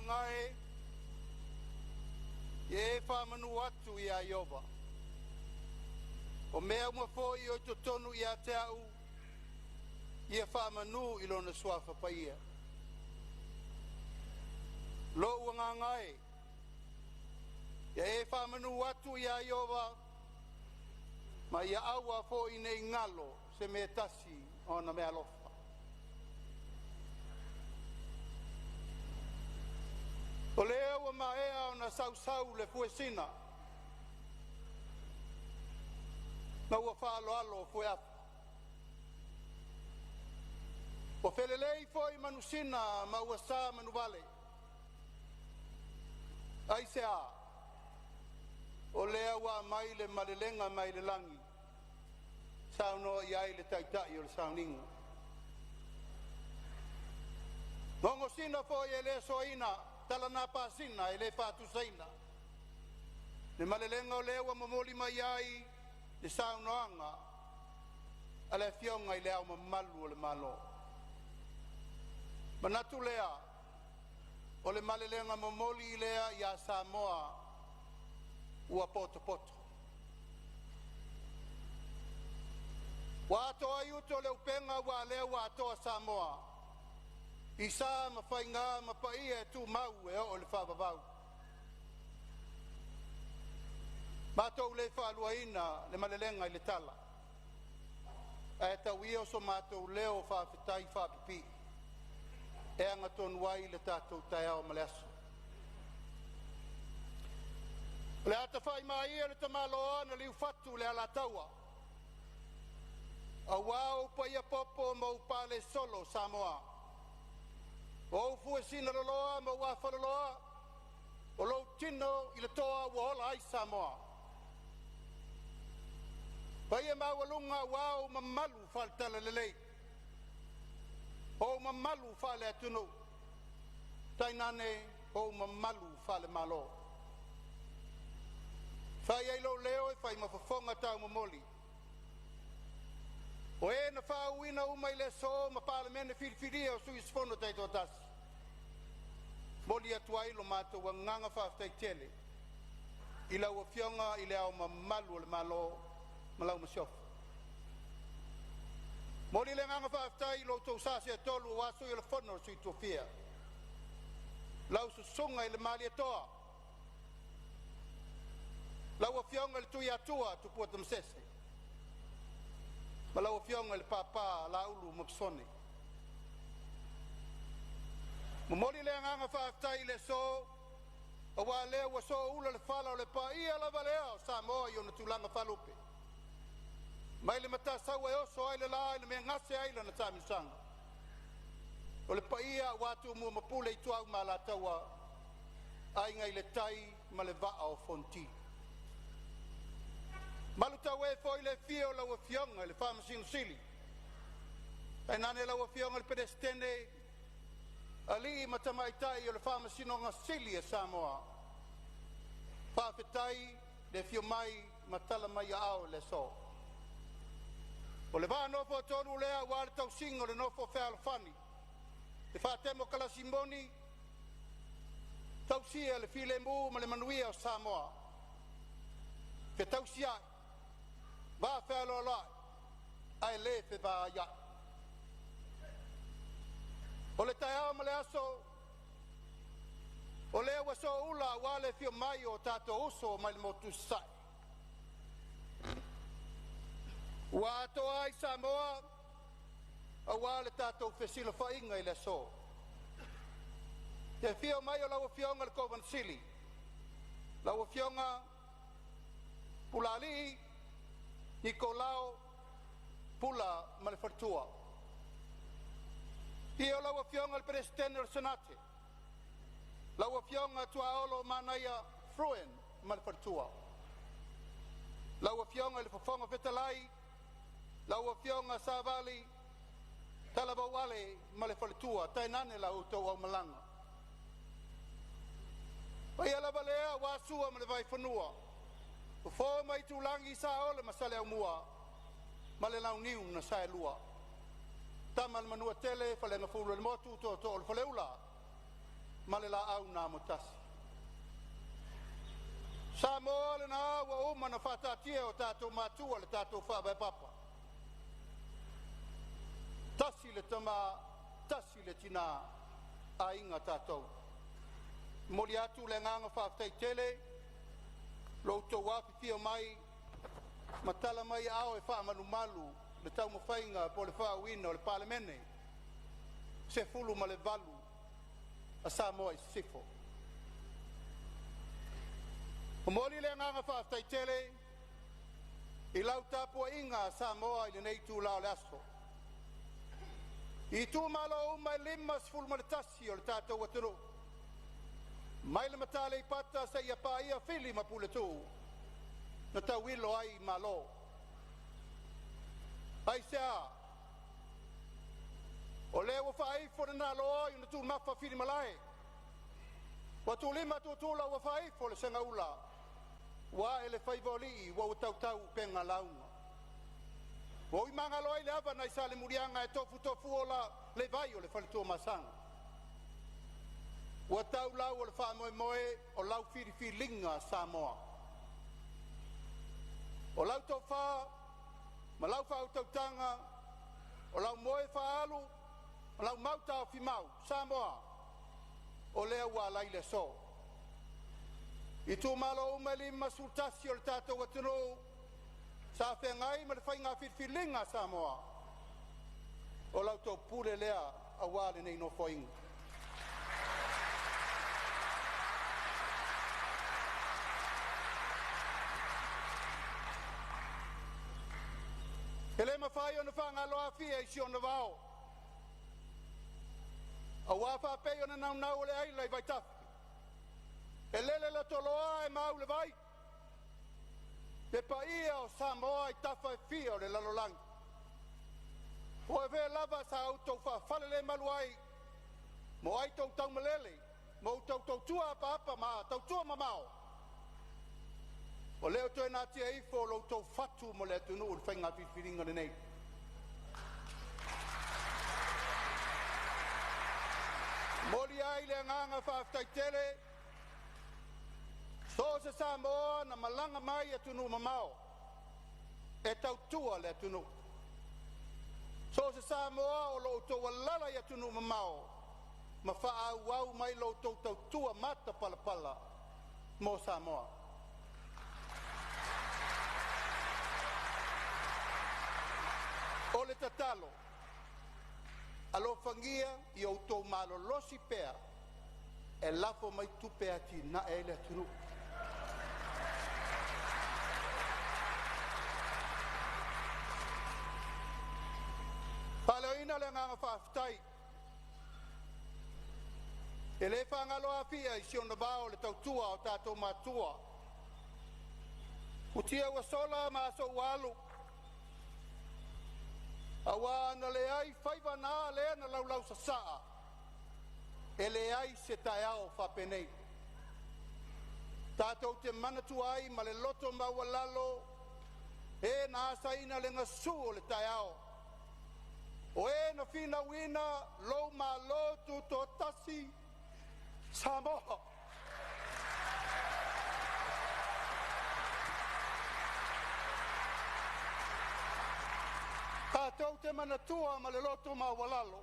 Ngai e whamanu atu i a Iowa. O mea mua fōi o totonu i a te au, ia whaamanu I lona suafa paia. Lo ua ngai. Ia e whaamanu atu ia Iowa, ma ia aua fo I nei ngalo se me tasi o na mea lofa. O lea ua maea o na sausau le fuesina, na ua whaaloalo fue apa. O whelelei foi manusina ma ua sa manuvale. Ai se a, o lea ua mai le malelenga mai le langi, sauno iai le taitai o le sauninga. Ngongo sina foi e le soina, tala na pasina e le fatu saina. Le malelenga o lea ua mamoli mai ai, le saunoanga, a le fionga I le au mamalu o le malo. Manatu lea, o le malelenga mamoli lea ia Samoa ua poto poto. Wa atoa iuto le upenga wa lea wa atoa Samoa. Isa mawhainga mapaia tu mau e o le whababau. Matou le whaaluaina le malelenga I le tala. E tau ia so matou leo whawhitai whapipi. E anga tonu wai le tātou tai ao maleaso. Le ata whai mai ia le tamaloa na liu fatu le ala taua. A wau pa ia popo ma upale solo Samoa. O ufue sina loloa ma ua whaloloa. O lo tino I le toa wahola ai Samoa. Pa ia mawalunga wau mamalu faltala lelei. O mamalu fale atunu. Tainane o mamalu fale malo. Fai ai lo leo e fai mafafonga tau mamoli. O e na whauina umai le so ma palamene whiriwhiria o sui sfono taito tasi. Moli atuai lo mato wa nganga whaftai tele. I lau a fionga I le au mamalu o le malo malau masiofu. Moli le nganga whaftai lo tau sasi a tolu o waso I le fono o sui tofia. Lau susunga I le mali atoa. Lau a fionga le tui atua tu puata msese. Ma lau a fionga le papa la ulu mapsone. Moli le nganga whaftai le so o wa lea wa so ula le whala o le pa ia la valea o Samoa I ona tulanga whalupe. Mai le mata sau e oso ai le la le mea ngase ai le na tamisanga. O le paia watu mua mapule I tuau ma la taua ai ngai le tai ma le vaa o fonti. Malu tau e foi le fio la wa fionga le whamasino sili. E nane la wa fionga le pedestene ali matamaitai o le whamasino nga sili e Samoa. Whawhetai le fio mai matala mai ao le so. O le vaa nofo tonu lea wale tau singo le nofo whea fani. Le wha temo kalasimoni, tau sia le file mu ma le manuia o Samoa. Fe tau sia, vaa whea loa ai le fe vaa ia. O le tai ma le aso, o lea waso ula wale fio mai o tato uso mai le motu sai. Wa toa ai Samoa a wale tatou fesilo whainga I le so. Te fio mai o lau fionga le kovan sili. Lau fionga Pulali Nikolao Pula Malefartua. Io lau fionga le presidente del Senate. Lau fionga tuaolo manaya Fruen Malefartua. Lau fionga le fofonga vetalai. Lau fionga Savali Talabawale Malefaletua tainane la uto o malanga. Pai ala balea wasua male vai fanua. O fo mai tulangi sa ole masale au mua. Male lau niu na sa lua. Tamal manua tele fale na fulu le motu to o fale ula. Male la au na motasi. Sa mo le na wa uma na fatatia o tato matua le tato fa ba papa. Tasi ma tasi le tina a inga tātou. Mori atu le nganga whaaftei tele, lo tau wapi fia mai, matala mai ao e wha manu malu, le tau mawhainga po le wha wina o le palemene, se fulu ma le valu, a Samoa i sifo. O mori le nganga whaaftei tele, i lau tāpua inga a Samoa i le nei tū lao le aso. I tū malo umai lima sifulu ma le tasi o le tātou aturu. Mai le matale I pata sa ia pa ia fili ma pule tū. Na tau wilo ai malo. Ai sea. O le wa fai fo na lo ai na tū mafa fili malai. Wa tū lima tū tūla wa fai fo le senga ula. Wa ele fai voli wa tau tau penga launga. Wa I manga lo ai le ava na I sale murianga e tofu ola le vai o le fale tū masanga. Wa tau lau o le wha moe o lau whiri linga Samoa. O lau tau wha, ma lau wha tau tanga, o lau moe wha alu, o lau mauta o whimau, Samoa, o lea wa lai le so. I tū malo umeli masultasi o le tātou atunu, sa whengai ma le whainga whiri linga Samoa. O lau tau pule lea a wale nei no whainga. Ele mawhai o na whanga loa fia I si o na wao. A wafa pei o na nau le aila I vai tafi. E lele la toloa e mau le vai. Te pa ia o Samoa I tafa e fia o le lalolangi. O e vea lava sa au tau wha le malu ai. Mo ai tau tau malele. Mo tau tua apa ma tau tua mamao. O leo toi nā tia ifo lo tau fatu mo le tunu ur whainga whiwhiringa nei. Mori ai le nganga whaftai tele, so se Samoa na malanga mai e tunu mamao, e tau tua le tunu. So se Samoa o lo tau walala e tunu mamao, ma wha au mai lo tau tua mata pala mo Samoa. O le tatalo, alo fangia I o tau malo losi pea, e lafo mai tupea ti na e le tunu. Paleoina le nganga whaftai, e le whangalo a fia I siona vao le tau tua o tātou matua. Utia wa sola ma so walu, awa na le ai whaiva nā lea na lau sa saa. E le ai se tai ao whapenei. Tātou te manatu ai ma le loto mawalalo, e nā saina le ngasu o le tai ao. O e na whina wina lo ma lotu to tasi Samoa. Tātou te manatua ma le loto ma walalo.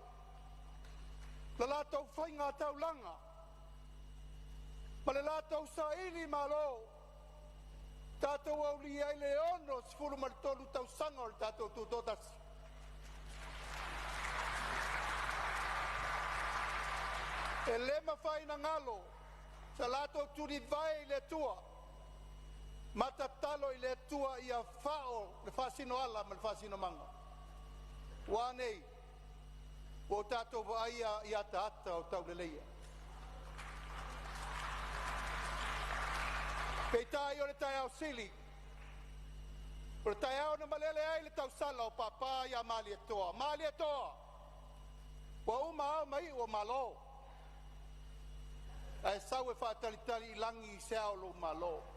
Le lātou whainga tau langa. Ma le lātou sa ili ma lo. Tātou au li ai le ono sifuru ma le tolu tau sanga o le tātou tūtotasi. E le ma whaina ngalo. Sa lātou turi vai le tua. Matatalo I le tua I a whao le whasino ala ma le whasino manga. Wanei, o tātou waia I ata o tau leleia. Pei tai o le tai au sili. O le tai au na malele ai le tau sala o papa I a mali e toa. Mali e toa. Wa uma au mai o malo. E sau e whaatalitali I langi I sea o lo malo.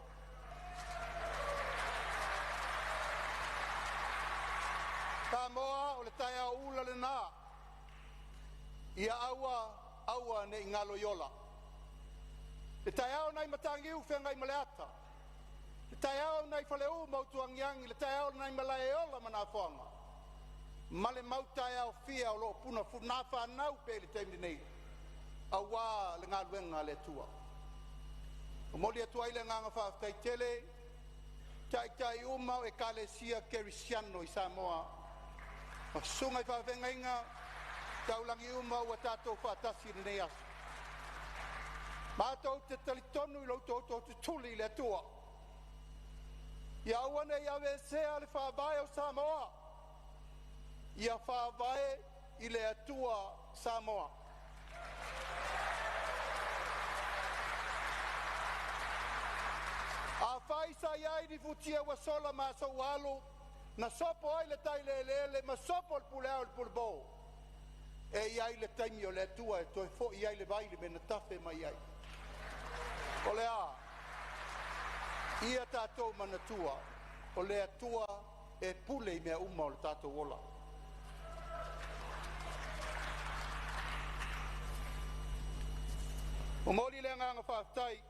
Samoa o le tai au ula le nā. Ia aua ne ngalo yola. Le tai au nai matangi u whengai maleata. Le tai au nai whaleu mautuangiangi. Le tai au nai malae ola mana whanga. ma le mauta e au fia o loo puna funa whanau pe le taimi nei a wā le ngā luenga le tua. O moli atua i le nganga whaafitai tele, tai umau e Kalesia Kerisiano i Samoa. Ma sunga i whawhenga inga, taulangi umau a tātou whaatasi nei asu. Mātou te talitonu i lautou te tuli le tua. Ia awane ia wesea le whaavae o Samoa. Ia whaavae i le atua Samoa. A whaisa iai ni futia wa sola ma so walu, na sopo ai le tai le ma sopo le pule au le pule bo. E iai le taimi o le atua e toi fo iai le vaile me na tafe mai iai. O le a, ia tātou manatua, o le atua e pule i mea uma o le tātou ola. O mori le nganga whaafitai,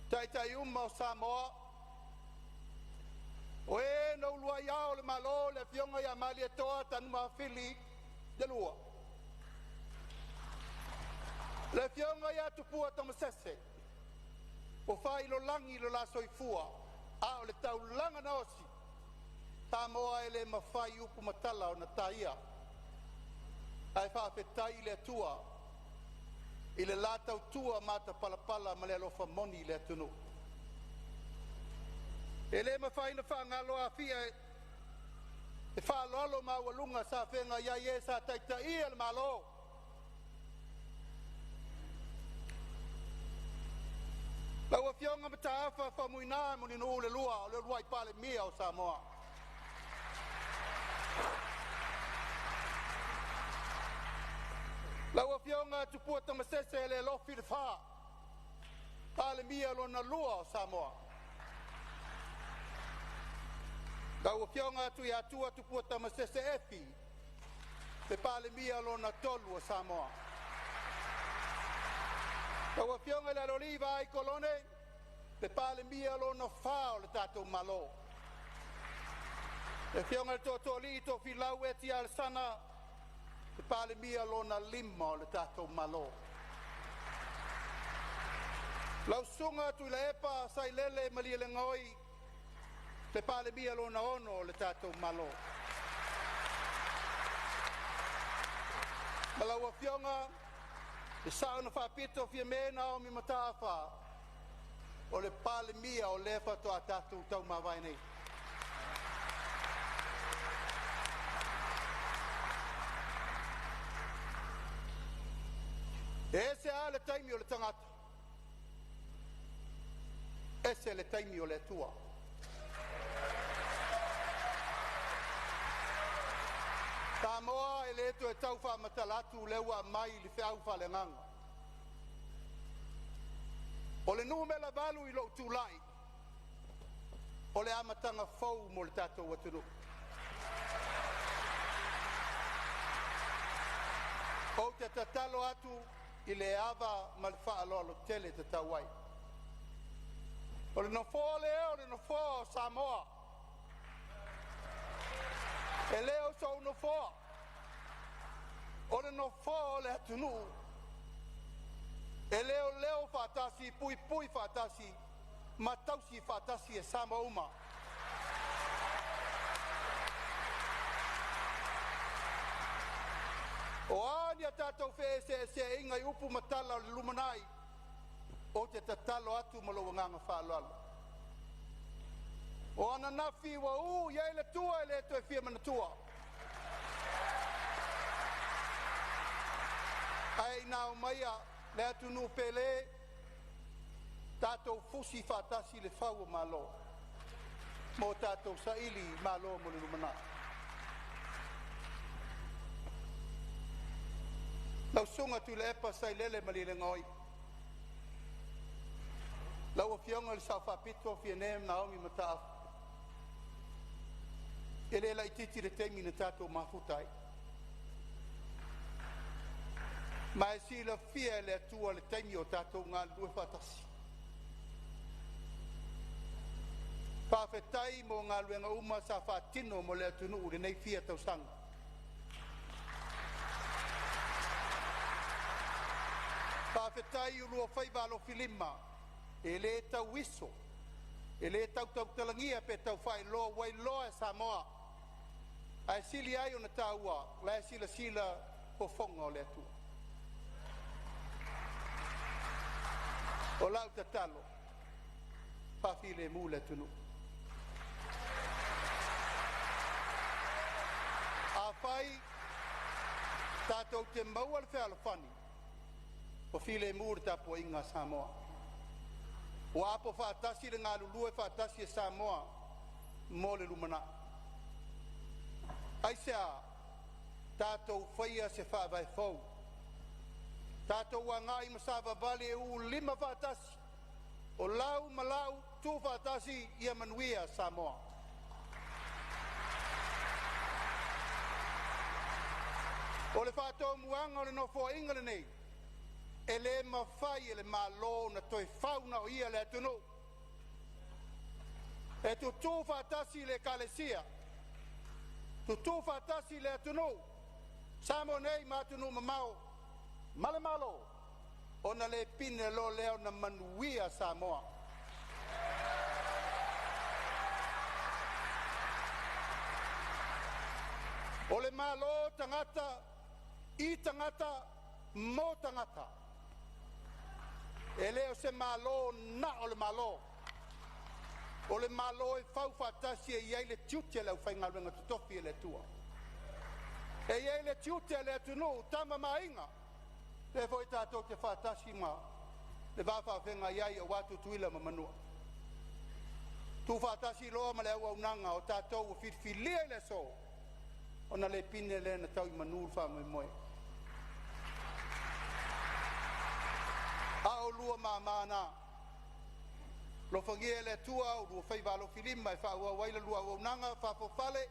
tai uma o Samoa, o e no lua iao le malo le fionga ia mali e toa tanu mawhili de lua. Le fionga ia tupua tamasese, o whai lo langi lo la soifua, a o le tau langa na osi, Samoa e le mawhai upu matala o na taia, ai whaafetai le tua, i le latau tua mata palapala ma le alofa moni le atunu. E le mawhaina whaangalo a fia e whaalolo ma walunga sa whenga ia ie sa taita ia le malo. Lau a fionga mata awha whamuina moni no le lua o le lua i pale mia o Samoa. Lau a fionga tupua tamasese le lofi le wha. Pale mia lo na lua o Samoa. Lau a fionga tu ia tua tupua tamasese efi. Te pale mia lo na tolu o Samoa. Lau a fionga le oliva ai kolone. Te pale mia lo na wha o le tatou malo. Le fionga le to li to fi lau eti al sana. Te pale mia lona lima o le tātou malo. Lau sunga tu le epa sai lele mali le ngoi. Te pale mia lona ono o le tātou malo. Malau a fionga, le sauna whapito fia mena o mi matawha. O le pale mia o lefa to a tātou tau mawai nei. Ese a le taimi o le tangata. Ese le taimi o le tua. Samoa e le eto e tau wha matalatu leua mai li whiau wha le nganga. O le numela valu I lo tūlai. O le amatanga fau mo le tātou atunu. O te tatalo atu I le ava ma le whaaloalo tele te tauai. O le nofo leo, o le nofo Samoa. E leo so nofo. O le nofo le atunu. E leo whatasi, pui whatasi, matausi whatasi e Samoa uma. O ania tātou whee se ingai upu matala o le lumanai o te tatalo atu malo nganga whaalalo. O ana nafi wa iai le tua le to e fia mana tua. Ai nao maia le atu nu pele tātou fusi whatasi le whau malo. Mo tātou saili malo mo le lumanai. Lau sunga tu le epa sai lele mali le ngoi. Lau a fionga le sau whapito fia neem Naomi Mataf. E le lai titi le teimi na tātou mafutai. Ma e si la fia le atua le teimi o tātou ngā lue whatasi. Whawhetai mo ngā luenga uma sa whatino mo lea tunu ure nei fia tausanga. Whawhetai ulua whaivalo filima, e le tau wiso, e le tau talangia pe tau whai loa wai loa e Samoa. Ai sili ai o na taua, la sila po fonga o le atua. O lau tatalo, whawhile mu le tunu. A whai, tātou te maua le whea whani, o while mūre tapo inga Samoa. O apo whaatasi le ngā lulua whaatasi e Samoa, mō le lumana. Aisea, tātou whaia se whaavai whau. Tātou wa ngai masava vale e u lima whaatasi, o lau malau tū whaatasi ia manuia Samoa. O le whātou muanga o le nofo ingale nei, e le mawhai e le malo na toi whauna o ia le atunu. E tu tū whaatasi le kalesia, tu tū whaatasi le atunu, Samo nei matunu mamau, male malo, o na le pine lo leo na manuia Samoa. O le malo tangata, I tangata, mo tangata. E leo se malo na o le malo. O le malo e fau fatasi e iai le tiutia le ufai ngalwenga tutofi e le tua. E iai le tiutia le atunu, tama mainga. Le foi tātou te fatasi ma, le whawhawhenga iai o watu tuila ma manua. Tu fatasi loa ma le au nanga o tātou o whirwhilia le so. O na le pine le na tau I manur wha moe moe. A o lua mamana. Lo whangia le tua o lua whaivalo filima e whaua waila lua o nanga whapofale.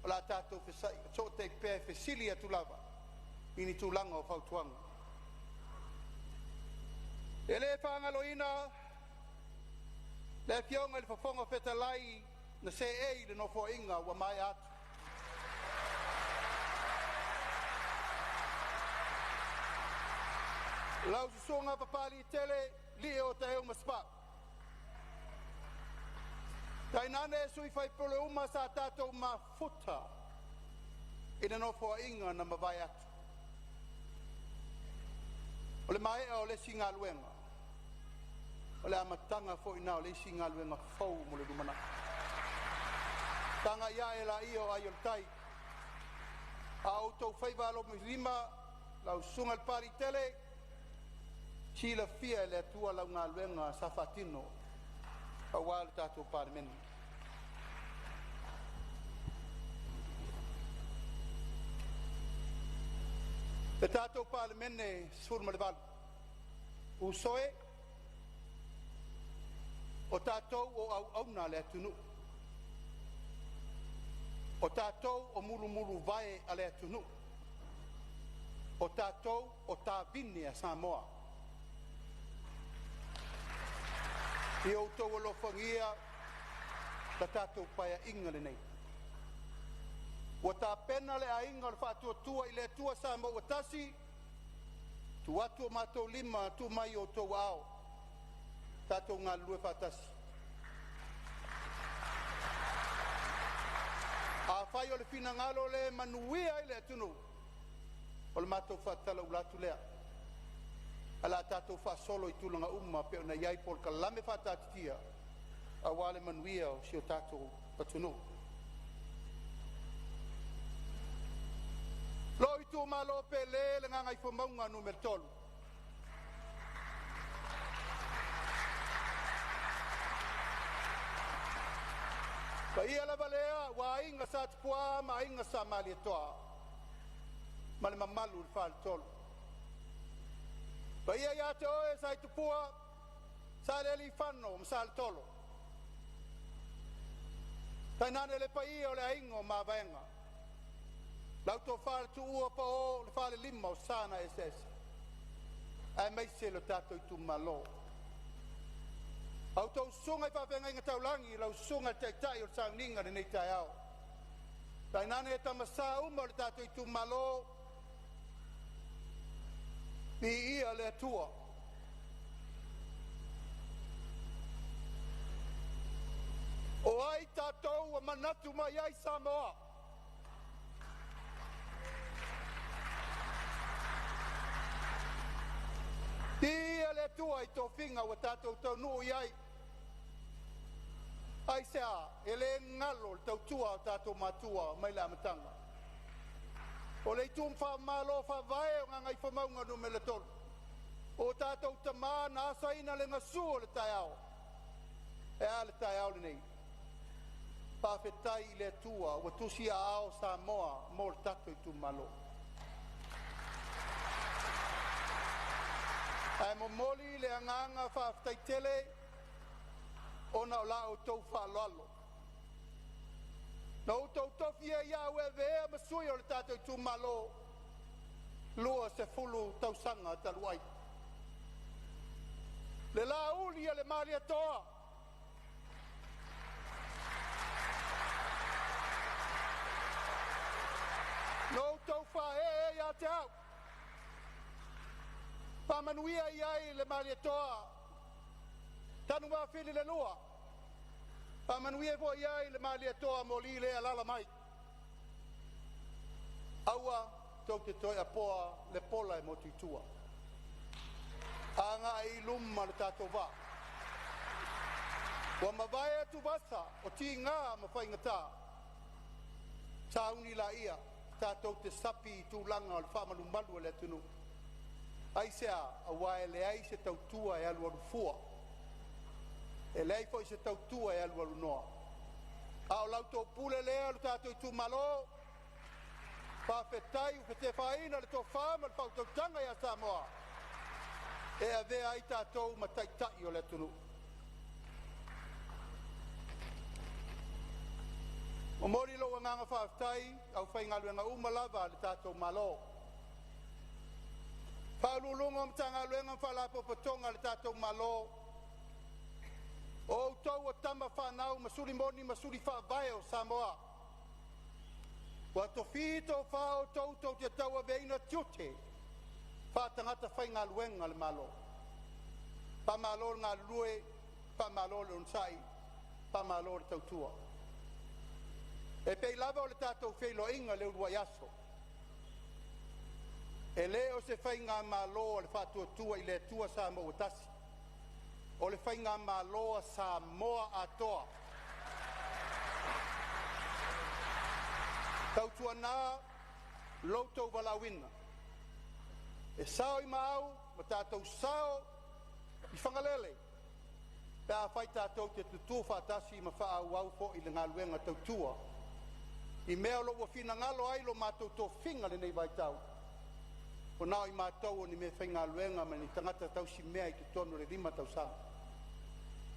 O la tātou whesai, so te pēr whesilia tu lava. Ini tu langa o whautuanga. E le whangaloina, le fionga le whafonga whetalai na se ei le nofo inga wa mai atu. Lau susonga papali tele li o te eo maspa. Tai nane sui fai pole uma sa tātou ma futa ina nofo inga na mawai atu. O le mai o le singa luenga. O le amatanga fo ina o le singa luenga fau mo le dumana. Tanga ia e la io ai o tai. A auto whaivalo muslima lau sunga al pari tele Sila fia le tua lau ngā luenga safatino a wāle tātou pārmeni. Le tātou pārmene surma le walu. Usoe o tātou o au auna le atunu. O tātou o mulu mulu vai a le atunu. O tātou o tāvini a Samoa. I o tau alo whangia ta tātou paia inga le nei. Wa tā pena le a inga le whātua tua I le tua Samoa wa tasi, tu atua mātou lima tu mai o tau ao, tātou ngā lue whātasi. A whai o le whina ngalo le manuia I le atunu, o le mātou whātala ulatu lea. Ala tātou whasolo I tūlanga umma pe ona iai por ka lame whātātitia a wale manuia o si o tātou patunu. Lo I tū malo pe le ngangai whamaunga numer tolu. Ka ia la valea wa inga sa tupua ma inga sa mali toa. Male mamalu il whal tolu. Pa ia ia te oe sa I tupua, sa le li whanno, msa al tolo. Tai nane le pa ia o le aingo ma vaenga. Lau tō whare tu ua pa o le whare lima o sana SS. Ai mai se lo tato I tu malo. Au tau sunga I whawhenga inga taulangi, lau sunga te tai o Sauninga ni nei tai au. Tai nane e tamasa uma o le tātou I tu malo, I ia le atua. O ai tātou a manatu mai ai Samoa. Ia le atua I tō whinga o tātou tau nuu I ai. Ai sea, e le ngalo le tau tua o tātou matua mai le amatanga. O le tum wha malo wha vae o ngangai whamaunga no me le tolu. O tātou tamā na asaina le ngasu o le tai ao. E a le tai ao le nei. Pawhetai I le atua o tusi a ao Samoa mo le tātou I tu malo. Ai mo moli le anganga whawhetai tele ona o la o tau whalalo. Na o tau tofia ia ue vea masui o le tātou I tu malo lua se fulu tau sanga taluai. Le la uli le mali atoa. No tau wha e ia te au. Pamanuia iai le mali atoa. Tanu wa fili le lua. Pamanuia vo iai le mali atoa mo li le alala mai. Aua tau te toi apoa le pola e motitua. Anga I lumma le tātou wā. Wa mawai atu wasa o ti ngā mawhaingata. Tauni la ia tātou te sapi I tūlanga o le whamalumalu e le tunu. Aisea a wae le ai se tautua e alu alu fua. E lei foi se tautua e alu alu noa. A o lau tō pule lea alu tātou I tu malo. Pawhetai u whete whaina le tō whama le whau tautanga ia Samoa. E a vea I tātou mataitai o le tunu. O mori lo nganga whawhetai au whaingaluenga umalawa le tātou malo. Paululunga mtanga luenga whalapo patonga le tātou malo. O tau o tama whanau masuri moni masuri whawai o Samoa. Wa to fito whao tau te tau a veina tiote. Whatangata whainga luenga le malo. Pa malo ngā lue, pa malo le unsai, pa malo le tautua. E pei lava o le tātou whelo inga le urua yaso. E leo se whainga malo le whatua tua I le tua Samoa o tasi. O le whainga malo Samoa atoa. Tautua nā, loutou walawina. E sao I mau, ma tātou sao, I whangalele. Pea whai tātou te tutu whatasi ma wha au au fo I le ngā luenga tautua. I mea lo wa fina ngalo ai lo mātou tō whinga le nei vai tau. O nao I mātou o ni me whainga luenga ma ni tangata tau si mea I te tonu le rima tau sa.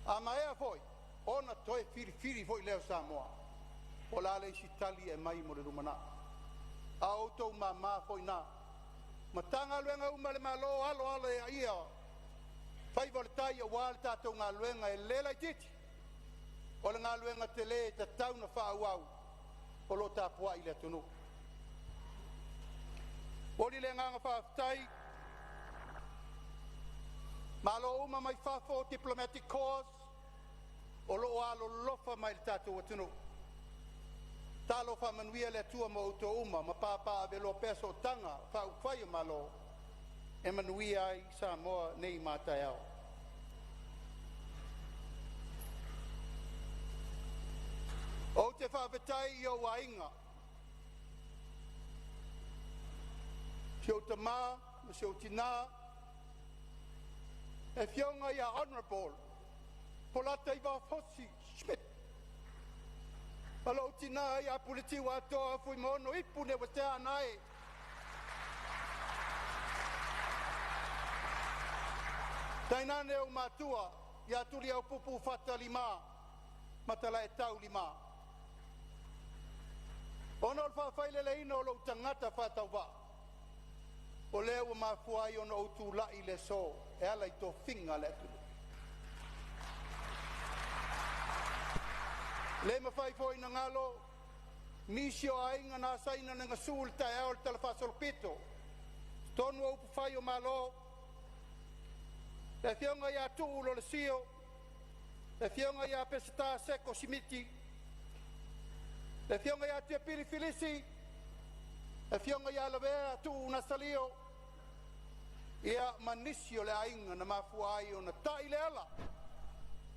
A ma ea foi, ona toe firi foi leo Samoa. O la le si tali e mai mo le rumana. A outou ma foi na. Ma tanga luenga uma le malo alo e ia. Fai voltai o wal tātou ngā luenga e lela I titi. O le ngā luenga te le te tau na wha au. O lo tāpua I le tunu. Ori le nganga whawhetai. Malo uma mai whawho diplomatic cause. O lo alo lofa mai le tātou atunu. Talo whamanuia le tua mo uto uma. Ma pāpā ave lo peso tanga. Whaukwhai o malo. E manuia ai Samoa nei mātai au. O te whawhetai I o wainga. Si o te mā, si o tina. E whionga ia honourable. Polata I wa Fosi Schmidt. Palo tina ia puliti wa toa fui mono ipune wa te anai. Tainane o matua, ia tuli au pupu fata lima, matala e tau lima. Ono alfa whailele ino o lo tangata fata wa. O leo o mafuai ono o tu lai le so, e ala I to whinga le tulu. Le mawhai fo ina ngalo, nisi o ainga na saina nga sul tai au tala fasol pito. Tonu au whai o malo, le fionga ia tu ulo le sio, le fionga ia pesita seko simiti, le fionga ia tia pili filisi, le fionga ia lavea tu una salio, ia manisio le ainga na mafua ai o na tai le ala,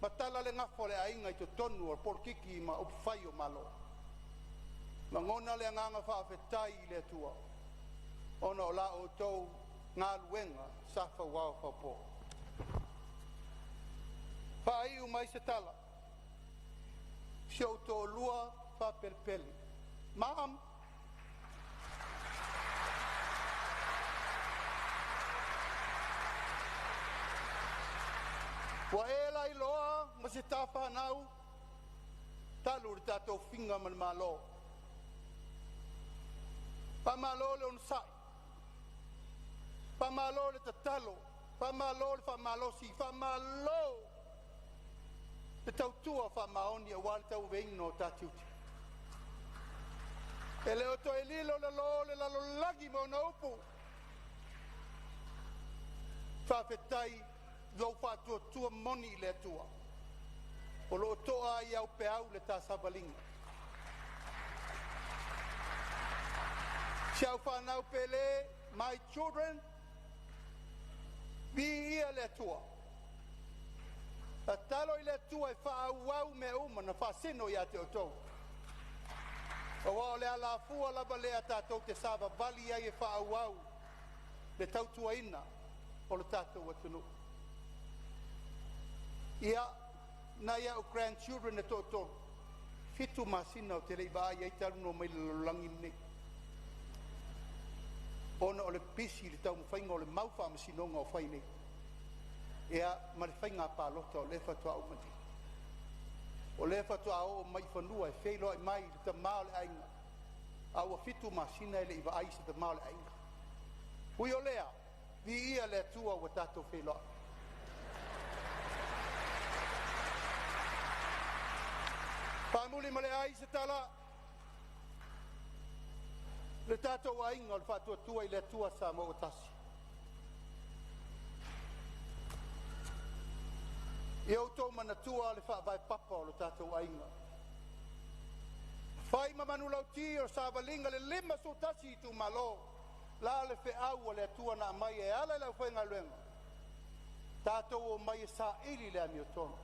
matala le ngafo le ainga i to tonu o porkiki ma upu whai o malo. Mangona le nganga whaafetai le tua, ona o la o tau ngā luenga safa wao whapo. Whai u mai se tala, siau tō lua whapelpeli. Maam, wa e lai loa ma se tafa nau, talu ri tātou whinga man malo. Pa malo le on sai, pa malo le tatalo, pa malo le fa malo si, fa malo le tautua fa maoni a wale tau vein no tatiuti. E le oto e lilo le lo le lalo lagi mo na upu. Fa fetai lau fa tua moni le tua. O lo toa i au pe au le ta sabalinga. Siau whanau pele, my children, vi ia le tua. A talo i le tua e whaauau me uma na whasino ia te otou. O wao le ala fua lava lea tātou te sāwa bali ai e whaauau le tautua ina o le tātou atunu. Ia, na ia o grandchildren e tōtoro, fitu masina o te reiba ai e taru no mai lolangi nei. Ona o le pisi le tau mwhainga o le mauwha masinonga o whainei. Ea ma le whainga pālota o le whatua o mati. O le whatua o mai whanua e whailo ai mai le ta mao le ainga. Au a fitu masina e le iwa aise ta mao le ainga. Hui o lea, vi ia le tua o tato whailo. Pāmuli ma le aise tala, le tātou ainga o le whatua tua i le tua sa mo o tasi. I au tau mana tua le whaavai papa o le tātou ainga. Whai mamanu lau ti o sāwalinga le lima so tasi i tu malo, la le whe au o le tua na mai e ala lau whainga luenga. Tātou o mai e sa ili le ami o tono.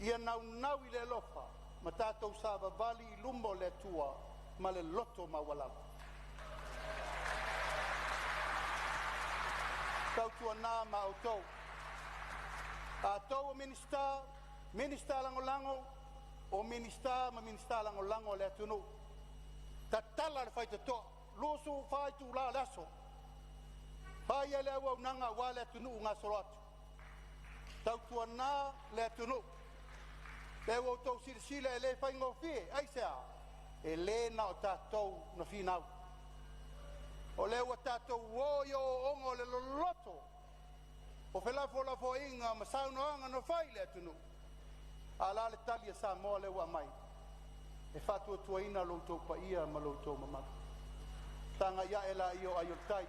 Ia nau i le lofa, ma tātou sāwavali i lumbo le tua, ma le loto mawalau. Tau tua nā ma au tau. A tau o minista lango, o minista lango le atunu. Ta tala le whai te toa, loso whai tu la laso. Whai ele au nanga wa le atunu ngā soro atu. Tau tua nā le atunu. Le au tau sirisila e le whai ngofie, aisea. E le na o tātou na whinau. O le ua tātou woio o ongo le loloto. O whelafo inga ma saunoanga no whai le atunu. A la le tali a sa moa le ua mai. E whatua tuaina loutou pa ia ma loutou mamaka. Tanga ia e la io ayo tai.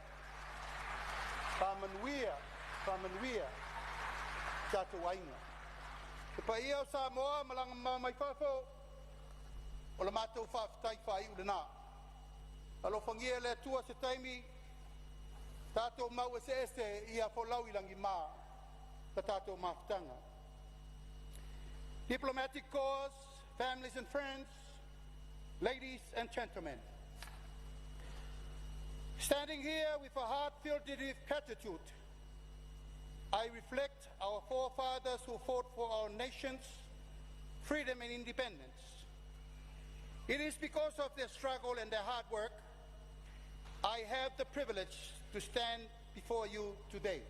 Whamanuia, tātou ainga. E pa ia o sa moa malanga mai whafo. O la mātou whaftai whai ule nā. Alo whangia le tua se taimi, tātou mau ese ia wholau ilangi mā, ta tātou mawhtanga. Diplomatic corps, families and friends, ladies and gentlemen. Standing here with a heart filled with gratitude, I reflect our forefathers who fought for our nation's freedom and independence. It is because of their struggle and their hard work I have the privilege to stand before you today.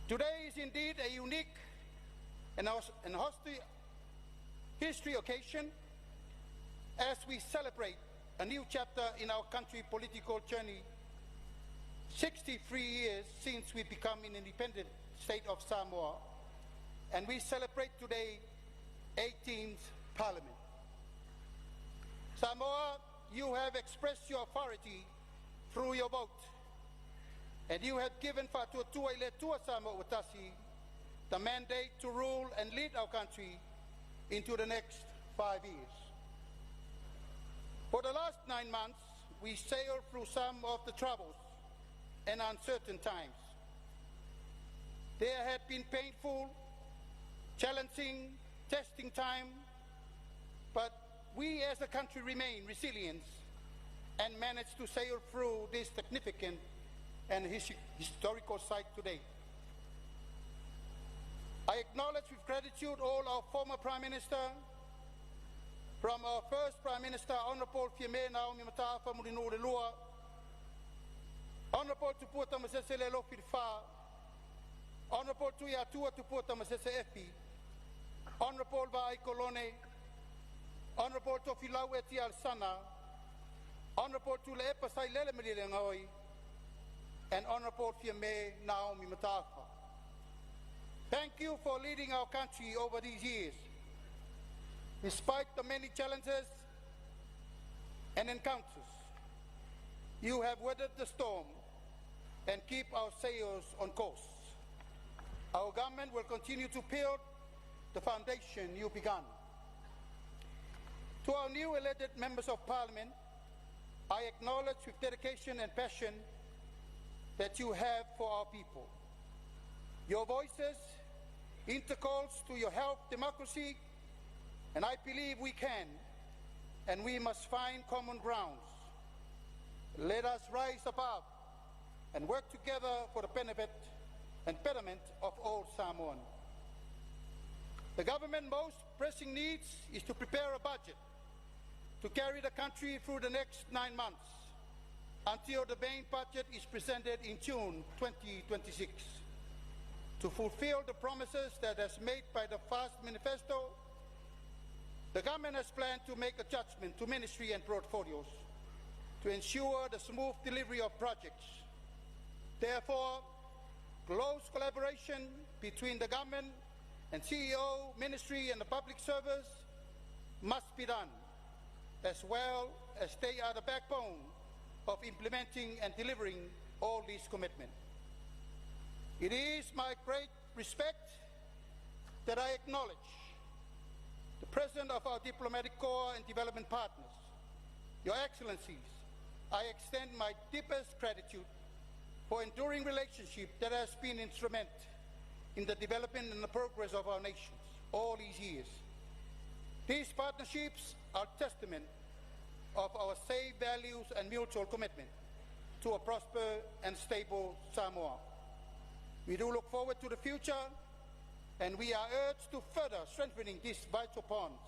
Today is indeed a unique and history occasion as we celebrate a new chapter in our country's political journey, 63 years since we become an independent state of Samoa, and we celebrate today 18th Parliament. Samoa, you have expressed your authority through your vote, and you have given Fatuatua Iletua Samoa Watasi the mandate to rule and lead our country into the next 5 years. For the last 9 months, we sailed through some of the troubles and uncertain times. There had been painful, challenging, testing time, but we as a country remain resilient and managed to sail through this significant and historical site today. I acknowledge with gratitude all our former Prime Minister, from our first Prime Minister, Honourable Fieme Naomi Mataafa Murinurelua, Honourable Tupua Tamasese Lelo Firfa, Honourable Tuiatua Tupua Tamasese Efi, Honourable Vai Kolone, Honourable Tofilau Eti Alsana, Honourable Tule Epasai Lele Melilengaoi, and Honourable Fieme Naomi Mataafa. Thank you for leading our country over these years. Despite the many challenges and encounters, you have weathered the storm and keep our sails on course. Our government will continue to build the foundation you began. To our new elected members of Parliament, I acknowledge with dedication and passion that you have for our people. Your voices intercalls to your help democracy, and I believe we can and we must find common grounds. Let us rise above and work together for the benefit and betterment of all Samoan. The government's most pressing needs is to prepare a budget to carry the country through the next 9 months until the main budget is presented in June 2026. To fulfill the promises that is made by the FAST manifesto, the government has planned to make adjustment to ministry and portfolios to ensure the smooth delivery of projects. Therefore, close collaboration between the government and CEO, ministry and the public service must be done, as well as they are the backbone of implementing and delivering all these commitments. It is my great respect that I acknowledge the President of our diplomatic corps and development partners. Your Excellencies, I extend my deepest gratitude for enduring relationship that has been instrumental in the development and the progress of our nations all these years. These partnerships are testament of our same values and mutual commitment to a prosperous and stable Samoa. We do look forward to the future, and we are urged to further strengthening these vital bonds.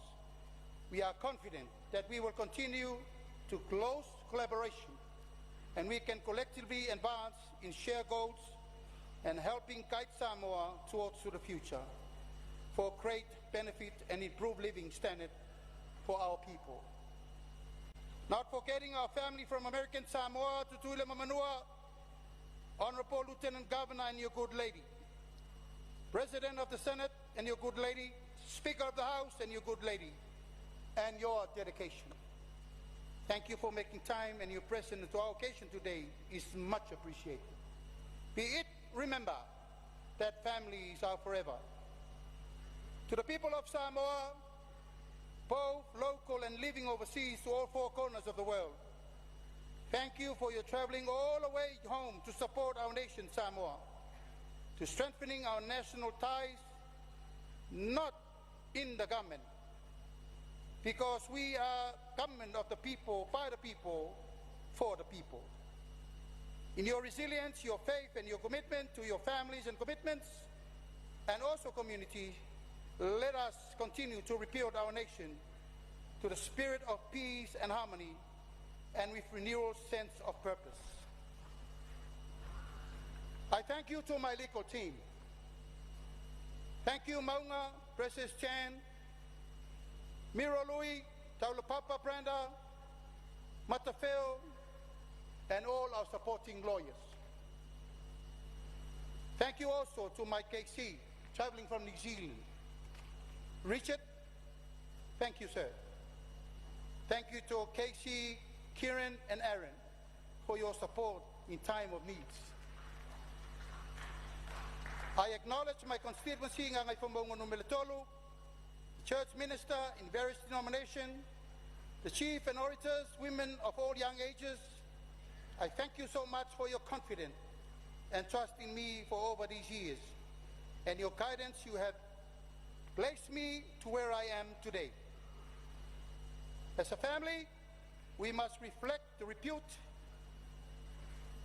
We are confident that we will continue to close collaboration, and we can collectively advance in shared goals and helping guide Samoa towards the future for great benefit and improved living standard for our people. Not forgetting our family from American Samoa, Tutuila Mamanua, Honorable Lieutenant Governor and your good lady, President of the Senate and your good lady, Speaker of the House and your good lady, and your dedication. Thank you for making time, and your presence to our occasion today is much appreciated. Be it remember that families are forever. To the people of Samoa, both local and living overseas to all four corners of the world, thank you for your traveling all the way home to support our nation, Samoa, to strengthening our national ties, not in the government, because we are government of the people, by the people, for the people. In your resilience, your faith, and your commitment to your families and commitments, and also community, let us continue to rebuild our nation to the spirit of peace and harmony, and with renewal sense of purpose. I thank you to my legal team. Thank you, Maunga, Precious Chan, Miro Louis, Taulapapa Brenda, Matafeo, and all our supporting lawyers. Thank you also to my KC, traveling from New Zealand, Richard, Thank you, sir. Thank you to Casey, Kieran, and Aaron for your support in time of needs. I acknowledge my constituency ngangay Fambongono Militolo, church minister in various denominations, the chief and orators, women of all young ages. I thank you so much for your confidence and trust in me for over these years, and your guidance. You have placed me to where I am today. As a family, we must reflect the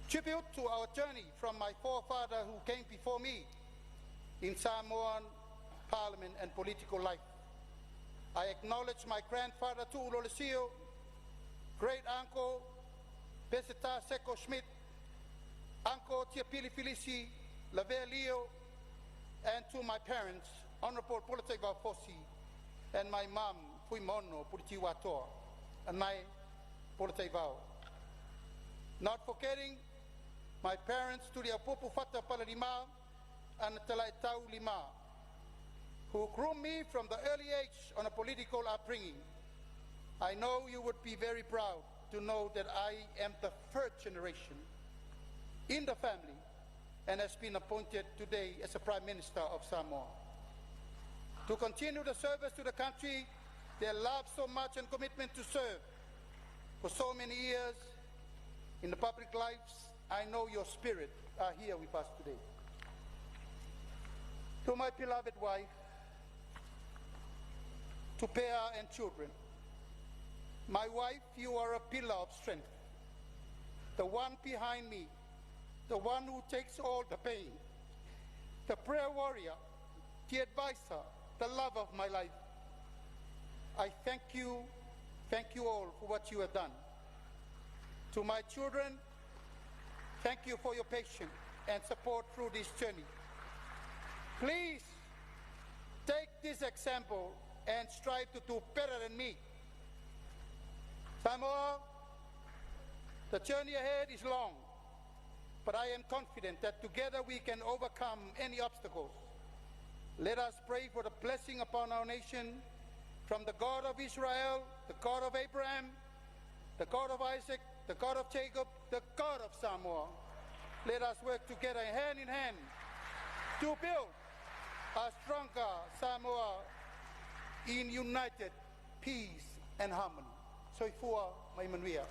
tribute to our journey from my forefather who came before me in Samoan parliament and political life. I acknowledge my grandfather Tu'ulo Lesio, great uncle Peseta Seko Schmidt, uncle Tiapili Felici Lavelio, and to my parents, Honorable Politeva Fosi, and my mom, Fuimono Puritiwatoa, and my Politevao. Not forgetting my parents, Turia Popu Fata Palalima and Talaitau Lima, who groomed me from the early age on a political upbringing. I know you would be very proud to know that I am the third generation in the family and has been appointed today as a Prime Minister of Samoa. To continue the service to the country, their love so much and commitment to serve for so many years in the public lives, I know your spirit are here with us today. To my beloved wife, to Pea and children, my wife, you are a pillar of strength, the one behind me, the one who takes all the pain, the prayer warrior, the advisor, the love of my life. I thank you all for what you have done. To my children, thank you for your patience and support through this journey. Please take this example and strive to do better than me. Samoa, the journey ahead is long, but I am confident that together we can overcome any obstacles. Let us pray for the blessing upon our nation from the God of Israel, the God of Abraham, the God of Isaac, the God of Jacob, the God of Samoa. Let us work together hand in hand to build a stronger Samoa in united peace and harmony. Soifua mai manuia.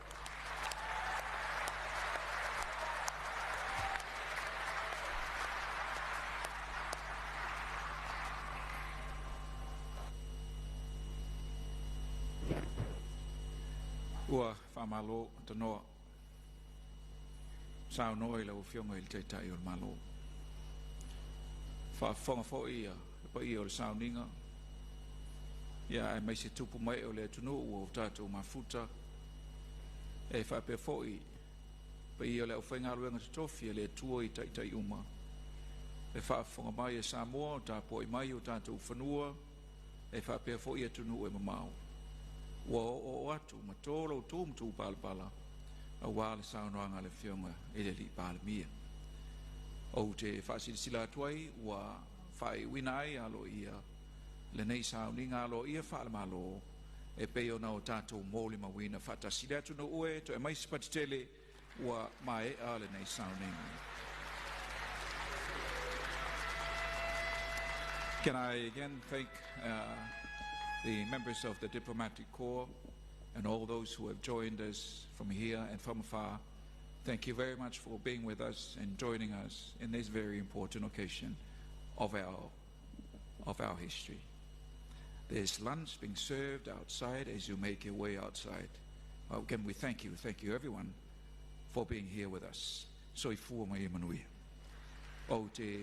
Ua whamalo tanoa sao noi lau whionga il teitai o malo. Whaafonga fo ia, pa ia o le sao ninga. Ia e mai se tupu mai o le tunu ua o tātou mafuta. E whaapea fo i, pa ia o le au whainga luenga te tofi le tua i teitai uma. E whaafonga mai e Samoa o tāpo i mai o tātou whanua. E whaapea fo ia tunu e mamau. Wa o atu matolo tum tu palpala a wale saunoanga le fionga e le li palmia o te fasilsila tuai wa fai winai alo ia le nei sauninga alo ia falmalo e peo na o tatou moli mawina fatasila tu no ue to e mai spatitele wa mai ale nei sauninga. Can I again thank the members of the Diplomatic Corps and all those who have joined us from here and from afar. Thank you very much for being with us and joining us in this very important occasion of our history. There's lunch being served outside as you make your way outside. Again, we thank you everyone for being here with us. Soifua mai manui. O te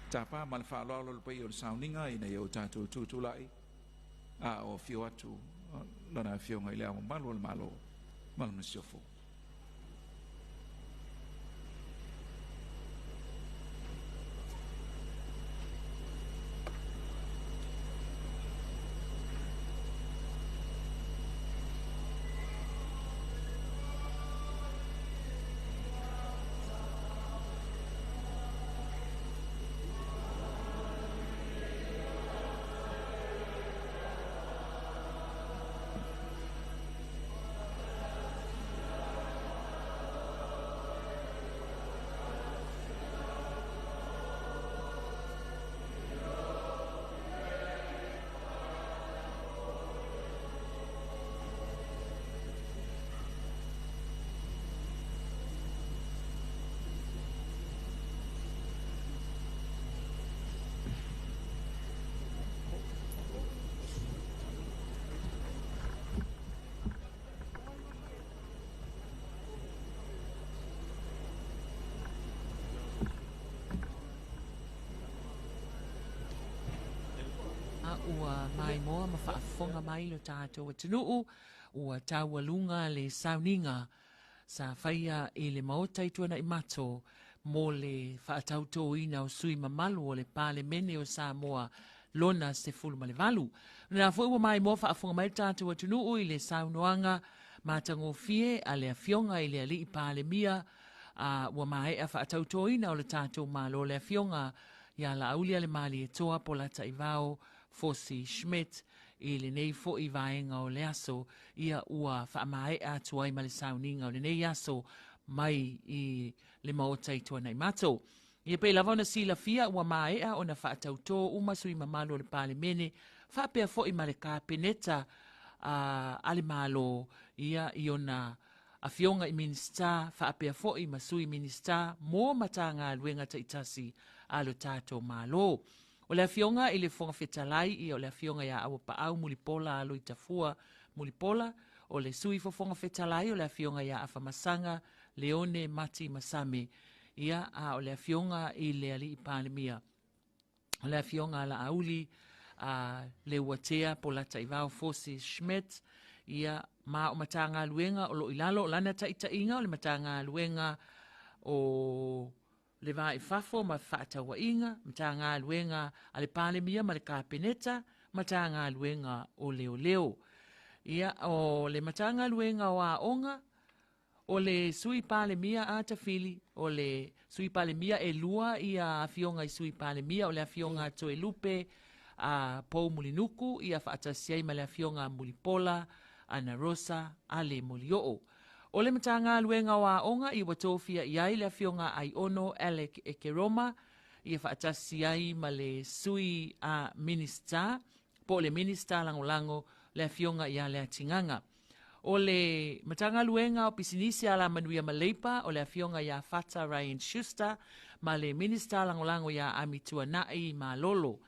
tapa mal whaalolo le pai o le sauninga i nei o tātou tūtulai a o fio atu lana fio ngai lea malo le malo masiofo. ua mai moa ma whaafonga mai lo tātou atunuu, ua taualunga le sauninga sa whaia e le maota i tuana i mato mo le whaatauto ina o sui mamalu o le pale mene o Samoa lona se fulu ma le valu. Nā fwoi ua mai moa whaafonga mai tātou atunuu i le saunoanga mātango fie a le afionga i le ali i pale mia ua mai a whaatauto ina o le tātou malo le afionga ia la aulia le mali e toa po la taivao Fosi Schmidt i le nei fo i vaenga o le aso ia ua whaamae atu ai ma le sauninga o le nei aso mai i le maota i tuana i mato. Ia pei lava ona sila fia ua maea ona whaatauto umasui mamalo le pale mene whaapea fo i ma le kāpeneta ale malo ia i ona a fionga i minista whaapea fo i masui minista mō matanga luenga taitasi alo tātou malo. O le afionga i le fonga fetalai i o le afionga ia awa paau mulipola alo i tafua mulipola. O le sui fo fonga fetalai o le afionga ia afamasanga Leone Mati Masame. Ia o le afionga i le ali i palemia. O le afionga la auli le uatea po la taivao Fosi Schmidt. Ia ma o matanga luenga o lo ilalo o lana taita inga o le matanga luenga o le va i fafo ma fata wa inga, matanga luenga ale pale mia ma le kāpeneta, matanga luenga o leo leo. Ia o le matanga luenga o aonga, o le sui pale mia a tafili, o le sui pale mia e lua ia afionga i sui pale mia, o le afionga to e lupe a pou mulinuku, ia faata siai ma le afionga mulipola, ana rosa, ale mulio. O le matanga luenga wa onga i watofia iai le afionga ai ono Alec Ekeroma i whaatasi ai ma le sui a minista po le minista langolango le afionga ia le atinganga. O le matanga luenga o pisinisi ala manuia maleipa o le afionga ia Fata Ryan Schuster ma le minista langolango ia Amitua Nai ma Lolo.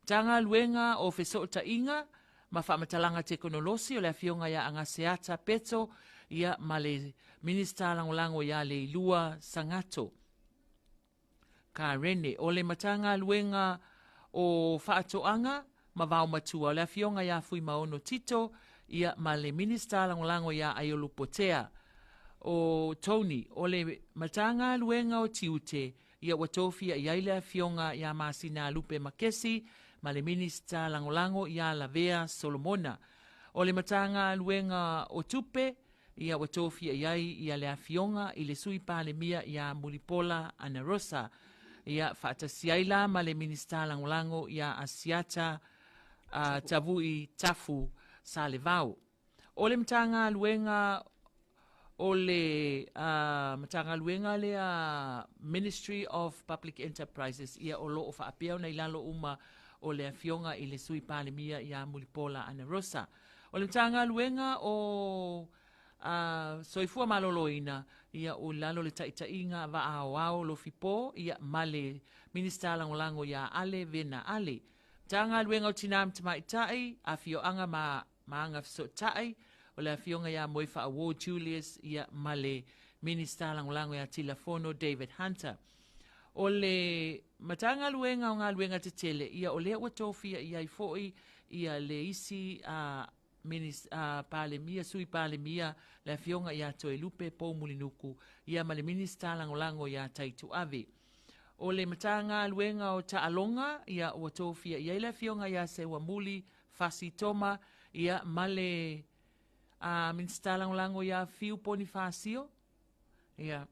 Matanga luenga o fesota inga ma whamatalanga teknolosi o le afionga ia Angaseata Peto ia ma le minista langolango ia le ilua Sangato. Ka rene, o le matanga luenga o whaatoanga, ma vau matua o le afionga ia fui maono Tito, ia ma le minista langolango ia Aiolu Potea. O Tony, o le matanga luenga o Tiute, ia watofia ia le afionga ia Masina Lupe Makesi, ma le minista langolango ia Lavea Solomona. O le matanga luenga o Tupe, ia watofia iai ia le afionga i le sui pale mia ia Mulipola Ana Rosa. Ia whaatasiaila ma le minista langolango ia Asiata Tavui Tafu sa le vau. O le matanga luenga o le matanga luenga le Ministry of Public Enterprises ia o lo o whaapea o nei lalo uma o le afionga i le sui pale mia ia Mulipola Ana Rosa. O le matanga luenga o soifua maloloina ia o lalo le taitainga va ao lo fipo ia male minista langolango ia Ale Vena Ale. Tanga luenga o tinam tamaitai a fioanga maanga fisotai o le afionga ia Moifa Award Julius ia male minista langolango ia Tilafono David Hunter. O le matanga luenga o ngā luenga te tele ia o lea watofia ia i foi ia le isi palemia, sui palemia, le fionga ia toe lupe po mulinuku, ia ma le minista langolango ia Taitu Ave. O le matanga luenga o Taalonga, ia ua tofia ia le fionga ia Sewa Muli, Fasi Toma, ia ma le minista langolango ia Fiu Bonifacio, ia.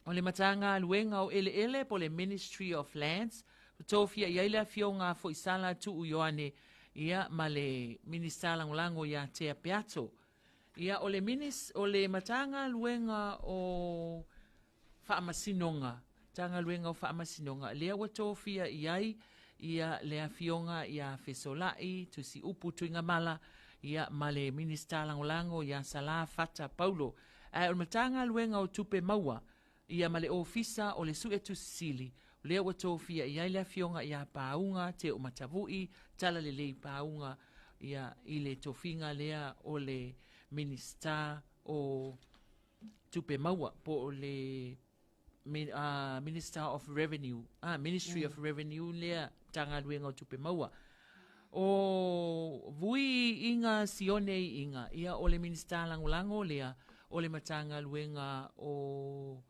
O le matanga luenga o ele po le Ministry of Lands, tofia ia le fionga fo isala tu uyoane, ia ma le minista langolango ia Tea Peato. Ia o le matanga luenga o Whaamasinonga. Tanga luenga o Whaamasinonga. Lea watofia iai ia le afionga ia Fesolai, tusi upu tuinga mala, ia ma le minista langolango ia Sala Fata Paulo. O matanga luenga o Tupe Maua, ia ma le ofisa o le Suetu Sisili. Lea watofia ia le afionga ia Paunga te o Matavui, tala le lei Paunga ia i le tofinga lea o le minista o Tupe Maua po le Minister of Revenue, Ministry of Revenue lea tanga luenga o Tupe Maua. O vui inga sione inga. Ia o le minista lango lea o le matanga luenga o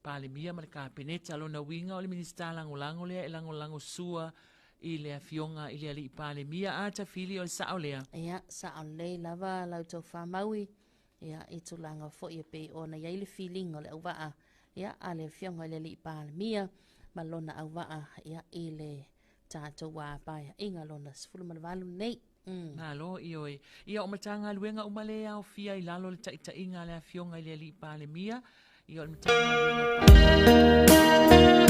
palemia ma le kapeneta lona winga o le minista lango lea e lango sua i le afionga i le ali palemia a tafili o le sao lea. Ia, sao le lava lau tau whamaui. Ia, i tulanga fo ia pe o na iai le feeling o le au waa. Ia, a le fionga i le ali palemia. Ma lona au waa, ia, i le tātou wā paia. Inga lona sifuru malavalu nei. Nalo, ioi. Ia o matanga luenga umale au fia i lalo le taita inga le afionga i le ali palemia. Ia o matanga luenga